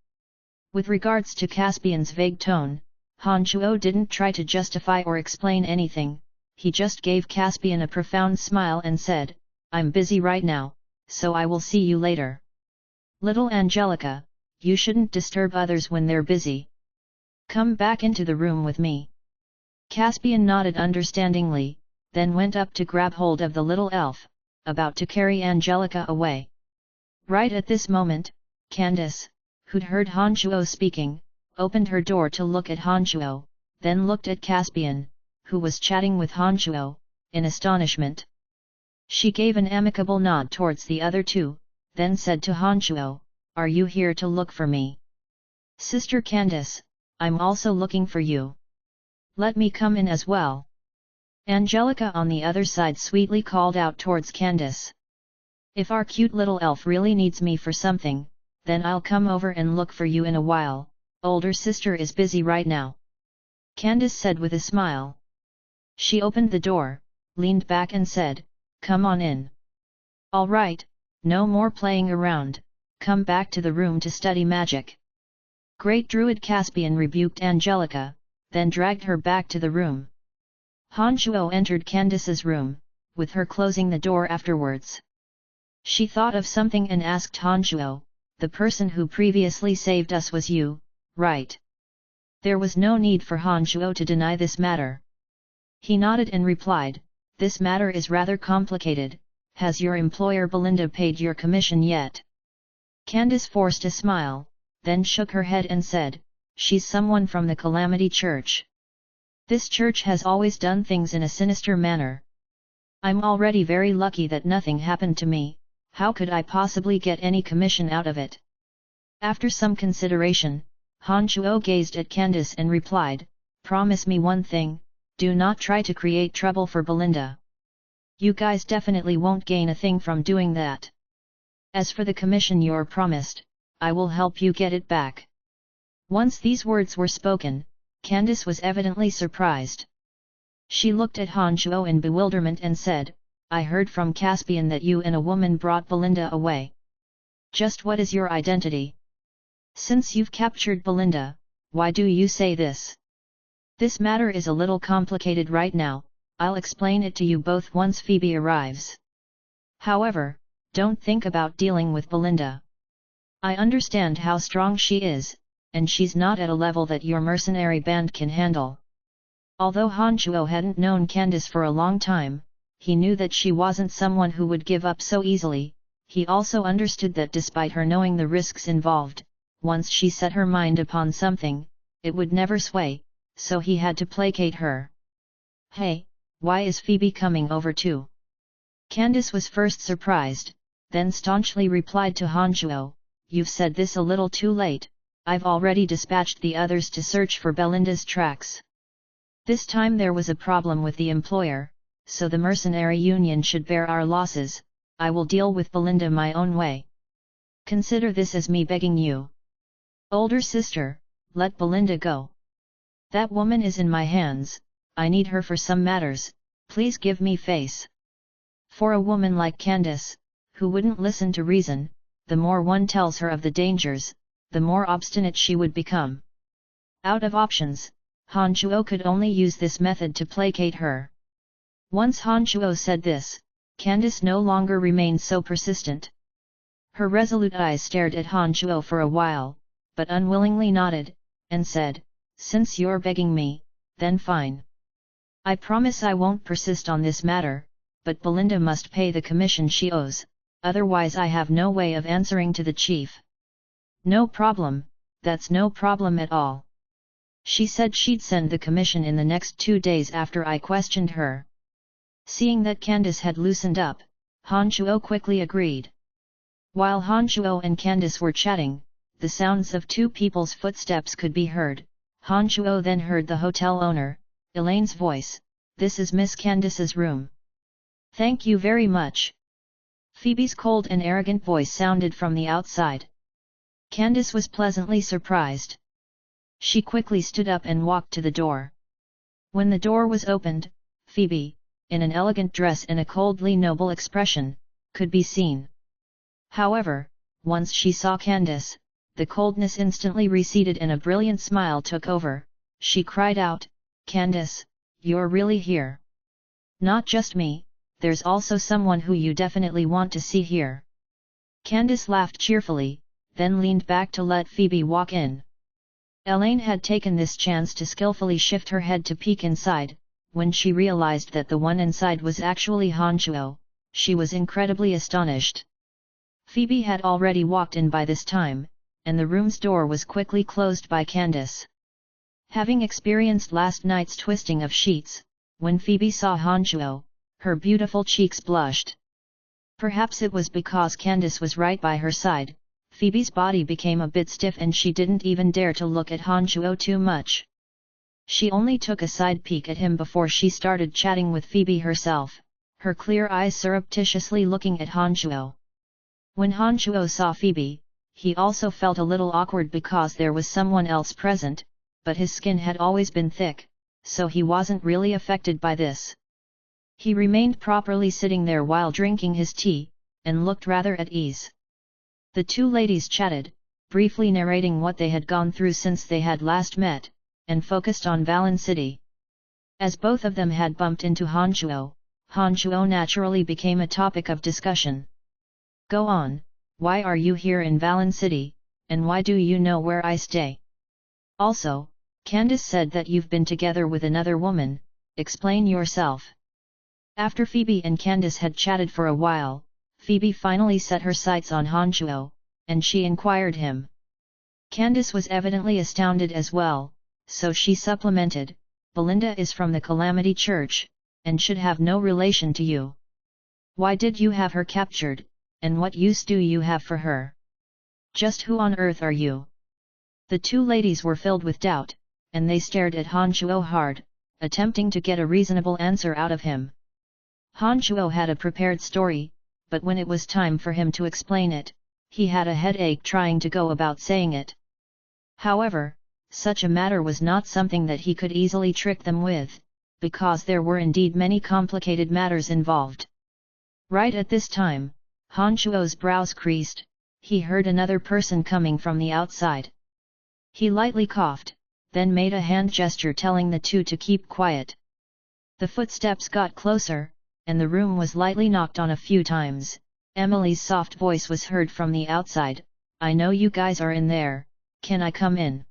With regards to Caspian's vague tone, Han Chuo didn't try to justify or explain anything, he just gave Caspian a profound smile and said, "I'm busy right now, so I will see you later. Little Angelica, you shouldn't disturb others when they're busy. Come back into the room with me." Caspian nodded understandingly, then went up to grab hold of the little elf, about to carry Angelica away. Right at this moment, Candace, who'd heard Hanchuo speaking, opened her door to look at Hanchuo, then looked at Caspian, who was chatting with Hanchuo, in astonishment. She gave an amicable nod towards the other two, then said to Hanchuo, "Are you here to look for me?" "Sister Candace, I'm also looking for you. Let me come in as well." Angelica on the other side sweetly called out towards Candace. "If our cute little elf really needs me for something, then I'll come over and look for you in a while, older sister is busy right now," Candace said with a smile. She opened the door, leaned back and said, "Come on in." "All right, no more playing around, come back to the room to study magic." Great Druid Caspian rebuked Angelica, then dragged her back to the room. Hanchuo entered Candace's room, with her closing the door afterwards. She thought of something and asked Hanchuo, "The person who previously saved us was you, right?" There was no need for Hanchuo to deny this matter. He nodded and replied, "This matter is rather complicated. Has your employer Belinda paid your commission yet?" Candace forced a smile, then shook her head and said, "She's someone from the Calamity Church. This church has always done things in a sinister manner. I'm already very lucky that nothing happened to me, how could I possibly get any commission out of it?" After some consideration, Hanchuo gazed at Candace and replied, "Promise me one thing, do not try to create trouble for Belinda. You guys definitely won't gain a thing from doing that. As for the commission you're promised, I will help you get it back." Once these words were spoken, Candace was evidently surprised. She looked at Hanchuo in bewilderment and said, "I heard from Caspian that you and a woman brought Belinda away. Just what is your identity? Since you've captured Belinda, why do you say this? This matter is a little complicated right now, I'll explain it to you both once Phoebe arrives. However, don't think about dealing with Belinda. I understand how strong she is, and she's not at a level that your mercenary band can handle." Although Hanchuo hadn't known Candace for a long time, he knew that she wasn't someone who would give up so easily. He also understood that despite her knowing the risks involved, once she set her mind upon something, it would never sway, so he had to placate her. "Hey, why is Phoebe coming over too?" Candace was first surprised, then staunchly replied to Hanchuo, "You've said this a little too late, I've already dispatched the others to search for Belinda's tracks. This time there was a problem with the employer, so the mercenary union should bear our losses. I will deal with Belinda my own way. Consider this as me begging you. Older sister, let Belinda go. That woman is in my hands, I need her for some matters, please give me face." For a woman like Candace, who wouldn't listen to reason, the more one tells her of the dangers, the more obstinate she would become. Out of options, Hanchuo could only use this method to placate her. Once Hanchuo said this, Candace no longer remained so persistent. Her resolute eyes stared at Hanchuo for a while, but unwillingly nodded, and said, "Since you're begging me, then fine. I promise I won't persist on this matter, but Belinda must pay the commission she owes, otherwise I have no way of answering to the chief." "No problem, that's no problem at all. She said she'd send the commission in the next 2 days after I questioned her." Seeing that Candace had loosened up, Hanchuo quickly agreed. While Hanchuo and Candace were chatting, the sounds of two people's footsteps could be heard. Hanchuo then heard the hotel owner, Elaine's voice, "This is Miss Candace's room." "Thank you very much." Phoebe's cold and arrogant voice sounded from the outside. Candace was pleasantly surprised. She quickly stood up and walked to the door. When the door was opened, Phoebe, in an elegant dress and a coldly noble expression, could be seen. However, once she saw Candace, the coldness instantly receded and a brilliant smile took over. She cried out, "Candace, you're really here. Not just me, there's also someone who you definitely want to see here. Candace laughed cheerfully, then leaned back to let Phoebe walk in. Elaine had taken this chance to skillfully shift her head to peek inside. When she realized that the one inside was actually Han Chuo, she was incredibly astonished. Phoebe had already walked in by this time, and the room's door was quickly closed by Candace. Having experienced last night's twisting of sheets, when Phoebe saw Han Chuo, her beautiful cheeks blushed. Perhaps it was because Candace was right by her side, Phoebe's body became a bit stiff and she didn't even dare to look at Han Chuo too much. She only took a side peek at him before she started chatting with Phoebe herself, her clear eyes surreptitiously looking at Han Chuo. When Han Chuo saw Phoebe, he also felt a little awkward because there was someone else present, but his skin had always been thick, so he wasn't really affected by this. He remained properly sitting there while drinking his tea, and looked rather at ease. The two ladies chatted, briefly narrating what they had gone through since they had last met, and focused on Valen City. As both of them had bumped into Han Chuo naturally became a topic of discussion. Go on, why are you here in Valen City, and why do you know where I stay? Also, Candace said that you've been together with another woman, explain yourself. After Phoebe and Candace had chatted for a while, Phoebe finally set her sights on Han Chuo, and she inquired him. Candace was evidently astounded as well, so she supplemented, Belinda is from the Calamity Church, and should have no relation to you. Why did you have her captured, and what use do you have for her? Just who on earth are you? The two ladies were filled with doubt, and they stared at Han Chuo hard, attempting to get a reasonable answer out of him. Han Chuo had a prepared story, but when it was time for him to explain it, he had a headache trying to go about saying it. However, such a matter was not something that he could easily trick them with, because there were indeed many complicated matters involved. Right at this time, Han Chuo's brows creased, he heard another person coming from the outside. He lightly coughed, then made a hand gesture telling the two to keep quiet. The footsteps got closer, and the room was lightly knocked on a few times. Emily's soft voice was heard from the outside, I know you guys are in there, can I come in?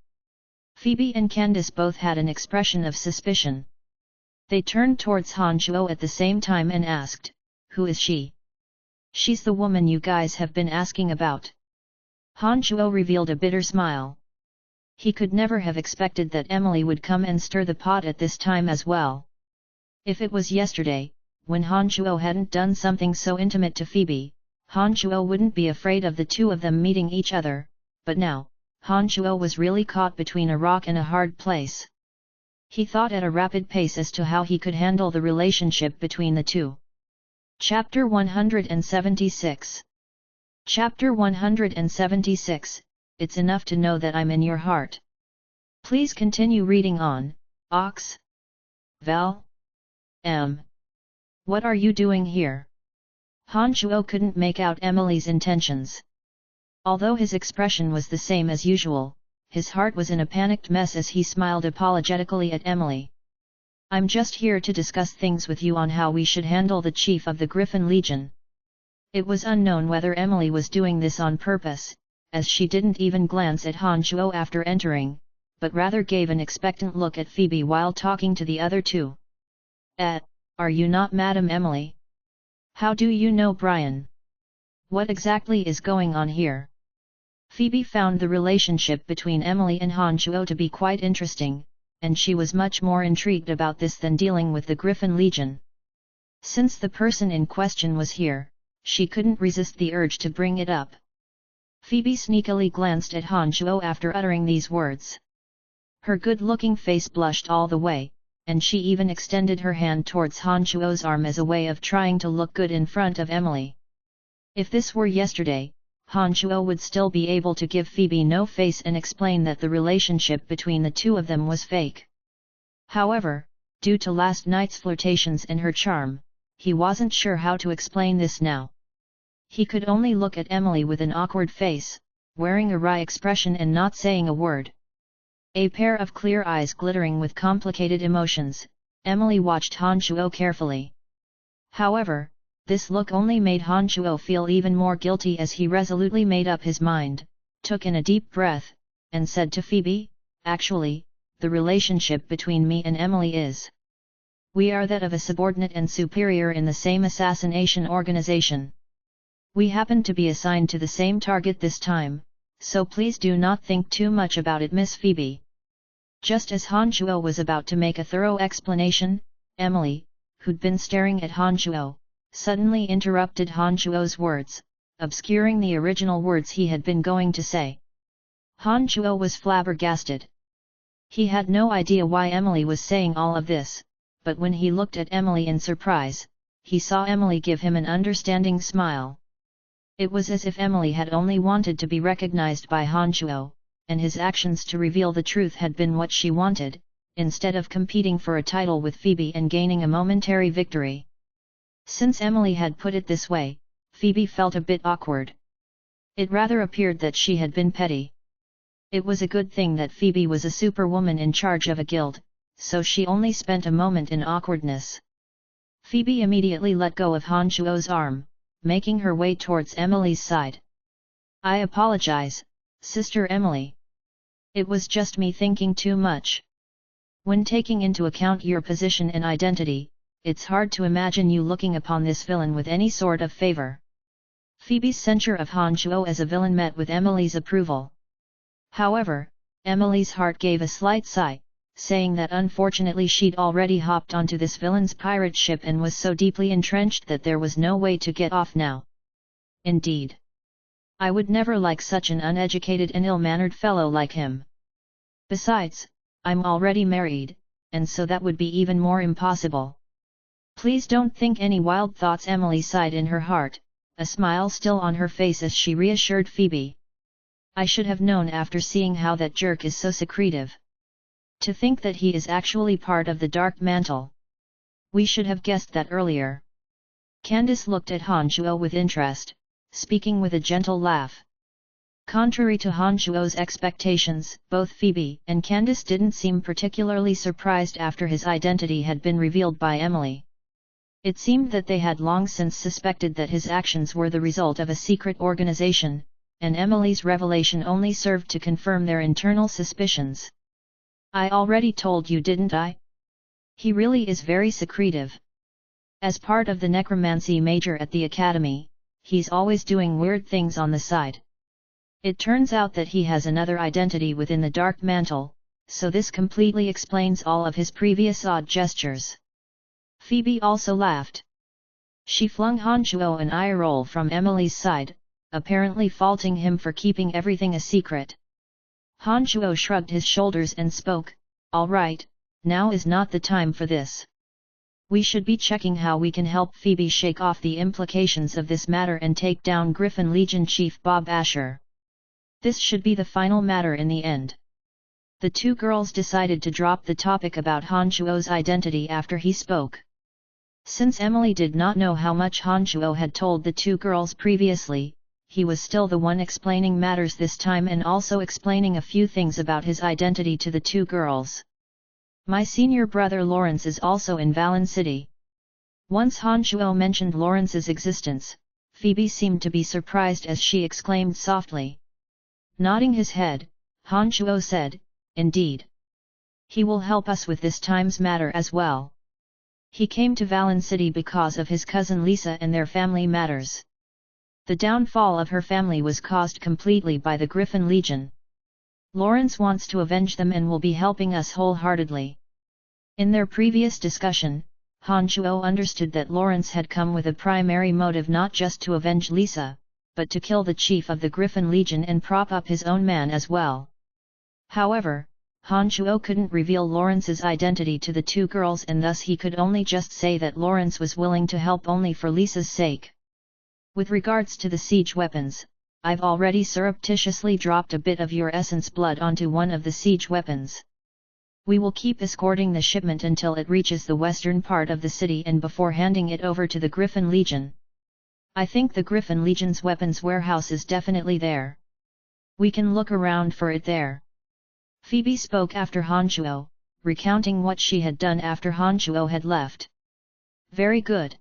Phoebe and Candace both had an expression of suspicion. They turned towards Han Chuo at the same time and asked, who is she? She's the woman you guys have been asking about. Han Chuo revealed a bitter smile. He could never have expected that Emily would come and stir the pot at this time as well. If it was yesterday, when Han Chuo hadn't done something so intimate to Phoebe, Han Chuo wouldn't be afraid of the two of them meeting each other, but now, Han Chuo was really caught between a rock and a hard place. He thought at a rapid pace as to how he could handle the relationship between the two. Chapter 176. Chapter 176, It's enough to know that I'm in your heart. Please continue reading on, Ox. Val? What are you doing here? Han Chuo couldn't make out Emily's intentions. Although his expression was the same as usual, his heart was in a panicked mess as he smiled apologetically at Emily. I'm just here to discuss things with you on how we should handle the chief of the Griffin Legion. It was unknown whether Emily was doing this on purpose, as she didn't even glance at Han Chuo after entering, but rather gave an expectant look at Phoebe while talking to the other two. Are you not Madam Emily? How do you know Brian? What exactly is going on here? Phoebe found the relationship between Emily and Han Chuo to be quite interesting, and she was much more intrigued about this than dealing with the Griffin Legion. Since the person in question was here, she couldn't resist the urge to bring it up. Phoebe sneakily glanced at Han Chuo after uttering these words. Her good-looking face blushed all the way, and she even extended her hand towards Han Chuo's arm as a way of trying to look good in front of Emily. If this were yesterday, Han Chuo would still be able to give Phoebe no face and explain that the relationship between the two of them was fake. However, due to last night's flirtations and her charm, he wasn't sure how to explain this now. He could only look at Emily with an awkward face, wearing a wry expression and not saying a word. A pair of clear eyes glittering with complicated emotions, Emily watched Han Shuo carefully. However, this look only made Han Shuo feel even more guilty as he resolutely made up his mind, took in a deep breath, and said to Phoebe, "Actually, the relationship between me and Emily is. We are that of a subordinate and superior in the same assassination organization. We happen to be assigned to the same target this time, so please do not think too much about it, Miss Phoebe." Just as Han Shuo was about to make a thorough explanation, Emily, who'd been staring at Han Shuo, suddenly interrupted Han Shuo's words, obscuring the original words he had been going to say. Han Shuo was flabbergasted. He had no idea why Emily was saying all of this, but when he looked at Emily in surprise, he saw Emily give him an understanding smile. It was as if Emily had only wanted to be recognized by Han Shuo, and his actions to reveal the truth had been what she wanted, instead of competing for a title with Phoebe and gaining a momentary victory. Since Emily had put it this way, Phoebe felt a bit awkward. It rather appeared that she had been petty. It was a good thing that Phoebe was a superwoman in charge of a guild, so she only spent a moment in awkwardness. Phoebe immediately let go of Han Shuo's arm, making her way towards Emily's side. "I apologize, Sister Emily. It was just me thinking too much. When taking into account your position and identity, it's hard to imagine you looking upon this villain with any sort of favor." Phoebe's censure of Han Shuo as a villain met with Emily's approval. However, Emily's heart gave a slight sigh, saying that unfortunately she'd already hopped onto this villain's pirate ship and was so deeply entrenched that there was no way to get off now. Indeed. I would never like such an uneducated and ill-mannered fellow like him. Besides, I'm already married, and so that would be even more impossible. Please don't think any wild thoughts, Emily sighed in her heart, a smile still on her face as she reassured Phoebe. I should have known after seeing how that jerk is so secretive. To think that he is actually part of the Dark Mantle. We should have guessed that earlier. Candace looked at Han Shuo with interest, speaking with a gentle laugh. Contrary to Han Shuo's expectations, both Phoebe and Candace didn't seem particularly surprised after his identity had been revealed by Emily. It seemed that they had long since suspected that his actions were the result of a secret organization, and Emily's revelation only served to confirm their internal suspicions. I already told you, didn't I? He really is very secretive. As part of the necromancy major at the academy, he's always doing weird things on the side. It turns out that he has another identity within the Dark Mantle, so this completely explains all of his previous odd gestures. Phoebe also laughed. She flung Han Shuo an eye roll from Emily's side, apparently faulting him for keeping everything a secret. Han Shuo shrugged his shoulders and spoke, "All right, now is not the time for this. We should be checking how we can help Phoebe shake off the implications of this matter and take down Griffin Legion Chief Bob Asher. This should be the final matter in the end." The two girls decided to drop the topic about Han Shuo's identity after he spoke. Since Emily did not know how much Han Shuo had told the two girls previously, he was still the one explaining matters this time and also explaining a few things about his identity to the two girls. "My senior brother Lawrence is also in Valen City." Once Han Shuo mentioned Lawrence's existence, Phoebe seemed to be surprised as she exclaimed softly. Nodding his head, Han Shuo said, "Indeed. He will help us with this time's matter as well. He came to Valen City because of his cousin Lisa and their family matters. The downfall of her family was caused completely by the Griffin Legion. Lawrence wants to avenge them and will be helping us wholeheartedly." In their previous discussion, Han Shuo understood that Lawrence had come with a primary motive not just to avenge Lisa, but to kill the chief of the Griffin Legion and prop up his own man as well. However, Han Shuo couldn't reveal Lawrence's identity to the two girls and thus he could only just say that Lawrence was willing to help only for Lisa's sake. "With regards to the siege weapons, I've already surreptitiously dropped a bit of your essence blood onto one of the siege weapons. We will keep escorting the shipment until it reaches the western part of the city and before handing it over to the Griffin Legion. I think the Griffin Legion's weapons warehouse is definitely there. We can look around for it there." Phoebe spoke after Han Shuo, recounting what she had done after Han Shuo had left. Very good.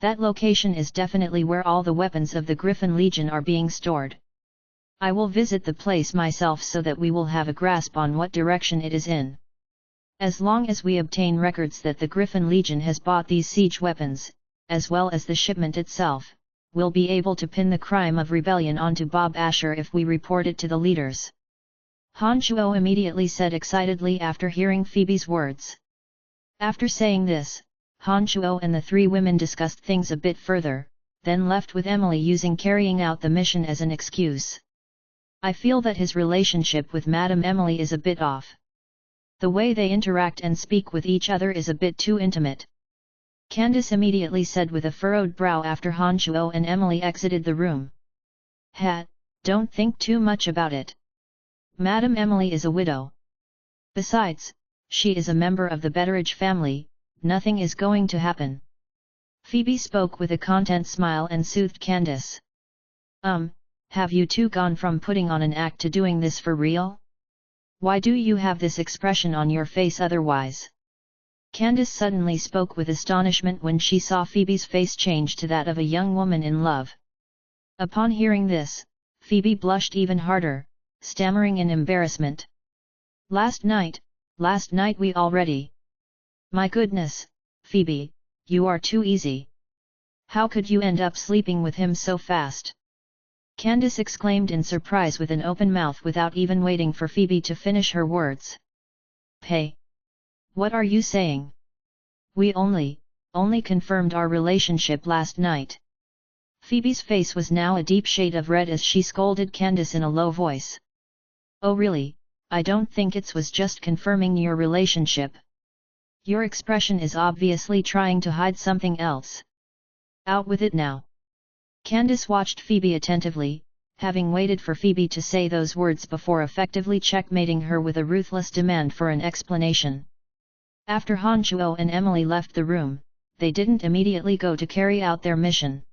That location is definitely where all the weapons of the Griffin Legion are being stored. I will visit the place myself so that we will have a grasp on what direction it is in. As long as we obtain records that the Griffin Legion has bought these siege weapons, as well as the shipment itself, we'll be able to pin the crime of rebellion onto Bob Asher if we report it to the leaders. Han Shuo immediately said excitedly after hearing Phoebe's words. After saying this, Han Shuo and the three women discussed things a bit further, then left with Emily using carrying out the mission as an excuse. I feel that his relationship with Madame Emily is a bit off. The way they interact and speak with each other is a bit too intimate. Candace immediately said with a furrowed brow after Han Shuo and Emily exited the room. Don't think too much about it. Madame Emily is a widow. Besides, she is a member of the Betteridge family, nothing is going to happen. Phoebe spoke with a content smile and soothed Candace. Have you two gone from putting on an act to doing this for real? Why do you have this expression on your face otherwise? Candace suddenly spoke with astonishment when she saw Phoebe's face change to that of a young woman in love. Upon hearing this, Phoebe blushed even harder, stammering in embarrassment. Last night we already... My goodness, Phoebe, you are too easy. How could you end up sleeping with him so fast? Candace exclaimed in surprise with an open mouth without even waiting for Phoebe to finish her words. Hey! What are you saying? We only confirmed our relationship last night. Phoebe's face was now a deep shade of red as she scolded Candace in a low voice. Oh really, I don't think it was just confirming your relationship. Your expression is obviously trying to hide something else. Out with it now. Candace watched Phoebe attentively, having waited for Phoebe to say those words before effectively checkmating her with a ruthless demand for an explanation. After Han Shuo and Emily left the room, they didn't immediately go to carry out their mission.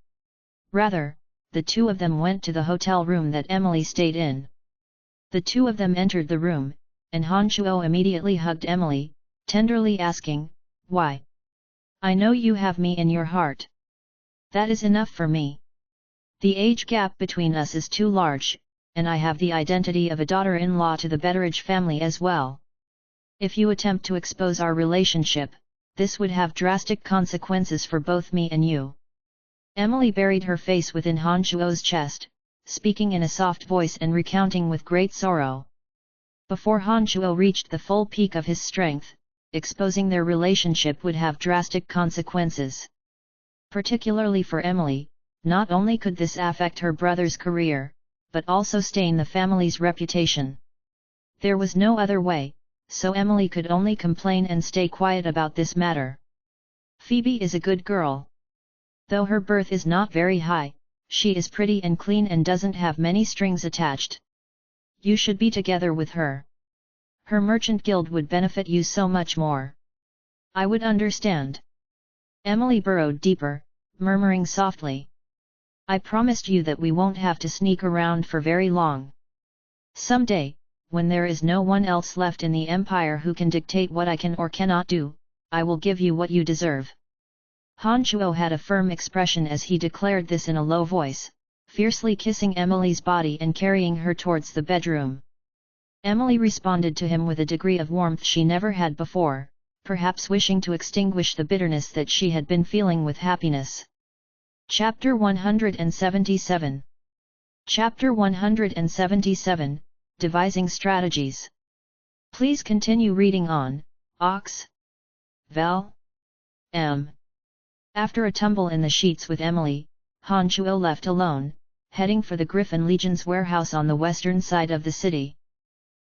Rather, the two of them went to the hotel room that Emily stayed in. The two of them entered the room, and Han Shuo immediately hugged Emily, tenderly asking, Why? I know you have me in your heart. That is enough for me. The age gap between us is too large, and I have the identity of a daughter-in-law to the Betteridge family as well. If you attempt to expose our relationship, this would have drastic consequences for both me and you. Emily buried her face within Han Shuo's chest, speaking in a soft voice and recounting with great sorrow. Before Han Shuo reached the full peak of his strength, exposing their relationship would have drastic consequences. Particularly for Emily, not only could this affect her brother's career, but also stain the family's reputation. There was no other way, so Emily could only complain and stay quiet about this matter. Phoebe is a good girl. Though her birth is not very high, she is pretty and clean and doesn't have many strings attached. You should be together with her. Her merchant guild would benefit you so much more. I would understand. Emily burrowed deeper, murmuring softly. I promised you that we won't have to sneak around for very long. Someday, when there is no one else left in the Empire who can dictate what I can or cannot do, I will give you what you deserve. Han Shuo had a firm expression as he declared this in a low voice, fiercely kissing Emily's body and carrying her towards the bedroom. Emily responded to him with a degree of warmth she never had before, perhaps wishing to extinguish the bitterness that she had been feeling with happiness. Chapter 177. Chapter 177, Devising Strategies. Please continue reading on, Ox. Val. M. After a tumble in the sheets with Emily, Han Shuo left alone, heading for the Griffin Legion's warehouse on the western side of the city.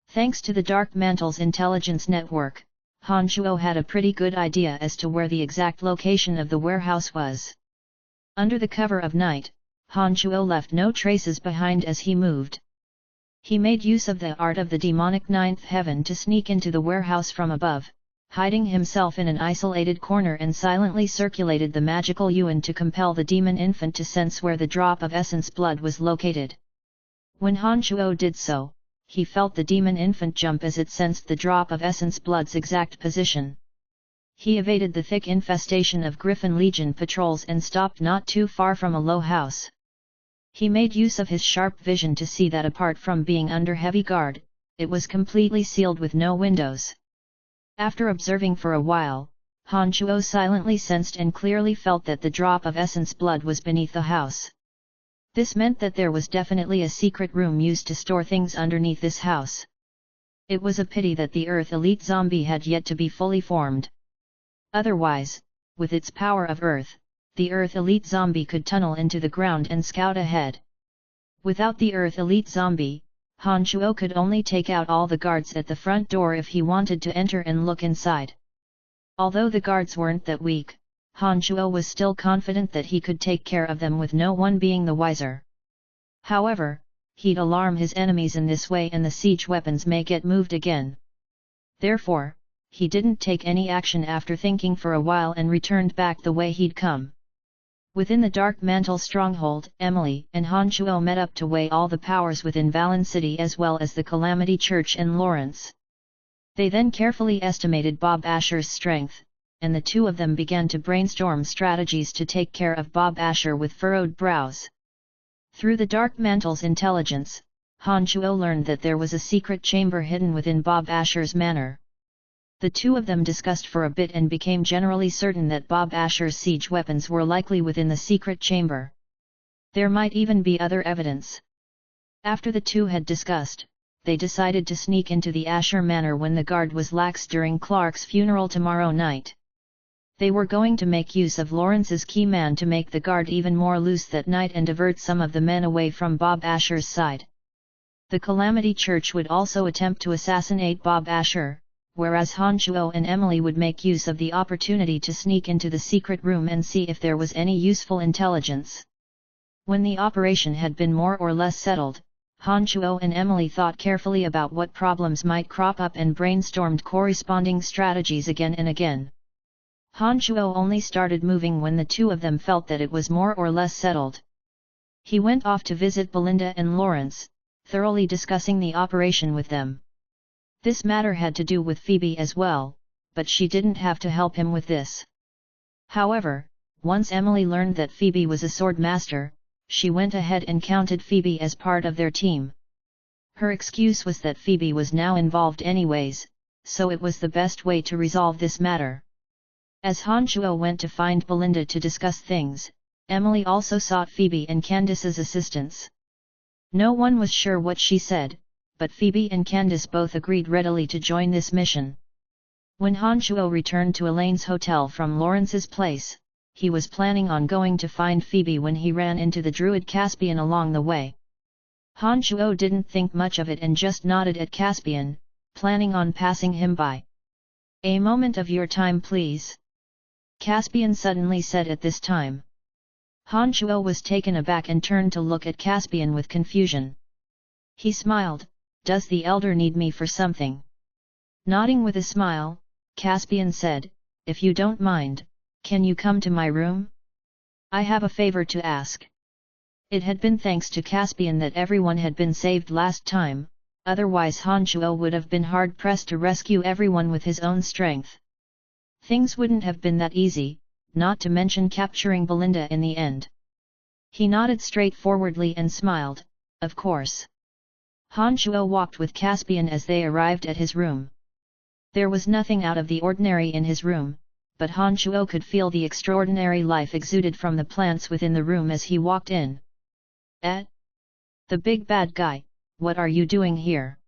Thanks to the Dark Mantle's intelligence network, Han Shuo had a pretty good idea as to where the exact location of the warehouse was. Under the cover of night, Han Shuo left no traces behind as he moved. He made use of the art of the demonic ninth heaven to sneak into the warehouse from above, hiding himself in an isolated corner and silently circulated the magical yuan to compel the demon infant to sense where the drop of essence blood was located. When Han Shuo did so, he felt the demon infant jump as it sensed the drop of essence blood's exact position. He evaded the thick infestation of Griffin Legion patrols and stopped not too far from a low house. He made use of his sharp vision to see that apart from being under heavy guard, it was completely sealed with no windows. After observing for a while, Han Chuo silently sensed and clearly felt that the drop of essence blood was beneath the house. This meant that there was definitely a secret room used to store things underneath this house. It was a pity that the Earth Elite Zombie had yet to be fully formed. Otherwise, with its power of Earth, the Earth Elite Zombie could tunnel into the ground and scout ahead. Without the Earth Elite Zombie, Han Chuo could only take out all the guards at the front door if he wanted to enter and look inside. Although the guards weren't that weak, Han Chuo was still confident that he could take care of them with no one being the wiser. However, he'd alarm his enemies in this way and the siege weapons may get moved again. Therefore, he didn't take any action after thinking for a while and returned back the way he'd come. Within the Dark Mantle stronghold, Emily and Han Chuo met up to weigh all the powers within Valen City as well as the Calamity Church and Lawrence. They then carefully estimated Bob Asher's strength, and the two of them began to brainstorm strategies to take care of Bob Asher with furrowed brows. Through the Dark Mantle's intelligence, Han Chuo learned that there was a secret chamber hidden within Bob Asher's manor. The two of them discussed for a bit and became generally certain that Bob Asher's siege weapons were likely within the secret chamber. There might even be other evidence. After the two had discussed, they decided to sneak into the Asher Manor when the guard was lax during Clark's funeral tomorrow night. They were going to make use of Lawrence's key man to make the guard even more loose that night and divert some of the men away from Bob Asher's side. The Calamity Church would also attempt to assassinate Bob Asher, whereas Han Chuo and Emily would make use of the opportunity to sneak into the secret room and see if there was any useful intelligence. When the operation had been more or less settled, Han Chuo and Emily thought carefully about what problems might crop up and brainstormed corresponding strategies again and again. Han Chuo only started moving when the two of them felt that it was more or less settled. He went off to visit Belinda and Lawrence, thoroughly discussing the operation with them. This matter had to do with Phoebe as well, but she didn't have to help him with this. However, once Emily learned that Phoebe was a sword master, she went ahead and counted Phoebe as part of their team. Her excuse was that Phoebe was now involved anyways, so it was the best way to resolve this matter. As Han Chuo went to find Belinda to discuss things, Emily also sought Phoebe and Candace's assistance. No one was sure what she said, but Phoebe and Candace both agreed readily to join this mission. When Han Chuo returned to Elaine's hotel from Lawrence's place, he was planning on going to find Phoebe when he ran into the druid Caspian along the way. Han Chuo didn't think much of it and just nodded at Caspian, planning on passing him by. "A moment of your time please," Caspian suddenly said at this time. Han Chuo was taken aback and turned to look at Caspian with confusion. He smiled. "Does the elder need me for something?" Nodding with a smile, Caspian said, "If you don't mind, can you come to my room? I have a favor to ask." It had been thanks to Caspian that everyone had been saved last time, otherwise Han Chuo would have been hard-pressed to rescue everyone with his own strength. Things wouldn't have been that easy, not to mention capturing Belinda in the end. He nodded straightforwardly and smiled, "Of course." Han Chuo walked with Caspian as they arrived at his room. There was nothing out of the ordinary in his room, but Han Chuo could feel the extraordinary life exuded from the plants within the room as he walked in. "Eh? The big bad guy, what are you doing here?"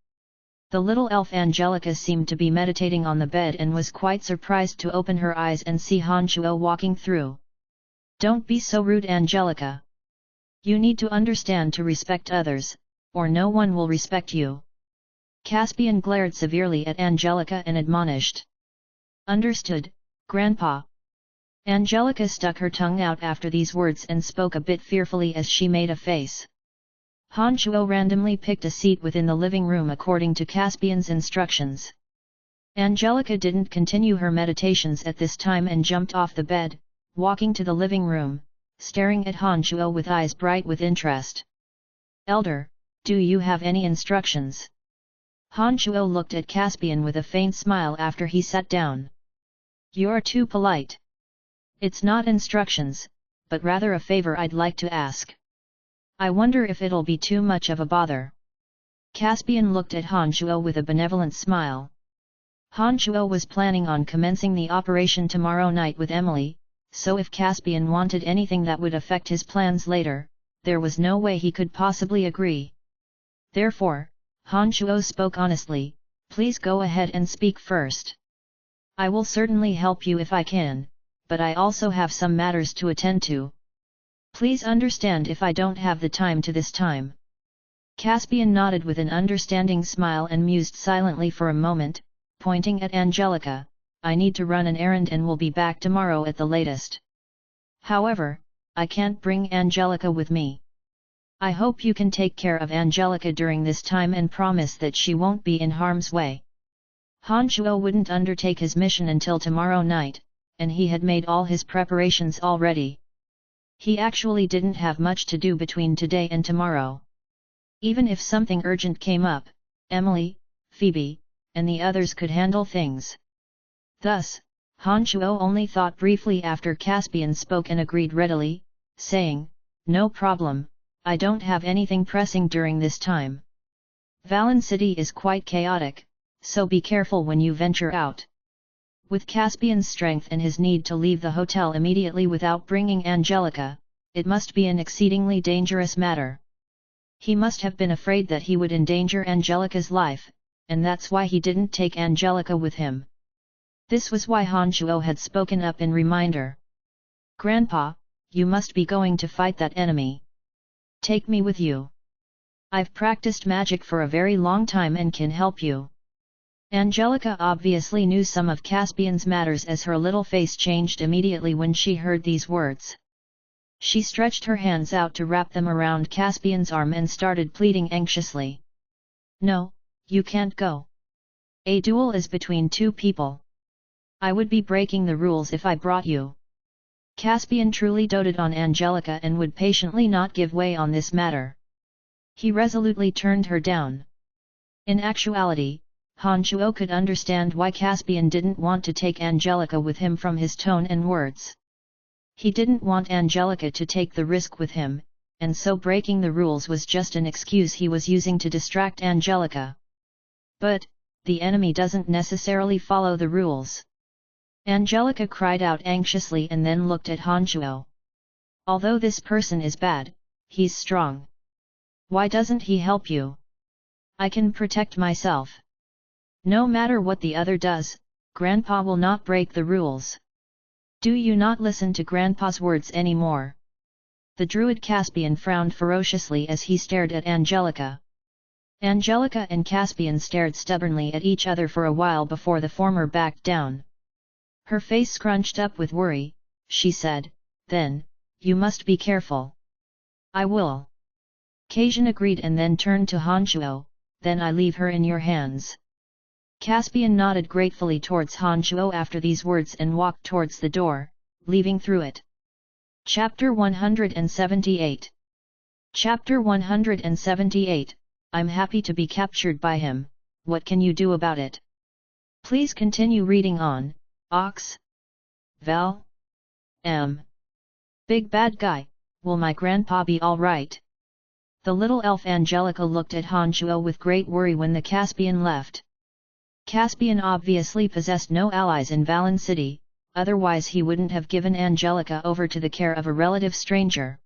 The little elf Angelica seemed to be meditating on the bed and was quite surprised to open her eyes and see Han Chuo walking through. "Don't be so rude, Angelica. You need to understand to respect others, or no one will respect you." Caspian glared severely at Angelica and admonished. "Understood, Grandpa." Angelica stuck her tongue out after these words and spoke a bit fearfully as she made a face. Han Chuo randomly picked a seat within the living room according to Caspian's instructions. Angelica didn't continue her meditations at this time and jumped off the bed, walking to the living room, staring at Han Chuo with eyes bright with interest. "Elder, do you have any instructions?" Han Shuo looked at Caspian with a faint smile after he sat down. You're too polite. It's not instructions, but rather a favor I'd like to ask. I wonder if it'll be too much of a bother. Caspian looked at Han Shuo with a benevolent smile. Han Shuo was planning on commencing the operation tomorrow night with Emily, so if Caspian wanted anything that would affect his plans later, there was no way he could possibly agree. Therefore, Han Shuo spoke honestly, please go ahead and speak first. I will certainly help you if I can, but I also have some matters to attend to. Please understand if I don't have the time to this time. Caspian nodded with an understanding smile and mused silently for a moment, pointing at Angelica, I need to run an errand and will be back tomorrow at the latest. However, I can't bring Angelica with me. I hope you can take care of Angelica during this time and promise that she won't be in harm's way. Han Shuo wouldn't undertake his mission until tomorrow night, and he had made all his preparations already. He actually didn't have much to do between today and tomorrow. Even if something urgent came up, Emily, Phoebe, and the others could handle things. Thus, Han Shuo only thought briefly after Caspian spoke and agreed readily, saying, no problem, I don't have anything pressing during this time. Valen City is quite chaotic, so be careful when you venture out. With Caspian's strength and his need to leave the hotel immediately without bringing Angelica, it must be an exceedingly dangerous matter. He must have been afraid that he would endanger Angelica's life, and that's why he didn't take Angelica with him. This was why Han Shuo had spoken up in reminder. Grandpa, you must be going to fight that enemy. Take me with you. I've practiced magic for a very long time and can help you. Angelica obviously knew some of Caspian's matters as her little face changed immediately when she heard these words. She stretched her hands out to wrap them around Caspian's arm and started pleading anxiously. No, you can't go. A duel is between two people. I would be breaking the rules if I brought you. Caspian truly doted on Angelica and would patiently not give way on this matter. He resolutely turned her down. In actuality, Han Shuo could understand why Caspian didn't want to take Angelica with him from his tone and words. He didn't want Angelica to take the risk with him, and so breaking the rules was just an excuse he was using to distract Angelica. But, the enemy doesn't necessarily follow the rules. Angelica cried out anxiously and then looked at Han Shuo. Although this person is bad, he's strong. Why doesn't he help you? I can protect myself. No matter what the other does, Grandpa will not break the rules. Do you not listen to Grandpa's words anymore? The druid Caspian frowned ferociously as he stared at Angelica. Angelica and Caspian stared stubbornly at each other for a while before the former backed down. Her face scrunched up with worry, she said, then, you must be careful. I will. Cassian agreed and then turned to Han Shuo, then I leave her in your hands. Caspian nodded gratefully towards Han Shuo after these words and walked towards the door, leaving through it. Chapter 178. Chapter 178, I'm happy to be captured by him, what can you do about it? Please continue reading on. Ox. Val. Big bad guy, will my grandpa be alright? The little elf Angelica looked at Han Shuo with great worry when the Caspian left. Caspian obviously possessed no allies in Valen City, otherwise he wouldn't have given Angelica over to the care of a relative stranger.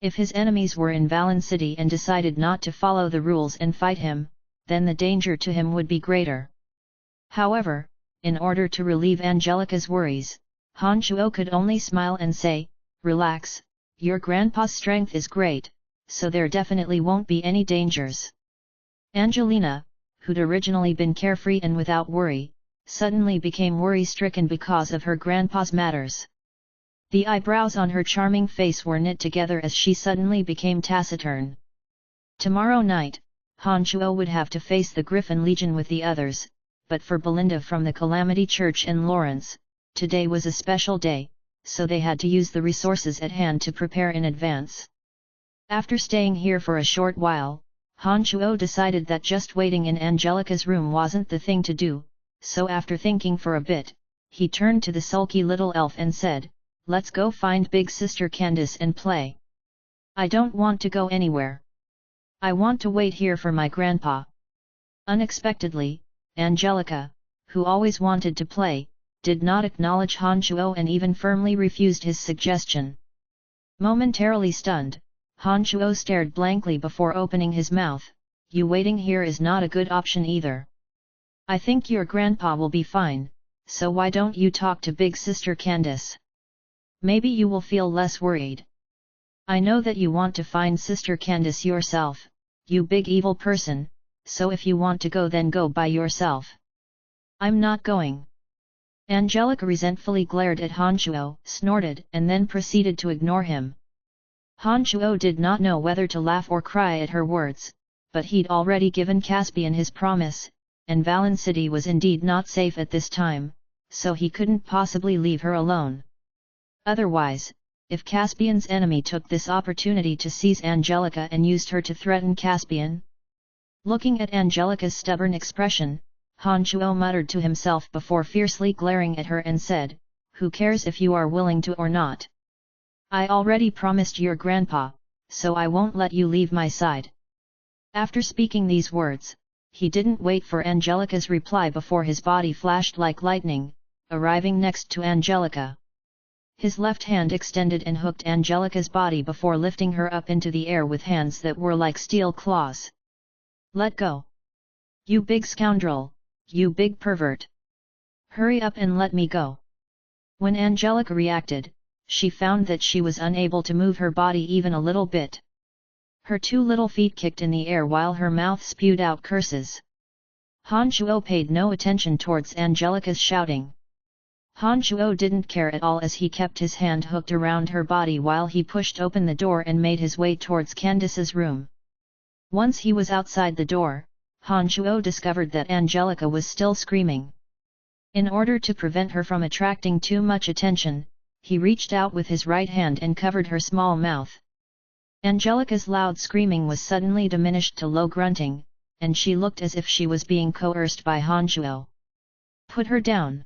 If his enemies were in Valen City and decided not to follow the rules and fight him, then the danger to him would be greater. However, in order to relieve Angelica's worries, Han Shuo could only smile and say, relax, your grandpa's strength is great, so there definitely won't be any dangers. Angelina, who'd originally been carefree and without worry, suddenly became worry-stricken because of her grandpa's matters. The eyebrows on her charming face were knit together as she suddenly became taciturn. Tomorrow night, Han Shuo would have to face the Griffin Legion with the others, but for Belinda from the Calamity Church and Lawrence, today was a special day, so they had to use the resources at hand to prepare in advance. After staying here for a short while, Han Shuo decided that just waiting in Angelica's room wasn't the thing to do, so after thinking for a bit, he turned to the sulky little elf and said, "Let's go find big sister Candace and play. I don't want to go anywhere. I want to wait here for my grandpa." Unexpectedly, Angelica, who always wanted to play, did not acknowledge Han Shuo and even firmly refused his suggestion. Momentarily stunned, Han Shuo stared blankly before opening his mouth. "You waiting here is not a good option either. I think your grandpa will be fine, so why don't you talk to big sister Candace? Maybe you will feel less worried. I know that you want to find sister Candace yourself, you big evil person, so if you want to go then go by yourself. I'm not going." Angelica resentfully glared at Han Shuo, snorted and then proceeded to ignore him. Han Shuo did not know whether to laugh or cry at her words, but he'd already given Caspian his promise, and Valen City was indeed not safe at this time, so he couldn't possibly leave her alone. Otherwise, if Caspian's enemy took this opportunity to seize Angelica and used her to threaten Caspian? Looking at Angelica's stubborn expression, Han Shuo muttered to himself before fiercely glaring at her and said, "Who cares if you are willing to or not? I already promised your grandpa, so I won't let you leave my side." After speaking these words, he didn't wait for Angelica's reply before his body flashed like lightning, arriving next to Angelica. His left hand extended and hooked Angelica's body before lifting her up into the air with hands that were like steel claws. "Let go! You big scoundrel, you big pervert! Hurry up and let me go!" When Angelica reacted, she found that she was unable to move her body even a little bit. Her two little feet kicked in the air while her mouth spewed out curses. Han Shuo paid no attention towards Angelica's shouting. Han Shuo didn't care at all as he kept his hand hooked around her body while he pushed open the door and made his way towards Candace's room. Once he was outside the door, Han Shuo discovered that Angelica was still screaming. In order to prevent her from attracting too much attention, he reached out with his right hand and covered her small mouth. Angelica's loud screaming was suddenly diminished to low grunting, and she looked as if she was being coerced by Han Shuo. "Put her down!"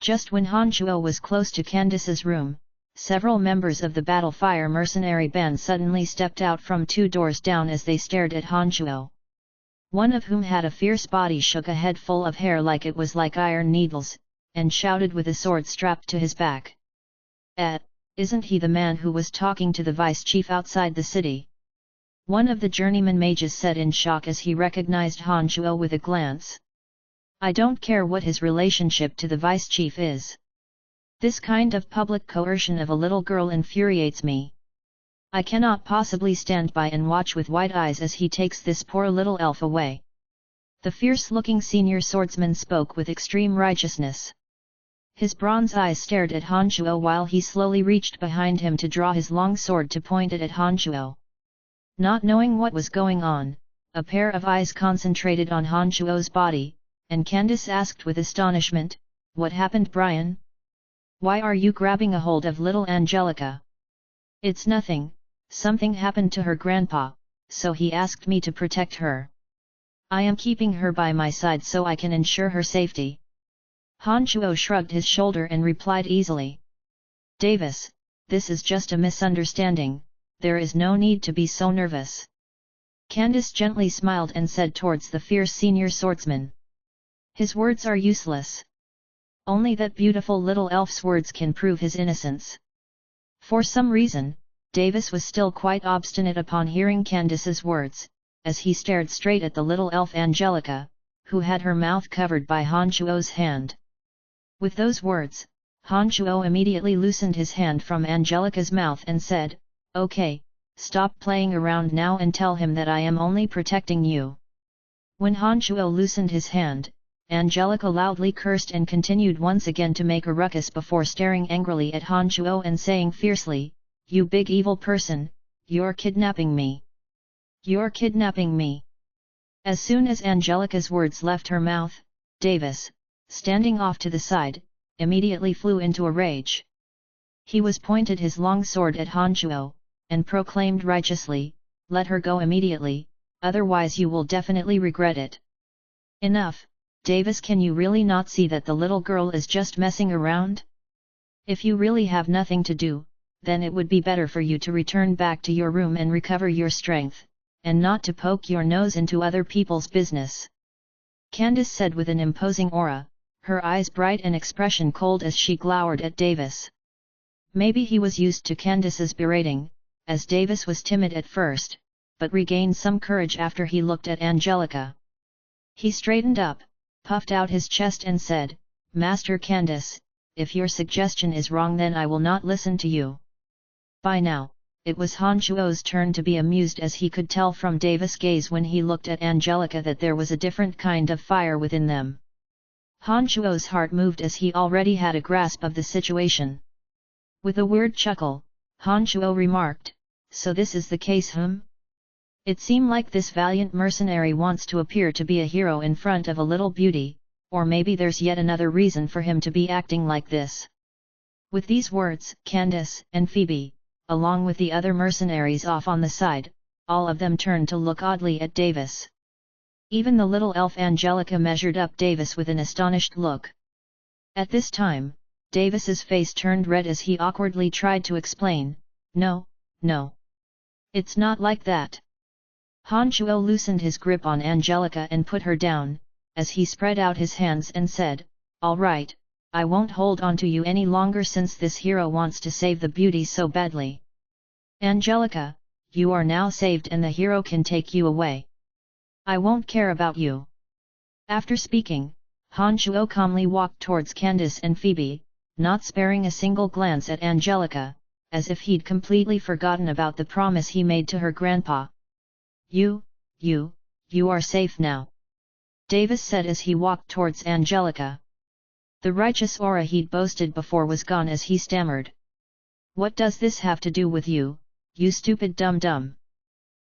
Just when Han Shuo was close to Candace's room, several members of the Battle Fire mercenary band suddenly stepped out from 2 doors down as they stared at Han Shuo. One of whom had a fierce body, shook a head full of hair like it was like iron needles, and shouted with a sword strapped to his back. Isn't he the man who was talking to the vice chief outside the city?" One of the journeyman mages said in shock as he recognized Han Shuo with a glance. "I don't care what his relationship to the vice chief is. This kind of public coercion of a little girl infuriates me. I cannot possibly stand by and watch with wide eyes as he takes this poor little elf away." The fierce-looking senior swordsman spoke with extreme righteousness. His bronze eyes stared at Han Shuo while he slowly reached behind him to draw his long sword to point it at Han Shuo. Not knowing what was going on, a pair of eyes concentrated on Han Shuo's body, and Candace asked with astonishment, "What happened, Brian? Why are you grabbing a hold of little Angelica?" "It's nothing, something happened to her grandpa, so he asked me to protect her. I am keeping her by my side so I can ensure her safety." Han Shuo shrugged his shoulder and replied easily. "Davis, this is just a misunderstanding, there is no need to be so nervous." Candace gently smiled and said towards the fierce senior swordsman. "His words are useless. Only that beautiful little elf's words can prove his innocence." For some reason, Davis was still quite obstinate upon hearing Candace's words, as he stared straight at the little elf Angelica, who had her mouth covered by Han Shuo's hand. With those words, Han Shuo immediately loosened his hand from Angelica's mouth and said, "Okay, stop playing around now and tell him that I am only protecting you." When Han Shuo loosened his hand, Angelica loudly cursed and continued once again to make a ruckus before staring angrily at Han Shuo and saying fiercely, "You big evil person, you're kidnapping me! You're kidnapping me!" As soon as Angelica's words left her mouth, Davis, standing off to the side, immediately flew into a rage. He was pointed his long sword at Han Shuo, and proclaimed righteously, "Let her go immediately, otherwise you will definitely regret it. Enough, Davis, can you really not see that the little girl is just messing around? If you really have nothing to do, then it would be better for you to return back to your room and recover your strength, and not to poke your nose into other people's business. Candace said with an imposing aura, her eyes bright and expression cold as she glowered at Davis. Maybe he was used to Candace's berating, as Davis was timid at first, but regained some courage after he looked at Angelica. He straightened up, puffed out his chest and said, "Master Candace, if your suggestion is wrong then I will not listen to you." By now, it was Han Shuo's turn to be amused, as he could tell from Davis' gaze when he looked at Angelica that there was a different kind of fire within them. Han Shuo's heart moved as he already had a grasp of the situation. With a weird chuckle, Han Shuo remarked, "So this is the case, It seemed like this valiant mercenary wants to appear to be a hero in front of a little beauty, or maybe there's yet another reason for him to be acting like this." With these words, Candace and Phoebe, along with the other mercenaries off on the side, all of them turned to look oddly at Davis. Even the little elf Angelica measured up Davis with an astonished look. At this time, Davis's face turned red as he awkwardly tried to explain, No. It's not like that." Han Shuo loosened his grip on Angelica and put her down, as he spread out his hands and said, "All right, I won't hold on to you any longer since this hero wants to save the beauty so badly. Angelica, you are now saved and the hero can take you away. I won't care about you." After speaking, Han Shuo calmly walked towards Candace and Phoebe, not sparing a single glance at Angelica, as if he'd completely forgotten about the promise he made to her grandpa. You are safe now," Davis said as he walked towards Angelica. The righteous aura he'd boasted before was gone as he stammered. "What does this have to do with you, you stupid dum-dum?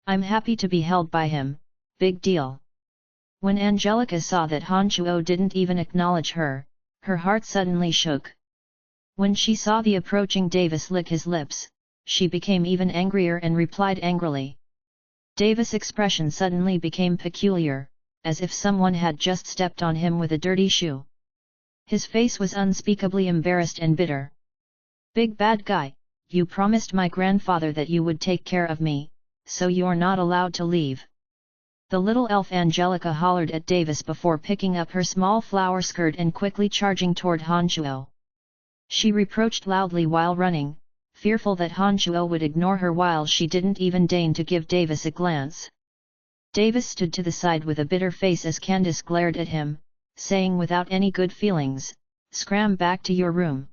I'm happy to be held by him, big deal." When Angelica saw that Han Shuo didn't even acknowledge her, her heart suddenly shook. When she saw the approaching Davis lick his lips, she became even angrier and replied angrily. Davis' expression suddenly became peculiar, as if someone had just stepped on him with a dirty shoe. His face was unspeakably embarrassed and bitter. "Big bad guy, you promised my grandfather that you would take care of me, so you're not allowed to leave." The little elf Angelica hollered at Davis before picking up her small flower skirt and quickly charging toward Han Shuo. She reproached loudly while running, fearful that Han Shuo would ignore her while she didn't even deign to give Davis a glance. Davis stood to the side with a bitter face as Candace glared at him, saying without any good feelings, "Scram back to your room.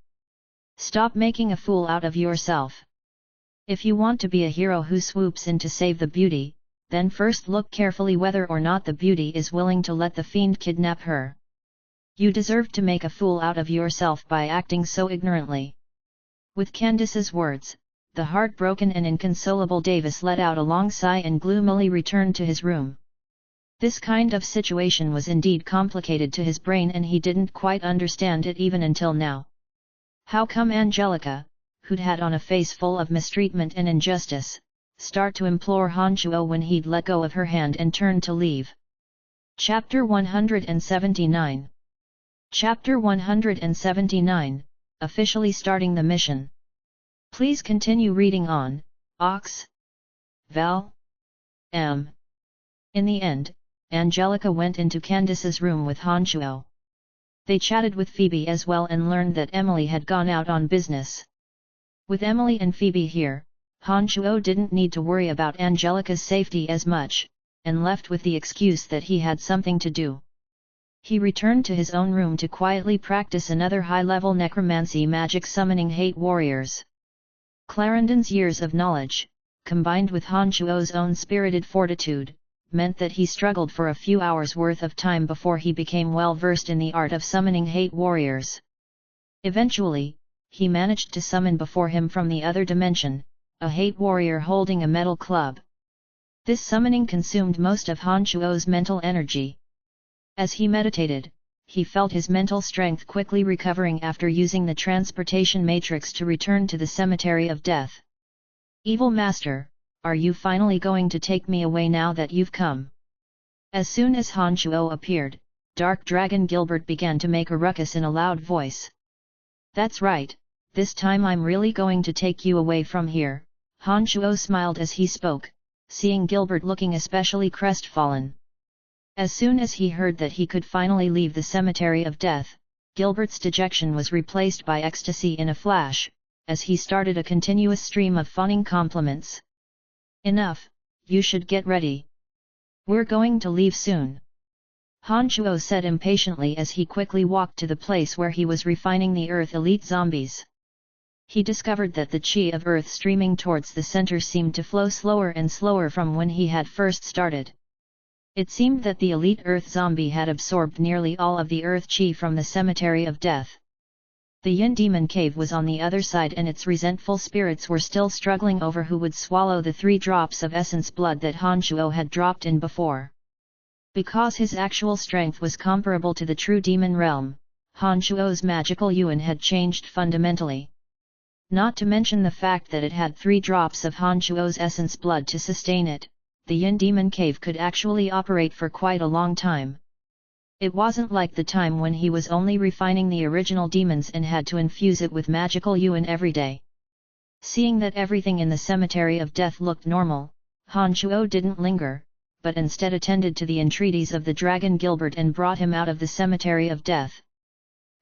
Stop making a fool out of yourself. If you want to be a hero who swoops in to save the beauty, then first look carefully whether or not the beauty is willing to let the fiend kidnap her. You deserve to make a fool out of yourself by acting so ignorantly." With Candace's words, the heartbroken and inconsolable Davis let out a long sigh and gloomily returned to his room. This kind of situation was indeed complicated to his brain and he didn't quite understand it even until now. How come Angelica, who'd had on a face full of mistreatment and injustice, start to implore Han Shuo when he'd let go of her hand and turned to leave? Chapter 179. Chapter 179, Officially Starting the Mission. Please continue reading on, Ox. Val. M. In the end, Angelica went into Candace's room with Han Shuo. They chatted with Phoebe as well and learned that Emily had gone out on business. With Emily and Phoebe here, Han Shuo didn't need to worry about Angelica's safety as much, and left with the excuse that he had something to do. He returned to his own room to quietly practice another high-level necromancy magic summoning hate warriors. Clarendon's years of knowledge, combined with Han Shuo's own spirited fortitude, meant that he struggled for a few hours' worth of time before he became well versed in the art of summoning hate warriors. Eventually, he managed to summon before him from the other dimension, a hate warrior holding a metal club. This summoning consumed most of Han Shuo's mental energy. As he meditated, he felt his mental strength quickly recovering after using the transportation matrix to return to the cemetery of death. "Evil Master, are you finally going to take me away now that you've come? As soon as Han Shuo appeared, Dark Dragon Gilbert began to make a ruckus in a loud voice. That's right, this time I'm really going to take you away from here. Han Shuo smiled as he spoke, seeing Gilbert looking especially crestfallen. As soon as he heard that he could finally leave the cemetery of death, Gilbert's dejection was replaced by ecstasy in a flash, as he started a continuous stream of fawning compliments. Enough, you should get ready. We're going to leave soon. Han Shuo said impatiently as he quickly walked to the place where he was refining the Earth Elite zombies. He discovered that the chi of Earth streaming towards the center seemed to flow slower and slower from when he had first started. It seemed that the elite Earth zombie had absorbed nearly all of the Earth chi from the cemetery of death. The Yin Demon Cave was on the other side and its resentful spirits were still struggling over who would swallow the 3 drops of essence blood that Han Shuo had dropped in before. Because his actual strength was comparable to the true demon realm, Han Shuo's magical yuan had changed fundamentally. Not to mention the fact that it had 3 drops of Han Shuo's essence blood to sustain it, the Yin Demon Cave could actually operate for quite a long time. It wasn't like the time when he was only refining the original demons and had to infuse it with magical yuan every day. Seeing that everything in the cemetery of death looked normal, Han Shuo didn't linger, but instead attended to the entreaties of the dragon Gilbert and brought him out of the cemetery of death.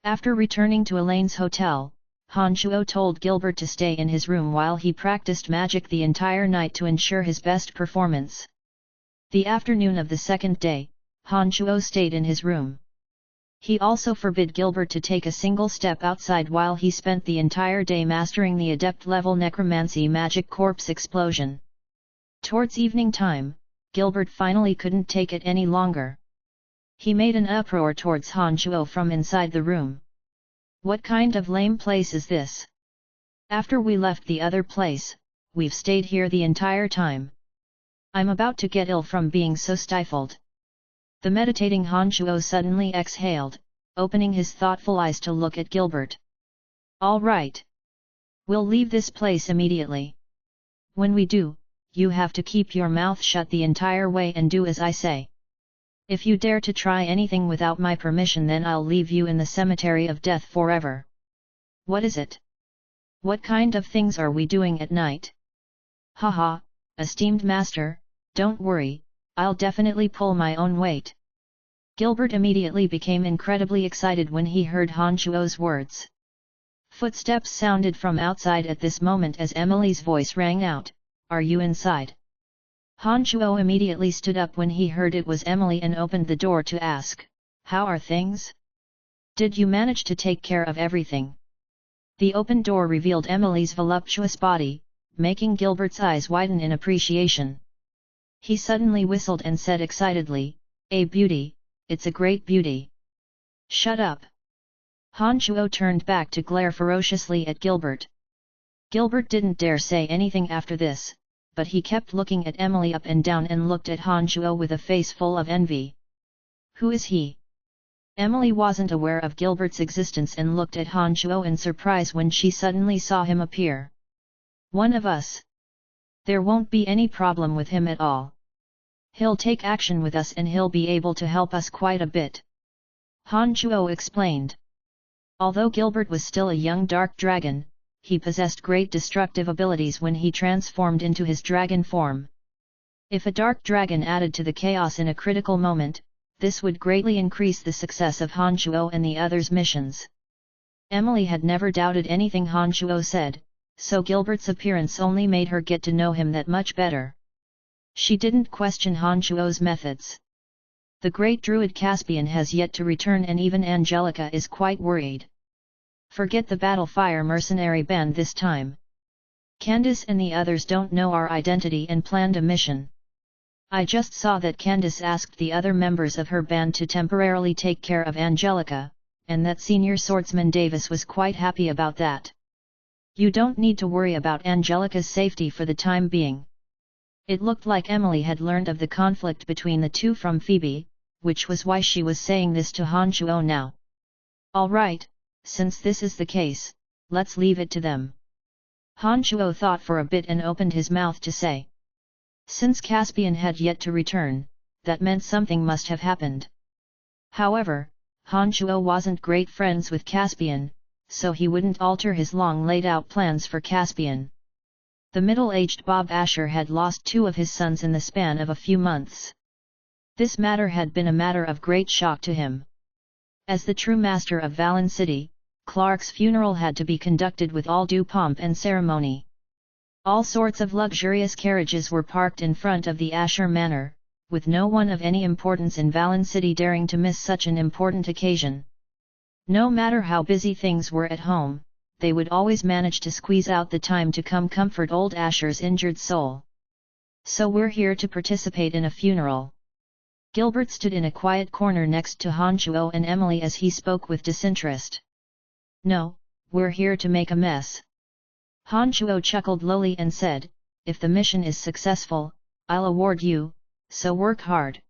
After returning to Elaine's hotel, Han Shuo told Gilbert to stay in his room while he practiced magic the entire night to ensure his best performance. The afternoon of the second day, Han Shuo stayed in his room. He also forbid Gilbert to take a single step outside while he spent the entire day mastering the adept-level necromancy magic corpse explosion. Towards evening time, Gilbert finally couldn't take it any longer. He made an uproar towards Han Shuo from inside the room. What kind of lame place is this? After we left the other place, we've stayed here the entire time. I'm about to get ill from being so stifled. The meditating Han Shuo suddenly exhaled, opening his thoughtful eyes to look at Gilbert. All right. We'll leave this place immediately. When we do, you have to keep your mouth shut the entire way and do as I say. If you dare to try anything without my permission, then I'll leave you in the cemetery of death forever. What is it? What kind of things are we doing at night? Haha, esteemed master, don't worry, I'll definitely pull my own weight. Gilbert immediately became incredibly excited when he heard Han Shuo's words. Footsteps sounded from outside at this moment as Emily's voice rang out, "Are you inside?" Han Shuo immediately stood up when he heard it was Emily and opened the door to ask, "How are things? Did you manage to take care of everything?" The open door revealed Emily's voluptuous body, making Gilbert's eyes widen in appreciation. He suddenly whistled and said excitedly, "A beauty, it's a great beauty." "Shut up!" Han Shuo turned back to glare ferociously at Gilbert. Gilbert didn't dare say anything after this, but he kept looking at Emily up and down and looked at Han Shuo with a face full of envy. Who is he? Emily wasn't aware of Gilbert's existence and looked at Han Shuo in surprise when she suddenly saw him appear. One of us. There won't be any problem with him at all. He'll take action with us and he'll be able to help us quite a bit. Han Shuo explained. Although Gilbert was still a young dark dragon, he possessed great destructive abilities when he transformed into his dragon form. If a dark dragon added to the chaos in a critical moment, this would greatly increase the success of Han Shuo and the others' missions. Emily had never doubted anything Han Shuo said, so Gilbert's appearance only made her get to know him that much better. She didn't question Han Shuo's methods. The great druid Caspian has yet to return and even Angelica is quite worried. Forget the Battlefire mercenary band this time. Candice and the others don't know our identity and planned a mission. I just saw that Candice asked the other members of her band to temporarily take care of Angelica, and that senior swordsman Davis was quite happy about that. You don't need to worry about Angelica's safety for the time being. It looked like Emily had learned of the conflict between the two from Phoebe, which was why she was saying this to Han Shuo now. All right. Since this is the case, let's leave it to them. Han Shuo thought for a bit and opened his mouth to say. Since Caspian had yet to return, that meant something must have happened. However, Han Shuo wasn't great friends with Caspian, so he wouldn't alter his long laid out plans for Caspian. The middle-aged Bob Asher had lost 2 of his sons in the span of a few months. This matter had been a matter of great shock to him. As the true master of Valen City, Clark's funeral had to be conducted with all due pomp and ceremony. All sorts of luxurious carriages were parked in front of the Asher Manor, with no one of any importance in Valen City daring to miss such an important occasion. No matter how busy things were at home, they would always manage to squeeze out the time to come comfort old Asher's injured soul. So we're here to participate in a funeral. Gilbert stood in a quiet corner next to Han Shuo and Emily as he spoke with disinterest. No, we're here to make a mess. Han Shuo chuckled lowly and said, if the mission is successful, I'll award you, so work hard.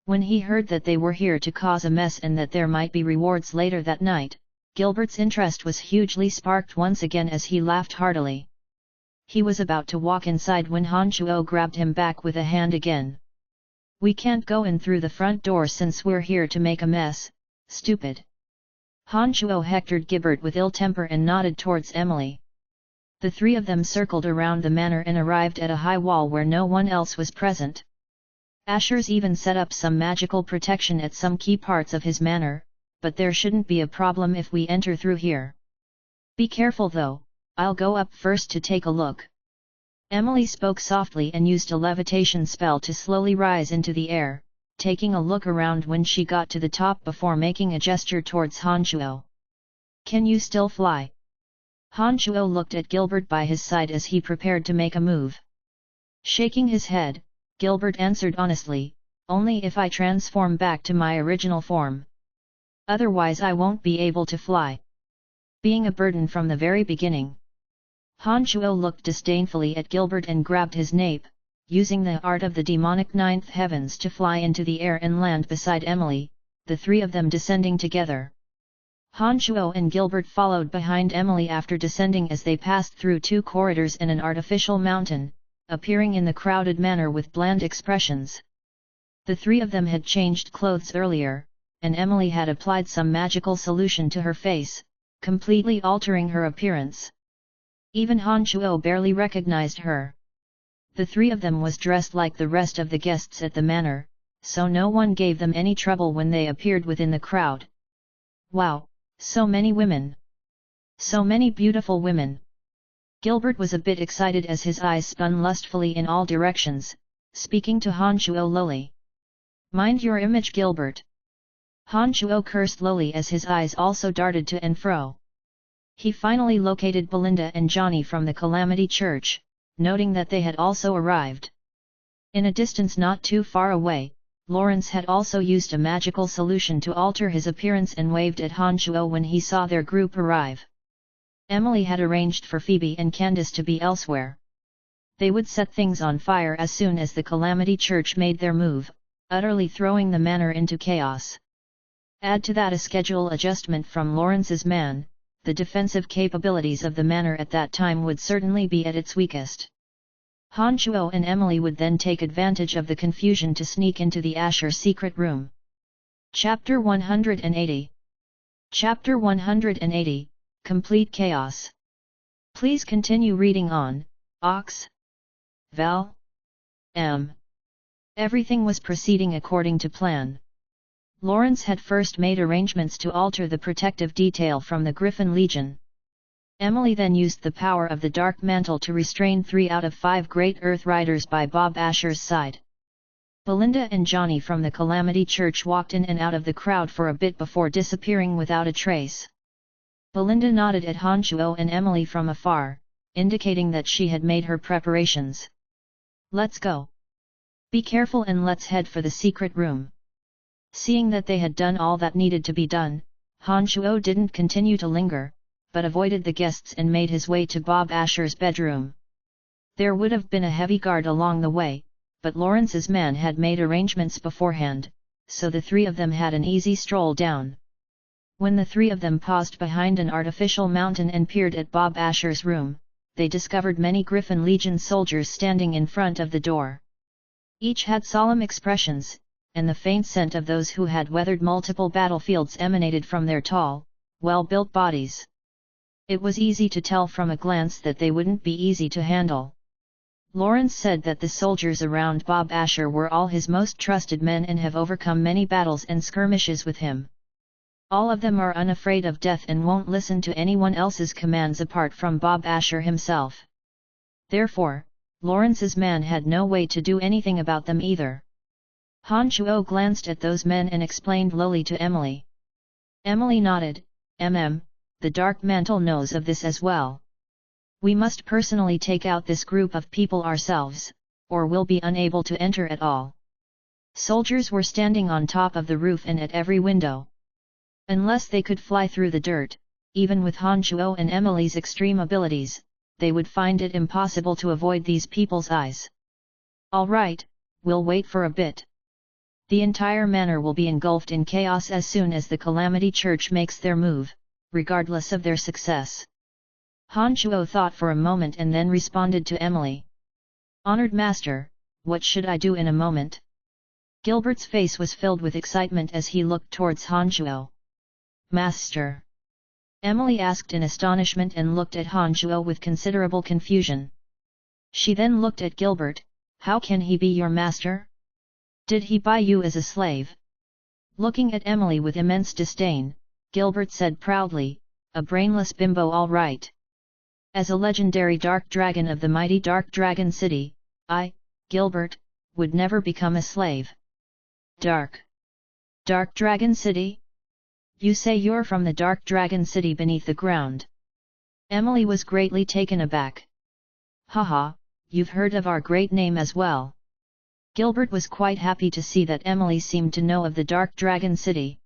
When he heard that they were here to cause a mess and that there might be rewards later that night, Gilbert's interest was hugely sparked once again as he laughed heartily. He was about to walk inside when Han Shuo grabbed him back with a hand again. We can't go in through the front door since we're here to make a mess, stupid. Han Shuo hectored Gilbert with ill temper and nodded towards Emily. The 3 of them circled around the manor and arrived at a high wall where no one else was present. Asher's even set up some magical protection at some key parts of his manor, but there shouldn't be a problem if we enter through here. Be careful though, I'll go up first to take a look. Emily spoke softly and used a levitation spell to slowly rise into the air, taking a look around when she got to the top before making a gesture towards Han Shuo. Can you still fly? Han Shuo looked at Gilbert by his side as he prepared to make a move. Shaking his head, Gilbert answered honestly, only if I transform back to my original form. Otherwise I won't be able to fly. Being a burden from the very beginning. Han Shuo looked disdainfully at Gilbert and grabbed his nape, using the art of the demonic ninth heavens to fly into the air and land beside Emily, the 3 of them descending together. Han Shuo and Gilbert followed behind Emily after descending as they passed through 2 corridors and an artificial mountain, appearing in the crowded manor with bland expressions. The 3 of them had changed clothes earlier, and Emily had applied some magical solution to her face, completely altering her appearance. Even Han Shuo barely recognized her. The 3 of them was dressed like the rest of the guests at the manor, so no one gave them any trouble when they appeared within the crowd. Wow, so many women! So many beautiful women! Gilbert was a bit excited as his eyes spun lustfully in all directions, speaking to Han Shuo lowly. Mind your image, Gilbert! Han Shuo cursed lowly as his eyes also darted to and fro. He finally located Belinda and Johnny from the Calamity Church, noting that they had also arrived. In a distance not too far away, Lawrence had also used a magical solution to alter his appearance and waved at Han Shuo when he saw their group arrive. Emily had arranged for Phoebe and Candace to be elsewhere. They would set things on fire as soon as the Calamity Church made their move, utterly throwing the manor into chaos. Add to that a schedule adjustment from Lawrence's man, the defensive capabilities of the manor at that time would certainly be at its weakest. Han Shuo and Emily would then take advantage of the confusion to sneak into the Asher secret room. Chapter 180. Chapter 180, Complete Chaos. Please continue reading on, Ox. Val. M. Everything was proceeding according to plan. Lawrence had first made arrangements to alter the protective detail from the Griffin Legion. Emily then used the power of the Dark Mantle to restrain 3 out of 5 Great Earth Riders by Bob Asher's side. Belinda and Johnny from the Calamity Church walked in and out of the crowd for a bit before disappearing without a trace. Belinda nodded at Han Shuo and Emily from afar, indicating that she had made her preparations. Let's go. Be careful and let's head for the secret room. Seeing that they had done all that needed to be done, Han Shuo didn't continue to linger, but avoided the guests and made his way to Bob Asher's bedroom. There would have been a heavy guard along the way, but Lawrence's man had made arrangements beforehand, so the 3 of them had an easy stroll down. When the 3 of them paused behind an artificial mountain and peered at Bob Asher's room, they discovered many Griffin Legion soldiers standing in front of the door. Each had solemn expressions, and the faint scent of those who had weathered multiple battlefields emanated from their tall, well-built bodies. It was easy to tell from a glance that they wouldn't be easy to handle. Lawrence said that the soldiers around Bob Asher were all his most trusted men and have overcome many battles and skirmishes with him. All of them are unafraid of death and won't listen to anyone else's commands apart from Bob Asher himself. Therefore, Lawrence's man had no way to do anything about them either. Han Chuo glanced at those men and explained lowly to Emily. Emily nodded. The Dark Mantle knows of this as well. We must personally take out this group of people ourselves, or we'll be unable to enter at all. Soldiers were standing on top of the roof and at every window. Unless they could fly through the dirt, even with Han Chuo and Emily's extreme abilities, they would find it impossible to avoid these people's eyes. All right, we'll wait for a bit. The entire manor will be engulfed in chaos as soon as the Calamity Church makes their move, regardless of their success. Han Chuo thought for a moment and then responded to Emily. Honored Master, what should I do in a moment? Gilbert's face was filled with excitement as he looked towards Han Chuo. Master? Emily asked in astonishment and looked at Han Chuo with considerable confusion. She then looked at Gilbert. How can he be your master? Did he buy you as a slave? Looking at Emily with immense disdain, Gilbert said proudly, a brainless bimbo all right. As a legendary dark dragon of the mighty Dark Dragon City, I, Gilbert, would never become a slave. Dark Dragon City? You say you're from the Dark Dragon City beneath the ground? Emily was greatly taken aback. Haha, you've heard of our great name as well. Gilbert was quite happy to see that Emily seemed to know of the Dark Dragon City.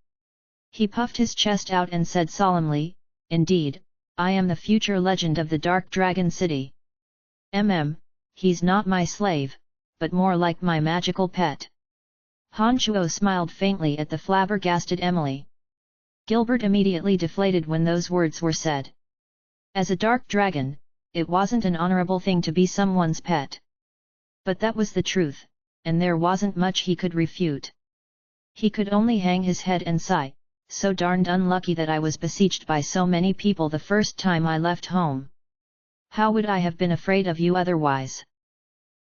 He puffed his chest out and said solemnly, indeed, I am the future legend of the Dark Dragon City. He's not my slave, but more like my magical pet. Han Chuo smiled faintly at the flabbergasted Emily. Gilbert immediately deflated when those words were said. As a dark dragon, it wasn't an honorable thing to be someone's pet. But that was the truth, and there wasn't much he could refute. He could only hang his head and sigh. So darned unlucky that I was besieged by so many people the first time I left home. How would I have been afraid of you otherwise?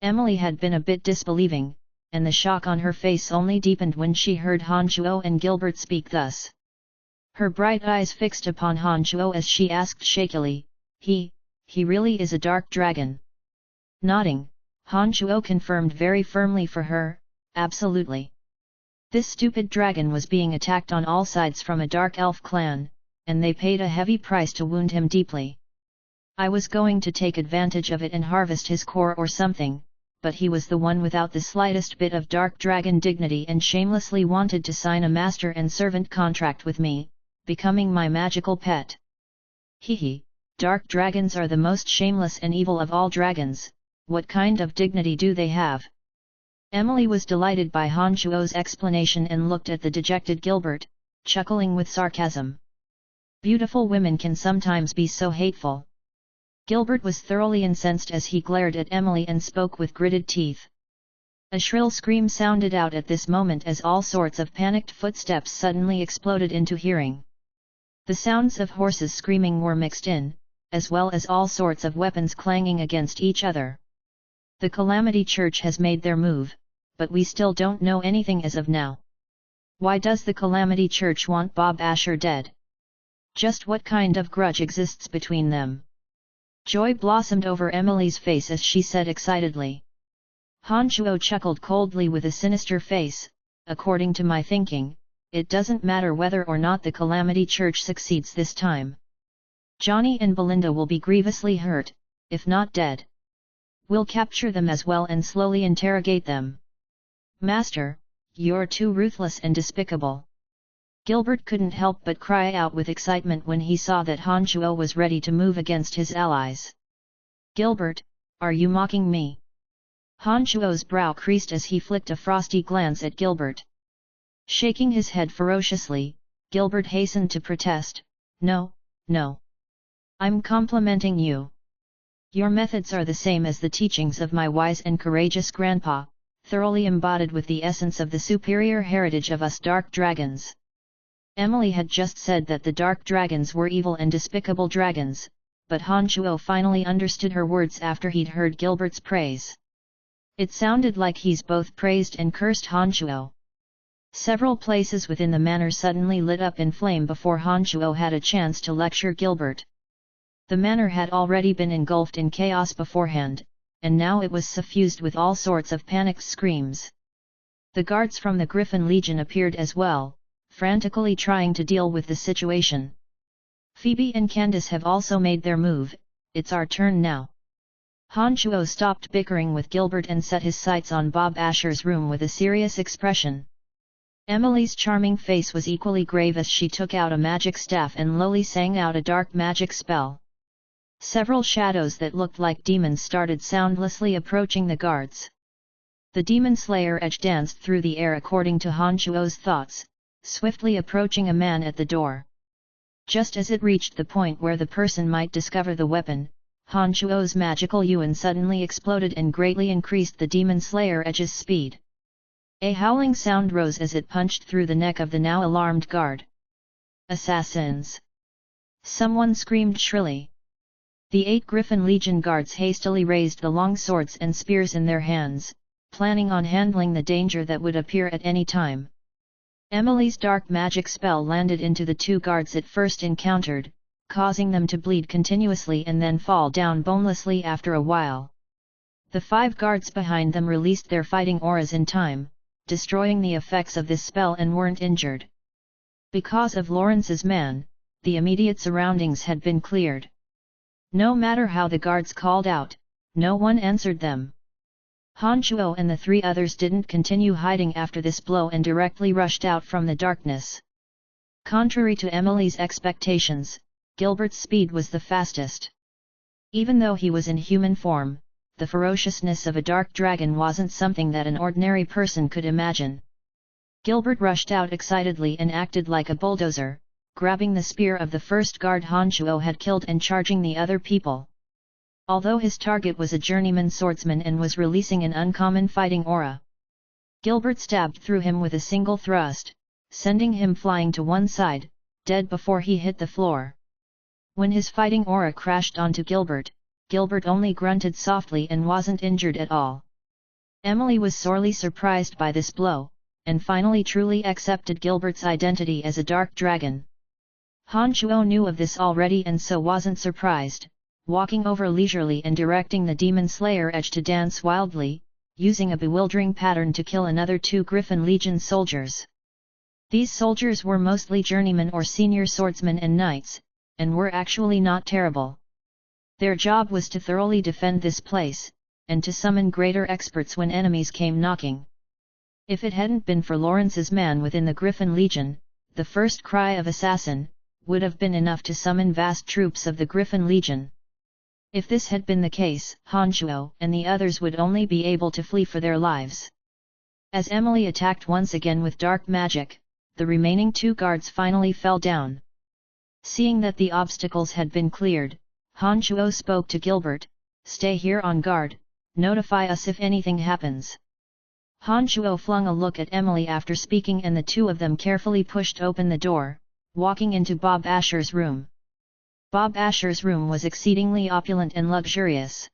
Emily had been a bit disbelieving, and the shock on her face only deepened when she heard Han Chuo and Gilbert speak thus. Her bright eyes fixed upon Han Chuo as she asked shakily, he really is a dark dragon? Nodding, Han Chuo confirmed very firmly for her, absolutely. This stupid dragon was being attacked on all sides from a dark elf clan, and they paid a heavy price to wound him deeply. I was going to take advantage of it and harvest his core or something, but he was the one without the slightest bit of dark dragon dignity and shamelessly wanted to sign a master and servant contract with me, becoming my magical pet. Hehe, dark dragons are the most shameless and evil of all dragons. What kind of dignity do they have? Emily was delighted by Han Chuo's explanation and looked at the dejected Gilbert, chuckling with sarcasm. Beautiful women can sometimes be so hateful. Gilbert was thoroughly incensed as he glared at Emily and spoke with gritted teeth. A shrill scream sounded out at this moment as all sorts of panicked footsteps suddenly exploded into hearing. The sounds of horses screaming were mixed in, as well as all sorts of weapons clanging against each other. The Calamity Church has made their move, but we still don't know anything as of now. Why does the Calamity Church want Bob Asher dead? Just what kind of grudge exists between them? Joy blossomed over Emily's face as she said excitedly. Han Chuo chuckled coldly with a sinister face. According to my thinking, it doesn't matter whether or not the Calamity Church succeeds this time. Johnny and Belinda will be grievously hurt, if not dead. We'll capture them as well and slowly interrogate them. Master, you're too ruthless and despicable. Gilbert couldn't help but cry out with excitement when he saw that Han Chuo was ready to move against his allies. Gilbert, are you mocking me? Han Chuo's brow creased as he flicked a frosty glance at Gilbert. Shaking his head ferociously, Gilbert hastened to protest, No. I'm complimenting you. Your methods are the same as the teachings of my wise and courageous grandpa, thoroughly embodied with the essence of the superior heritage of us dark dragons. Emily had just said that the dark dragons were evil and despicable dragons, but Han Chuo finally understood her words after he'd heard Gilbert's praise. It sounded like he's both praised and cursed Han Chuo. Several places within the manor suddenly lit up in flame before Han Chuo had a chance to lecture Gilbert. The manor had already been engulfed in chaos beforehand, and now it was suffused with all sorts of panicked screams. The guards from the Griffin Legion appeared as well, frantically trying to deal with the situation. Phoebe and Candace have also made their move. It's our turn now. Han Chuo stopped bickering with Gilbert and set his sights on Bob Asher's room with a serious expression. Emily's charming face was equally grave as she took out a magic staff and lowly sang out a dark magic spell. Several shadows that looked like demons started soundlessly approaching the guards. The demon slayer edge danced through the air according to Han Chuo's thoughts, swiftly approaching a man at the door. Just as it reached the point where the person might discover the weapon, Han Chuo's magical yuan suddenly exploded and greatly increased the demon slayer edge's speed. A howling sound rose as it punched through the neck of the now alarmed guard. Assassins! Someone screamed shrilly. The 8 Griffin Legion guards hastily raised the long swords and spears in their hands, planning on handling the danger that would appear at any time. Emily's dark magic spell landed into the 2 guards it first encountered, causing them to bleed continuously and then fall down bonelessly after a while. The 5 guards behind them released their fighting auras in time, destroying the effects of this spell and weren't injured. Because of Lawrence's man, the immediate surroundings had been cleared. No matter how the guards called out, no one answered them. Han Chuo and the 3 others didn't continue hiding after this blow and directly rushed out from the darkness. Contrary to Emily's expectations, Gilbert's speed was the fastest. Even though he was in human form, the ferociousness of a dark dragon wasn't something that an ordinary person could imagine. Gilbert rushed out excitedly and acted like a bulldozer, grabbing the spear of the first guard Han Chuo had killed and charging the other people. Although his target was a journeyman swordsman and was releasing an uncommon fighting aura, Gilbert stabbed through him with a single thrust, sending him flying to one side, dead before he hit the floor. When his fighting aura crashed onto Gilbert, Gilbert only grunted softly and wasn't injured at all. Emily was sorely surprised by this blow, and finally truly accepted Gilbert's identity as a dark dragon. Han Chuo knew of this already and so wasn't surprised, walking over leisurely and directing the demon slayer edge to dance wildly, using a bewildering pattern to kill another 2 Griffin Legion soldiers. These soldiers were mostly journeymen or senior swordsmen and knights, and were actually not terrible. Their job was to thoroughly defend this place, and to summon greater experts when enemies came knocking. If it hadn't been for Lawrence's man within the Griffin Legion, the first cry of assassin would have been enough to summon vast troops of the Griffin Legion. If this had been the case, Han Chuo and the others would only be able to flee for their lives. As Emily attacked once again with dark magic, the remaining 2 guards finally fell down. Seeing that the obstacles had been cleared, Han Chuo spoke to Gilbert, "Stay here on guard, notify us if anything happens." Han Chuo flung a look at Emily after speaking and the 2 of them carefully pushed open the door, walking into Bob Asher's room. Bob Asher's room was exceedingly opulent and luxurious.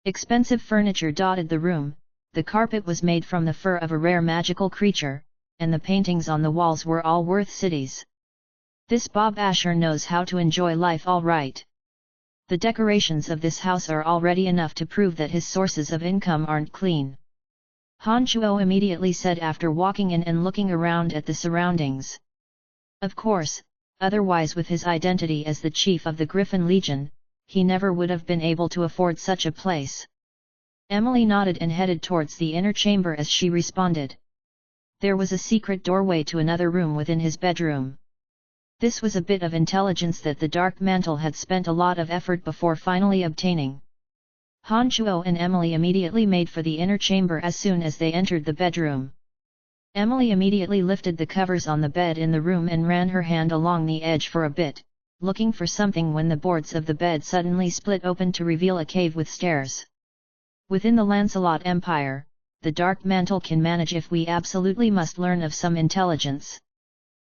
Expensive furniture dotted the room, the carpet was made from the fur of a rare magical creature, and the paintings on the walls were all worth cities. This Bob Asher knows how to enjoy life all right. The decorations of this house are already enough to prove that his sources of income aren't clean. Han Chuo immediately said after walking in and looking around at the surroundings. Of course, otherwise with his identity as the chief of the Griffin Legion, he never would have been able to afford such a place. Emily nodded and headed towards the inner chamber as she responded. There was a secret doorway to another room within his bedroom. This was a bit of intelligence that the Dark Mantle had spent a lot of effort before finally obtaining. Han Chuo and Emily immediately made for the inner chamber as soon as they entered the bedroom. Emily immediately lifted the covers on the bed in the room and ran her hand along the edge for a bit, looking for something when the boards of the bed suddenly split open to reveal a cave with stairs. Within the Lancelot Empire, the dark mantle can manage if we absolutely must learn of some intelligence.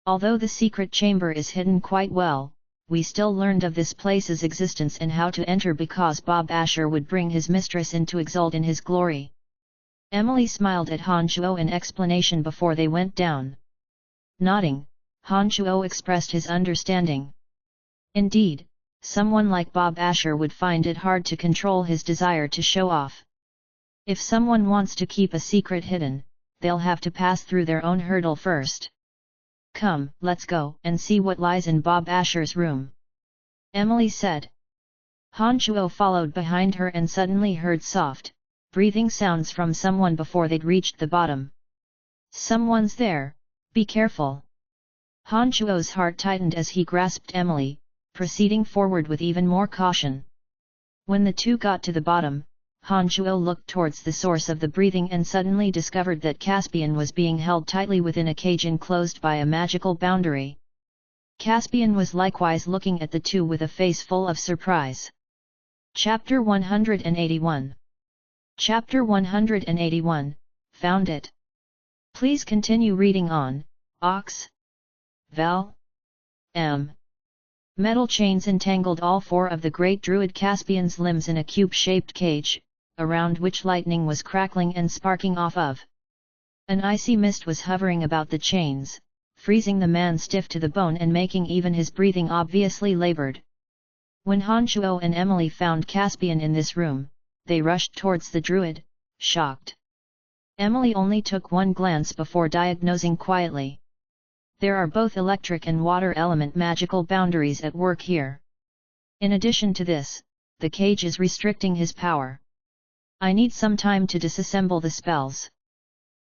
Although the secret chamber is hidden quite well, we still learned of this place's existence and how to enter because Bob Asher would bring his mistress in to exult in his glory. Emily smiled at Han Shuo in explanation before they went down. Nodding, Han Shuo expressed his understanding. Indeed, someone like Bob Asher would find it hard to control his desire to show off. If someone wants to keep a secret hidden, they'll have to pass through their own hurdle first. Come, let's go and see what lies in Bob Asher's room, Emily said. Han Shuo followed behind her and suddenly heard soft, breathing sounds from someone before they'd reached the bottom. Someone's there, be careful. Han Shuo's heart tightened as he grasped Emily, proceeding forward with even more caution. When the two got to the bottom, Han Shuo looked towards the source of the breathing and suddenly discovered that Caspian was being held tightly within a cage enclosed by a magical boundary. Caspian was likewise looking at the two with a face full of surprise. Chapter 181. Chapter 181, Found It. Please continue reading on, Ox. Val. M. Metal chains entangled all four of the great druid Caspian's limbs in a cube-shaped cage, around which lightning was crackling and sparking off of. An icy mist was hovering about the chains, freezing the man stiff to the bone and making even his breathing obviously labored. When Han Shuo and Emily found Caspian in this room, they rushed towards the druid, shocked. Emily only took one glance before diagnosing quietly. There are both electric and water element magical boundaries at work here. In addition to this, the cage is restricting his power. I need some time to disassemble the spells.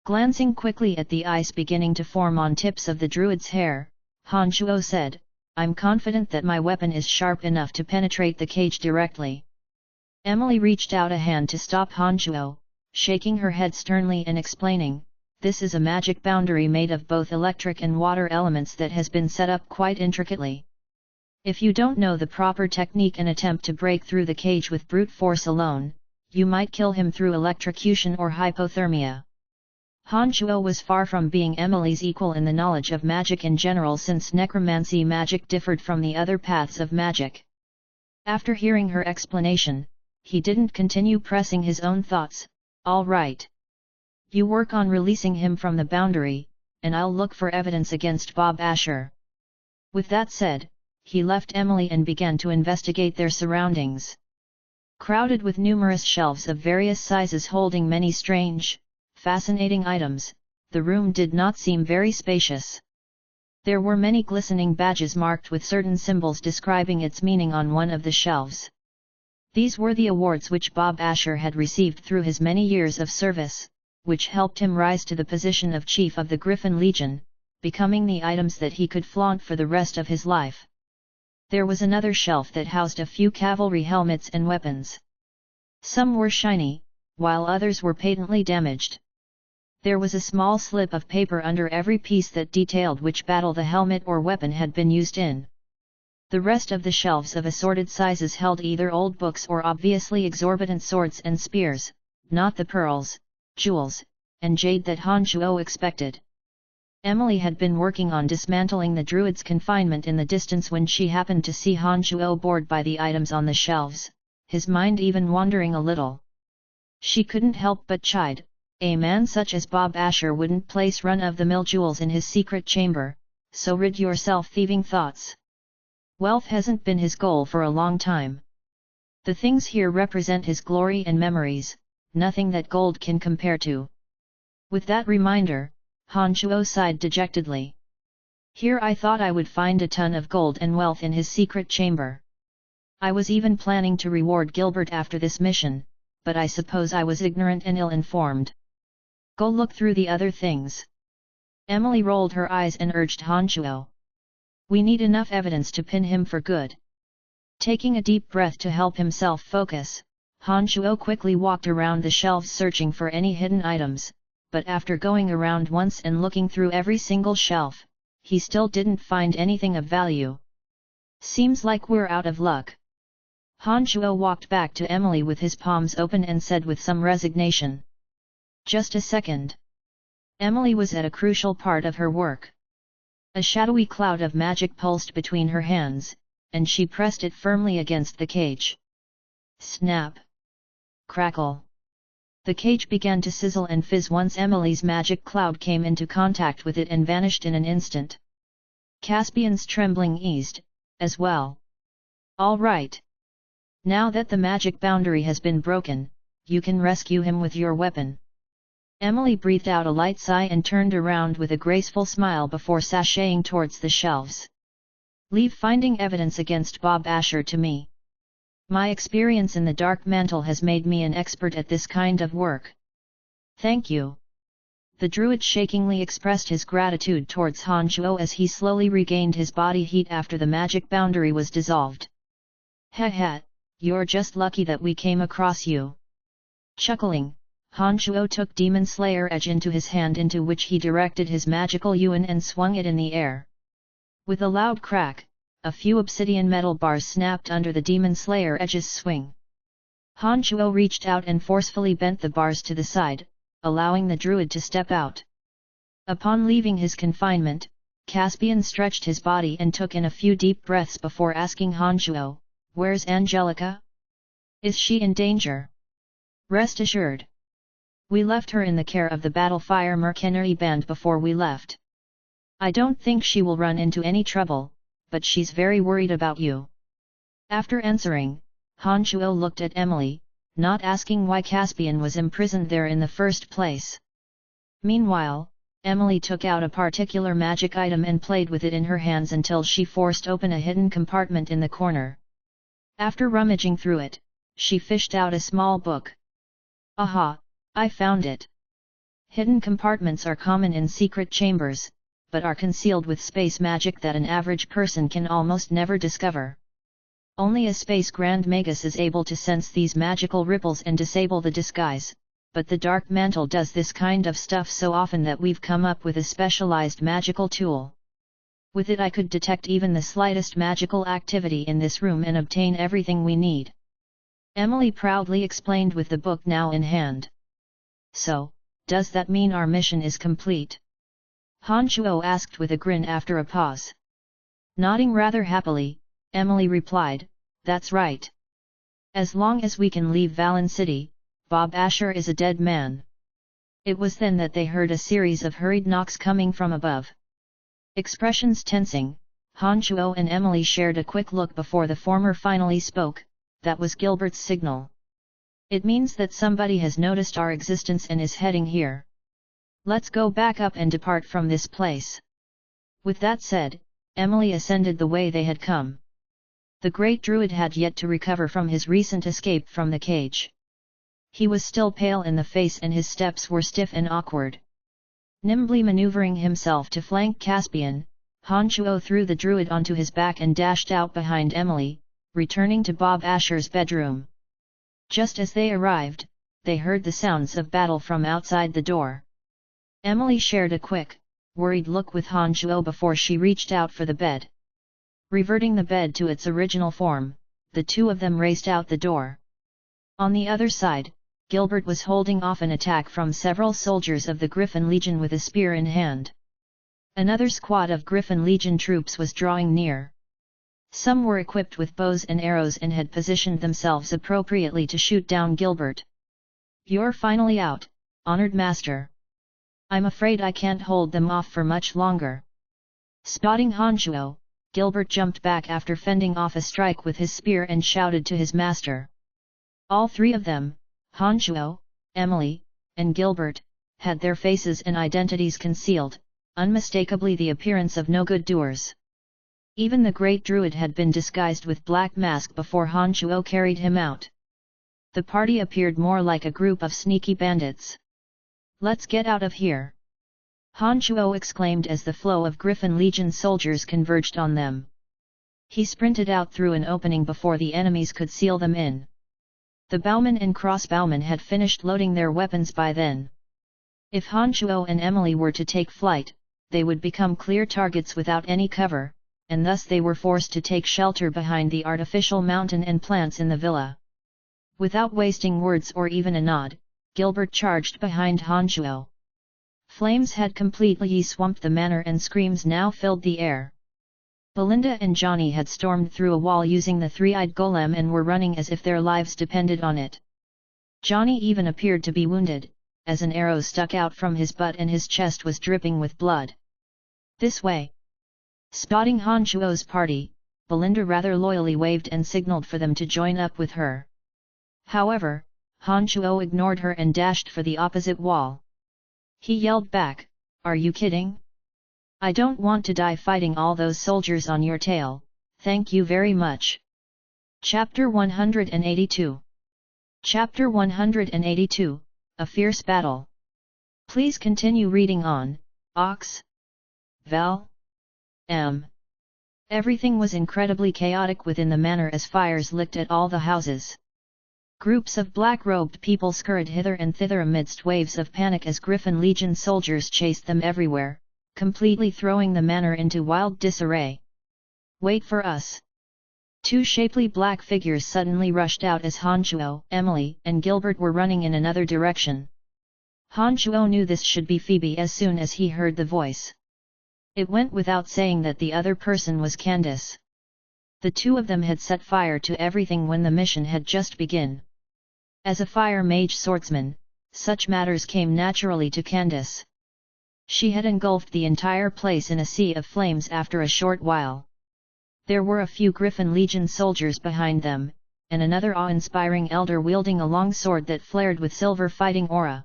Glancing quickly at the ice beginning to form on tips of the druid's hair, Han Shuo said, I'm confident that my weapon is sharp enough to penetrate the cage directly. Emily reached out a hand to stop Han Shuo, shaking her head sternly and explaining, this is a magic boundary made of both electric and water elements that has been set up quite intricately. If you don't know the proper technique and attempt to break through the cage with brute force alone, you might kill him through electrocution or hypothermia. Han Shuo was far from being Emily's equal in the knowledge of magic in general since necromancy magic differed from the other paths of magic. After hearing her explanation, he didn't continue pressing his own thoughts. All right. You work on releasing him from the boundary, and I'll look for evidence against Bob Asher. With that said, he left Emily and began to investigate their surroundings. Crowded with numerous shelves of various sizes holding many strange, fascinating items, the room did not seem very spacious. There were many glistening badges marked with certain symbols describing its meaning on one of the shelves. These were the awards which Bob Asher had received through his many years of service, which helped him rise to the position of Chief of the Griffin Legion, becoming the items that he could flaunt for the rest of his life. There was another shelf that housed a few cavalry helmets and weapons. Some were shiny, while others were patently damaged. There was a small slip of paper under every piece that detailed which battle the helmet or weapon had been used in. The rest of the shelves of assorted sizes held either old books or obviously exorbitant swords and spears, not the pearls, jewels, and jade that Han Shuo expected. Emily had been working on dismantling the druid's confinement in the distance when she happened to see Han Shuo bored by the items on the shelves, his mind even wandering a little. She couldn't help but chide, a man such as Bob Asher wouldn't place run-of-the-mill jewels in his secret chamber, so rid yourself thieving thoughts. Wealth hasn't been his goal for a long time. The things here represent his glory and memories, nothing that gold can compare to. With that reminder, Han Shuo sighed dejectedly. Here I thought I would find a ton of gold and wealth in his secret chamber. I was even planning to reward Gilbert after this mission, but I suppose I was ignorant and ill-informed. Go look through the other things. Emily rolled her eyes and urged Han Shuo. We need enough evidence to pin him for good. Taking a deep breath to help himself focus, Han Shuo quickly walked around the shelves searching for any hidden items, but after going around once and looking through every single shelf, he still didn't find anything of value. Seems like we're out of luck. Han Shuo walked back to Emily with his palms open and said with some resignation. Just a second. Emily was at a crucial part of her work. A shadowy cloud of magic pulsed between her hands, and she pressed it firmly against the cage. Snap! Crackle! The cage began to sizzle and fizz once Emily's magic cloud came into contact with it and vanished in an instant. Caspian's trembling eased, as well. All right. Now that the magic boundary has been broken, you can rescue him with your weapon. Emily breathed out a light sigh and turned around with a graceful smile before sashaying towards the shelves. Leave finding evidence against Bob Asher to me. My experience in the Dark Mantle has made me an expert at this kind of work. Thank you. The druid shakingly expressed his gratitude towards Han Shuo as he slowly regained his body heat after the magic boundary was dissolved. Heh, you're just lucky that we came across you. Chuckling, Han Shuo took Demon Slayer Edge into his hand, into which he directed his magical yuan and swung it in the air. With a loud crack, a few obsidian metal bars snapped under the Demon Slayer Edge's swing. Han Shuo reached out and forcefully bent the bars to the side, allowing the druid to step out. Upon leaving his confinement, Caspian stretched his body and took in a few deep breaths before asking Han Shuo, "Where's Angelica? Is she in danger?" "Rest assured. We left her in the care of the Battlefire Mercenary Band before we left. I don't think she will run into any trouble, but she's very worried about you." After answering, Han Shuo looked at Emily, not asking why Caspian was imprisoned there in the first place. Meanwhile, Emily took out a particular magic item and played with it in her hands until she forced open a hidden compartment in the corner. After rummaging through it, she fished out a small book. "Aha! I found it." Hidden compartments are common in secret chambers, but are concealed with space magic that an average person can almost never discover. Only a space Grand Magus is able to sense these magical ripples and disable the disguise, but the Dark Mantle does this kind of stuff so often that we've come up with a specialized magical tool. With it I could detect even the slightest magical activity in this room and obtain everything we need. Emily proudly explained with the book now in hand. "So, does that mean our mission is complete?" Han Shuo asked with a grin after a pause. Nodding rather happily, Emily replied, "That's right. As long as we can leave Valen City, Bob Asher is a dead man." It was then that they heard a series of hurried knocks coming from above. Expressions tensing, Han Shuo and Emily shared a quick look before the former finally spoke. "That was Gilbert's signal. It means that somebody has noticed our existence and is heading here. Let's go back up and depart from this place." With that said, Emily ascended the way they had come. The great druid had yet to recover from his recent escape from the cage. He was still pale in the face and his steps were stiff and awkward. Nimbly maneuvering himself to flank Caspian, Han Shuo threw the druid onto his back and dashed out behind Emily, returning to Bob Asher's bedroom. Just as they arrived, they heard the sounds of battle from outside the door. Emily shared a quick, worried look with Han Shuo before she reached out for the bed. Reverting the bed to its original form, the two of them raced out the door. On the other side, Gilbert was holding off an attack from several soldiers of the Griffin Legion with a spear in hand. Another squad of Griffin Legion troops was drawing near. Some were equipped with bows and arrows and had positioned themselves appropriately to shoot down Gilbert. "You're finally out, honored master. I'm afraid I can't hold them off for much longer." Spotting Han Shuo, Gilbert jumped back after fending off a strike with his spear and shouted to his master. All three of them, Han Shuo, Emily, and Gilbert, had their faces and identities concealed, unmistakably the appearance of no good doers. Even the great druid had been disguised with black mask before Han Shuo carried him out. The party appeared more like a group of sneaky bandits. "Let's get out of here!" Han Shuo exclaimed as the flow of Griffin Legion soldiers converged on them. He sprinted out through an opening before the enemies could seal them in. The bowmen and crossbowmen had finished loading their weapons by then. If Han Shuo and Emily were to take flight, they would become clear targets without any cover, and thus they were forced to take shelter behind the artificial mountain and plants in the villa. Without wasting words or even a nod, Gilbert charged behind Hanchuo. Flames had completely swamped the manor and screams now filled the air. Belinda and Johnny had stormed through a wall using the three-eyed golem and were running as if their lives depended on it. Johnny even appeared to be wounded, as an arrow stuck out from his butt and his chest was dripping with blood. This way! Spotting Hanchuo's party, Belinda rather loyally waved and signaled for them to join up with her. However, Hanchuo ignored her and dashed for the opposite wall. He yelled back, "Are you kidding? I don't want to die fighting all those soldiers on your tail, thank you very much." Chapter 182. Chapter 182, A Fierce Battle. Please continue reading on, Ox. Vel. M. Everything was incredibly chaotic within the manor as fires licked at all the houses. Groups of black-robed people scurried hither and thither amidst waves of panic as Griffin Legion soldiers chased them everywhere, completely throwing the manor into wild disarray. "Wait for us!" Two shapely black figures suddenly rushed out as Hanchuo, Emily, and Gilbert were running in another direction. Hanchuo knew this should be Phoebe as soon as he heard the voice. It went without saying that the other person was Candace. The two of them had set fire to everything when the mission had just begun. As a fire mage swordsman, such matters came naturally to Candace. She had engulfed the entire place in a sea of flames after a short while. There were a few Griffin Legion soldiers behind them, and another awe-inspiring elder wielding a long sword that flared with silver fighting aura.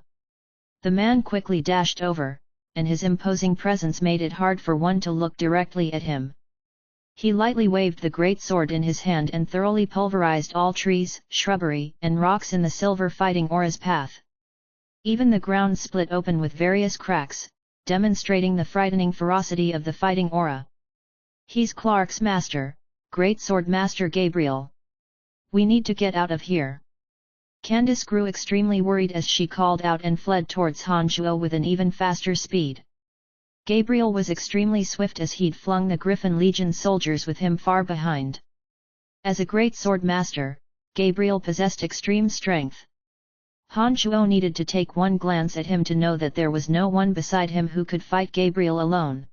The man quickly dashed over, and his imposing presence made it hard for one to look directly at him. He lightly waved the great sword in his hand and thoroughly pulverized all trees, shrubbery, and rocks in the silver fighting aura's path. Even the ground split open with various cracks, demonstrating the frightening ferocity of the fighting aura. "He's Clark's master, Great Sword Master Gabriel. We need to get out of here." Candace grew extremely worried as she called out and fled towards Hanchuo with an even faster speed. Gabriel was extremely swift as he'd flung the Griffin Legion soldiers with him far behind. As a great sword master, Gabriel possessed extreme strength. Hanchuo needed to take one glance at him to know that there was no one beside him who could fight Gabriel alone.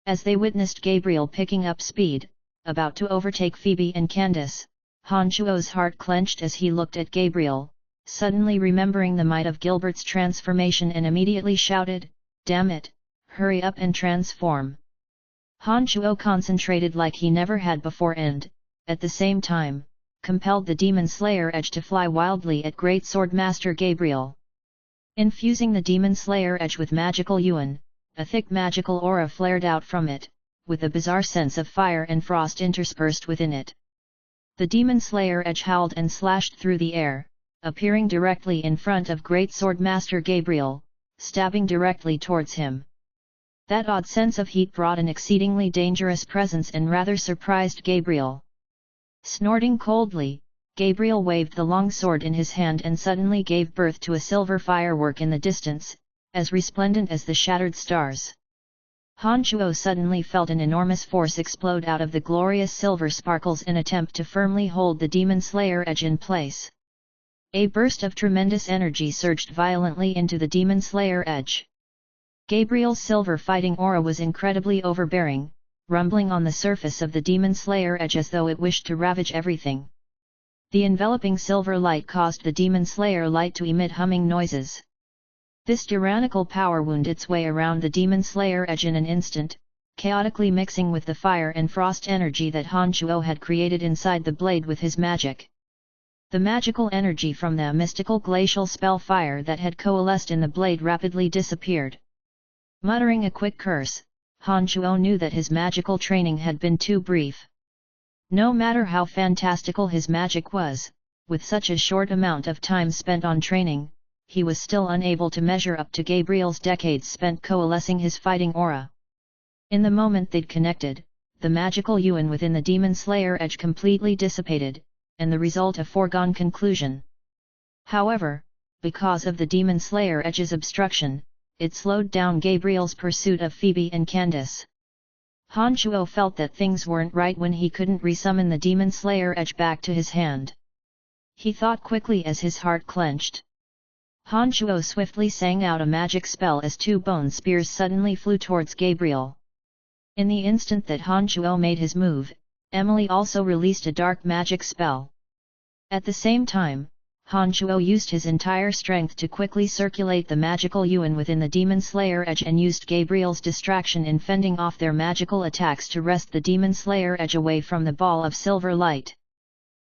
As they witnessed Gabriel picking up speed, about to overtake Phoebe and Candace, Hanchuo's heart clenched as he looked at Gabriel, suddenly remembering the might of Gilbert's transformation and immediately shouted, "Damn it, hurry up and transform." Hanchuo concentrated like he never had before and, at the same time, compelled the Demon Slayer Edge to fly wildly at Great Sword Master Gabriel. Infusing the Demon Slayer Edge with magical yuan, a thick magical aura flared out from it, with a bizarre sense of fire and frost interspersed within it. The Demon Slayer Edge howled and slashed through the air, appearing directly in front of Great Sword Master Gabriel, stabbing directly towards him. That odd sense of heat brought an exceedingly dangerous presence and rather surprised Gabriel. Snorting coldly, Gabriel waved the long sword in his hand and suddenly gave birth to a silver firework in the distance, as resplendent as the shattered stars. Hanchuo suddenly felt an enormous force explode out of the glorious silver sparkles in attempt to firmly hold the Demon Slayer Edge in place. A burst of tremendous energy surged violently into the Demon Slayer Edge. Gabriel's silver fighting aura was incredibly overbearing, rumbling on the surface of the Demon Slayer Edge as though it wished to ravage everything. The enveloping silver light caused the Demon Slayer light to emit humming noises. This tyrannical power wound its way around the Demon Slayer Edge in an instant, chaotically mixing with the fire and frost energy that Hanchuo had created inside the blade with his magic. The magical energy from the mystical glacial spell fire that had coalesced in the blade rapidly disappeared. Muttering a quick curse, Hanchuo knew that his magical training had been too brief. No matter how fantastical his magic was, with such a short amount of time spent on training, he was still unable to measure up to Gabriel's decades spent coalescing his fighting aura. In the moment they'd connected, the magical yuan within the Demon Slayer Edge completely dissipated, and the result a foregone conclusion. However, because of the Demon Slayer Edge's obstruction, it slowed down Gabriel's pursuit of Phoebe and Candace. Han Shuo felt that things weren't right when he couldn't resummon the Demon Slayer edge back to his hand. He thought quickly as his heart clenched. Han Shuo swiftly sang out a magic spell as two bone spears suddenly flew towards Gabriel. In the instant that Han Shuo made his move, Emily also released a dark magic spell. At the same time, Han Shuo used his entire strength to quickly circulate the magical yuan within the Demon Slayer edge and used Gabriel's distraction in fending off their magical attacks to wrest the Demon Slayer edge away from the ball of silver light.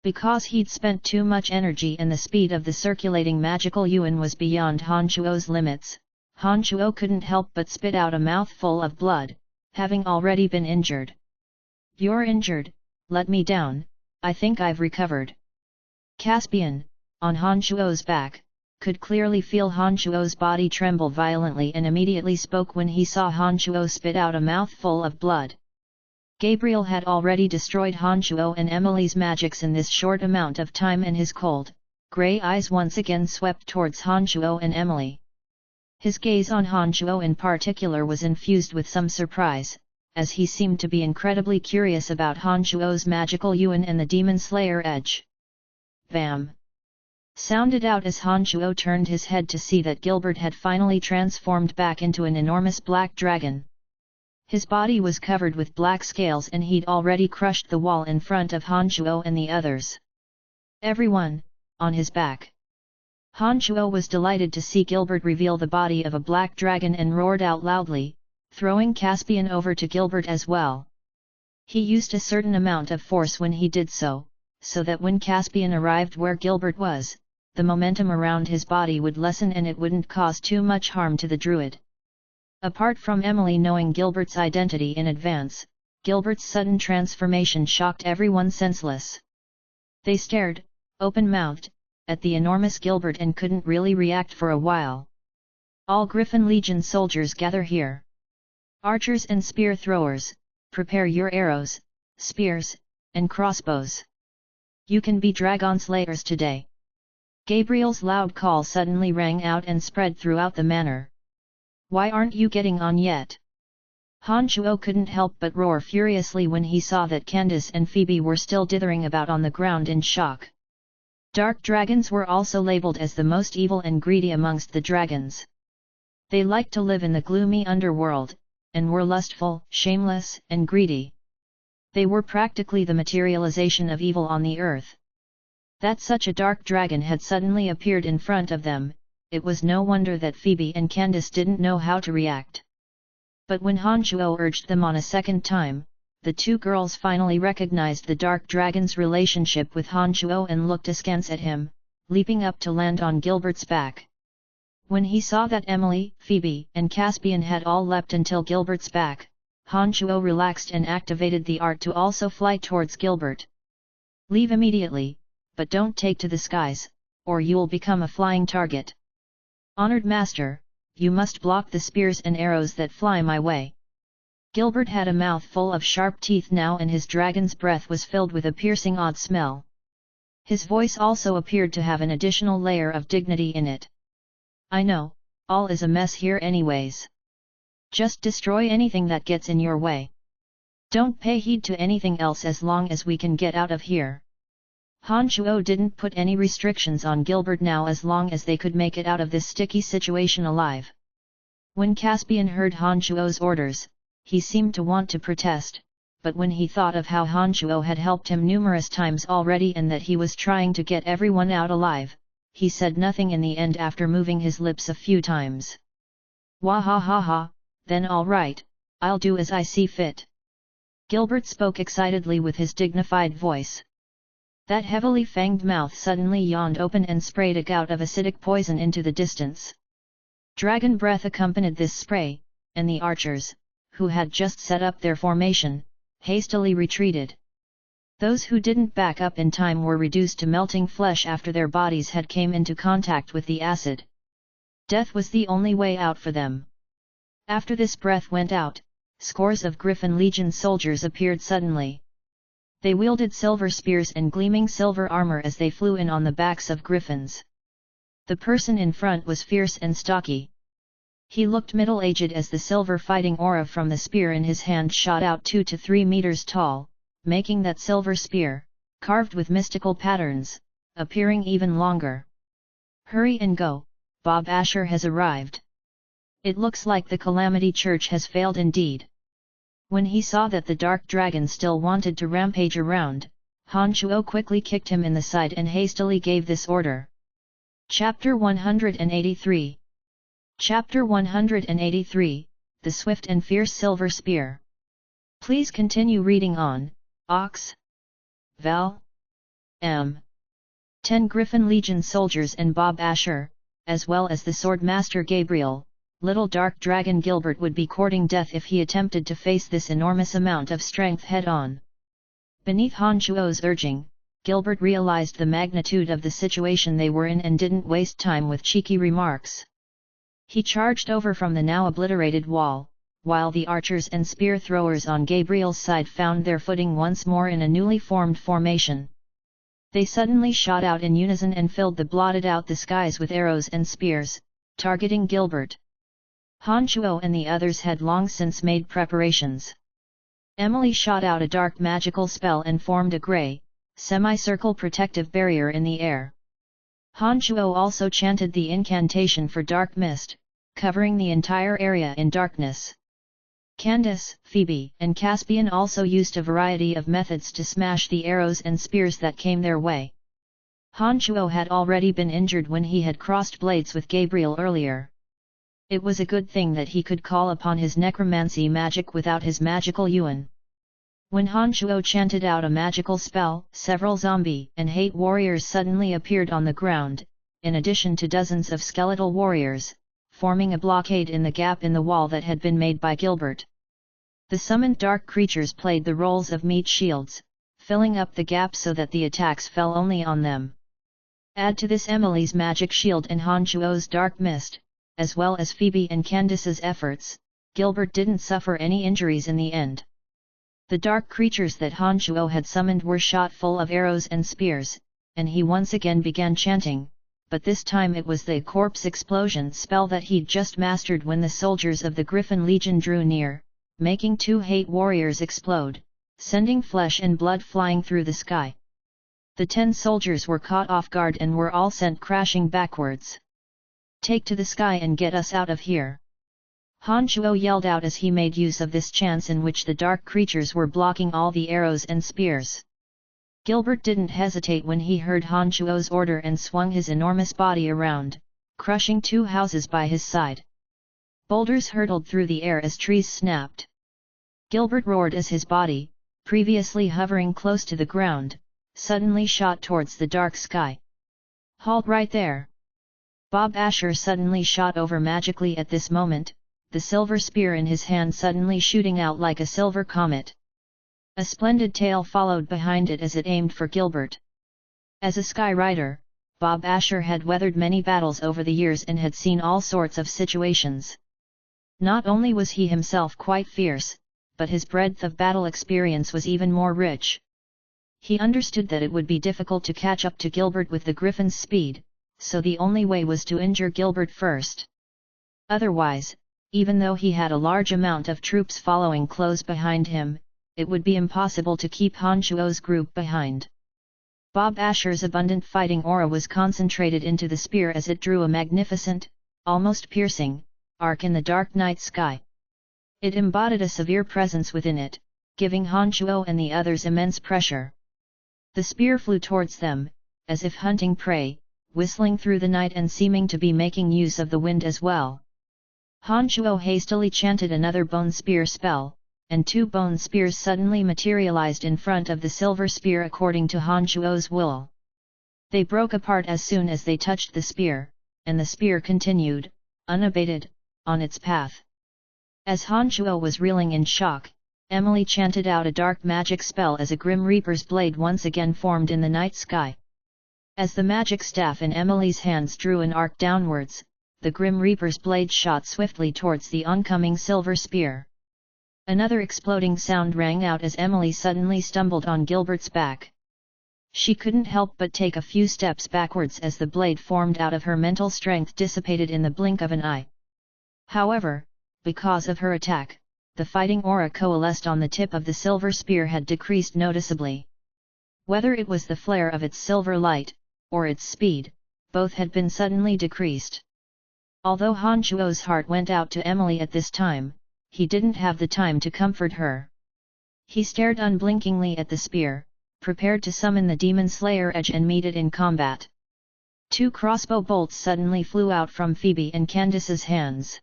Because he'd spent too much energy and the speed of the circulating magical yuan was beyond Han Shuo's limits, Han Shuo couldn't help but spit out a mouthful of blood, having already been injured. "You're injured, let me down, I think I've recovered." Caspian, on Han Shuo's back, could clearly feel Han Shuo's body tremble violently and immediately spoke when he saw Han Shuo spit out a mouthful of blood. Gabriel had already destroyed Han Shuo and Emily's magics in this short amount of time and his cold, grey eyes once again swept towards Han Shuo and Emily. His gaze on Han Shuo in particular was infused with some surprise, as he seemed to be incredibly curious about Han Shuo's magical yuan and the Demon Slayer edge. "Bam!" sounded out as Han Shuo turned his head to see that Gilbert had finally transformed back into an enormous black dragon. His body was covered with black scales and he'd already crushed the wall in front of Han Shuo and the others. Everyone, on his back. Han Shuo was delighted to see Gilbert reveal the body of a black dragon and roared out loudly, throwing Caspian over to Gilbert as well. He used a certain amount of force when he did so that when Caspian arrived where Gilbert was, the momentum around his body would lessen and it wouldn't cause too much harm to the druid. Apart from Emily knowing Gilbert's identity in advance, Gilbert's sudden transformation shocked everyone senseless. They stared, open-mouthed, at the enormous Gilbert and couldn't really react for a while. "All Griffin Legion soldiers gather here. Archers and spear throwers, prepare your arrows, spears, and crossbows. You can be dragon slayers today." Gabriel's loud call suddenly rang out and spread throughout the manor. "Why aren't you getting on yet?" Han Shuo couldn't help but roar furiously when he saw that Candace and Phoebe were still dithering about on the ground in shock. Dark dragons were also labeled as the most evil and greedy amongst the dragons. They liked to live in the gloomy underworld, and were lustful, shameless, and greedy. They were practically the materialization of evil on the earth. That such a dark dragon had suddenly appeared in front of them, it was no wonder that Phoebe and Candace didn't know how to react. But when Han Shuo urged them on a second time, the two girls finally recognized the dark dragon's relationship with Han Shuo and looked askance at him, leaping up to land on Gilbert's back. When he saw that Emily, Phoebe, and Caspian had all leapt until Gilbert's back, Han Shuo relaxed and activated the art to also fly towards Gilbert. "Leave immediately, but don't take to the skies, or you'll become a flying target. Honored master, you must block the spears and arrows that fly my way." Gilbert had a mouth full of sharp teeth now and his dragon's breath was filled with a piercing odd smell. His voice also appeared to have an additional layer of dignity in it. "I know, all is a mess here anyways. Just destroy anything that gets in your way. Don't pay heed to anything else as long as we can get out of here." Han Shuo didn't put any restrictions on Gilbert now as long as they could make it out of this sticky situation alive. When Caspian heard Han Shuo's orders, he seemed to want to protest, but when he thought of how Han Shuo had helped him numerous times already and that he was trying to get everyone out alive, he said nothing in the end after moving his lips a few times. "Wah ha ha ha, then all right, I'll do as I see fit." Gilbert spoke excitedly with his dignified voice. That heavily fanged mouth suddenly yawned open and sprayed a gout of acidic poison into the distance. Dragon breath accompanied this spray, and the archers, who had just set up their formation, hastily retreated. Those who didn't back up in time were reduced to melting flesh after their bodies had came into contact with the acid. Death was the only way out for them. After this breath went out, scores of Griffin Legion soldiers appeared suddenly. They wielded silver spears and gleaming silver armor as they flew in on the backs of griffins. The person in front was fierce and stocky. He looked middle-aged as the silver fighting aura from the spear in his hand shot out 2 to 3 meters tall, making that silver spear, carved with mystical patterns, appearing even longer. "Hurry and go, Bob Asher has arrived. It looks like the Calamity Church has failed indeed." When he saw that the dark dragon still wanted to rampage around, Han Shuo quickly kicked him in the side and hastily gave this order. Chapter 183. Chapter 183, The Swift and Fierce Silver Spear. Please continue reading on, Ox. Val. M. 10 Griffin Legion soldiers and Bob Asher, as well as the Swordmaster Gabriel, little dark dragon Gilbert would be courting death if he attempted to face this enormous amount of strength head-on. Beneath Han Shuo's urging, Gilbert realized the magnitude of the situation they were in and didn't waste time with cheeky remarks. He charged over from the now obliterated wall, while the archers and spear throwers on Gabriel's side found their footing once more in a newly formed formation. They suddenly shot out in unison and filled the blotted out the skies with arrows and spears, targeting Gilbert. Han Shuo and the others had long since made preparations. Emily shot out a dark magical spell and formed a grey, semicircle protective barrier in the air. Han Shuo also chanted the incantation for dark mist, covering the entire area in darkness. Candace, Phoebe, and Caspian also used a variety of methods to smash the arrows and spears that came their way. Han Shuo had already been injured when he had crossed blades with Gabriel earlier. It was a good thing that he could call upon his necromancy magic without his magical yuan. When Han Shuo chanted out a magical spell, several zombie and hate warriors suddenly appeared on the ground, in addition to dozens of skeletal warriors, forming a blockade in the gap in the wall that had been made by Gilbert. The summoned dark creatures played the roles of meat shields, filling up the gap so that the attacks fell only on them. Add to this Emily's magic shield and Han Shuo's dark mist, as well as Phoebe and Candace's efforts, Gilbert didn't suffer any injuries in the end. The dark creatures that Han Shuo had summoned were shot full of arrows and spears, and he once again began chanting, but this time it was the corpse explosion spell that he'd just mastered when the soldiers of the Griffin Legion drew near, making 2 hate warriors explode, sending flesh and blood flying through the sky. The 10 soldiers were caught off guard and were all sent crashing backwards. "Take to the sky and get us out of here!" Han Shuo yelled out as he made use of this chance in which the dark creatures were blocking all the arrows and spears. Gilbert didn't hesitate when he heard Han Shuo's order and swung his enormous body around, crushing 2 houses by his side. Boulders hurtled through the air as trees snapped. Gilbert roared as his body, previously hovering close to the ground, suddenly shot towards the dark sky. "Halt right there!" Bob Asher suddenly shot over magically at this moment, the silver spear in his hand suddenly shooting out like a silver comet. A splendid tail followed behind it as it aimed for Gilbert. As a sky rider, Bob Asher had weathered many battles over the years and had seen all sorts of situations. Not only was he himself quite fierce, but his breadth of battle experience was even more rich. He understood that it would be difficult to catch up to Gilbert with the Griffin's speed, so the only way was to injure Gilbert first. Otherwise, even though he had a large amount of troops following close behind him, it would be impossible to keep Han Shuo's group behind. Bob Asher's abundant fighting aura was concentrated into the spear as it drew a magnificent, almost piercing, arc in the dark night sky. It embodied a severe presence within it, giving Han Shuo and the others immense pressure. The spear flew towards them, as if hunting prey, whistling through the night and seeming to be making use of the wind as well. Han Shuo hastily chanted another bone spear spell, and 2 bone spears suddenly materialized in front of the silver spear according to Han Shuo's will. They broke apart as soon as they touched the spear, and the spear continued, unabated, on its path. As Han Shuo was reeling in shock, Emily chanted out a dark magic spell as a Grim Reaper's blade once again formed in the night sky. As the magic staff in Emily's hands drew an arc downwards, the Grim Reaper's blade shot swiftly towards the oncoming silver spear. Another exploding sound rang out as Emily suddenly stumbled on Gilbert's back. She couldn't help but take a few steps backwards as the blade formed out of her mental strength dissipated in the blink of an eye. However, because of her attack, the fighting aura coalesced on the tip of the silver spear had decreased noticeably. Whether it was the flare of its silver light, or its speed, both had been suddenly decreased. Although Han Chuo's heart went out to Emily at this time, he didn't have the time to comfort her. He stared unblinkingly at the spear, prepared to summon the Demon Slayer edge and meet it in combat. 2 crossbow bolts suddenly flew out from Phoebe and Candace's hands.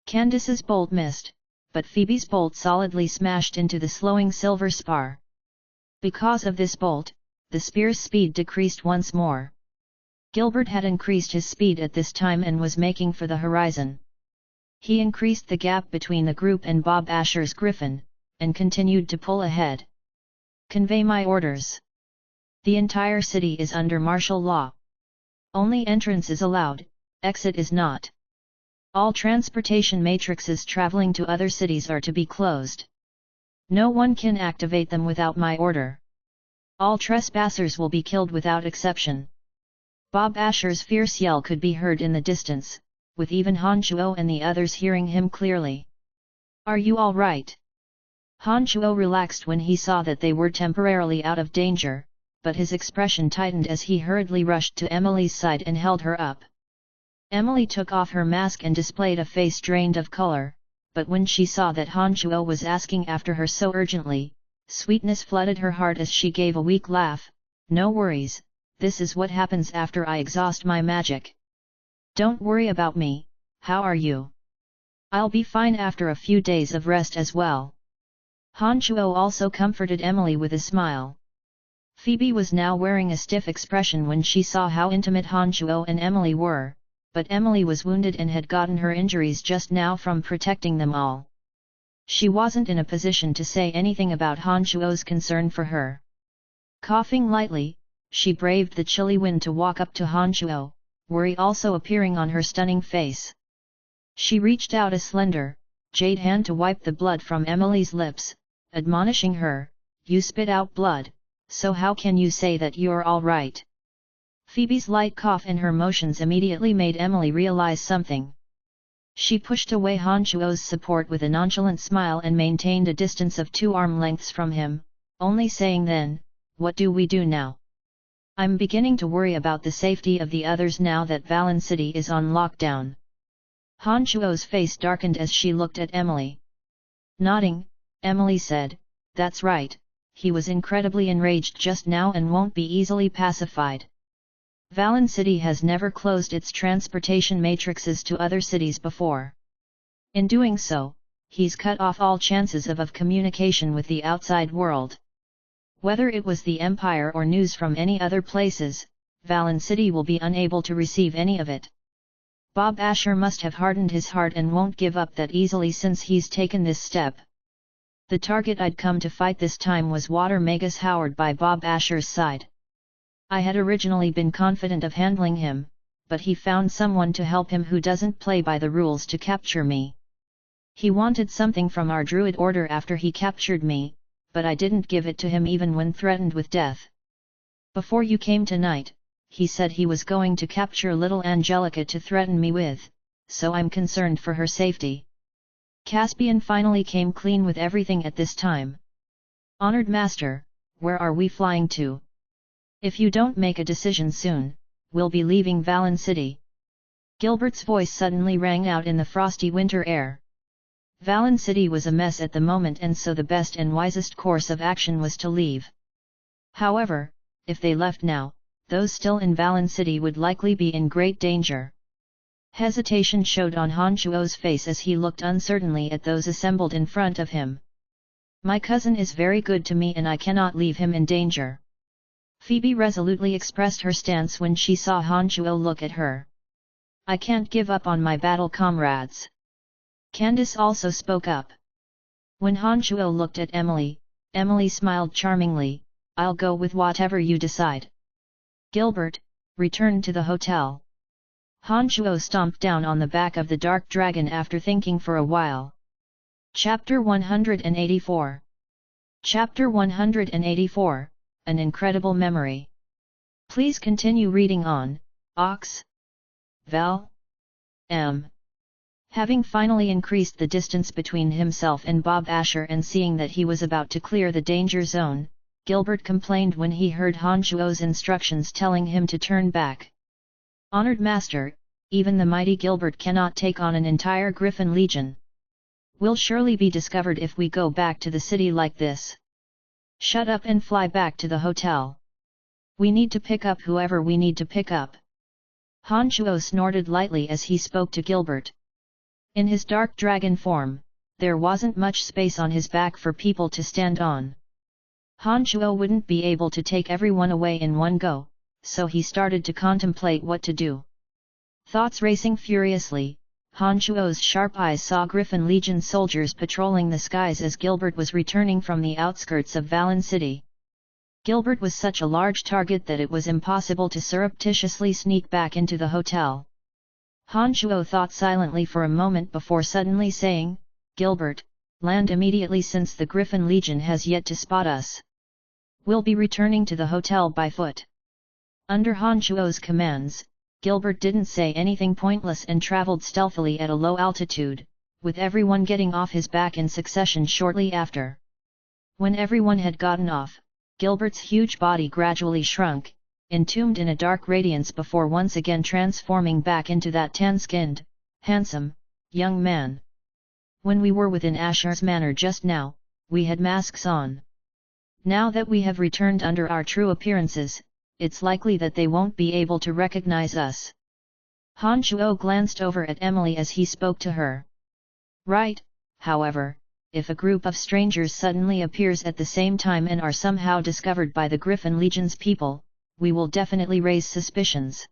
Candace's bolt missed, but Phoebe's bolt solidly smashed into the slowing silver spar. Because of this bolt, the spear's speed decreased once more. Gilbert had increased his speed at this time and was making for the horizon. He increased the gap between the group and Bob Asher's griffin, and continued to pull ahead. Convey my orders. The entire city is under martial law. Only entrance is allowed, exit is not. All transportation matrices traveling to other cities are to be closed. No one can activate them without my order. All trespassers will be killed without exception. Bob Asher's fierce yell could be heard in the distance, with even Han Chuo and the others hearing him clearly. Are you all right? Han Chuo relaxed when he saw that they were temporarily out of danger, but his expression tightened as he hurriedly rushed to Emily's side and held her up. Emily took off her mask and displayed a face drained of color, but when she saw that Han Chuo was asking after her so urgently, sweetness flooded her heart as she gave a weak laugh. No worries, this is what happens after I exhaust my magic. Don't worry about me, how are you? I'll be fine after a few days of rest as well. Han Chuo also comforted Emily with a smile. Phoebe was now wearing a stiff expression when she saw how intimate Han Chuo and Emily were, but Emily was wounded and had gotten her injuries just now from protecting them all. She wasn't in a position to say anything about Han Chuo's concern for her. Coughing lightly, she braved the chilly wind to walk up to Han Chuo, worry also appearing on her stunning face. She reached out a slender, jade hand to wipe the blood from Emily's lips, admonishing her, "You spit out blood, so how can you say that you're all right?" Phoebe's light cough and her motions immediately made Emily realize something. She pushed away Han Chuo's support with a nonchalant smile and maintained a distance of 2 arm lengths from him, only saying then, "What do we do now? I'm beginning to worry about the safety of the others now that Valen City is on lockdown." Han Chuo's face darkened as she looked at Emily. Nodding, Emily said, "That's right, he was incredibly enraged just now and won't be easily pacified. Valen City has never closed its transportation matrices to other cities before. In doing so, he's cut off all chances of communication with the outside world. Whether it was the Empire or news from any other places, Valen City will be unable to receive any of it. Bob Asher must have hardened his heart and won't give up that easily since he's taken this step. The target I'd come to fight this time was Water Magus Howard by Bob Asher's side. I had originally been confident of handling him, but he found someone to help him who doesn't play by the rules to capture me. He wanted something from our druid order after he captured me, but I didn't give it to him even when threatened with death. Before you came tonight, he said he was going to capture little Angelica to threaten me with, so I'm concerned for her safety. Caspian finally came clean with everything at this time. Honored Master, where are we flying to? If you don't make a decision soon, we'll be leaving Valen City." Gilbert's voice suddenly rang out in the frosty winter air. Valen City was a mess at the moment and so the best and wisest course of action was to leave. However, if they left now, those still in Valen City would likely be in great danger. Hesitation showed on Han Chuo's face as he looked uncertainly at those assembled in front of him. "My cousin is very good to me and I cannot leave him in danger." Phoebe resolutely expressed her stance when she saw Han Chuo look at her. "I can't give up on my battle comrades." Candace also spoke up. When Han Chuo looked at Emily, Emily smiled charmingly, "I'll go with whatever you decide." Gilbert, return to the hotel. Han Chuo stomped down on the back of the dark dragon after thinking for a while. Chapter 184. Chapter 184, An Incredible Memory. Please continue reading on, Ox. Val. M. Having finally increased the distance between himself and Bob Asher and seeing that he was about to clear the danger zone, Gilbert complained when he heard Han Shuo's instructions telling him to turn back. "Honored Master, even the mighty Gilbert cannot take on an entire Griffin Legion. We'll surely be discovered if we go back to the city like this. Shut up and fly back to the hotel. We need to pick up whoever we need to pick up." Han Shuo snorted lightly as he spoke to Gilbert. In his dark dragon form, there wasn't much space on his back for people to stand on. Han Shuo wouldn't be able to take everyone away in one go, so he started to contemplate what to do. Thoughts racing furiously, Han Shuo's sharp eyes saw Griffin Legion soldiers patrolling the skies as Gilbert was returning from the outskirts of Valen City. Gilbert was such a large target that it was impossible to surreptitiously sneak back into the hotel. Han Shuo thought silently for a moment before suddenly saying, "Gilbert, land immediately since the Griffin Legion has yet to spot us. We'll be returning to the hotel by foot." Under Han Shuo's commands, Gilbert didn't say anything pointless and traveled stealthily at a low altitude, with everyone getting off his back in succession shortly after. When everyone had gotten off, Gilbert's huge body gradually shrunk, entombed in a dark radiance before once again transforming back into that tan-skinned, handsome, young man. "When we were within Asher's manor just now, we had masks on. Now that we have returned under our true appearances, it's likely that they won't be able to recognize us." Han Shuo glanced over at Emily as he spoke to her. "Right, however, if a group of strangers suddenly appears at the same time and are somehow discovered by the Griffin Legion's people, we will definitely raise suspicions.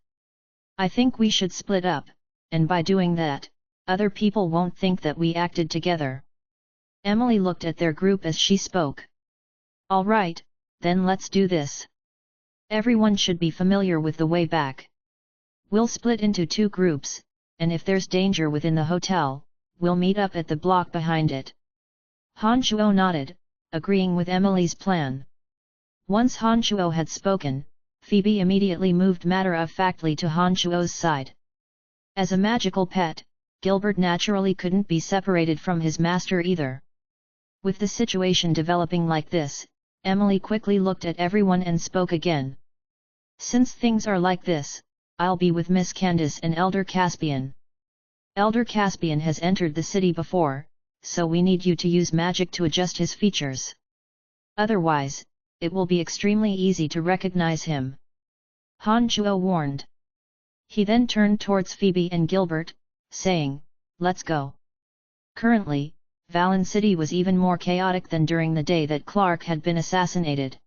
I think we should split up, and by doing that, other people won't think that we acted together." Emily looked at their group as she spoke. "All right, then let's do this. Everyone should be familiar with the way back. We'll split into 2 groups, and if there's danger within the hotel, we'll meet up at the block behind it." Han Shuo nodded, agreeing with Emily's plan. Once Han Shuo had spoken, Phoebe immediately moved matter-of-factly to Han Shuo's side. As a magical pet, Gilbert naturally couldn't be separated from his master either. With the situation developing like this, Emily quickly looked at everyone and spoke again. "Since things are like this, I'll be with Miss Candace and Elder Caspian. Elder Caspian has entered the city before, so we need you to use magic to adjust his features. Otherwise, it will be extremely easy to recognize him," Han Shuo warned. He then turned towards Phoebe and Gilbert, saying, "Let's go." Currently, Valen City was even more chaotic than during the day that Clark had been assassinated.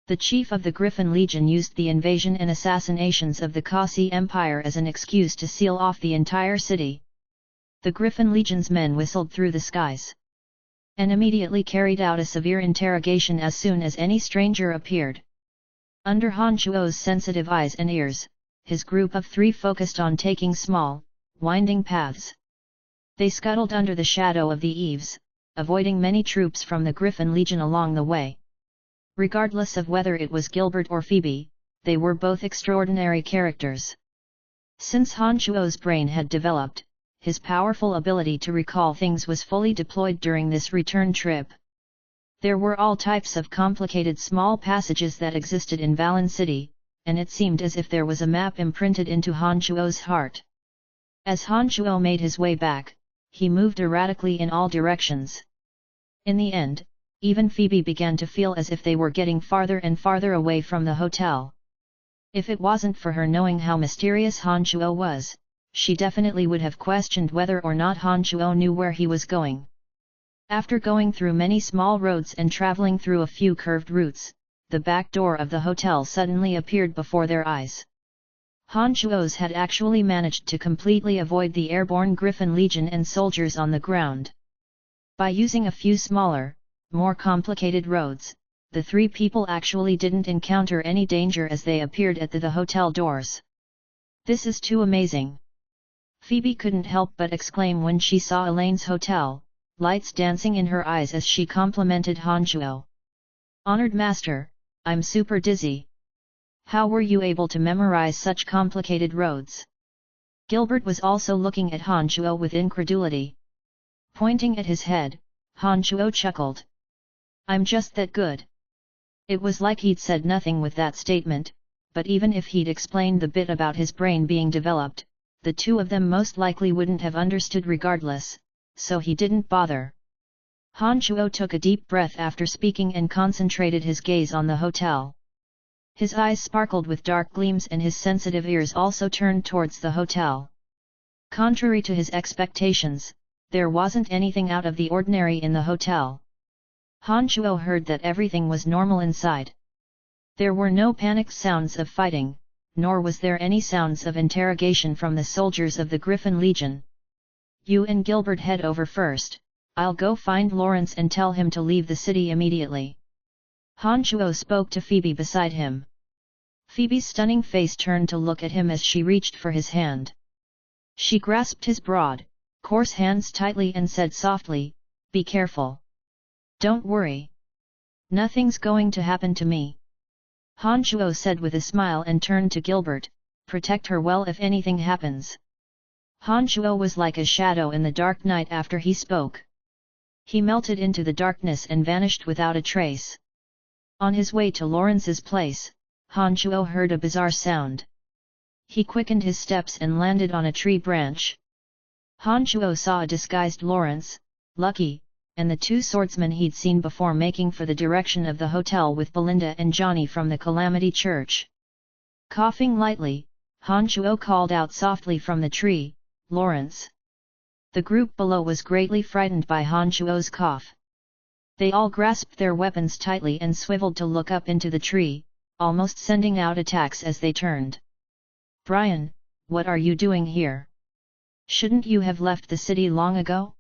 The chief of the Griffin Legion used the invasion and assassinations of the Kasi Empire as an excuse to seal off the entire city. The Griffin Legion's men whistled through the skies and immediately carried out a severe interrogation as soon as any stranger appeared. Under Han Shuo's sensitive eyes and ears, his group of 3 focused on taking small, winding paths. They scuttled under the shadow of the eaves, avoiding many troops from the Griffin Legion along the way. Regardless of whether it was Gilbert or Phoebe, they were both extraordinary characters. Since Han Shuo's brain had developed, his powerful ability to recall things was fully deployed during this return trip. There were all types of complicated small passages that existed in Valen City, and it seemed as if there was a map imprinted into Han Shuo's heart. As Han Shuo made his way back, he moved erratically in all directions. In the end, even Phoebe began to feel as if they were getting farther and farther away from the hotel. If it wasn't for her knowing how mysterious Han Shuo was, she definitely would have questioned whether or not Han Shuo knew where he was going. After going through many small roads and traveling through a few curved routes, the back door of the hotel suddenly appeared before their eyes. Han Shuo's had actually managed to completely avoid the airborne Griffin Legion and soldiers on the ground. By using a few smaller, more complicated roads, the 3 people actually didn't encounter any danger as they appeared at the hotel doors. "This is too amazing!" Phoebe couldn't help but exclaim when she saw Elaine's hotel, lights dancing in her eyes as she complimented Han Shuo. "Honored Master, I'm super dizzy. How were you able to memorize such complicated roads?" Gilbert was also looking at Han Chuo with incredulity. Pointing at his head, Han Chuo chuckled. I'm just that good. It was like he'd said nothing with that statement, but even if he'd explained the bit about his brain being developed, the two of them most likely wouldn't have understood regardless, so he didn't bother. Han Chuo took a deep breath after speaking and concentrated his gaze on the hotel. His eyes sparkled with dark gleams and his sensitive ears also turned towards the hotel. Contrary to his expectations, there wasn't anything out of the ordinary in the hotel. Han Chuo heard that everything was normal inside. There were no panicked sounds of fighting, nor was there any sounds of interrogation from the soldiers of the Griffin Legion. You and Gilbert head over first, I'll go find Lawrence and tell him to leave the city immediately. Han Chuo spoke to Phoebe beside him. Phoebe's stunning face turned to look at him as she reached for his hand. She grasped his broad, coarse hands tightly and said softly, "Be careful. Don't worry. Nothing's going to happen to me." Han Chuo said with a smile and turned to Gilbert, "Protect her well if anything happens." Han Chuo was like a shadow in the dark night after he spoke. He melted into the darkness and vanished without a trace. On his way to Lawrence's place, Han Chuo heard a bizarre sound. He quickened his steps and landed on a tree branch. Han Chuo saw a disguised Lawrence, Lucky, and the two swordsmen he'd seen before making for the direction of the hotel with Belinda and Johnny from the Calamity Church. Coughing lightly, Han Chuo called out softly from the tree, "Lawrence!" The group below was greatly frightened by Han Chuo's cough. They all grasped their weapons tightly and swiveled to look up into the tree, almost sending out attacks as they turned. "Brian, what are you doing here? Shouldn't you have left the city long ago?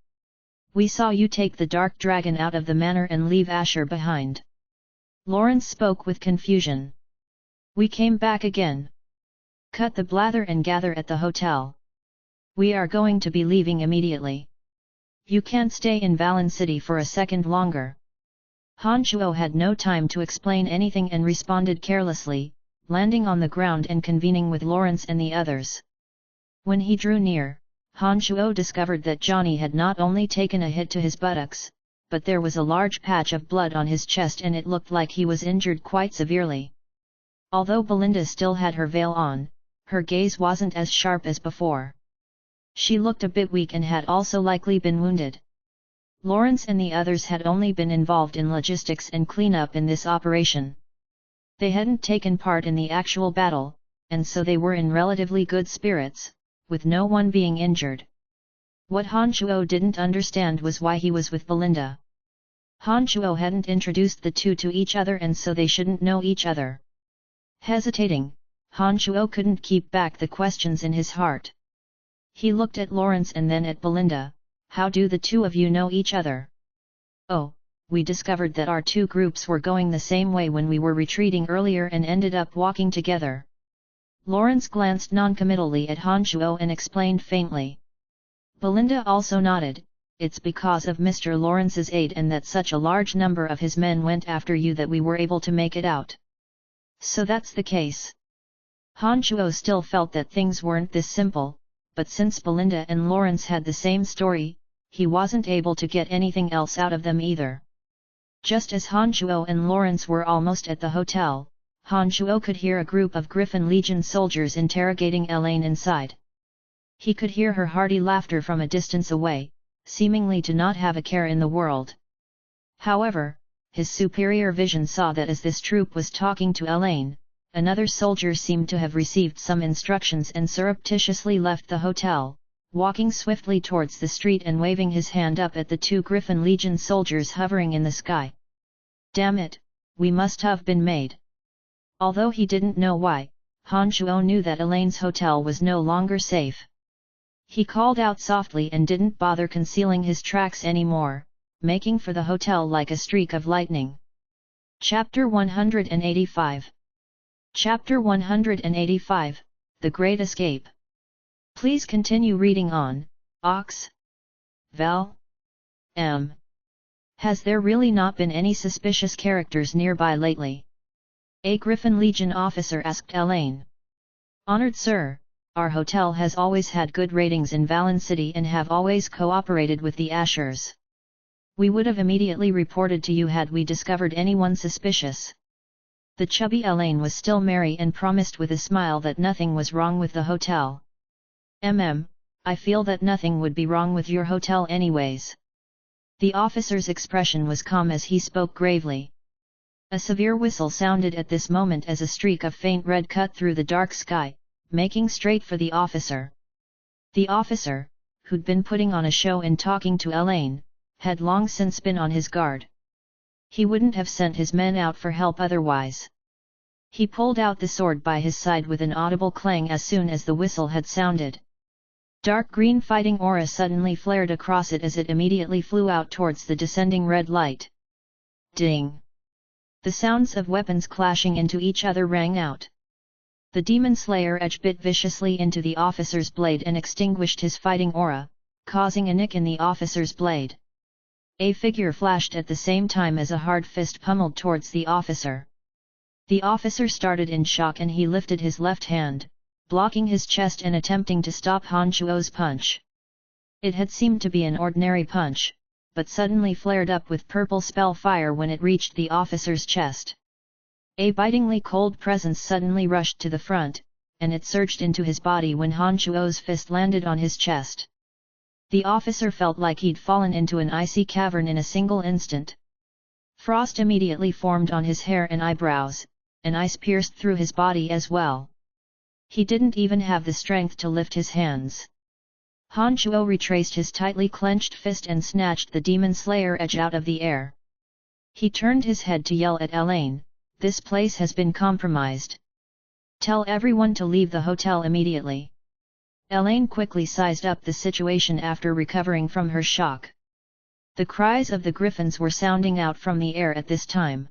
We saw you take the Dark Dragon out of the manor and leave Asher behind." Lawrence spoke with confusion. "We came back again. Cut the blather and gather at the hotel. We are going to be leaving immediately. You can't stay in Valen City for a second longer." Han Chuo had no time to explain anything and responded carelessly, landing on the ground and convening with Lawrence and the others. When he drew near, Han Chuo discovered that Johnny had not only taken a hit to his buttocks, but there was a large patch of blood on his chest and it looked like he was injured quite severely. Although Belinda still had her veil on, her gaze wasn't as sharp as before. She looked a bit weak and had also likely been wounded. Lawrence and the others had only been involved in logistics and cleanup in this operation. They hadn't taken part in the actual battle, and so they were in relatively good spirits, with no one being injured. What Han Chuo didn't understand was why he was with Belinda. Han Chuo hadn't introduced the two to each other and so they shouldn't know each other. Hesitating, Han Chuo couldn't keep back the questions in his heart. He looked at Lawrence and then at Belinda. "How do the two of you know each other?" "Oh, we discovered that our two groups were going the same way when we were retreating earlier and ended up walking together." Lawrence glanced noncommittally at Han Chuo and explained faintly. Belinda also nodded, "It's because of Mr. Lawrence's aid and that such a large number of his men went after you that we were able to make it out." "So that's the case." Han Chuo still felt that things weren't this simple, but since Belinda and Lawrence had the same story, he wasn't able to get anything else out of them either. Just as Han Chuo and Lawrence were almost at the hotel, Han Chuo could hear a group of Griffin Legion soldiers interrogating Elaine inside. He could hear her hearty laughter from a distance away, seemingly to not have a care in the world. However, his superior vision saw that as this troop was talking to Elaine, another soldier seemed to have received some instructions and surreptitiously left the hotel, walking swiftly towards the street and waving his hand up at the two Griffin Legion soldiers hovering in the sky. "Damn it, we must have been made." Although he didn't know why, Han Chuo knew that Elaine's hotel was no longer safe. He called out softly and didn't bother concealing his tracks anymore, making for the hotel like a streak of lightning. Chapter 185. Chapter 185, The Great Escape. Please continue reading on, Ox. Val. M. Has there really not been any suspicious characters nearby lately? A Griffin Legion officer asked Elaine. "Honored sir, our hotel has always had good ratings in Valen City and have always cooperated with the Ashers. We would have immediately reported to you had we discovered anyone suspicious." The chubby Elaine was still merry and promised with a smile that nothing was wrong with the hotel. I feel that nothing would be wrong with your hotel anyways." The officer's expression was calm as he spoke gravely. A severe whistle sounded at this moment as a streak of faint red cut through the dark sky, making straight for the officer. The officer, who'd been putting on a show and talking to Elaine, had long since been on his guard. He wouldn't have sent his men out for help otherwise. He pulled out the sword by his side with an audible clang as soon as the whistle had sounded. Dark green fighting aura suddenly flared across it as it immediately flew out towards the descending red light. Ding! The sounds of weapons clashing into each other rang out. The demon slayer edge bit viciously into the officer's blade and extinguished his fighting aura, causing a nick in the officer's blade. A figure flashed at the same time as a hard fist pummeled towards the officer. The officer started in shock and he lifted his left hand, blocking his chest and attempting to stop Han Chuo's punch. It had seemed to be an ordinary punch, but suddenly flared up with purple spell fire when it reached the officer's chest. A bitingly cold presence suddenly rushed to the front, and it surged into his body when Han Chuo's fist landed on his chest. The officer felt like he'd fallen into an icy cavern in a single instant. Frost immediately formed on his hair and eyebrows, and ice pierced through his body as well. He didn't even have the strength to lift his hands. Han Chuo retraced his tightly clenched fist and snatched the demon slayer edge out of the air. He turned his head to yell at Elaine, "This place has been compromised. Tell everyone to leave the hotel immediately." Elaine quickly sized up the situation after recovering from her shock. The cries of the griffins were sounding out from the air at this time.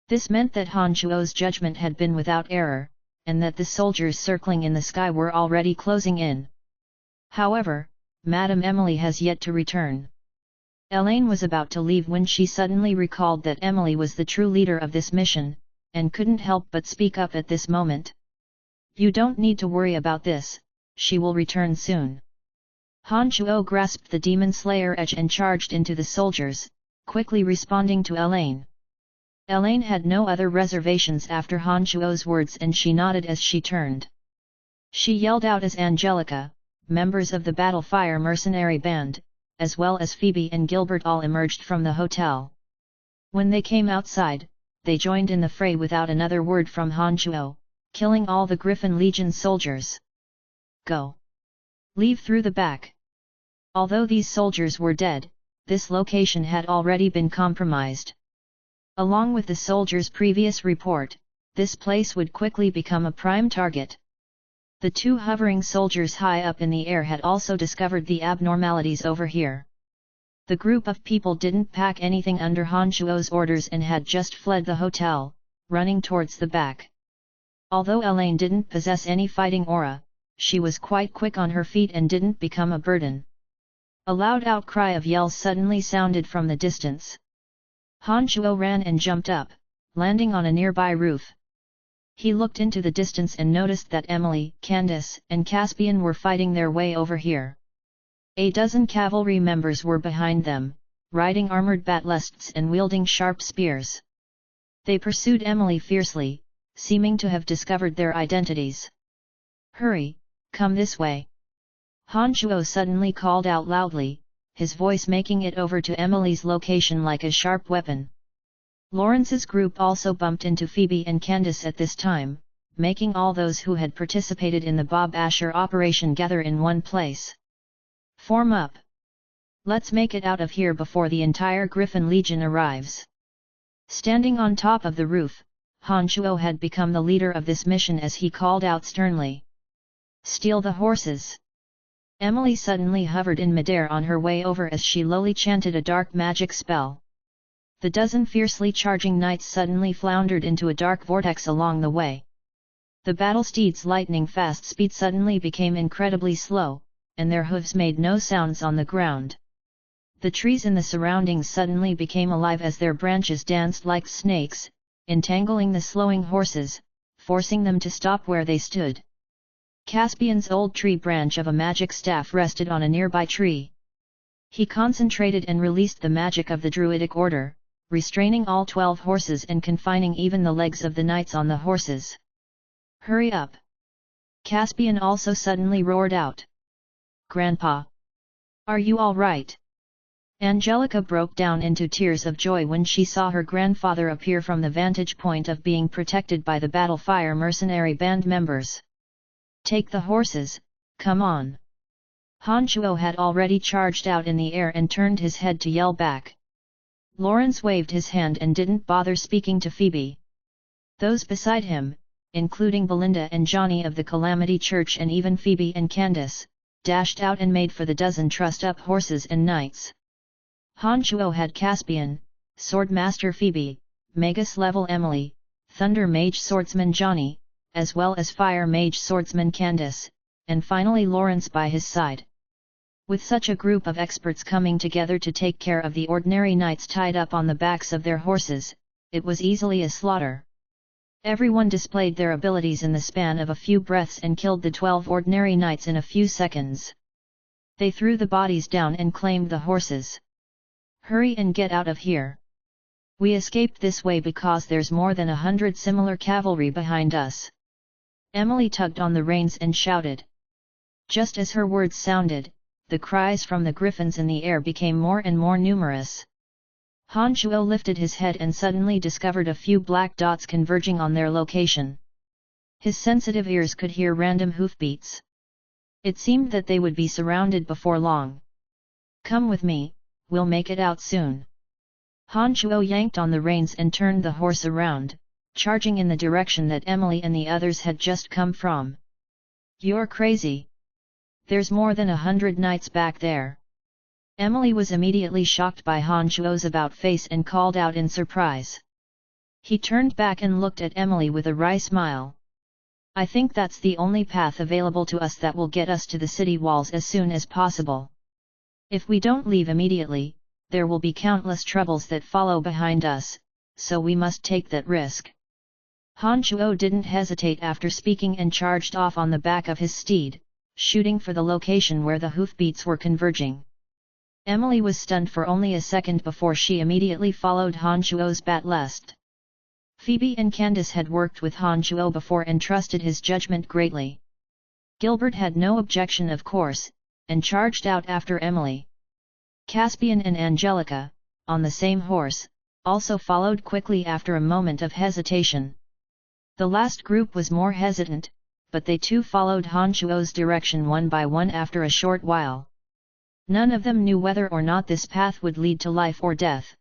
This meant that Han Chuo's judgment had been without error, and that the soldiers circling in the sky were already closing in. However, Madame Emily has yet to return. Elaine was about to leave when she suddenly recalled that Emily was the true leader of this mission, and couldn't help but speak up at this moment. "You don't need to worry about this, she will return soon." Han Chuo grasped the demon slayer edge and charged into the soldiers, quickly responding to Elaine. Elaine had no other reservations after Han Chuo's words and she nodded as she turned. She yelled out as Angelica, members of the Battlefire mercenary band, as well as Phoebe and Gilbert all emerged from the hotel. When they came outside, they joined in the fray without another word from Han Chuo, killing all the Griffin Legion soldiers. "Go! Leave through the back!" Although these soldiers were dead, this location had already been compromised. Along with the soldiers' previous report, this place would quickly become a prime target. The two hovering soldiers high up in the air had also discovered the abnormalities over here. The group of people didn't pack anything under Han Chuo's orders and had just fled the hotel, running towards the back. Although Elaine didn't possess any fighting aura, she was quite quick on her feet and didn't become a burden. A loud outcry of yells suddenly sounded from the distance. Han Chuo ran and jumped up, landing on a nearby roof. He looked into the distance and noticed that Emily, Candace, and Caspian were fighting their way over here. A dozen cavalry members were behind them, riding armored bat'lests and wielding sharp spears. They pursued Emily fiercely, seeming to have discovered their identities. "Hurry, come this way!" Han Chuo suddenly called out loudly, his voice making it over to Emily's location like a sharp weapon. Lawrence's group also bumped into Phoebe and Candace at this time, making all those who had participated in the Bob Asher operation gather in one place. "Form up! Let's make it out of here before the entire Griffin Legion arrives." Standing on top of the roof, Han Chuo had become the leader of this mission as he called out sternly. "Steal the horses!" Emily suddenly hovered in midair on her way over as she lowly chanted a dark magic spell. The dozen fiercely charging knights suddenly floundered into a dark vortex along the way. The battle steeds' lightning fast speed suddenly became incredibly slow, and their hooves made no sounds on the ground. The trees in the surroundings suddenly became alive as their branches danced like snakes, entangling the slowing horses, forcing them to stop where they stood. Caspian's old tree branch of a magic staff rested on a nearby tree. He concentrated and released the magic of the druidic order, restraining all 12 horses and confining even the legs of the knights on the horses. "Hurry up!" Caspian also suddenly roared out. "Grandpa! Are you all right?" Angelica broke down into tears of joy when she saw her grandfather appear from the vantage point of being protected by the Battlefire mercenary band members. "Take the horses, come on!" Han Shuo had already charged out in the air and turned his head to yell back. Lawrence waved his hand and didn't bother speaking to Phoebe. Those beside him, including Belinda and Johnny of the Calamity Church and even Phoebe and Candace, dashed out and made for the dozen trussed-up horses and knights. Han Shuo had Caspian, Sword Master Phoebe, Magus level Emily, Thunder Mage Swordsman Johnny, as well as Fire Mage Swordsman Candace, and finally Lawrence by his side. With such a group of experts coming together to take care of the ordinary knights tied up on the backs of their horses, it was easily a slaughter. Everyone displayed their abilities in the span of a few breaths and killed the 12 ordinary knights in a few seconds. They threw the bodies down and claimed the horses. "Hurry and get out of here. We escaped this way because there's more than 100 similar cavalry behind us." Emily tugged on the reins and shouted. Just as her words sounded, the cries from the griffins in the air became more and more numerous. Han Shuo lifted his head and suddenly discovered a few black dots converging on their location. His sensitive ears could hear random hoofbeats. It seemed that they would be surrounded before long. "Come with me, we'll make it out soon." Han Shuo yanked on the reins and turned the horse around, charging in the direction that Emily and the others had just come from. "You're crazy! There's more than 100 knights back there." Emily was immediately shocked by Han Shuo's about-face and called out in surprise. He turned back and looked at Emily with a wry smile. "I think that's the only path available to us that will get us to the city walls as soon as possible. If we don't leave immediately, there will be countless troubles that follow behind us, so we must take that risk." Han Shuo didn't hesitate after speaking and charged off on the back of his steed, shooting for the location where the hoofbeats were converging. Emily was stunned for only a second before she immediately followed Han Shuo's battlest. Phoebe and Candace had worked with Han Shuo before and trusted his judgment greatly. Gilbert had no objection of course, and charged out after Emily. Caspian and Angelica, on the same horse, also followed quickly after a moment of hesitation. The last group was more hesitant, but they too followed Han Shuo's direction one by one after a short while. None of them knew whether or not this path would lead to life or death.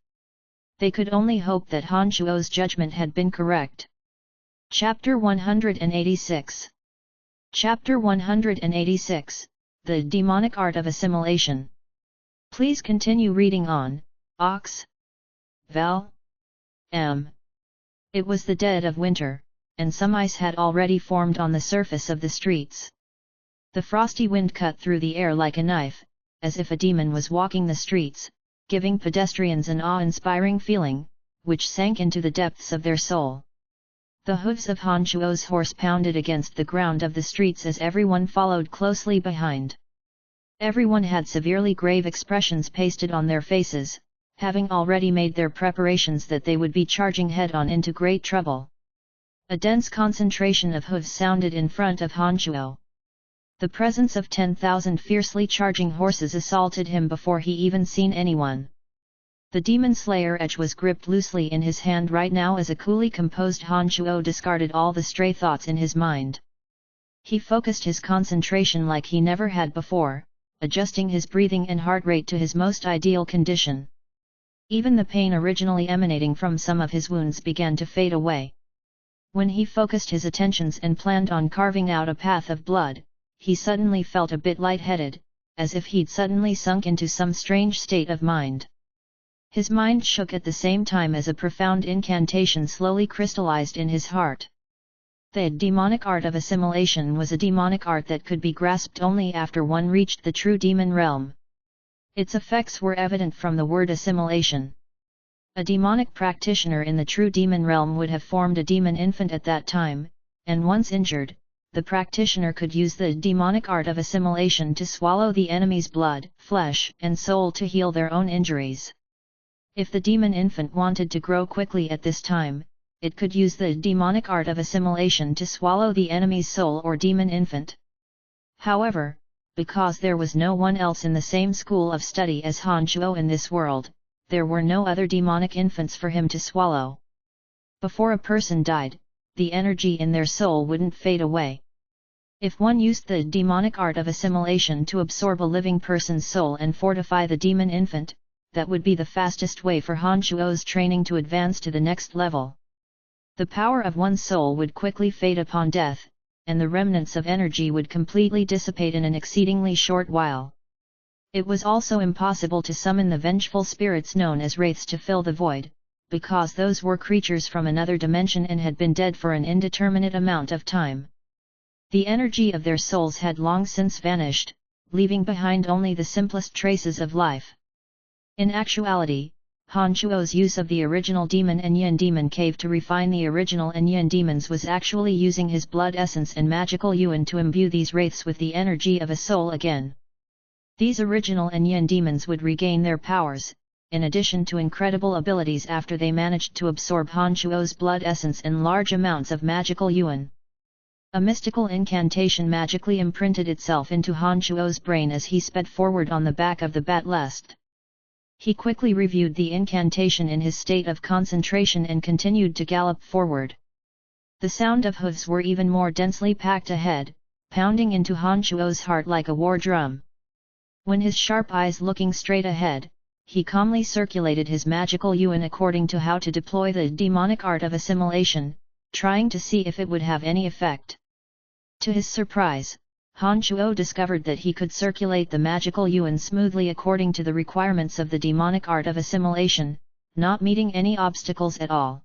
They could only hope that Han Shuo's judgment had been correct. Chapter 186. Chapter 186, The Demonic Art of Assimilation. Please continue reading on, Ox. Val. M. It was the dead of winter, and some ice had already formed on the surface of the streets. The frosty wind cut through the air like a knife, as if a demon was walking the streets, giving pedestrians an awe-inspiring feeling, which sank into the depths of their soul. The hooves of Han Shuo's horse pounded against the ground of the streets as everyone followed closely behind. Everyone had severely grave expressions pasted on their faces, having already made their preparations that they would be charging head-on into great trouble. A dense concentration of hooves sounded in front of Han Shuo. The presence of 10,000 fiercely charging horses assaulted him before he even seen anyone. The Demon Slayer edge was gripped loosely in his hand right now as a coolly composed Han Shuo discarded all the stray thoughts in his mind. He focused his concentration like he never had before, adjusting his breathing and heart rate to his most ideal condition. Even the pain originally emanating from some of his wounds began to fade away. When he focused his attentions and planned on carving out a path of blood, he suddenly felt a bit lightheaded, as if he'd suddenly sunk into some strange state of mind. His mind shook at the same time as a profound incantation slowly crystallized in his heart. The demonic art of assimilation was a demonic art that could be grasped only after one reached the true demon realm. Its effects were evident from the word assimilation. A demonic practitioner in the true demon realm would have formed a demon infant at that time, and once injured, the practitioner could use the demonic art of assimilation to swallow the enemy's blood, flesh, and soul to heal their own injuries. If the demon infant wanted to grow quickly at this time, it could use the demonic art of assimilation to swallow the enemy's soul or demon infant. However, because there was no one else in the same school of study as Han Shuo in this world, there were no other demonic infants for him to swallow. Before a person died, the energy in their soul wouldn't fade away. If one used the demonic art of assimilation to absorb a living person's soul and fortify the demon infant, that would be the fastest way for Han Shuo's training to advance to the next level. The power of one's soul would quickly fade upon death, and the remnants of energy would completely dissipate in an exceedingly short while. It was also impossible to summon the vengeful spirits known as wraiths to fill the void, because those were creatures from another dimension and had been dead for an indeterminate amount of time. The energy of their souls had long since vanished, leaving behind only the simplest traces of life. In actuality, Han Shuo's use of the original demon and yin demon cave to refine the original and yin demons was actually using his blood essence and magical yuan to imbue these wraiths with the energy of a soul again. These original and yin demons would regain their powers, in addition to incredible abilities after they managed to absorb Han Shuo's blood essence and large amounts of magical yuan. A mystical incantation magically imprinted itself into Han Shuo's brain as he sped forward on the back of the bat lest. He quickly reviewed the incantation in his state of concentration and continued to gallop forward. The sound of hooves were even more densely packed ahead, pounding into Han Shuo's heart like a war drum. When his sharp eyes looking straight ahead, he calmly circulated his magical yuan according to how to deploy the demonic art of assimilation, trying to see if it would have any effect. To his surprise, Han Shuo discovered that he could circulate the magical yuan smoothly according to the requirements of the demonic art of assimilation, not meeting any obstacles at all.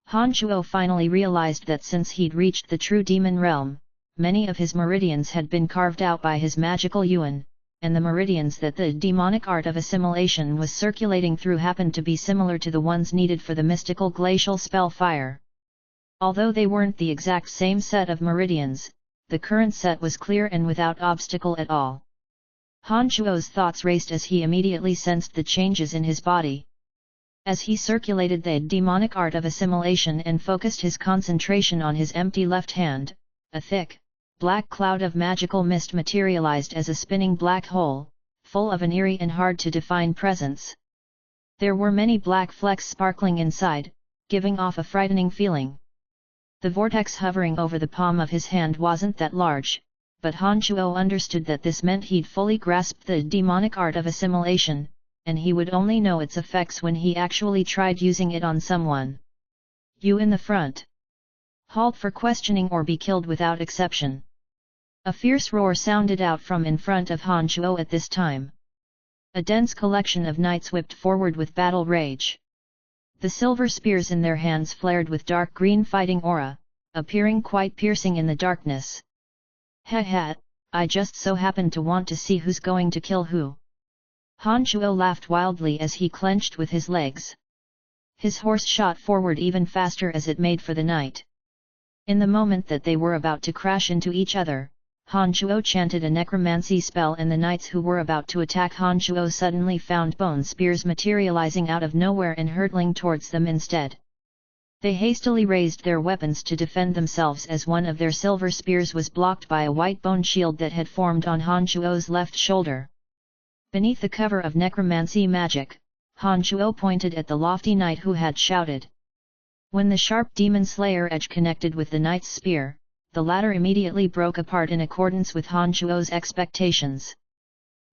Han Shuo finally realized that since he'd reached the true demon realm, many of his meridians had been carved out by his magical yuan, and the meridians that the demonic art of assimilation was circulating through happened to be similar to the ones needed for the mystical glacial spell fire. Although they weren't the exact same set of meridians, the current set was clear and without obstacle at all. Han Shuo's thoughts raced as he immediately sensed the changes in his body. As he circulated the demonic art of assimilation and focused his concentration on his empty left hand, a thick, black cloud of magical mist materialized as a spinning black hole, full of an eerie and hard-to-define presence. There were many black flecks sparkling inside, giving off a frightening feeling. The vortex hovering over the palm of his hand wasn't that large, but Han Shuo understood that this meant he'd fully grasped the demonic art of assimilation, and he would only know its effects when he actually tried using it on someone. You in the front. Halt for questioning or be killed without exception. A fierce roar sounded out from in front of Han Shuo at this time. A dense collection of knights whipped forward with battle rage. The silver spears in their hands flared with dark green fighting aura, appearing quite piercing in the darkness. Ha, I just so happened to want to see who's going to kill who. Han Shuo laughed wildly as he clenched with his legs. His horse shot forward even faster as it made for the knight. In the moment that they were about to crash into each other, Han Shuo chanted a necromancy spell and the knights who were about to attack Han Shuo suddenly found bone spears materializing out of nowhere and hurtling towards them instead. They hastily raised their weapons to defend themselves as one of their silver spears was blocked by a white bone shield that had formed on Han Shuo's left shoulder. Beneath the cover of necromancy magic, Han Shuo pointed at the lofty knight who had shouted. When the sharp demon slayer edge connected with the knight's spear, the latter immediately broke apart in accordance with Han Shuo's expectations.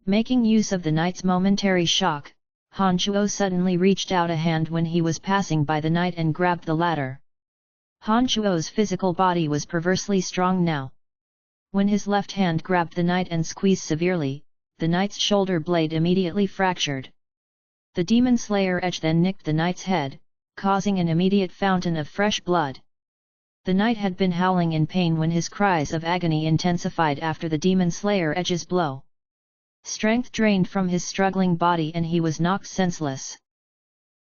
Making use of the knight's momentary shock, Han Shuo suddenly reached out a hand when he was passing by the knight and grabbed the latter. Han Shuo's physical body was perversely strong now. When his left hand grabbed the knight and squeezed severely, the knight's shoulder blade immediately fractured. The demon slayer edge then nicked the knight's head, causing an immediate fountain of fresh blood. The knight had been howling in pain when his cries of agony intensified after the demon slayer edge's blow. Strength drained from his struggling body and he was knocked senseless.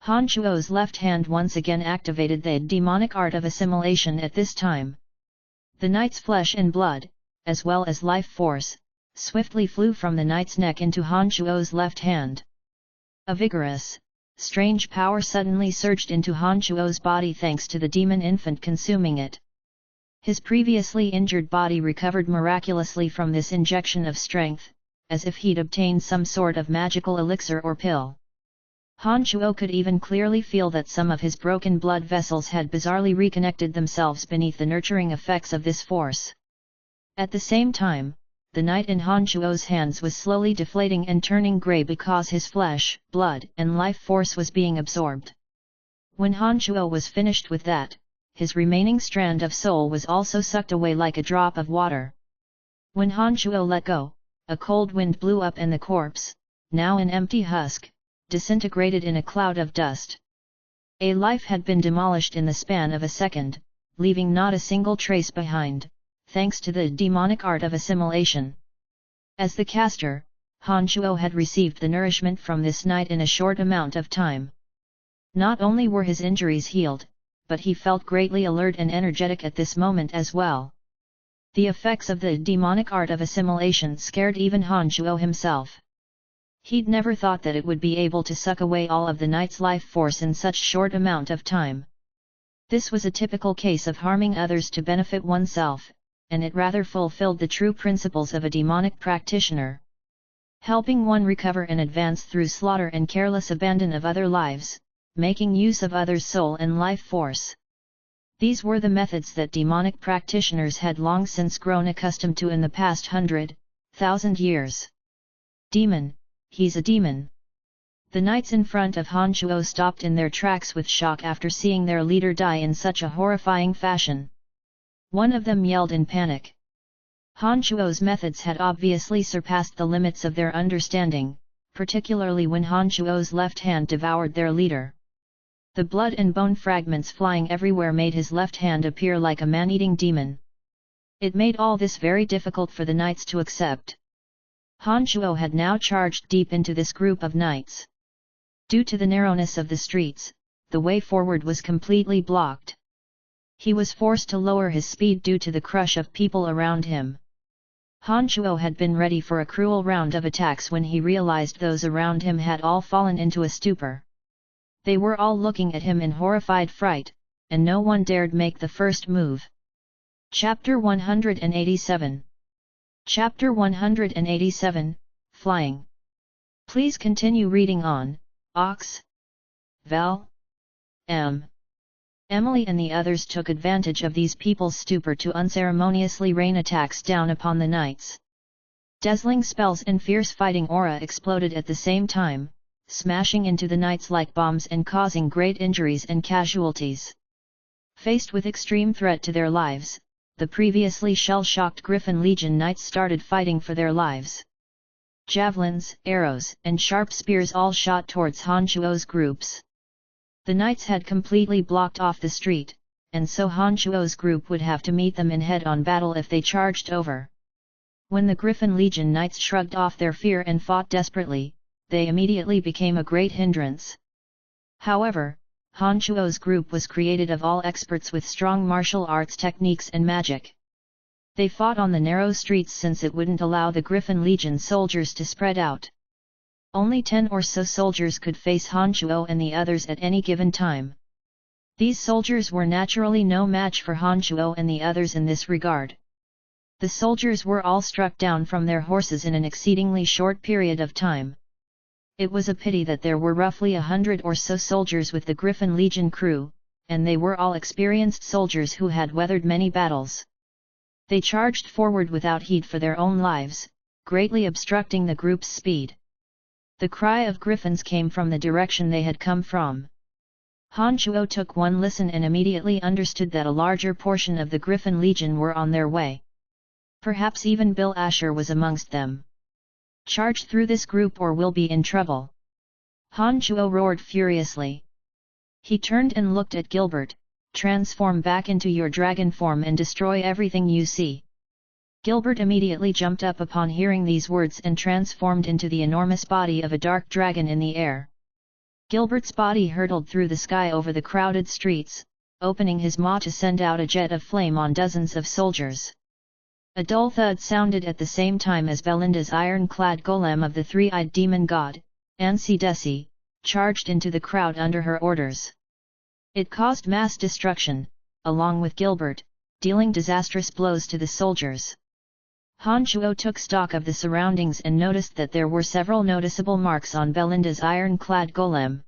Han Shuo's left hand once again activated the demonic art of assimilation at this time. The knight's flesh and blood, as well as life force, swiftly flew from the knight's neck into Han Shuo's left hand. A vigorous, strange power suddenly surged into Han Shuo's body thanks to the demon infant consuming it. His previously injured body recovered miraculously from this injection of strength, as if he'd obtained some sort of magical elixir or pill. Han Shuo could even clearly feel that some of his broken blood vessels had bizarrely reconnected themselves beneath the nurturing effects of this force. At the same time, the knight in Han Shuo's hands was slowly deflating and turning grey because his flesh, blood and life force was being absorbed. When Han Shuo was finished with that, his remaining strand of soul was also sucked away like a drop of water. When Han Shuo let go, a cold wind blew up and the corpse, now an empty husk, disintegrated in a cloud of dust. A life had been demolished in the span of a second, leaving not a single trace behind, thanks to the demonic art of assimilation. As the caster, Han Shuo had received the nourishment from this knight in a short amount of time. Not only were his injuries healed, but he felt greatly alert and energetic at this moment as well. The effects of the demonic art of assimilation scared even Han Shuo himself. He'd never thought that it would be able to suck away all of the knight's life force in such short amount of time. This was a typical case of harming others to benefit oneself, and it rather fulfilled the true principles of a demonic practitioner. Helping one recover and advance through slaughter and careless abandon of other lives, making use of others' soul and life force. These were the methods that demonic practitioners had long since grown accustomed to in the past 100,000 years. Demon, he's a demon. The knights in front of Han Shuo stopped in their tracks with shock after seeing their leader die in such a horrifying fashion. One of them yelled in panic. Han Shuo's methods had obviously surpassed the limits of their understanding, particularly when Han Shuo's left hand devoured their leader. The blood and bone fragments flying everywhere made his left hand appear like a man-eating demon. It made all this very difficult for the knights to accept. Han Shuo had now charged deep into this group of knights. Due to the narrowness of the streets, the way forward was completely blocked. He was forced to lower his speed due to the crush of people around him. Han Shuo had been ready for a cruel round of attacks when he realized those around him had all fallen into a stupor. They were all looking at him in horrified fright, and no one dared make the first move. Chapter 187. Chapter 187, Flying. Please continue reading on. Ox. Val. M. Emily and the others took advantage of these people's stupor to unceremoniously rain attacks down upon the knights. Dazzling spells and fierce fighting aura exploded at the same time, smashing into the knights like bombs and causing great injuries and casualties. Faced with extreme threat to their lives, the previously shell-shocked Griffin Legion knights started fighting for their lives. Javelins, arrows, and sharp spears all shot towards Han Shuo's groups. The knights had completely blocked off the street, and so Han Shuo's group would have to meet them in head-on battle if they charged over. When the Griffin Legion knights shrugged off their fear and fought desperately, they immediately became a great hindrance. However, Han Shuo's group was created of all experts with strong martial arts techniques and magic. They fought on the narrow streets since it wouldn't allow the Griffin Legion soldiers to spread out. Only 10 or so soldiers could face Han Shuo and the others at any given time. These soldiers were naturally no match for Han Shuo and the others in this regard. The soldiers were all struck down from their horses in an exceedingly short period of time. It was a pity that there were roughly 100 or so soldiers with the Griffin Legion crew, and they were all experienced soldiers who had weathered many battles. They charged forward without heed for their own lives, greatly obstructing the group's speed. The cry of griffins came from the direction they had come from. Han Shuo took one listen and immediately understood that a larger portion of the Griffin Legion were on their way. Perhaps even Bill Asher was amongst them. Charge through this group or we'll be in trouble. Han Shuo roared furiously. He turned and looked at Gilbert. Transform back into your dragon form and destroy everything you see. Gilbert immediately jumped up upon hearing these words and transformed into the enormous body of a dark dragon in the air. Gilbert's body hurtled through the sky over the crowded streets, opening his maw to send out a jet of flame on dozens of soldiers. A dull thud sounded at the same time as Belinda's iron-clad golem of the three-eyed demon god, Ansi, charged into the crowd under her orders. It caused mass destruction, along with Gilbert, dealing disastrous blows to the soldiers. Han Shuo took stock of the surroundings and noticed that there were several noticeable marks on Belinda's iron-clad golem.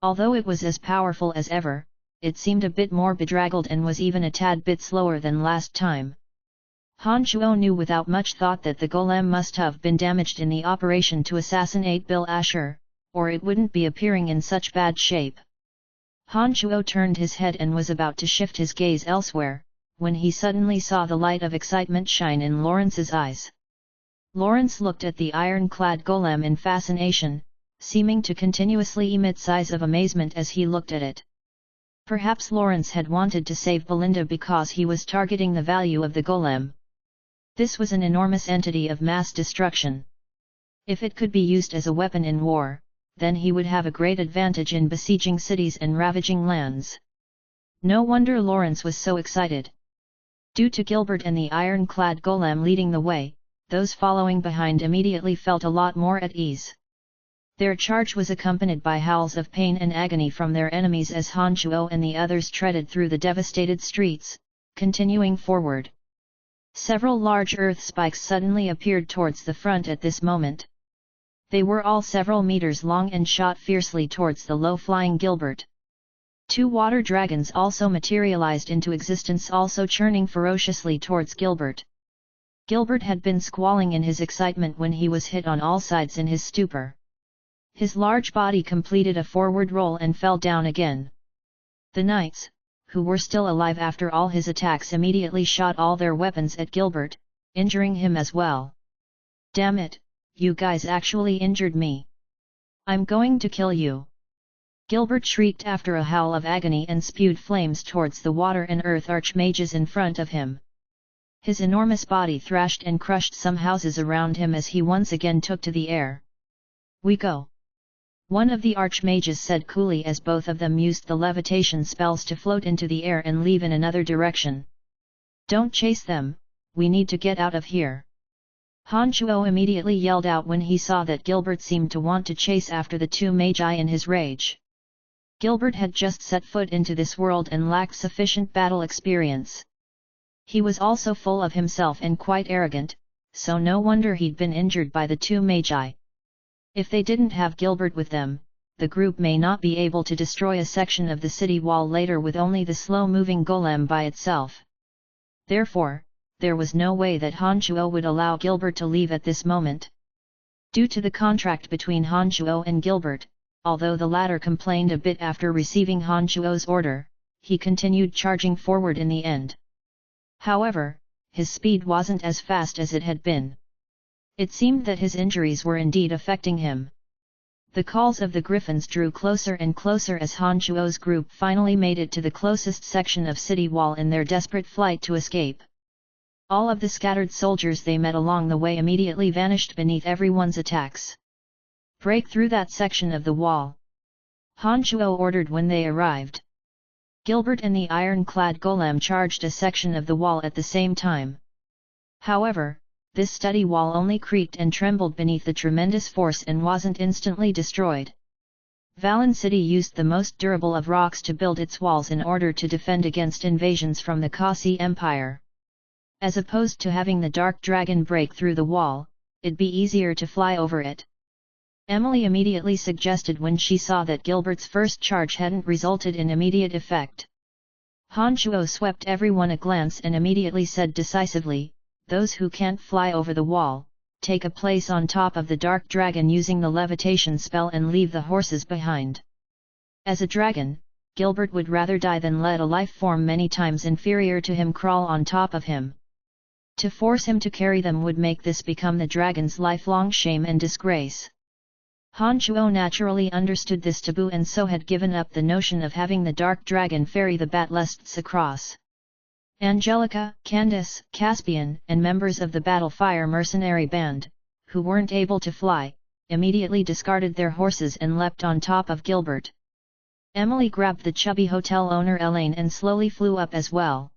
Although it was as powerful as ever, it seemed a bit more bedraggled and was even a tad bit slower than last time. Han Shuo knew without much thought that the golem must have been damaged in the operation to assassinate Bill Asher, or it wouldn't be appearing in such bad shape. Han Shuo turned his head and was about to shift his gaze elsewhere, when he suddenly saw the light of excitement shine in Lawrence's eyes. Lawrence looked at the iron-clad golem in fascination, seeming to continuously emit sighs of amazement as he looked at it. Perhaps Lawrence had wanted to save Belinda because he was targeting the value of the golem. This was an enormous entity of mass destruction. If it could be used as a weapon in war, then he would have a great advantage in besieging cities and ravaging lands. No wonder Lawrence was so excited. Due to Gilbert and the iron-clad golem leading the way, those following behind immediately felt a lot more at ease. Their charge was accompanied by howls of pain and agony from their enemies as Han Shuo and the others treaded through the devastated streets, continuing forward. Several large earth spikes suddenly appeared towards the front at this moment. They were all several meters long and shot fiercely towards the low-flying Gilbert. Two water dragons also materialized into existence, also churning ferociously towards Gilbert. Gilbert had been squalling in his excitement when he was hit on all sides in his stupor. His large body completed a forward roll and fell down again. The knights, who were still alive after all his attacks, immediately shot all their weapons at Gilbert, injuring him as well. "Damn it, you guys actually injured me. I'm going to kill you!" Gilbert shrieked after a howl of agony and spewed flames towards the water and earth archmages in front of him. His enormous body thrashed and crushed some houses around him as he once again took to the air. "We go!" one of the archmages said coolly as both of them used the levitation spells to float into the air and leave in another direction. "Don't chase them, we need to get out of here!" Han Shuo immediately yelled out when he saw that Gilbert seemed to want to chase after the two magi in his rage. Gilbert had just set foot into this world and lacked sufficient battle experience. He was also full of himself and quite arrogant, so no wonder he'd been injured by the two magi. If they didn't have Gilbert with them, the group may not be able to destroy a section of the city wall later with only the slow-moving golem by itself. Therefore, there was no way that Han Shuo would allow Gilbert to leave at this moment. Due to the contract between Han Shuo and Gilbert, although the latter complained a bit after receiving Han Shuo's order, he continued charging forward in the end. However, his speed wasn't as fast as it had been. It seemed that his injuries were indeed affecting him. The calls of the griffins drew closer and closer as Han Shuo's group finally made it to the closest section of city wall in their desperate flight to escape. All of the scattered soldiers they met along the way immediately vanished beneath everyone's attacks. "Break through that section of the wall!" Han Shuo ordered when they arrived. Gilbert and the iron-clad golem charged a section of the wall at the same time. However, this steady wall only creaked and trembled beneath the tremendous force and wasn't instantly destroyed. Valen City used the most durable of rocks to build its walls in order to defend against invasions from the Kasi Empire. As opposed to having the dark dragon break through the wall, it'd be easier to fly over it. Emily immediately suggested when she saw that Gilbert's first charge hadn't resulted in immediate effect. Han Shuo swept everyone a glance and immediately said decisively, "Those who can't fly over the wall, take a place on top of the dark dragon using the levitation spell and leave the horses behind." As a dragon, Gilbert would rather die than let a life form many times inferior to him crawl on top of him. To force him to carry them would make this become the dragon's lifelong shame and disgrace. Han Shuo naturally understood this taboo and so had given up the notion of having the dark dragon ferry the Batlests across. Angelica, Candace, Caspian, and members of the Battlefire mercenary band, who weren't able to fly, immediately discarded their horses and leapt on top of Gilbert. Emily grabbed the chubby hotel owner Elaine and slowly flew up as well.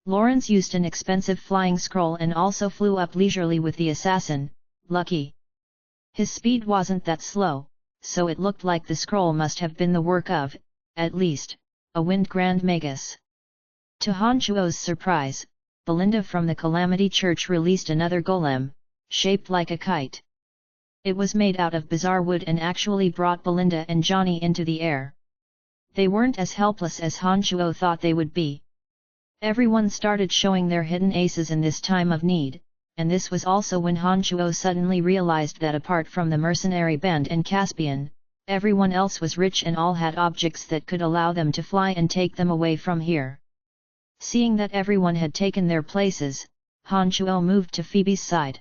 Lawrence used an expensive flying scroll and also flew up leisurely with the assassin, Lucky. His speed wasn't that slow, so it looked like the scroll must have been the work of, at least, a wind grand magus. To Han Chuo's surprise, Belinda from the Calamity Church released another golem, shaped like a kite. It was made out of bizarre wood and actually brought Belinda and Johnny into the air. They weren't as helpless as Han Chuo thought they would be. Everyone started showing their hidden aces in this time of need, and this was also when Han Chuo suddenly realized that apart from the mercenary band and Caspian, everyone else was rich and all had objects that could allow them to fly and take them away from here. Seeing that everyone had taken their places, Han Chuo moved to Phoebe's side.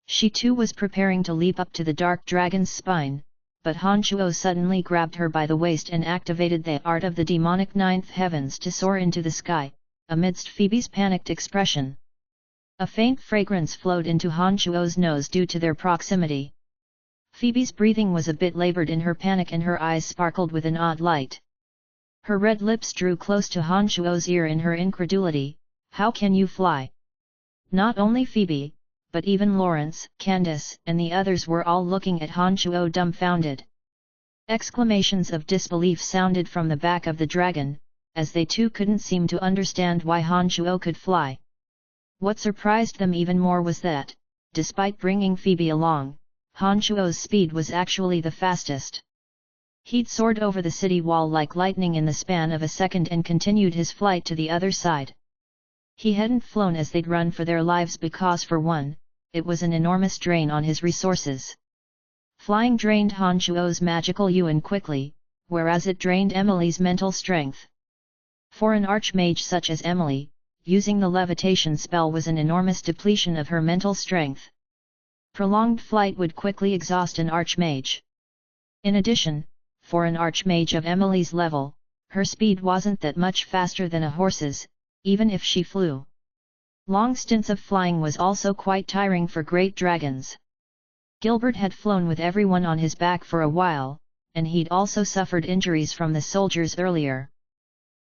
She too was preparing to leap up to the dark dragon's spine, but Han Chuo suddenly grabbed her by the waist and activated the art of the demonic ninth heavens to soar into the sky, amidst Phoebe's panicked expression. A faint fragrance flowed into Han Chuo's nose due to their proximity. Phoebe's breathing was a bit labored in her panic and her eyes sparkled with an odd light. Her red lips drew close to Han Chuo's ear in her incredulity. "How can you fly?" Not only Phoebe, but even Lawrence, Candace, and the others were all looking at Han Chuo dumbfounded. Exclamations of disbelief sounded from the back of the dragon, as they too couldn't seem to understand why Han Chuo could fly. What surprised them even more was that, despite bringing Phoebe along, Han Chuo's speed was actually the fastest. He'd soared over the city wall like lightning in the span of a second and continued his flight to the other side. He hadn't flown as they'd run for their lives because for one, it was an enormous drain on his resources. Flying drained Han Chuo's magical yuan quickly, whereas it drained Emily's mental strength. For an archmage such as Emily, using the levitation spell was an enormous depletion of her mental strength. Prolonged flight would quickly exhaust an archmage. In addition, for an archmage of Emily's level, her speed wasn't that much faster than a horse's, even if she flew. Long stints of flying was also quite tiring for great dragons. Gilbert had flown with everyone on his back for a while, and he'd also suffered injuries from the soldiers earlier.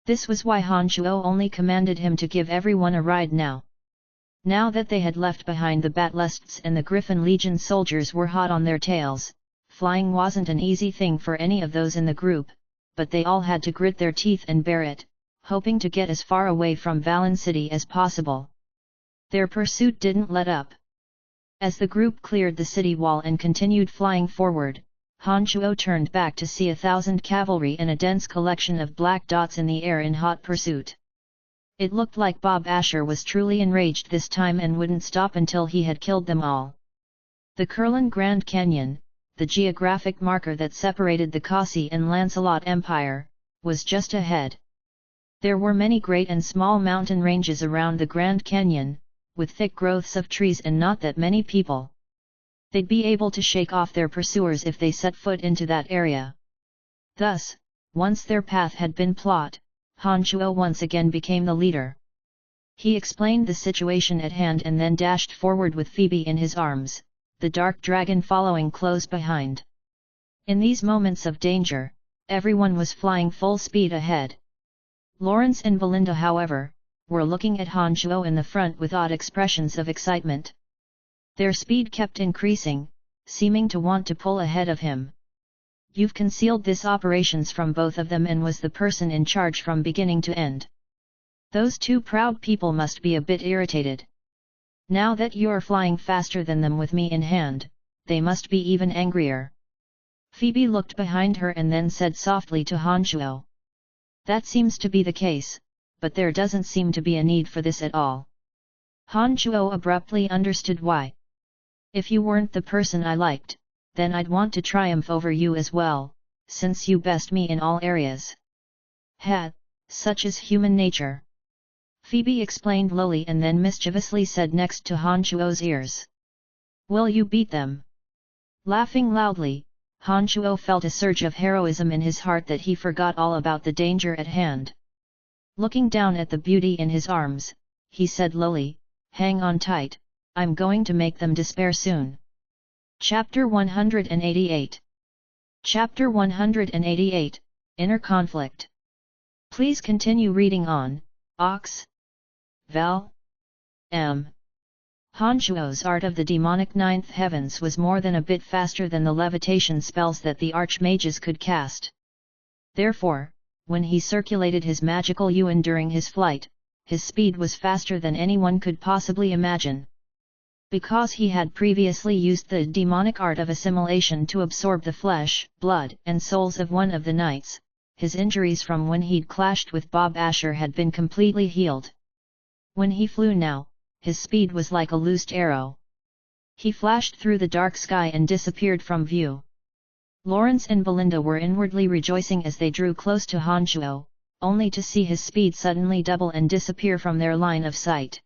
This was why Han Chuo only commanded him to give everyone a ride now. Now that they had left behind the Batlusts and the Griffin Legion soldiers were hot on their tails, flying wasn't an easy thing for any of those in the group, but they all had to grit their teeth and bear it, hoping to get as far away from Valen City as possible. Their pursuit didn't let up. As the group cleared the city wall and continued flying forward, Han Chuo turned back to see 1,000 cavalry and a dense collection of black dots in the air in hot pursuit. It looked like Bob Asher was truly enraged this time and wouldn't stop until he had killed them all. The Kurlan Grand Canyon, the geographic marker that separated the Khasi and Lancelot Empire, was just ahead. There were many great and small mountain ranges around the Grand Canyon, with thick growths of trees and not that many people. They'd be able to shake off their pursuers if they set foot into that area. Thus, once their path had been plotted, Han Chuo once again became the leader. He explained the situation at hand and then dashed forward with Phoebe in his arms, the dark dragon following close behind. In these moments of danger, everyone was flying full speed ahead. Lawrence and Belinda, however, were looking at Han Chuo in the front with odd expressions of excitement. Their speed kept increasing, seeming to want to pull ahead of him. "You've concealed this operations from both of them and was the person in charge from beginning to end. Those two proud people must be a bit irritated. Now that you're flying faster than them with me in hand, they must be even angrier." Phoebe looked behind her and then said softly to Han Chuo. "That seems to be the case, but there doesn't seem to be a need for this at all." Han Chuo abruptly understood why. "If you weren't the person I liked, then I'd want to triumph over you as well, since you best me in all areas. Such is human nature." Phoebe explained lowly and then mischievously said next to Han Chuo's ears. "Will you beat them?" Laughing loudly, Han Chuo felt a surge of heroism in his heart that he forgot all about the danger at hand. Looking down at the beauty in his arms, he said lowly, "Hang on tight, I'm going to make them despair soon." Chapter 188. Chapter 188, Inner conflict. Please continue reading on. Ox. Val. M. Han Shuo's art of the demonic ninth heavens was more than a bit faster than the levitation spells that the archmages could cast. Therefore, when he circulated his magical yuan during his flight, his speed was faster than anyone could possibly imagine. Because he had previously used the demonic art of assimilation to absorb the flesh, blood, and souls of one of the knights, his injuries from when he'd clashed with Bob Asher had been completely healed. When he flew now, his speed was like a loosed arrow. He flashed through the dark sky and disappeared from view. Lawrence and Belinda were inwardly rejoicing as they drew close to Han Shuo, only to see his speed suddenly double and disappear from their line of sight.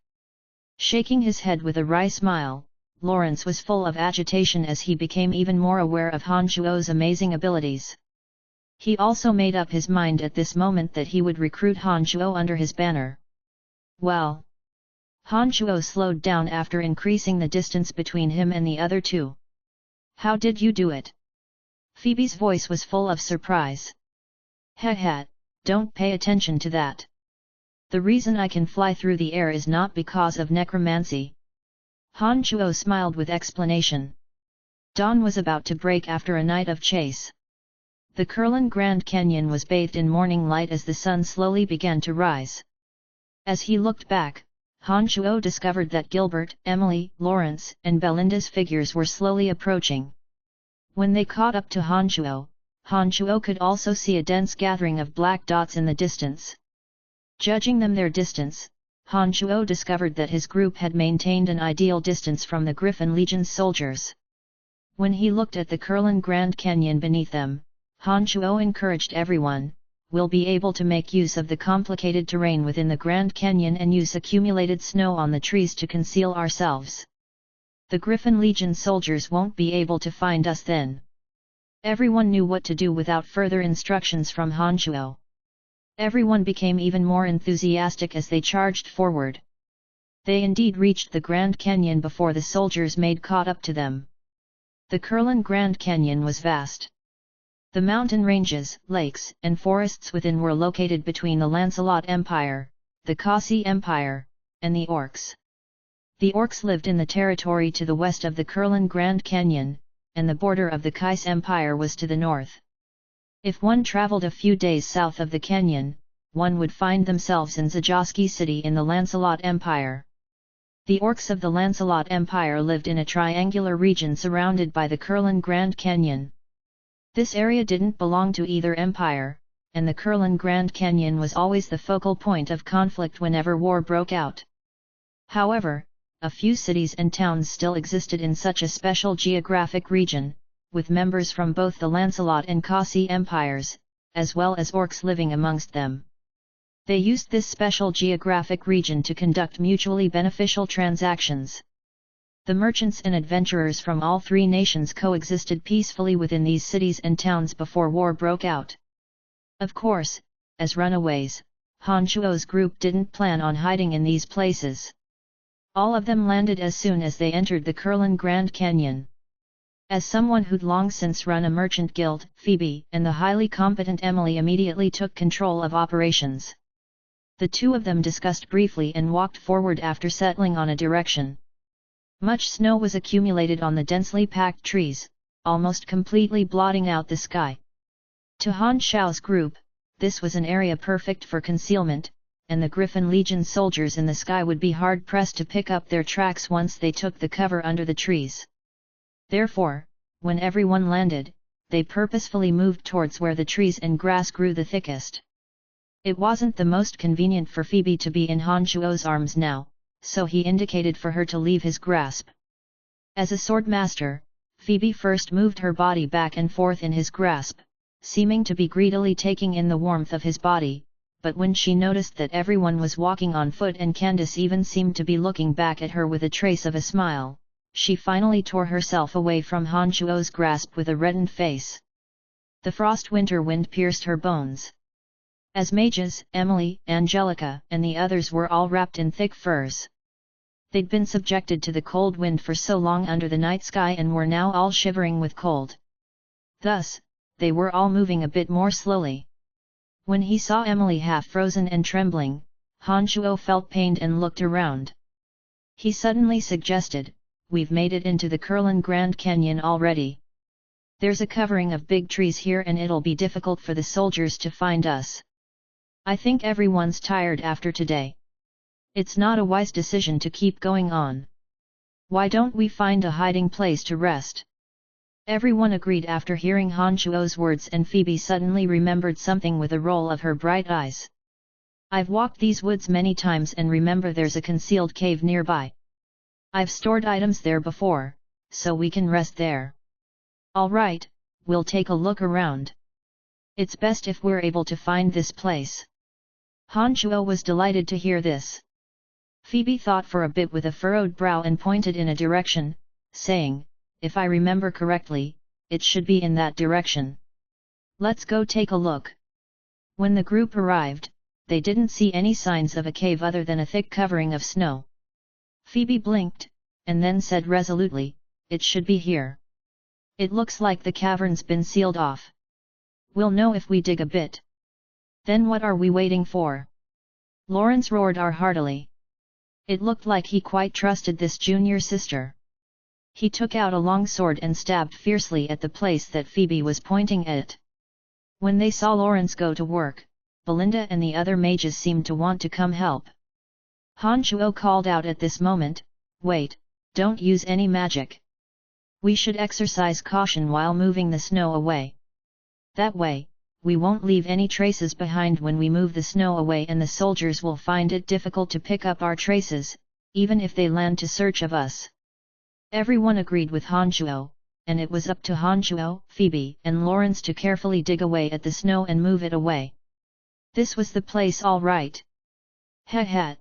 Shaking his head with a wry smile, Lawrence was full of agitation as he became even more aware of Han Shuo's amazing abilities. He also made up his mind at this moment that he would recruit Han Shuo under his banner. Well. Han Shuo slowed down after increasing the distance between him and the other two. How did you do it? Phoebe's voice was full of surprise. Heh, don't pay attention to that. The reason I can fly through the air is not because of necromancy. Han Shuo smiled with explanation. Dawn was about to break after a night of chase. The Kurlan Grand Canyon was bathed in morning light as the sun slowly began to rise. As he looked back, Han Shuo discovered that Gilbert, Emily, Lawrence, and Belinda's figures were slowly approaching. When they caught up to Han Shuo could also see a dense gathering of black dots in the distance. Judging them their distance, Han Shuo discovered that his group had maintained an ideal distance from the Griffin Legion's soldiers. When he looked at the Kurlan Grand Canyon beneath them, Han Shuo encouraged everyone, "We'll be able to make use of the complicated terrain within the Grand Canyon and use accumulated snow on the trees to conceal ourselves. The Griffin Legion soldiers won't be able to find us then." Everyone knew what to do without further instructions from Han Shuo. Everyone became even more enthusiastic as they charged forward. They indeed reached the Grand Canyon before the soldiers made caught up to them. The Kurlan Grand Canyon was vast. The mountain ranges, lakes, and forests within were located between the Lancelot Empire, the Kasi Empire, and the Orcs. The Orcs lived in the territory to the west of the Kurlan Grand Canyon, and the border of the Kais Empire was to the north. If one traveled a few days south of the canyon, one would find themselves in Zajoski City in the Lancelot Empire. The Orcs of the Lancelot Empire lived in a triangular region surrounded by the Kurlan Grand Canyon. This area didn't belong to either empire, and the Kurlan Grand Canyon was always the focal point of conflict whenever war broke out. However, a few cities and towns still existed in such a special geographic region, with members from both the Lancelot and Kasi empires, as well as Orcs living amongst them. They used this special geographic region to conduct mutually beneficial transactions. The merchants and adventurers from all three nations coexisted peacefully within these cities and towns before war broke out. Of course, as runaways, Han Shuo's group didn't plan on hiding in these places. All of them landed as soon as they entered the Kurlan Grand Canyon. As someone who'd long since run a merchant guild, Phoebe and the highly competent Emily immediately took control of operations. The two of them discussed briefly and walked forward after settling on a direction. Much snow was accumulated on the densely packed trees, almost completely blotting out the sky. To Han Shuo's group, this was an area perfect for concealment, and the Griffin Legion soldiers in the sky would be hard-pressed to pick up their tracks once they took the cover under the trees. Therefore, when everyone landed, they purposefully moved towards where the trees and grass grew the thickest. It wasn't the most convenient for Phoebe to be in Han Shuo's arms now, so he indicated for her to leave his grasp. As a sword master, Phoebe first moved her body back and forth in his grasp, seeming to be greedily taking in the warmth of his body, but when she noticed that everyone was walking on foot and Candace even seemed to be looking back at her with a trace of a smile, she finally tore herself away from Han Shuo's grasp with a reddened face. The frost winter wind pierced her bones. As mages, Emily, Angelica, and the others were all wrapped in thick furs. They'd been subjected to the cold wind for so long under the night sky and were now all shivering with cold. Thus, they were all moving a bit more slowly. When he saw Emily half frozen and trembling, Han Shuo felt pained and looked around. He suddenly suggested, "We've made it into the Kurlan Grand Canyon already. There's a covering of big trees here and it'll be difficult for the soldiers to find us. I think everyone's tired after today. It's not a wise decision to keep going on. Why don't we find a hiding place to rest?" Everyone agreed after hearing Han Shuo's words, and Phoebe suddenly remembered something with a roll of her bright eyes. "I've walked these woods many times and remember there's a concealed cave nearby. I've stored items there before, so we can rest there." "Alright, we'll take a look around. It's best if we're able to find this place." Han Shuo was delighted to hear this. Phoebe thought for a bit with a furrowed brow and pointed in a direction, saying, "If I remember correctly, it should be in that direction. Let's go take a look." When the group arrived, they didn't see any signs of a cave other than a thick covering of snow. Phoebe blinked, and then said resolutely, "It should be here. It looks like the cavern's been sealed off. We'll know if we dig a bit." "Then what are we waiting for?" Lawrence roared heartily. It looked like he quite trusted this junior sister. He took out a long sword and stabbed fiercely at the place that Phoebe was pointing at. When they saw Lawrence go to work, Belinda and the other mages seemed to want to come help. Han Shuo called out at this moment, "Wait, don't use any magic. We should exercise caution while moving the snow away. That way, we won't leave any traces behind when we move the snow away, and the soldiers will find it difficult to pick up our traces, even if they land to search of us." Everyone agreed with Han Shuo, and it was up to Han Shuo, Phoebe, and Lawrence to carefully dig away at the snow and move it away. This was the place all right. "Ha ha!"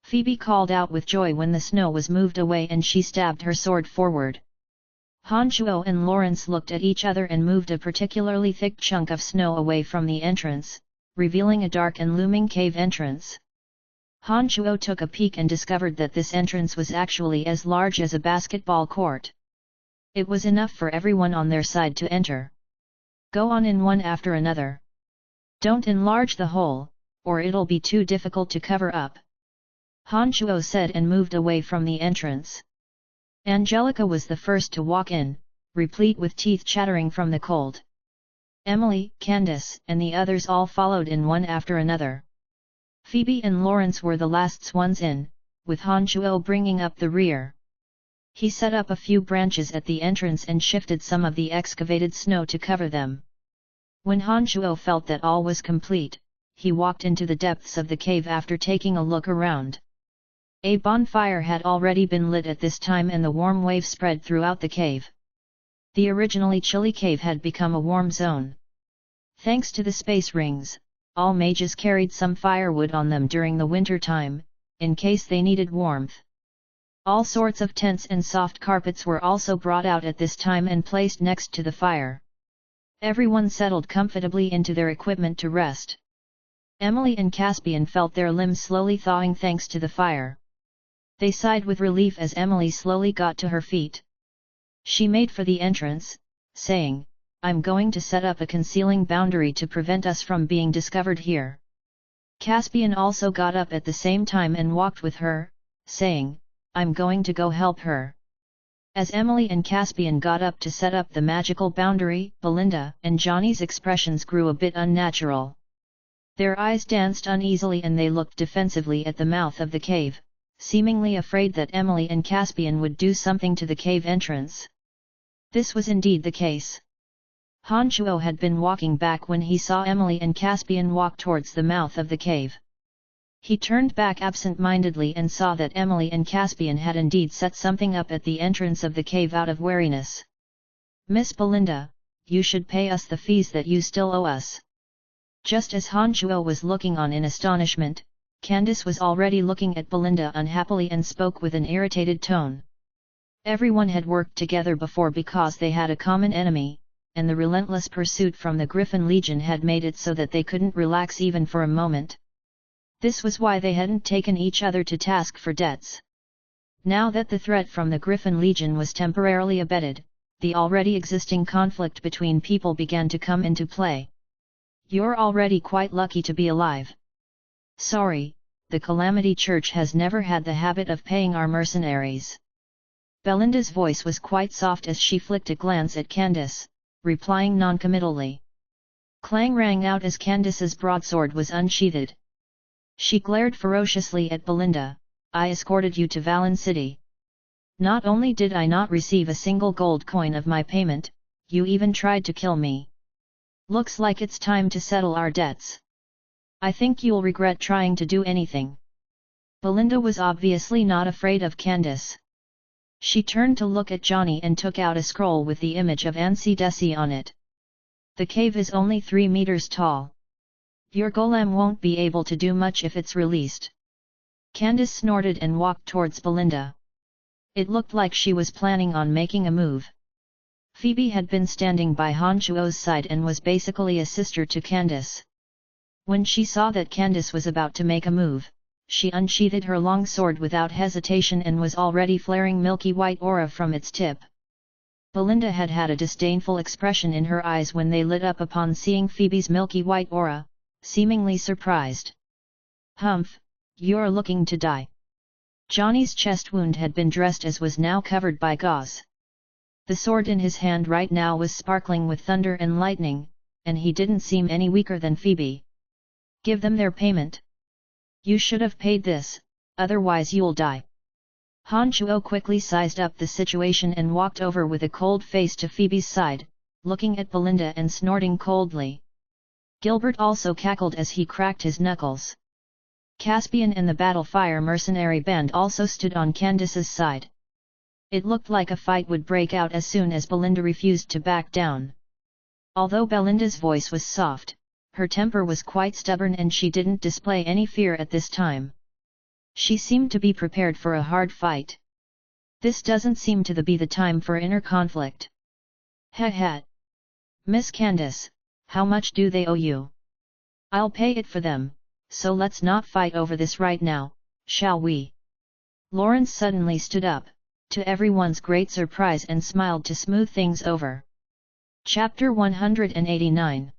Phoebe called out with joy when the snow was moved away and she stabbed her sword forward. Han Shuo and Lawrence looked at each other and moved a particularly thick chunk of snow away from the entrance, revealing a dark and looming cave entrance. Han Shuo took a peek and discovered that this entrance was actually as large as a basketball court. It was enough for everyone on their side to enter. "Go on in one after another. Don't enlarge the hole, or it'll be too difficult to cover up," Han Shuo said and moved away from the entrance. Angelica was the first to walk in, replete with teeth chattering from the cold. Emily, Candace, and the others all followed in one after another. Phoebe and Lawrence were the last ones in, with Han Shuo bringing up the rear. He set up a few branches at the entrance and shifted some of the excavated snow to cover them. When Han Shuo felt that all was complete, he walked into the depths of the cave after taking a look around. A bonfire had already been lit at this time and the warm wave spread throughout the cave. The originally chilly cave had become a warm zone. Thanks to the space rings, all mages carried some firewood on them during the winter time, in case they needed warmth. All sorts of tents and soft carpets were also brought out at this time and placed next to the fire. Everyone settled comfortably into their equipment to rest. Emily and Caspian felt their limbs slowly thawing thanks to the fire. They sighed with relief as Emily slowly got to her feet. She made for the entrance, saying, "I'm going to set up a concealing boundary to prevent us from being discovered here." Caspian also got up at the same time and walked with her, saying, "I'm going to go help her." As Emily and Caspian got up to set up the magical boundary, Belinda and Johnny's expressions grew a bit unnatural. Their eyes danced uneasily and they looked defensively at the mouth of the cave, seemingly afraid that Emily and Caspian would do something to the cave entrance. This was indeed the case. Han Shuo had been walking back when he saw Emily and Caspian walk towards the mouth of the cave. He turned back absent-mindedly and saw that Emily and Caspian had indeed set something up at the entrance of the cave out of wariness. "Miss Belinda, you should pay us the fees that you still owe us." Just as Han Shuo was looking on in astonishment, Candace was already looking at Belinda unhappily and spoke with an irritated tone. Everyone had worked together before because they had a common enemy, and the relentless pursuit from the Griffin Legion had made it so that they couldn't relax even for a moment. This was why they hadn't taken each other to task for debts. Now that the threat from the Griffin Legion was temporarily abated, the already existing conflict between people began to come into play. You're already quite lucky to be alive. Sorry, the Calamity Church has never had the habit of paying our mercenaries. Belinda's voice was quite soft as she flicked a glance at Candace, replying noncommittally. Clang rang out as Candace's broadsword was unsheathed. She glared ferociously at Belinda. I escorted you to Valen City. Not only did I not receive a single gold coin of my payment, you even tried to kill me. Looks like it's time to settle our debts. I think you'll regret trying to do anything. Belinda was obviously not afraid of Candace. She turned to look at Johnny and took out a scroll with the image of Ansi Desi on it. The cave is only 3 meters tall. Your golem won't be able to do much if it's released. Candace snorted and walked towards Belinda. It looked like she was planning on making a move. Phoebe had been standing by Han Chuo's side and was basically a sister to Candace. When she saw that Candace was about to make a move, she unsheathed her long sword without hesitation and was already flaring milky white aura from its tip. Belinda had had a disdainful expression in her eyes when they lit up upon seeing Phoebe's milky white aura, seemingly surprised. Humph, you're looking to die. Johnny's chest wound had been dressed as was now covered by gauze. The sword in his hand right now was sparkling with thunder and lightning, and he didn't seem any weaker than Phoebe. Give them their payment. You should have paid this, otherwise you'll die. Han Chuo quickly sized up the situation and walked over with a cold face to Phoebe's side, looking at Belinda and snorting coldly. Gilbert also cackled as he cracked his knuckles. Caspian and the Battlefire mercenary band also stood on Candace's side. It looked like a fight would break out as soon as Belinda refused to back down. Although Belinda's voice was soft, her temper was quite stubborn and she didn't display any fear at this time. She seemed to be prepared for a hard fight. This doesn't seem to be the time for inner conflict. Heh. Miss Candace, how much do they owe you? I'll pay it for them, so let's not fight over this right now, shall we? Lawrence suddenly stood up, to everyone's great surprise, and smiled to smooth things over. Chapter 189.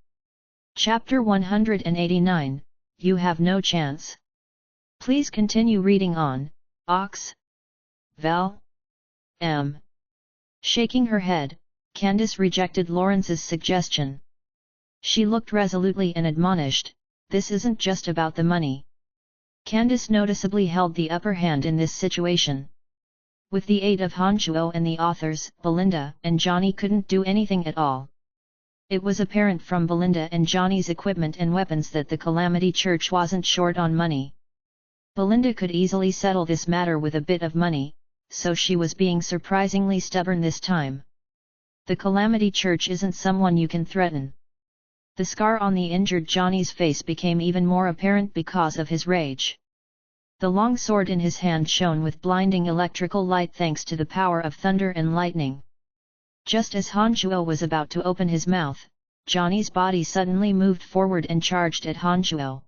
Chapter 189, You have no chance. Please continue reading on, Ox. Val. M. Shaking her head, Candace rejected Lawrence's suggestion. She looked resolutely and admonished, this isn't just about the money. Candace noticeably held the upper hand in this situation. With the aid of Han Chuo and the authors, Belinda and Johnny couldn't do anything at all. It was apparent from Belinda and Johnny's equipment and weapons that the Calamity Church wasn't short on money. Belinda could easily settle this matter with a bit of money, so she was being surprisingly stubborn this time. The Calamity Church isn't someone you can threaten. The scar on the injured Johnny's face became even more apparent because of his rage. The long sword in his hand shone with blinding electrical light thanks to the power of thunder and lightning. Just as Han Chuo was about to open his mouth, Johnny's body suddenly moved forward and charged at Han Chuo.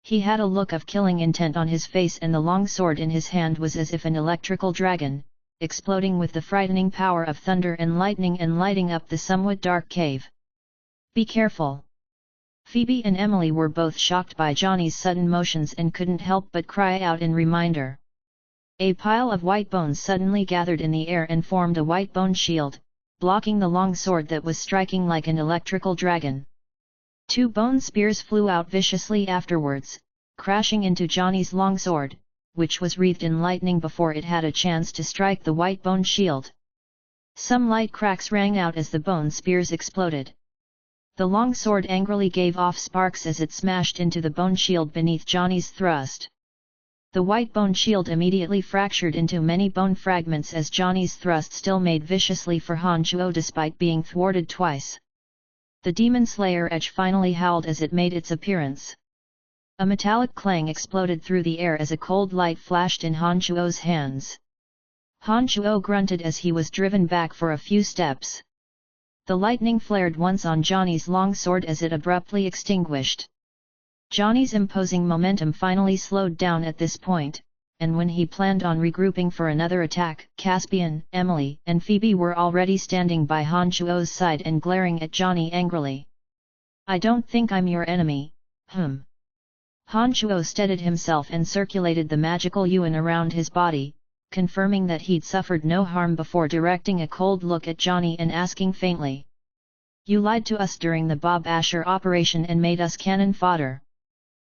He had a look of killing intent on his face and the long sword in his hand was as if an electrical dragon, exploding with the frightening power of thunder and lightning and lighting up the somewhat dark cave. Be careful! Phoebe and Emily were both shocked by Johnny's sudden motions and couldn't help but cry out in reminder. A pile of white bones suddenly gathered in the air and formed a white bone shield, blocking the long sword that was striking like an electrical dragon. 2 bone spears flew out viciously afterwards, crashing into Johnny's long sword, which was wreathed in lightning before it had a chance to strike the white bone shield. Some light cracks rang out as the bone spears exploded. The long sword angrily gave off sparks as it smashed into the bone shield beneath Johnny's thrust. The white bone shield immediately fractured into many bone fragments as Johnny's thrust still made viciously for Han Chuo despite being thwarted twice. The Demon Slayer edge finally howled as it made its appearance. A metallic clang exploded through the air as a cold light flashed in Han Chuo's hands. Han Chuo grunted as he was driven back for a few steps. The lightning flared once on Johnny's long sword as it abruptly extinguished. Johnny's imposing momentum finally slowed down at this point, and when he planned on regrouping for another attack, Caspian, Emily, and Phoebe were already standing by Han Chuo's side and glaring at Johnny angrily. I don't think I'm your enemy, Han Chuo steadied himself and circulated the magical yuan around his body, confirming that he'd suffered no harm before directing a cold look at Johnny and asking faintly. You lied to us during the Bob Asher operation and made us cannon fodder.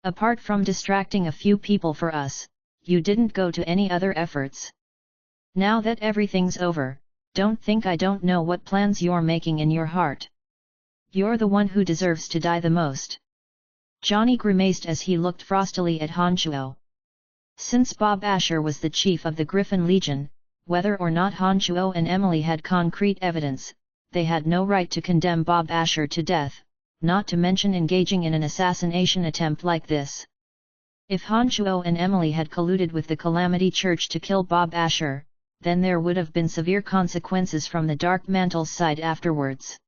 Apart from distracting a few people for us, you didn't go to any other efforts. Now that everything's over, don't think I don't know what plans you're making in your heart. You're the one who deserves to die the most. Johnny grimaced as he looked frostily at Han Chuo. Since Bob Asher was the chief of the Griffin Legion, whether or not Han Chuo and Emily had concrete evidence, they had no right to condemn Bob Asher to death, not to mention engaging in an assassination attempt like this. If Han Chuo and Emily had colluded with the Calamity Church to kill Bob Asher, then there would have been severe consequences from the Dark Mantle's side afterwards.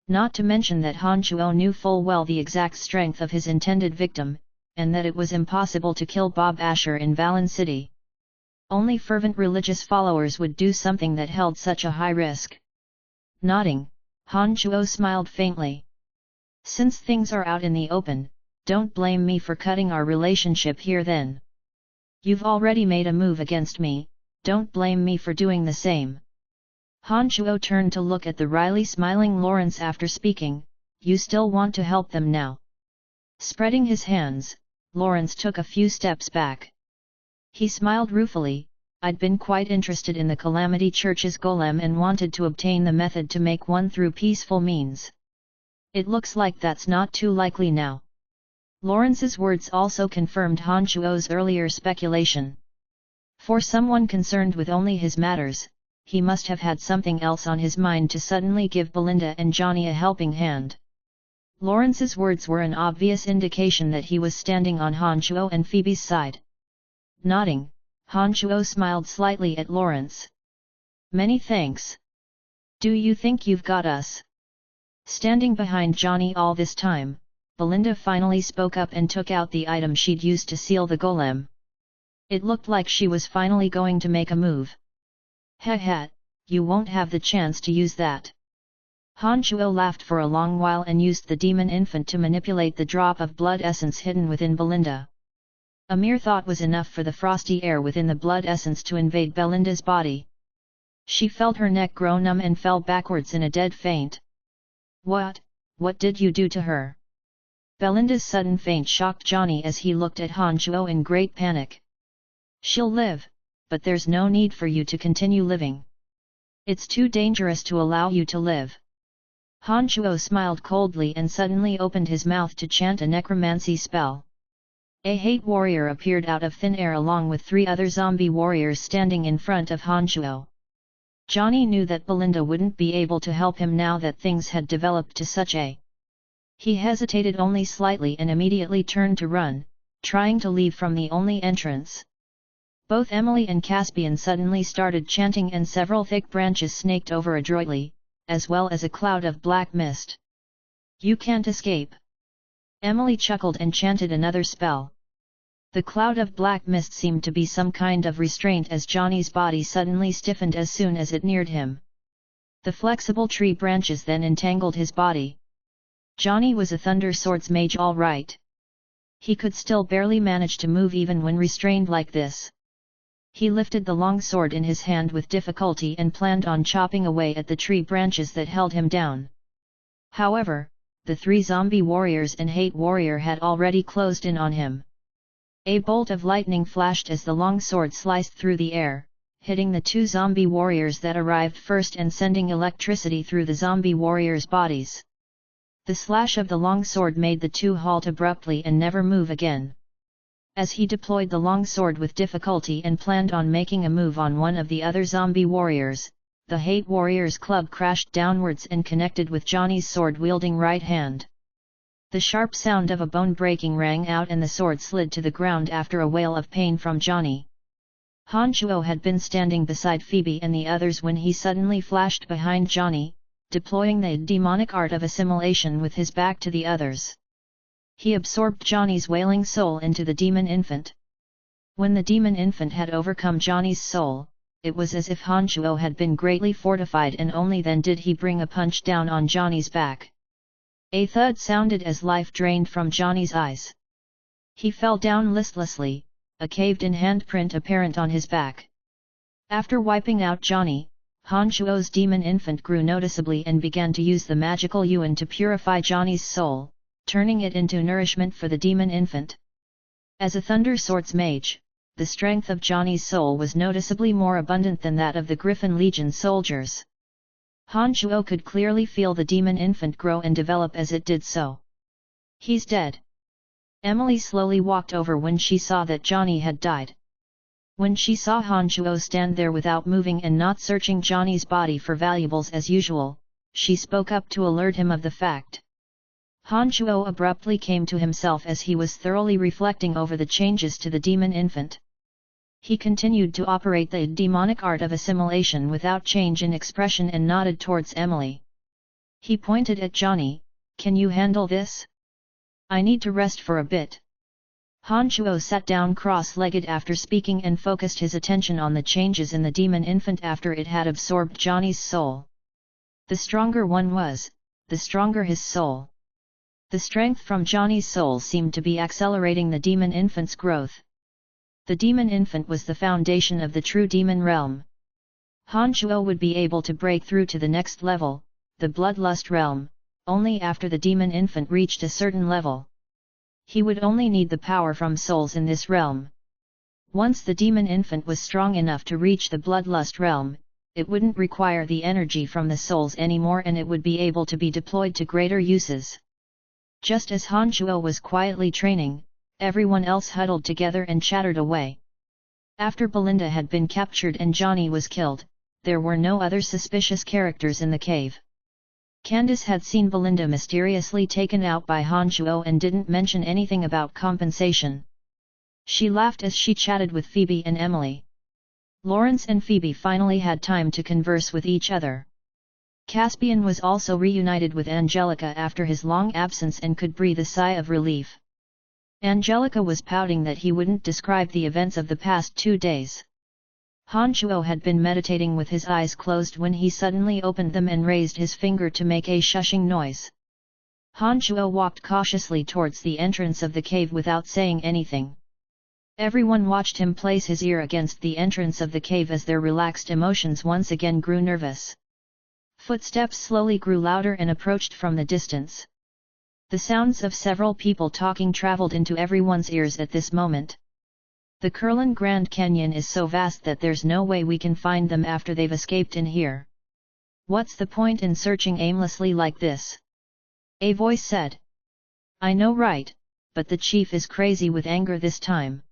Not to mention that Han Chuo knew full well the exact strength of his intended victim, and that it was impossible to kill Bob Asher in Valen City. Only fervent religious followers would do something that held such a high risk. Nodding, Han Chuo smiled faintly. Since things are out in the open, don't blame me for cutting our relationship here then. You've already made a move against me, don't blame me for doing the same. Han Chuo turned to look at the wryly smiling Lawrence after speaking, you still want to help them now? Spreading his hands, Lawrence took a few steps back. He smiled ruefully, I'd been quite interested in the Calamity Church's golem and wanted to obtain the method to make one through peaceful means. It looks like that's not too likely now. Lawrence's words also confirmed Han Chuo's earlier speculation. For someone concerned with only his matters, he must have had something else on his mind to suddenly give Belinda and Johnny a helping hand. Lawrence's words were an obvious indication that he was standing on Han Chuo and Phoebe's side. Nodding, Han Chuo smiled slightly at Lawrence. Many thanks. Do you think you've got us? Standing behind Johnny all this time, Belinda finally spoke up and took out the item she'd used to seal the golem. It looked like she was finally going to make a move. Ha, you won't have the chance to use that. Han Chuo laughed for a long while and used the demon infant to manipulate the drop of blood essence hidden within Belinda. A mere thought was enough for the frosty air within the blood essence to invade Belinda's body. She felt her neck grow numb and fell backwards in a dead faint. What did you do to her? Belinda's sudden faint shocked Johnny as he looked at Han Chuo in great panic. She'll live, but there's no need for you to continue living. It's too dangerous to allow you to live. Han Chuo smiled coldly and suddenly opened his mouth to chant a necromancy spell. A hate warrior appeared out of thin air along with 3 other zombie warriors standing in front of Han Chuo. Johnny knew that Belinda wouldn't be able to help him now that things had developed to such a. He hesitated only slightly and immediately turned to run, trying to leave from the only entrance. Both Emily and Caspian suddenly started chanting and several thick branches snaked over adroitly, as well as a cloud of black mist. You can't escape. Emily chuckled and chanted another spell. The cloud of black mist seemed to be some kind of restraint as Johnny's body suddenly stiffened as soon as it neared him. The flexible tree branches then entangled his body. Johnny was a Thunder Swords mage all right. He could still barely manage to move even when restrained like this. He lifted the long sword in his hand with difficulty and planned on chopping away at the tree branches that held him down. However, the 3 zombie warriors and hate warrior had already closed in on him. A bolt of lightning flashed as the long sword sliced through the air, hitting the 2 zombie warriors that arrived first and sending electricity through the zombie warriors' bodies. The slash of the long sword made the 2 halt abruptly and never move again. As he deployed the long sword with difficulty and planned on making a move on one of the other zombie warriors, the hate warrior's club crashed downwards and connected with Johnny's sword-wielding right hand. The sharp sound of a bone breaking rang out and the sword slid to the ground after a wail of pain from Johnny. Han Chuo had been standing beside Phoebe and the others when he suddenly flashed behind Johnny, deploying the demonic art of assimilation with his back to the others. He absorbed Johnny's wailing soul into the demon infant. When the demon infant had overcome Johnny's soul, it was as if Han Chuo had been greatly fortified and only then did he bring a punch down on Johnny's back. A thud sounded as life drained from Johnny's eyes. He fell down listlessly, a caved-in handprint apparent on his back. After wiping out Johnny, Han Shuo's demon infant grew noticeably and began to use the magical yuan to purify Johnny's soul, turning it into nourishment for the demon infant. As a Thunder Swords mage, the strength of Johnny's soul was noticeably more abundant than that of the Griffin Legion soldiers. Han Shuo could clearly feel the demon infant grow and develop as it did so. He's dead. Emily slowly walked over when she saw that Johnny had died. When she saw Han Shuo stand there without moving and not searching Johnny's body for valuables as usual, she spoke up to alert him of the fact. Han Shuo abruptly came to himself as he was thoroughly reflecting over the changes to the demon infant. He continued to operate the demonic art of assimilation without change in expression and nodded towards Emily. He pointed at Johnny, "Can you handle this? I need to rest for a bit." Han Shuo sat down cross-legged after speaking and focused his attention on the changes in the demon infant after it had absorbed Johnny's soul. The stronger one was, the stronger his soul. The strength from Johnny's soul seemed to be accelerating the demon infant's growth. The demon infant was the foundation of the true demon realm. Han Shuo would be able to break through to the next level, the bloodlust realm, only after the demon infant reached a certain level. He would only need the power from souls in this realm. Once the demon infant was strong enough to reach the bloodlust realm, it wouldn't require the energy from the souls anymore and it would be able to be deployed to greater uses. Just as Han Shuo was quietly training, everyone else huddled together and chattered away. After Belinda had been captured and Johnny was killed, there were no other suspicious characters in the cave. Candace had seen Belinda mysteriously taken out by Han Shuo and didn't mention anything about compensation. She laughed as she chatted with Phoebe and Emily. Lawrence and Phoebe finally had time to converse with each other. Caspian was also reunited with Angelica after his long absence and could breathe a sigh of relief. Angelica was pouting that he wouldn't describe the events of the past 2 days. Han Shuo had been meditating with his eyes closed when he suddenly opened them and raised his finger to make a shushing noise. Han Shuo walked cautiously towards the entrance of the cave without saying anything. Everyone watched him place his ear against the entrance of the cave as their relaxed emotions once again grew nervous. Footsteps slowly grew louder and approached from the distance. The sounds of several people talking traveled into everyone's ears at this moment. The Kurlan Grand Canyon is so vast that there's no way we can find them after they've escaped in here. What's the point in searching aimlessly like this? A voice said. I know, right, but the chief is crazy with anger this time.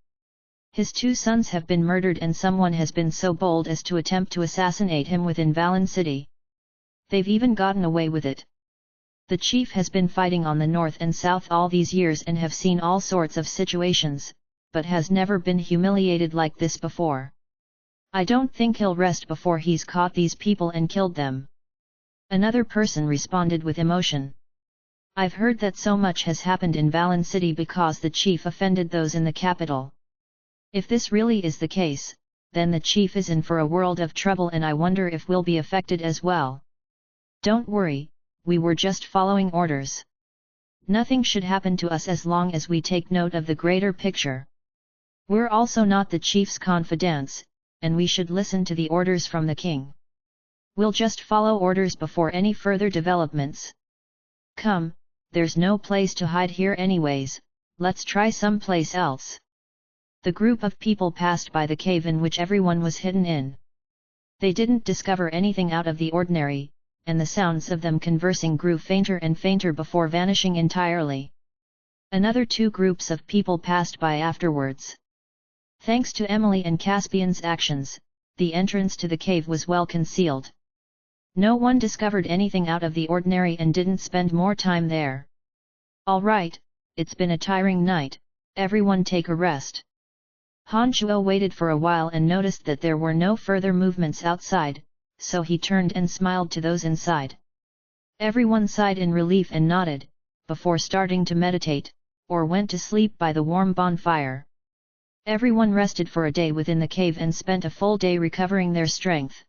His 2 sons have been murdered and someone has been so bold as to attempt to assassinate him within Valen City. They've even gotten away with it. The chief has been fighting on the north and south all these years and have seen all sorts of situations, but has never been humiliated like this before. I don't think he'll rest before he's caught these people and killed them. Another person responded with emotion. I've heard that so much has happened in Valen City because the chief offended those in the capital. If this really is the case, then the chief is in for a world of trouble and I wonder if we'll be affected as well. Don't worry, we were just following orders. Nothing should happen to us as long as we take note of the greater picture. We're also not the chief's confidants, and we should listen to the orders from the king. We'll just follow orders before any further developments. Come, there's no place to hide here anyways, let's try someplace else. The group of people passed by the cave in which everyone was hidden in. They didn't discover anything out of the ordinary, and the sounds of them conversing grew fainter and fainter before vanishing entirely. Another 2 groups of people passed by afterwards. Thanks to Emily and Caspian's actions, the entrance to the cave was well concealed. No one discovered anything out of the ordinary and didn't spend more time there. All right, it's been a tiring night, everyone take a rest. Han Shuo waited for a while and noticed that there were no further movements outside, so he turned and smiled to those inside. Everyone sighed in relief and nodded, before starting to meditate, or went to sleep by the warm bonfire. Everyone rested for a day within the cave and spent a full day recovering their strength.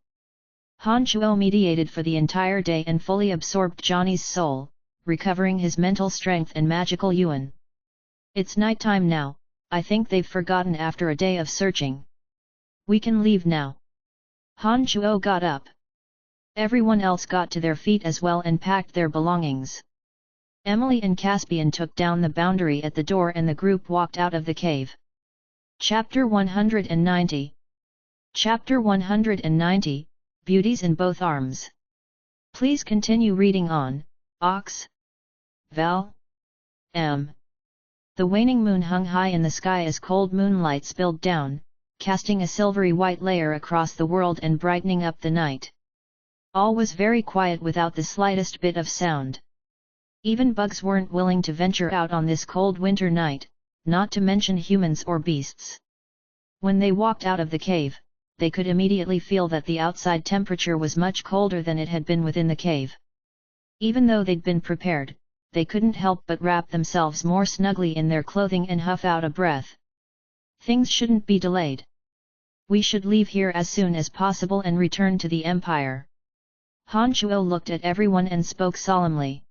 Han Shuo mediated for the entire day and fully absorbed Johnny's soul, recovering his mental strength and magical yuan. It's nighttime now, I think they've forgotten after a day of searching. We can leave now. Han Chuo got up. Everyone else got to their feet as well and packed their belongings. Emily and Caspian took down the boundary at the door and the group walked out of the cave. Chapter 190. Chapter 190, Beauties in Both Arms. Please continue reading on, Ox. Val. M. The waning moon hung high in the sky as cold moonlight spilled down, casting a silvery white layer across the world and brightening up the night. All was very quiet without the slightest bit of sound. Even bugs weren't willing to venture out on this cold winter night, not to mention humans or beasts. When they walked out of the cave, they could immediately feel that the outside temperature was much colder than it had been within the cave. Even though they'd been prepared, they couldn't help but wrap themselves more snugly in their clothing and huff out a breath. Things shouldn't be delayed. We should leave here as soon as possible and return to the Empire. Han Chuo looked at everyone and spoke solemnly.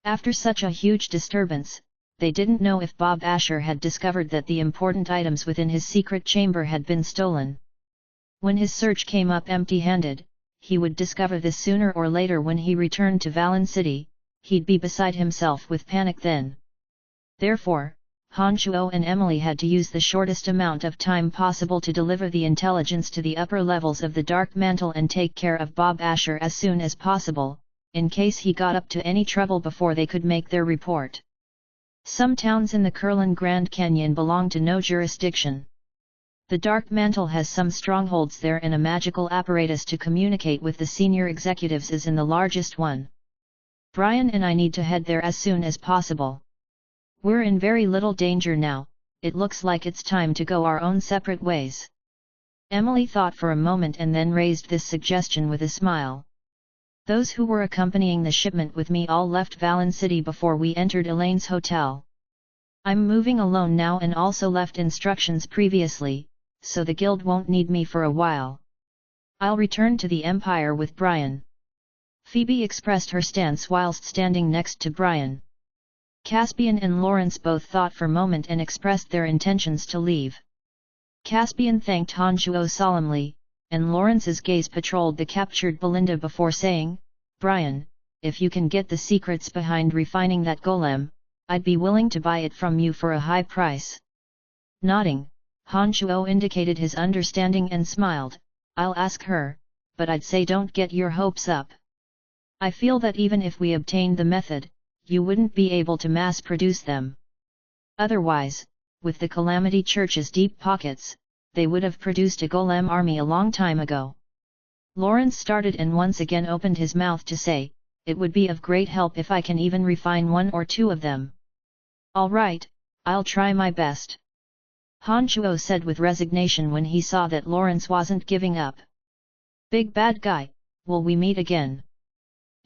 After such a huge disturbance, they didn't know if Bob Asher had discovered that the important items within his secret chamber had been stolen. When his search came up empty-handed, he would discover this sooner or later when he returned to Valen City. He'd be beside himself with panic then. Therefore, Han Chuo and Emily had to use the shortest amount of time possible to deliver the intelligence to the upper levels of the Dark Mantle and take care of Bob Asher as soon as possible, in case he got up to any trouble before they could make their report. Some towns in the Kurlan Grand Canyon belong to no jurisdiction. The Dark Mantle has some strongholds there and a magical apparatus to communicate with the senior executives is in the largest one. Brian and I need to head there as soon as possible. We're in very little danger now, it looks like it's time to go our own separate ways. Emily thought for a moment and then raised this suggestion with a smile. Those who were accompanying the shipment with me all left Valen City before we entered Elaine's hotel. I'm moving alone now and also left instructions previously, so the guild won't need me for a while. I'll return to the Empire with Brian. Phoebe expressed her stance whilst standing next to Brian. Caspian and Lawrence both thought for a moment and expressed their intentions to leave. Caspian thanked Han Chuo solemnly, and Lawrence's gaze patrolled the captured Belinda before saying, "Brian, if you can get the secrets behind refining that golem, I'd be willing to buy it from you for a high price." Nodding, Han Chuo indicated his understanding and smiled, "I'll ask her, but I'd say don't get your hopes up. I feel that even if we obtained the method, you wouldn't be able to mass-produce them. Otherwise, with the Calamity Church's deep pockets, they would have produced a golem army a long time ago." Lawrence started and once again opened his mouth to say, "It would be of great help if I can even refine one or two of them." "All right, I'll try my best," Han Chuo said with resignation when he saw that Lawrence wasn't giving up. "Big bad guy, will we meet again?"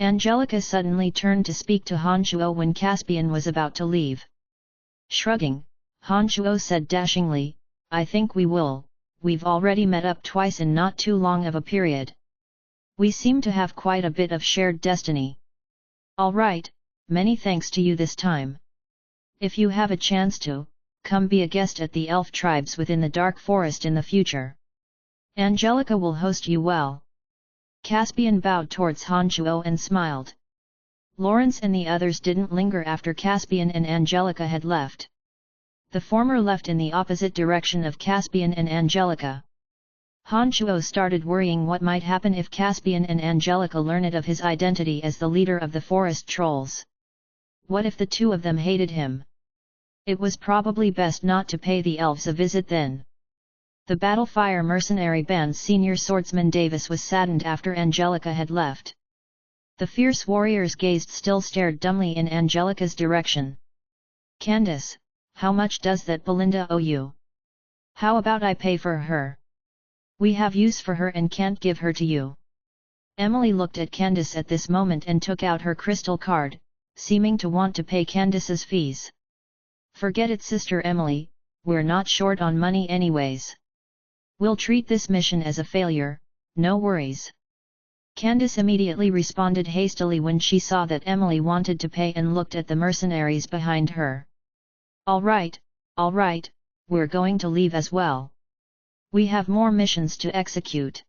Angelica suddenly turned to speak to Han Chuo when Caspian was about to leave. Shrugging, Han Chuo said dashingly, "I think we will, we've already met up twice in not too long of a period. We seem to have quite a bit of shared destiny. All right, many thanks to you this time. If you have a chance to, come be a guest at the elf tribes within the dark forest in the future. Angelica will host you well." Caspian bowed towards Han Chuo and smiled. Lawrence and the others didn't linger after Caspian and Angelica had left. The former left in the opposite direction of Caspian and Angelica. Han Chuo started worrying what might happen if Caspian and Angelica learned of his identity as the leader of the forest trolls. What if the two of them hated him? It was probably best not to pay the elves a visit then. The Battlefire Mercenary Band's senior swordsman Davis was saddened after Angelica had left. The fierce warriors still stared dumbly in Angelica's direction. "Candace, how much does that Belinda owe you? How about I pay for her? We have use for her and can't give her to you." Emily looked at Candace at this moment and took out her crystal card, seeming to want to pay Candace's fees. "Forget it, Sister Emily, we're not short on money anyways. We'll treat this mission as a failure, no worries." Candace immediately responded hastily when she saw that Emily wanted to pay and looked at the mercenaries behind her. All right, we're going to leave as well. We have more missions to execute.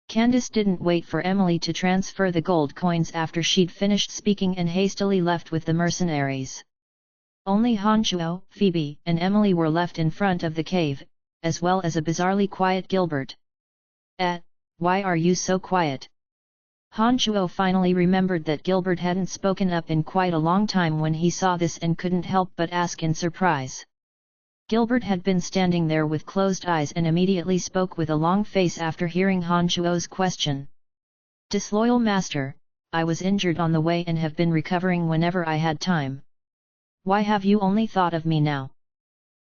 Candace didn't wait for Emily to transfer the gold coins after she'd finished speaking and hastily left with the mercenaries. Only Hanchuo, Phoebe, and Emily were left in front of the cave, as well as a bizarrely quiet Gilbert. Why are you so quiet? Hanchuo finally remembered that Gilbert hadn't spoken up in quite a long time when he saw this and couldn't help but ask in surprise. Gilbert had been standing there with closed eyes and immediately spoke with a long face after hearing Hanchuo's question. Disloyal master, I was injured on the way and have been recovering whenever I had time. Why have you only thought of me now?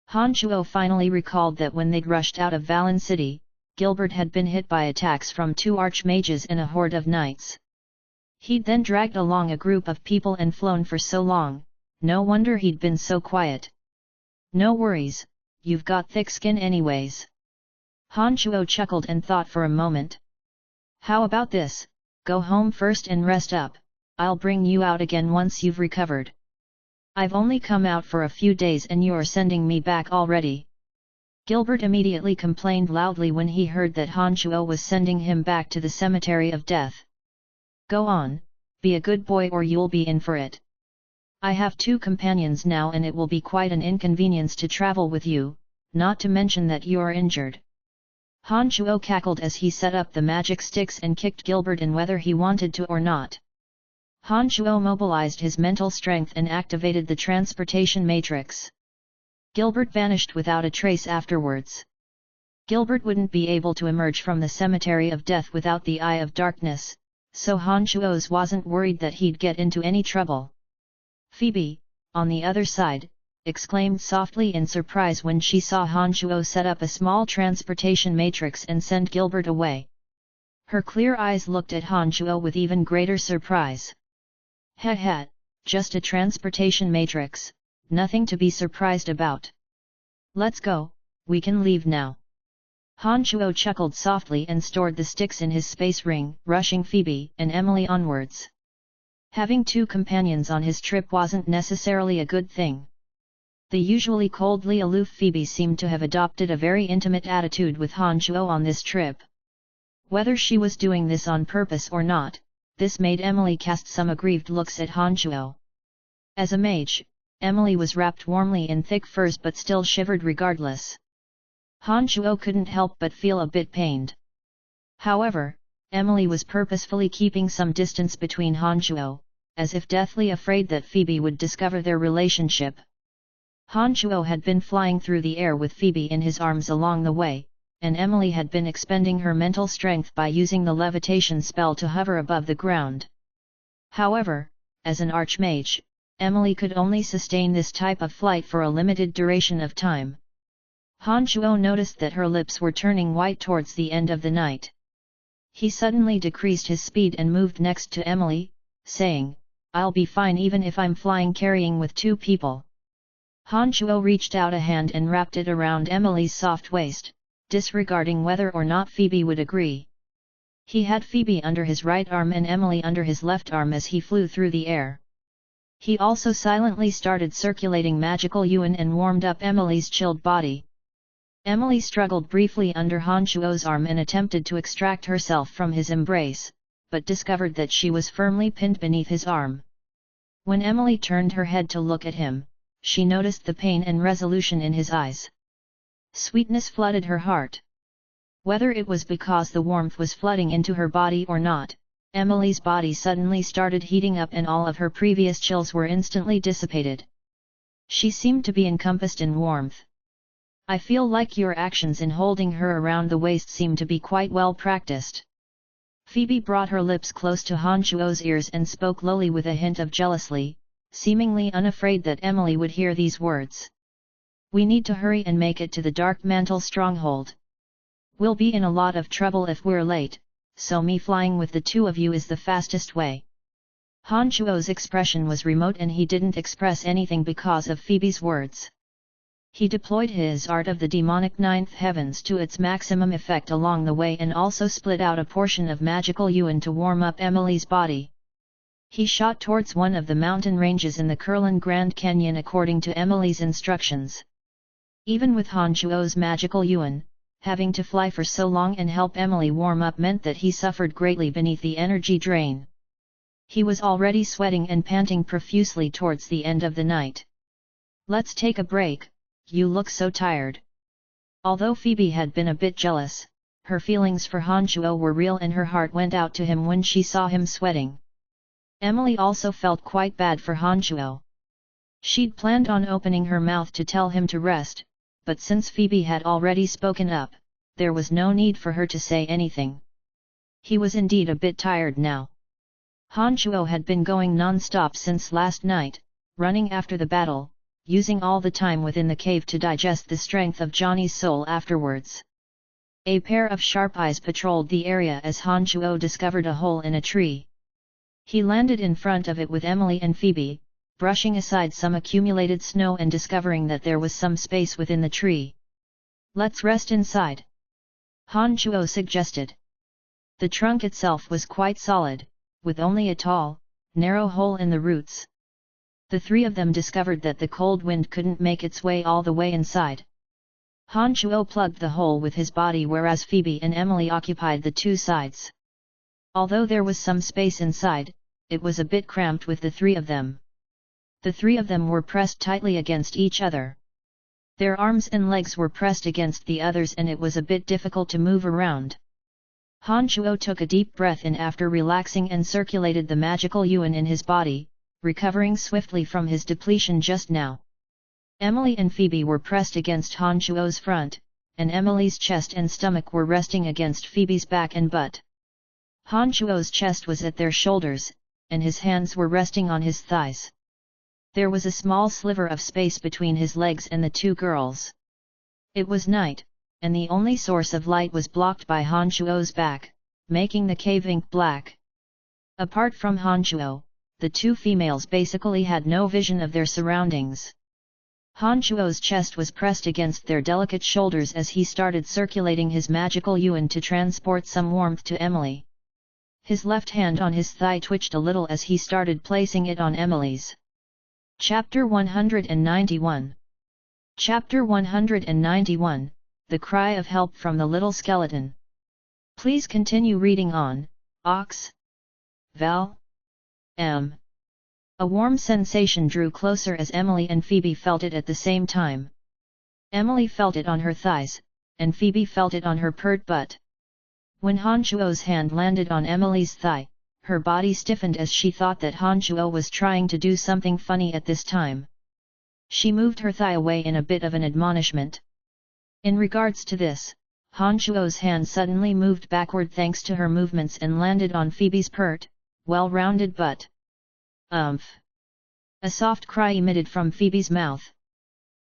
Hanchuo finally recalled that when they'd rushed out of Valen City, Gilbert had been hit by attacks from 2 archmages and a horde of knights. He'd then dragged along a group of people and flown for so long, no wonder he'd been so quiet. No worries, you've got thick skin anyways. Hanchuo chuckled and thought for a moment. How about this, go home first and rest up, I'll bring you out again once you've recovered. I've only come out for a few days and you're sending me back already. Gilbert immediately complained loudly when he heard that Hanchuo was sending him back to the cemetery of death. Go on, be a good boy or you'll be in for it. I have 2 companions now and it will be quite an inconvenience to travel with you, not to mention that you're injured. Hanchuo cackled as he set up the magic sticks and kicked Gilbert in whether he wanted to or not. Hanchuo mobilized his mental strength and activated the transportation matrix. Gilbert vanished without a trace afterwards. Gilbert wouldn't be able to emerge from the cemetery of death without the Eye of Darkness, so Hanchuo wasn't worried that he'd get into any trouble. Phoebe, on the other side, exclaimed softly in surprise when she saw Hanchuo set up a small transportation matrix and send Gilbert away. Her clear eyes looked at Hanchuo with even greater surprise. Heh, just a transportation matrix, nothing to be surprised about. Let's go, we can leave now. Hanchuo chuckled softly and stored the sticks in his space ring, rushing Phoebe and Emily onwards. Having 2 companions on his trip wasn't necessarily a good thing. The usually coldly aloof Phoebe seemed to have adopted a very intimate attitude with Hanchuo on this trip. Whether she was doing this on purpose or not, this made Emily cast some aggrieved looks at Hanchuo. As a mage, Emily was wrapped warmly in thick furs but still shivered regardless. Hanchuo couldn't help but feel a bit pained. However, Emily was purposefully keeping some distance between Hanchuo, as if deathly afraid that Phoebe would discover their relationship. Hanchuo had been flying through the air with Phoebe in his arms along the way, and Emily had been expending her mental strength by using the levitation spell to hover above the ground. However, as an archmage, Emily could only sustain this type of flight for a limited duration of time. Hanchuo noticed that her lips were turning white towards the end of the night. He suddenly decreased his speed and moved next to Emily, saying, I'll be fine even if I'm flying carrying with 2 people. Hanchuo reached out a hand and wrapped it around Emily's soft waist, disregarding whether or not Phoebe would agree. He had Phoebe under his right arm and Emily under his left arm as he flew through the air. He also silently started circulating magical yuan and warmed up Emily's chilled body. Emily struggled briefly under Hanchuo's arm and attempted to extract herself from his embrace, but discovered that she was firmly pinned beneath his arm. When Emily turned her head to look at him, she noticed the pain and resolution in his eyes. Sweetness flooded her heart. Whether it was because the warmth was flooding into her body or not, Emily's body suddenly started heating up and all of her previous chills were instantly dissipated. She seemed to be encompassed in warmth. I feel like your actions in holding her around the waist seem to be quite well practiced. Phoebe brought her lips close to Hanchuo's ears and spoke lowly with a hint of jealousy, seemingly unafraid that Emily would hear these words. We need to hurry and make it to the Dark Mantle stronghold. We'll be in a lot of trouble if we're late, so me flying with the 2 of you is the fastest way. Hanchuo's expression was remote and he didn't express anything because of Phoebe's words. He deployed his art of the demonic ninth heavens to its maximum effect along the way and also split out a portion of magical yuan to warm up Emily's body. He shot towards one of the mountain ranges in the Kurlan Grand Canyon according to Emily's instructions. Even with Han Chuo's magical yuan, having to fly for so long and help Emily warm up meant that he suffered greatly beneath the energy drain. He was already sweating and panting profusely towards the end of the night. "Let's take a break, you look so tired." Although Phoebe had been a bit jealous, her feelings for Han Chuo were real and her heart went out to him when she saw him sweating. Emily also felt quite bad for Han Chuo. She'd planned on opening her mouth to tell him to rest, but since Phoebe had already spoken up, there was no need for her to say anything. He was indeed a bit tired now. Han Chuo had been going non-stop since last night, running after the battle, using all the time within the cave to digest the strength of Johnny's soul afterwards. A pair of sharp eyes patrolled the area as Han Chuo discovered a hole in a tree. He landed in front of it with Emily and Phoebe, brushing aside some accumulated snow and discovering that there was some space within the tree. "Let's rest inside," Han Chuo suggested. The trunk itself was quite solid, with only a tall, narrow hole in the roots. The three of them discovered that the cold wind couldn't make its way all the way inside. Han Chuo plugged the hole with his body whereas Phoebe and Emily occupied the two sides. Although there was some space inside, it was a bit cramped with the three of them. The three of them were pressed tightly against each other. Their arms and legs were pressed against the others and it was a bit difficult to move around. Han Chuo took a deep breath in after relaxing and circulated the magical yuan in his body, recovering swiftly from his depletion just now. Emily and Phoebe were pressed against Han Chuo's front, and Emily's chest and stomach were resting against Phoebe's back and butt. Han Chuo's chest was at their shoulders, and his hands were resting on his thighs. There was a small sliver of space between his legs and the two girls. It was night, and the only source of light was blocked by Han Chuo's back, making the cave ink black. Apart from Han Chuo, the two females basically had no vision of their surroundings. Han Chuo's chest was pressed against their delicate shoulders as he started circulating his magical yuan to transport some warmth to Emily. His left hand on his thigh twitched a little as he started placing it on Emily's. Chapter 191. Chapter 191, The Cry of Help from the Little Skeleton. Please continue reading on, Ox. Val. M. A warm sensation drew closer as Emily and Phoebe felt it at the same time. Emily felt it on her thighs, and Phoebe felt it on her pert butt. When Han Chuo's hand landed on Emily's thigh, her body stiffened as she thought that Han Chuo was trying to do something funny at this time. She moved her thigh away in a bit of an admonishment. In regards to this, Han Chuo's hand suddenly moved backward thanks to her movements and landed on Phoebe's pert, well-rounded butt. "Umph!" A soft cry emitted from Phoebe's mouth.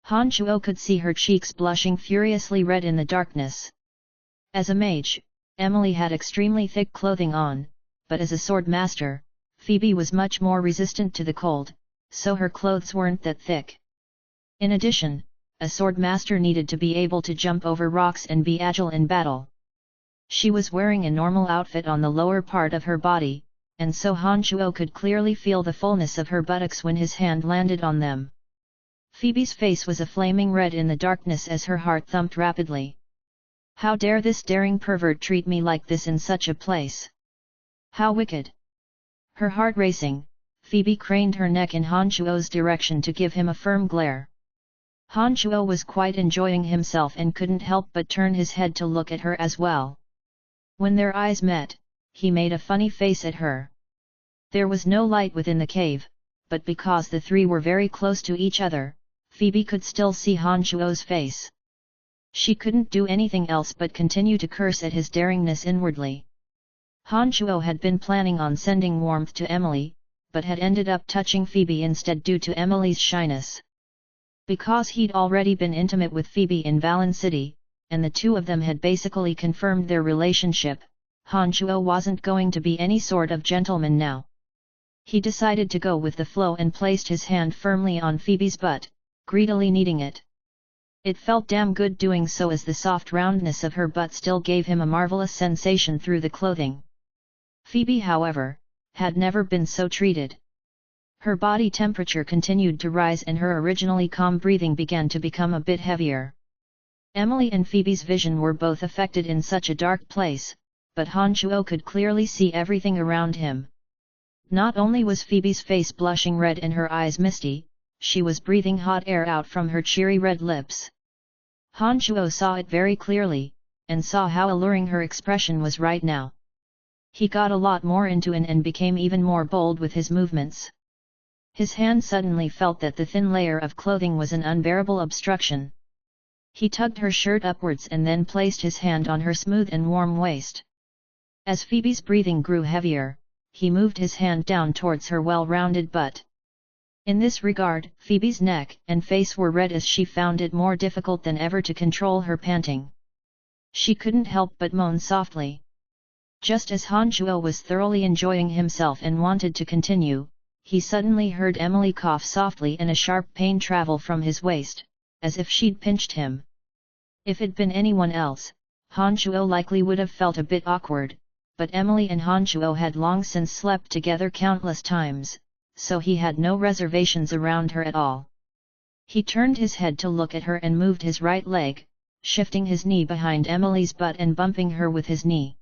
Han Chuo could see her cheeks blushing furiously red in the darkness. As a mage, Emily had extremely thick clothing on, but as a sword master, Phoebe was much more resistant to the cold, so her clothes weren't that thick. In addition, a sword master needed to be able to jump over rocks and be agile in battle. She was wearing a normal outfit on the lower part of her body, and so Han Chuo could clearly feel the fullness of her buttocks when his hand landed on them. Phoebe's face was a flaming red in the darkness as her heart thumped rapidly. How dare this daring pervert treat me like this in such a place? How wicked! Her heart racing, Phoebe craned her neck in Han Chuo's direction to give him a firm glare. Han Chuo was quite enjoying himself and couldn't help but turn his head to look at her as well. When their eyes met, he made a funny face at her. There was no light within the cave, but because the three were very close to each other, Phoebe could still see Han Chuo's face. She couldn't do anything else but continue to curse at his daringness inwardly. Han Chuo had been planning on sending warmth to Emily, but had ended up touching Phoebe instead due to Emily's shyness. Because he'd already been intimate with Phoebe in Valen City, and the two of them had basically confirmed their relationship, Han Chuo wasn't going to be any sort of gentleman now. He decided to go with the flow and placed his hand firmly on Phoebe's butt, greedily kneading it. It felt damn good doing so, as the soft roundness of her butt still gave him a marvelous sensation through the clothing. Phoebe, however, had never been so treated. Her body temperature continued to rise and her originally calm breathing began to become a bit heavier. Emily and Phoebe's vision were both affected in such a dark place, but Han Chuo could clearly see everything around him. Not only was Phoebe's face blushing red and her eyes misty, she was breathing hot air out from her cheery red lips. Han Chuo saw it very clearly, and saw how alluring her expression was right now. He got a lot more into it and became even more bold with his movements. His hand suddenly felt that the thin layer of clothing was an unbearable obstruction. He tugged her shirt upwards and then placed his hand on her smooth and warm waist. As Phoebe's breathing grew heavier, he moved his hand down towards her well-rounded butt. In this regard, Phoebe's neck and face were red as she found it more difficult than ever to control her panting. She couldn't help but moan softly. Just as Han Chuo was thoroughly enjoying himself and wanted to continue, he suddenly heard Emily cough softly and a sharp pain travel from his waist, as if she'd pinched him. If it'd been anyone else, Han Chuo likely would have felt a bit awkward, but Emily and Han Chuo had long since slept together countless times, so he had no reservations around her at all. He turned his head to look at her and moved his right leg, shifting his knee behind Emily's butt and bumping her with his knee.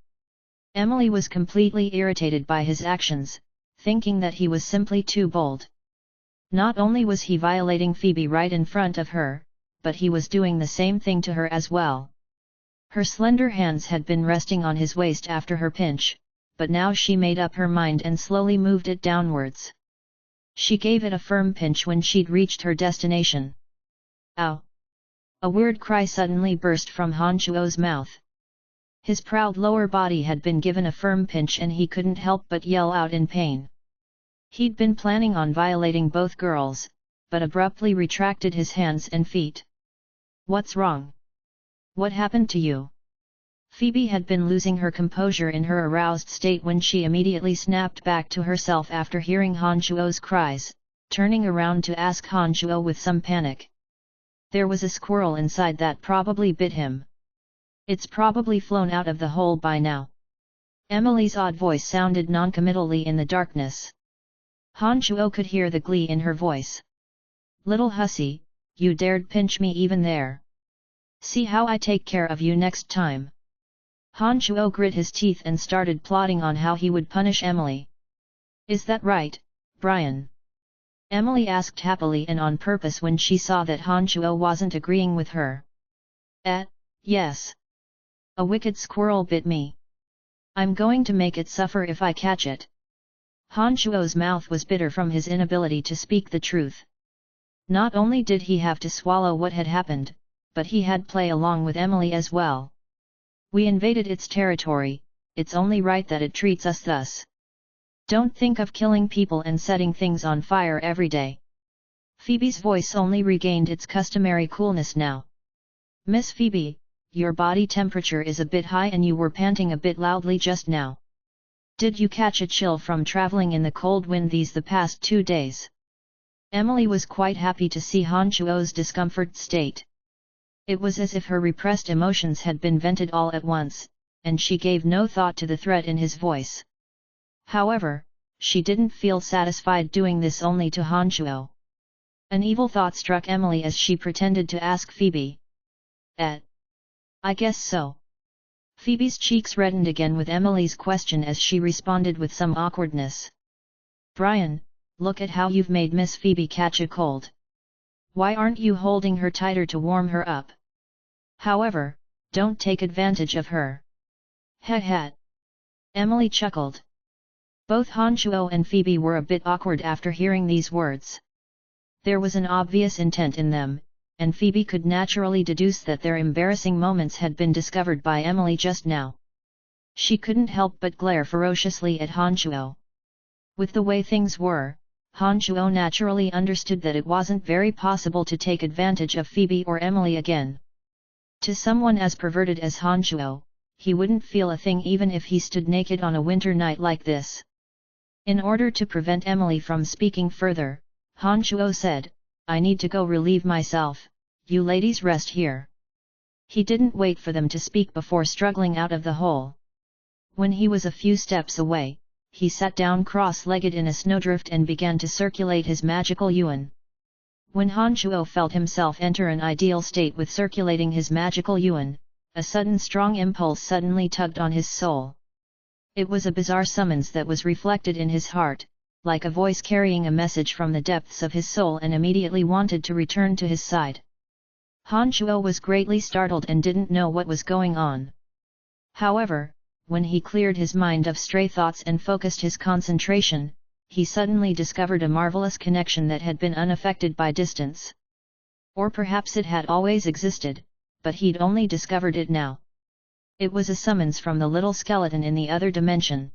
Emily was completely irritated by his actions, thinking that he was simply too bold. Not only was he violating Phoebe right in front of her, but he was doing the same thing to her as well. Her slender hands had been resting on his waist after her pinch, but now she made up her mind and slowly moved it downwards. She gave it a firm pinch when she'd reached her destination. Ow! A weird cry suddenly burst from Han Chuo's mouth. His proud lower body had been given a firm pinch and he couldn't help but yell out in pain. He'd been planning on violating both girls, but abruptly retracted his hands and feet. What's wrong? What happened to you? Phoebe had been losing her composure in her aroused state when she immediately snapped back to herself after hearing Han Chuo's cries, turning around to ask Han Chuo with some panic. There was a squirrel inside that probably bit him. It's probably flown out of the hole by now. Emily's odd voice sounded noncommittally in the darkness. Han Chuo could hear the glee in her voice. Little hussy, you dared pinch me even there. See how I take care of you next time. Han Chuo grit his teeth and started plotting on how he would punish Emily. Is that right, Brian? Emily asked happily and on purpose when she saw that Han Chuo wasn't agreeing with her. Yes. A wicked squirrel bit me. I'm going to make it suffer if I catch it. Han Chuo's mouth was bitter from his inability to speak the truth. Not only did he have to swallow what had happened, but he had play along with Emily as well. We invaded its territory, it's only right that it treats us thus. Don't think of killing people and setting things on fire every day. Phoebe's voice only regained its customary coolness now. Miss Phoebe, your body temperature is a bit high and you were panting a bit loudly just now. Did you catch a chill from traveling in the cold wind the past 2 days? Emily was quite happy to see Han Chuo's discomfort state. It was as if her repressed emotions had been vented all at once, and she gave no thought to the threat in his voice. However, she didn't feel satisfied doing this only to Han Chuo. An evil thought struck Emily as she pretended to ask Phoebe. I guess so. Phoebe's cheeks reddened again with Emily's question as she responded with some awkwardness. Brian, look at how you've made Miss Phoebe catch a cold. Why aren't you holding her tighter to warm her up? However, don't take advantage of her. Heh. Emily chuckled. Both Han Chuo and Phoebe were a bit awkward after hearing these words. There was an obvious intent in them, and Phoebe could naturally deduce that their embarrassing moments had been discovered by Emily just now. She couldn't help but glare ferociously at Han Chuo. With the way things were, Han Chuo naturally understood that it wasn't very possible to take advantage of Phoebe or Emily again. To someone as perverted as Han Chuo, he wouldn't feel a thing even if he stood naked on a winter night like this. In order to prevent Emily from speaking further, Han Chuo said, I need to go relieve myself, "You ladies rest here." He didn't wait for them to speak before struggling out of the hole. When he was a few steps away, he sat down cross-legged in a snowdrift and began to circulate his magical yuan. When Han Shuo felt himself enter an ideal state with circulating his magical yuan, a sudden strong impulse suddenly tugged on his soul. It was a bizarre summons that was reflected in his heart, like a voice carrying a message from the depths of his soul, and immediately wanted to return to his side. Han Shuo was greatly startled and didn't know what was going on. However, when he cleared his mind of stray thoughts and focused his concentration, he suddenly discovered a marvelous connection that had been unaffected by distance. Or perhaps it had always existed, but he'd only discovered it now. It was a summons from the little skeleton in the other dimension.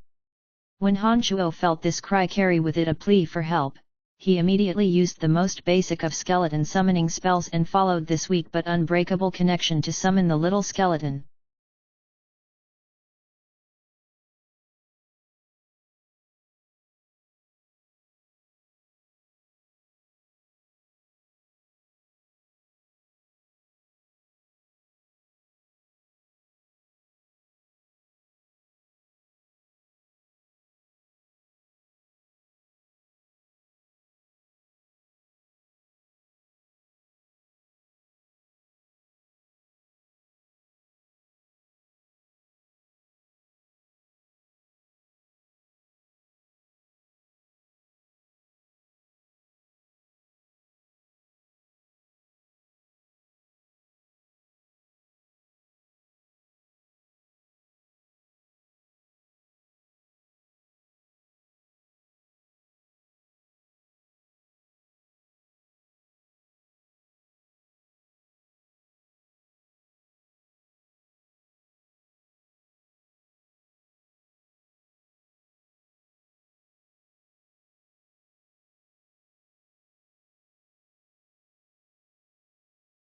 When Han Shuo felt this cry carry with it a plea for help, he immediately used the most basic of skeleton summoning spells and followed this weak but unbreakable connection to summon the little skeleton.